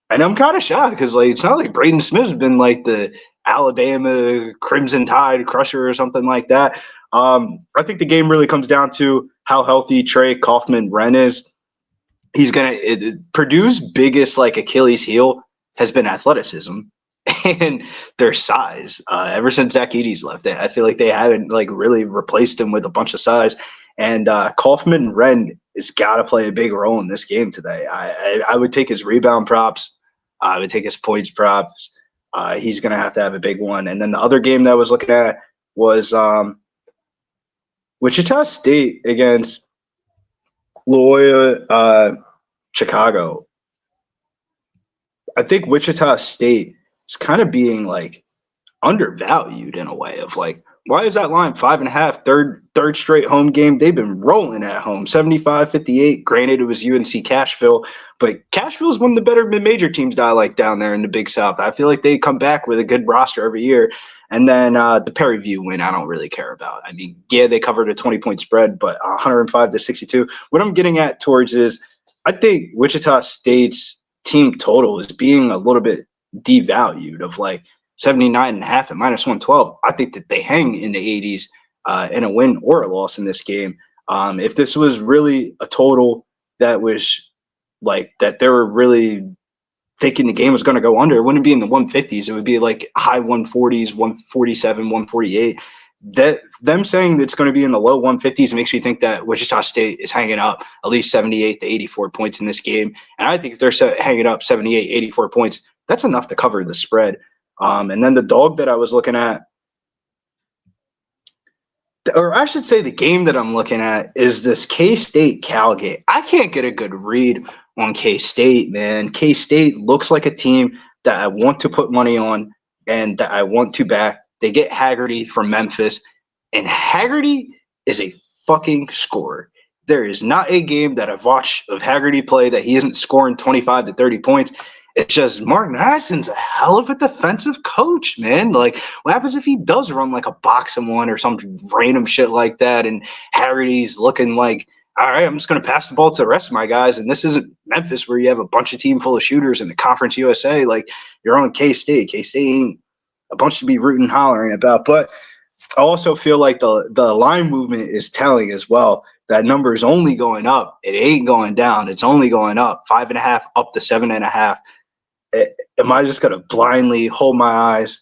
And I'm kind of shocked because it's not like Braden Smith has been like the Alabama Crimson Tide crusher or something like that. I think the game really comes down to how healthy Trey Kaufman-Renn is. Purdue's biggest Achilles heel has been athleticism and their size. Ever since Zach Edey's left, I feel like they haven't really replaced him with a bunch of size. And Kaufman-Renn has got to play a big role in this game today. I would take his rebound props. I would take his points props. He's going to have a big one. And then the other game that I was looking at was Wichita State against Loyola Chicago. I think Wichita State is kind of being like undervalued in a way of like, why is that line 5.5, third straight home game? They've been rolling at home, 75-58. Granted, it was UNC Cashville, but Cashville is one of the better mid-major teams that I like down there in the Big South. I feel like they come back with a good roster every year. And then the Perry View win, I don't really care about. I mean, yeah, they covered a 20-point spread, but 105-62. What I'm getting at towards is I think Wichita State's team total is being a little bit devalued of like 79.5 at -112. I think that they hang in the 80s in a win or a loss in this game. If this was really a total that was like that they were really thinking the game was going to go under, it wouldn't be in the 150s. It would be like high 140s, 147, 148. That them saying that it's going to be in the low 150s makes me think that Wichita State is hanging up at least 78 to 84 points in this game. And I think if they're hanging up 78, 84 points, that's enough to cover the spread. And then the dog that I was looking at, or I should say the game that I'm looking at, is this K-State Cal game. I can't get a good read on K-State, man. K-State looks like a team that I want to put money on and that I want to back. They get Haggerty from Memphis, and Haggerty is a fucking scorer. There is not a game that I've watched of Haggerty play that he isn't scoring 25 to 30 points. It's just Mark Madsen's a hell of a defensive coach, man. Like, what happens if he does run like a box and one or some random shit like that, and Haggerty's looking like, all right, I'm just going to pass the ball to the rest of my guys, and this isn't Memphis where you have a bunch of team full of shooters in the Conference USA. Like, you're on K-State. K-State ain't a bunch to be rooting and hollering about. But I also feel like the line movement is telling as well. That number is only going up. It ain't going down. It's only going up. 5.5 up to 7.5. Am I just going to blindly hold my eyes,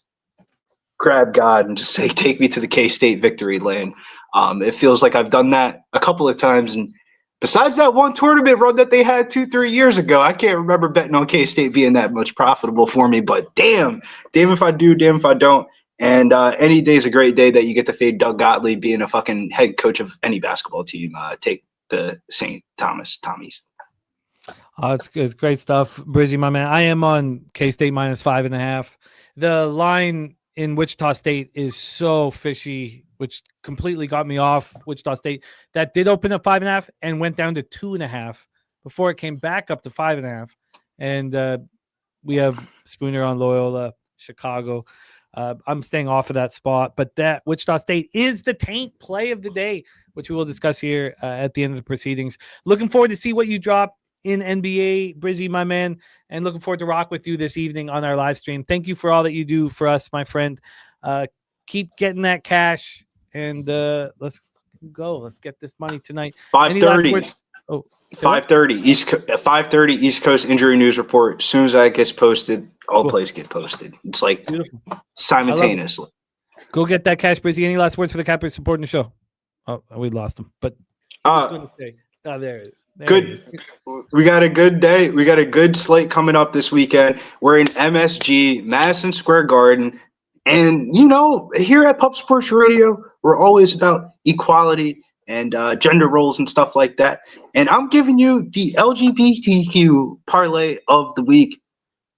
grab God, and just say, take me to the K-State victory lane? It feels like I've done that a couple of times. And besides that one tournament run that they had 2-3 years ago, I can't remember betting on K-State being that much profitable for me. But damn if I do, damn if I don't. And any day's a great day that you get to fade Doug Gottlieb being a fucking head coach of any basketball team. Take the St. Thomas Tommies. It's great stuff, Brizzy, my man. I am on K-State -5.5. The line in Wichita State is so fishy, which completely got me off Wichita State. That did open at 5.5 and went down to 2.5 before it came back up to 5.5. And we have Spooner on Loyola, Chicago. I'm staying off of that spot, but that Wichita State is the taint play of the day, which we will discuss here at the end of the proceedings. Looking forward to see what you drop in NBA, Brizzy, my man, and looking forward to rock with you this evening on our live stream. Thank you for all that you do for us, my friend. Keep getting that cash, and let's go. Let's get this money tonight. 5:30. 5:30 East Coast injury news report. As soon as that gets posted, all plays get posted. It's like beautiful. Simultaneously. Go get that cash, Brizzy. Any last words for the Cappers supporting the show? Oh, we lost him, but there it is. Good. We got a good day. We got a good slate coming up this weekend. We're in MSG, Madison Square Garden. And, you know, here at Pup Sports Radio, we're always about equality and gender roles and stuff like that. And I'm giving you the LGBTQ parlay of the week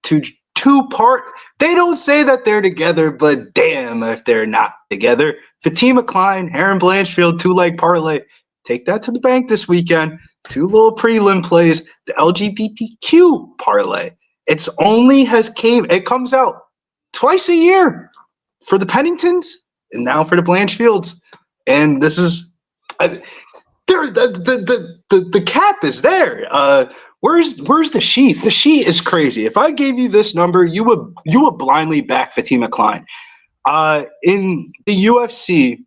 to two-part. They don't say that they're together, but damn if they're not together. Fatima Klein, Aaron Blanchfield, two-leg parlay. Take that to the bank this weekend. 2 little prelim plays, the LGBTQ parlay. It comes out twice a year for the Penningtons and now for the Blanchfields. And this is the cap is there. Where's the sheet? The sheet is crazy. If I gave you this number, you would blindly back Fatima Klein. In the UFC,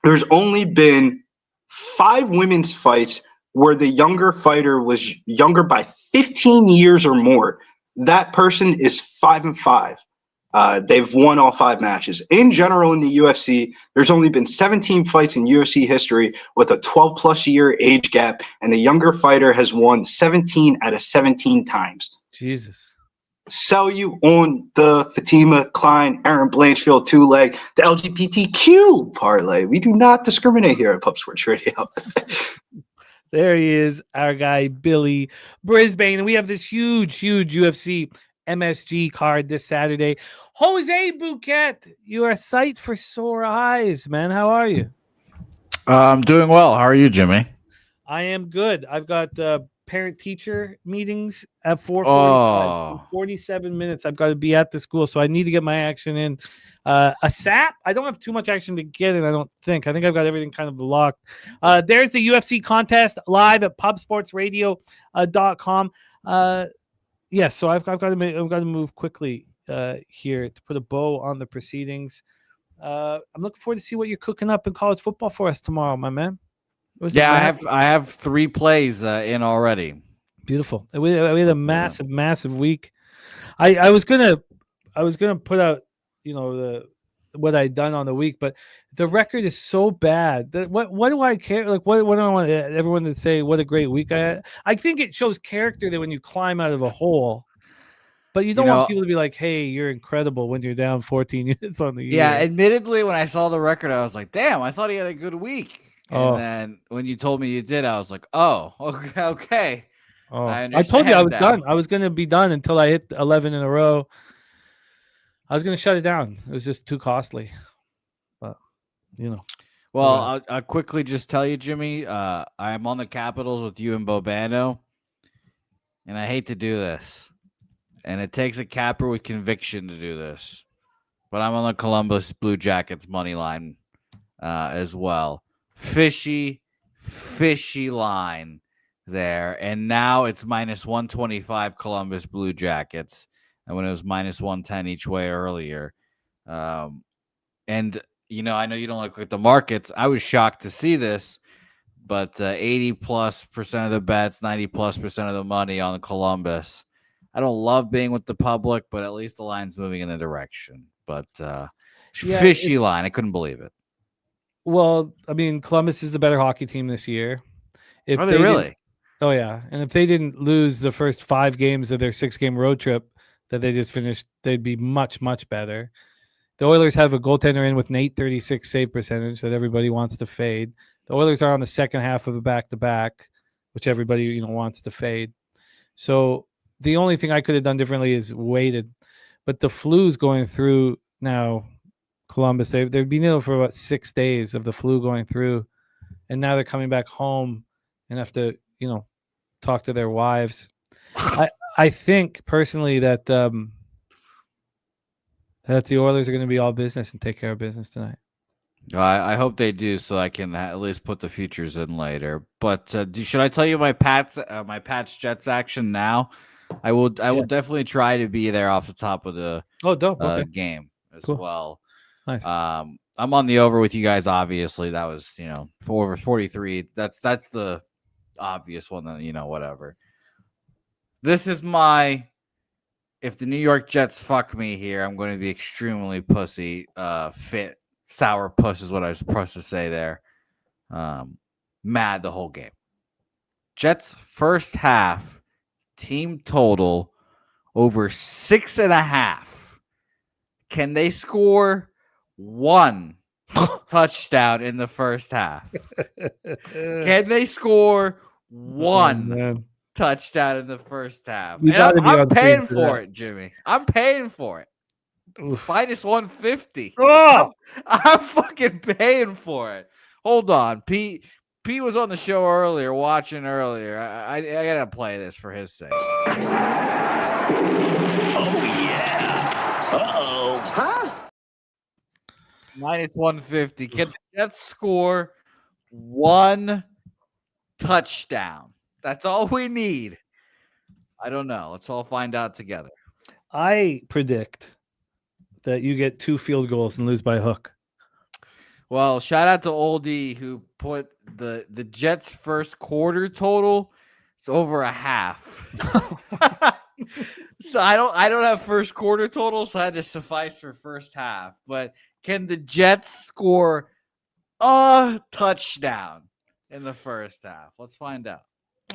there's only been 5 women's fights where the younger fighter was younger by 15 years or more. That person is 5-5. They've won all 5 matches. In general, in the UFC, there's only been 17 fights in UFC history with a 12-plus year age gap, and the younger fighter has won 17 out of 17 times. Jesus. Sell you on the Fatima Klein, Aaron Blanchfield 2-leg, the LGBTQ parlay. We do not discriminate here at Pub Sports Radio. There he is, our guy Billy Brisbane, and we have this huge UFC MSG card this Saturday. Jose Bouquet, you are a sight for sore eyes, man. How are you? I'm doing well. How are you, Jimmy? I am good. I've got parent-teacher meetings at 4:45. 47 minutes. I've got to be at the school, so I need to get my action in. A SAP. I don't have too much action to get in, I don't think. I think I've got everything kind of locked. There's the UFC contest live at pubsportsradio.com. Yes, so I've got to move quickly here to put a bow on the proceedings. I'm looking forward to see what you're cooking up in college football for us tomorrow, my man. I have 3 plays in already. Beautiful. We had a massive week. I was gonna put out, what I'd done on the week, but the record is so bad that what do I care? Like, what do I want everyone to say? What a great week I had. I think it shows character that when you climb out of a hole, but you don't want people to be like, "Hey, you're incredible" when you're down 14 units on the year. Yeah, admittedly, when I saw the record, I was like, "Damn, I thought he had a good week." And then when you told me you did, I was like, "Oh, okay." Oh, I told you I was done. I was going to be done until I hit 11 in a row. I was going to shut it down. It was just too costly. But, Well, I'll quickly just tell you, Jimmy, I am on the Capitals with you and Bobano, and I hate to do this. And it takes a capper with conviction to do this. But I'm on the Columbus Blue Jackets money line as well. Fishy line there. And now it's minus 125 Columbus Blue Jackets. And when it was minus 110 each way earlier. And, I know you don't look at the markets. I was shocked to see this. But 80+% of the bets, 90+% of the money on Columbus. I don't love being with the public, but at least the line's moving in the direction. But fishy line. I couldn't believe it. Well, I mean, Columbus is the better hockey team this year. Are they really? Oh, yeah. And if they didn't lose the first 5 games of their 6-game road trip that they just finished, they'd be much, much better. The Oilers have a goaltender in with an .836 save percentage that everybody wants to fade. The Oilers are on the second half of a back-to-back, which everybody wants to fade. So the only thing I could have done differently is waited. But the flu's going through now. Columbus, they've been ill for about 6 days of the flu going through, and now they're coming back home and have to, talk to their wives. I think personally that the Oilers are going to be all business and take care of business tonight. I hope they do, so I can at least put the futures in later. But should I tell you my Pats Jets action now? I will definitely try to be there off the top of the game as well. Nice. I'm on the over with you guys. Obviously, that was 4/43. That's the obvious one. That whatever. This is my. If the New York Jets fuck me here, I'm going to be extremely pussy. Fit sour puss is what I was supposed to say there. Mad the whole game. Jets first half team total over 6.5. Can they score 1 touchdown in the first half? Can they score 1 touchdown in the first half? I'm paying for it, Jimmy. I'm paying for it. Minus 150. Oh! I'm fucking paying for it. Hold on. Pete was on the show earlier, watching earlier. I gotta play this for his sake. Oh, yeah. Uh-oh. Huh? Minus 150. Can the Jets score 1 touchdown? That's all we need. I don't know. Let's all find out together. I predict that you get 2 field goals and lose by a hook. Well, shout out to Oldie who put the Jets' first quarter total. It's over a half. So I don't have first quarter total, so I had to suffice for first half. But can the Jets score a touchdown in the first half? Let's find out.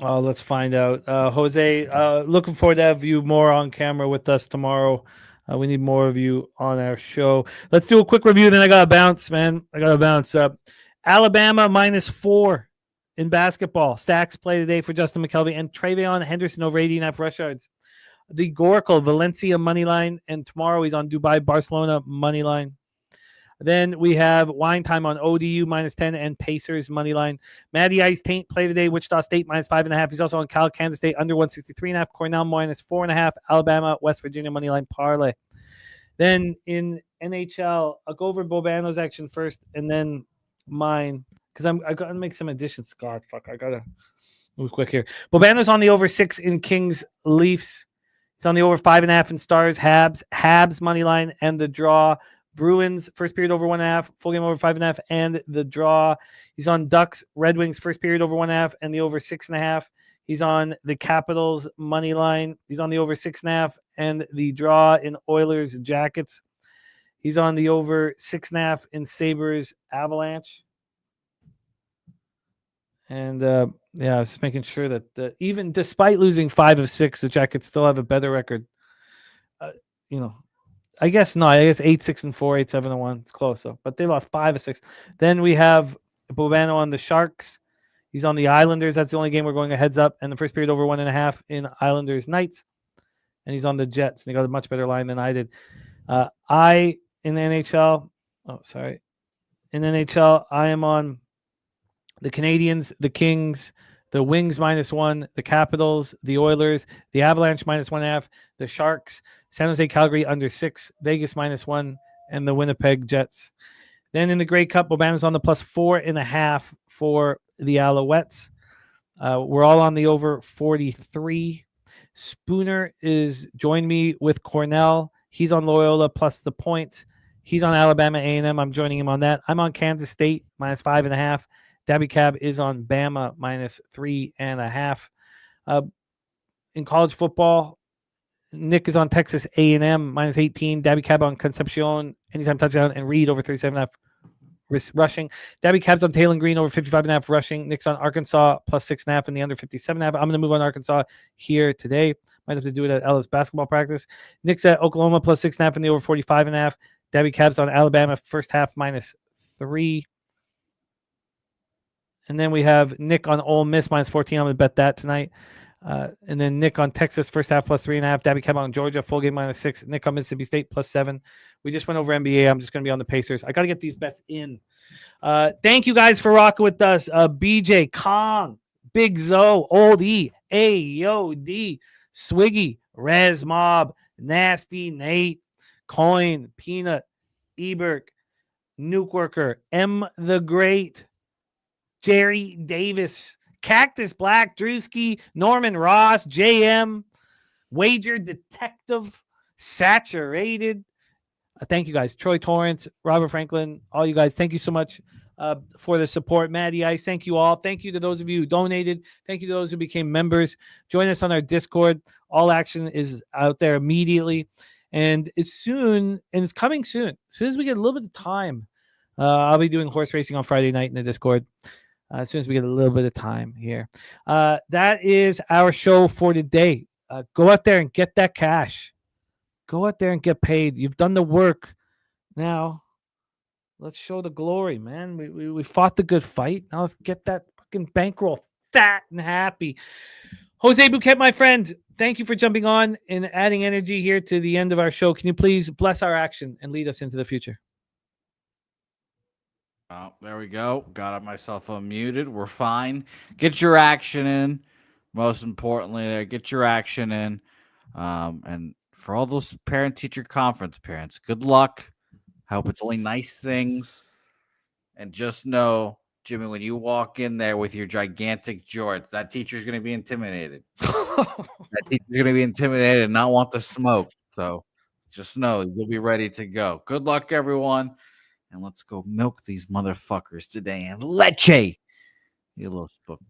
Let's find out. Jose, looking forward to have you more on camera with us tomorrow. We need more of you on our show. Let's do a quick review, then I got to bounce, man. I got to bounce up. Alabama -4 in basketball. Stacks play today for Justin McKelvey and Travion Henderson over 80.5 rush yards. The Goracle, Valencia money line, and tomorrow he's on Dubai, Barcelona money line. Then we have wine time on ODU -10 and Pacers money line. Matty Ice Taint play today. Wichita State -5.5. He's also on Cal, Kansas State under 163.5. Cornell -4.5. Alabama, West Virginia money line parlay. Then in NHL, I'll go over Bobano's action first and then mine because I got to make some additions. God, fuck, I gotta move quick here. Bobano's on the over 6 in Kings Leafs. He's on the over 5.5 in Stars Habs money line and the draw. Bruins first period over 1.5, full game over 5.5, and the draw. He's on Ducks Red Wings first period over 1.5 and the over 6.5. He's on the Capitals money line. He's on the over 6.5 and the draw in Oilers Jackets. He's on the over 6.5 in Sabres Avalanche. And I was just making sure that even despite losing 5 of 6, the Jackets still have a better record. I guess no. I guess 8-6-4, 8-7-1. It's close though, but they lost 5 of 6. Then we have Bobano on the Sharks. He's on the Islanders. That's the only game we're going a heads up, and the first period over 1.5 in Islanders Knights. And he's on the Jets. And he got a much better line than I did. In the NHL. Oh, sorry. In NHL, I am on the Canadiens, the Kings, the Wings -1, the Capitals, the Oilers, the Avalanche -1.5, the Sharks, San Jose Calgary under 6, Vegas -1, and the Winnipeg Jets. Then in the Grey Cup, Bobana's on the +4.5 for the Alouettes. We're all on the over 43. Spooner is joined me with Cornell. He's on Loyola plus the points. He's on Alabama A&M. I'm joining him on that. I'm on Kansas State -5.5. Daby Cab is on Bama -3.5. In college football, Nick is on Texas A&M -18. Daby Cab on Concepcion anytime touchdown, and Reed over 37.5 rushing. Daby Cab's on Taylor Green over 55.5 rushing. Nick's on Arkansas +6.5 and the under 57.5. I'm going to move on Arkansas here today. Might have to do it at Ellis basketball practice. Nick's at Oklahoma +6.5 and the over 45.5. Daby Cab's on Alabama first half -3. And then we have Nick on Ole Miss -14. I'm going to bet that tonight. And then Nick on Texas first half +3.5. Daby Cab on Georgia full game -6. Nick on Mississippi State +7. We just went over NBA. I'm just going to be on the Pacers. I got to get these bets in. Thank you guys for rocking with us. BJ, Kong, Big Zoe, Old E, AOD, Swiggy, Rez Mob, Nasty Nate, Coin, Peanut, Ebert, Nuke Worker, M the Great, Jerry Davis, Cactus Black, Drewski, Norman Ross, JM, Wager Detective, Saturated. Thank you guys. Troy Torrance, Robert Franklin, all you guys. Thank you so much for the support. Maddie Ice, thank you all. Thank you to those of you who donated. Thank you to those who became members. Join us on our Discord. All action is out there immediately. And it's coming soon. As soon as we get a little bit of time, I'll be doing horse racing on Friday night in the Discord. As soon as we get a little bit of time here. That is our show for today. Go out there and get that cash. Go out there and get paid. You've done the work. Now, let's show the glory, man. We fought the good fight. Now let's get that fucking bankroll fat and happy. Jose Bouquet, my friend, thank you for jumping on and adding energy here to the end of our show. Can you please bless our action and lead us into the future? Oh, there we go. Got myself unmuted. We're fine. Get your action in. Most importantly, there, get your action in. And for all those parent-teacher conference parents, good luck. I hope it's only nice things. And just know, Jimmy, when you walk in there with your gigantic jorts, that teacher's going to be intimidated. That teacher's going to be intimidated and not want the smoke. So just know you'll be ready to go. Good luck, everyone. And let's go milk these motherfuckers today. And leche! You little spook.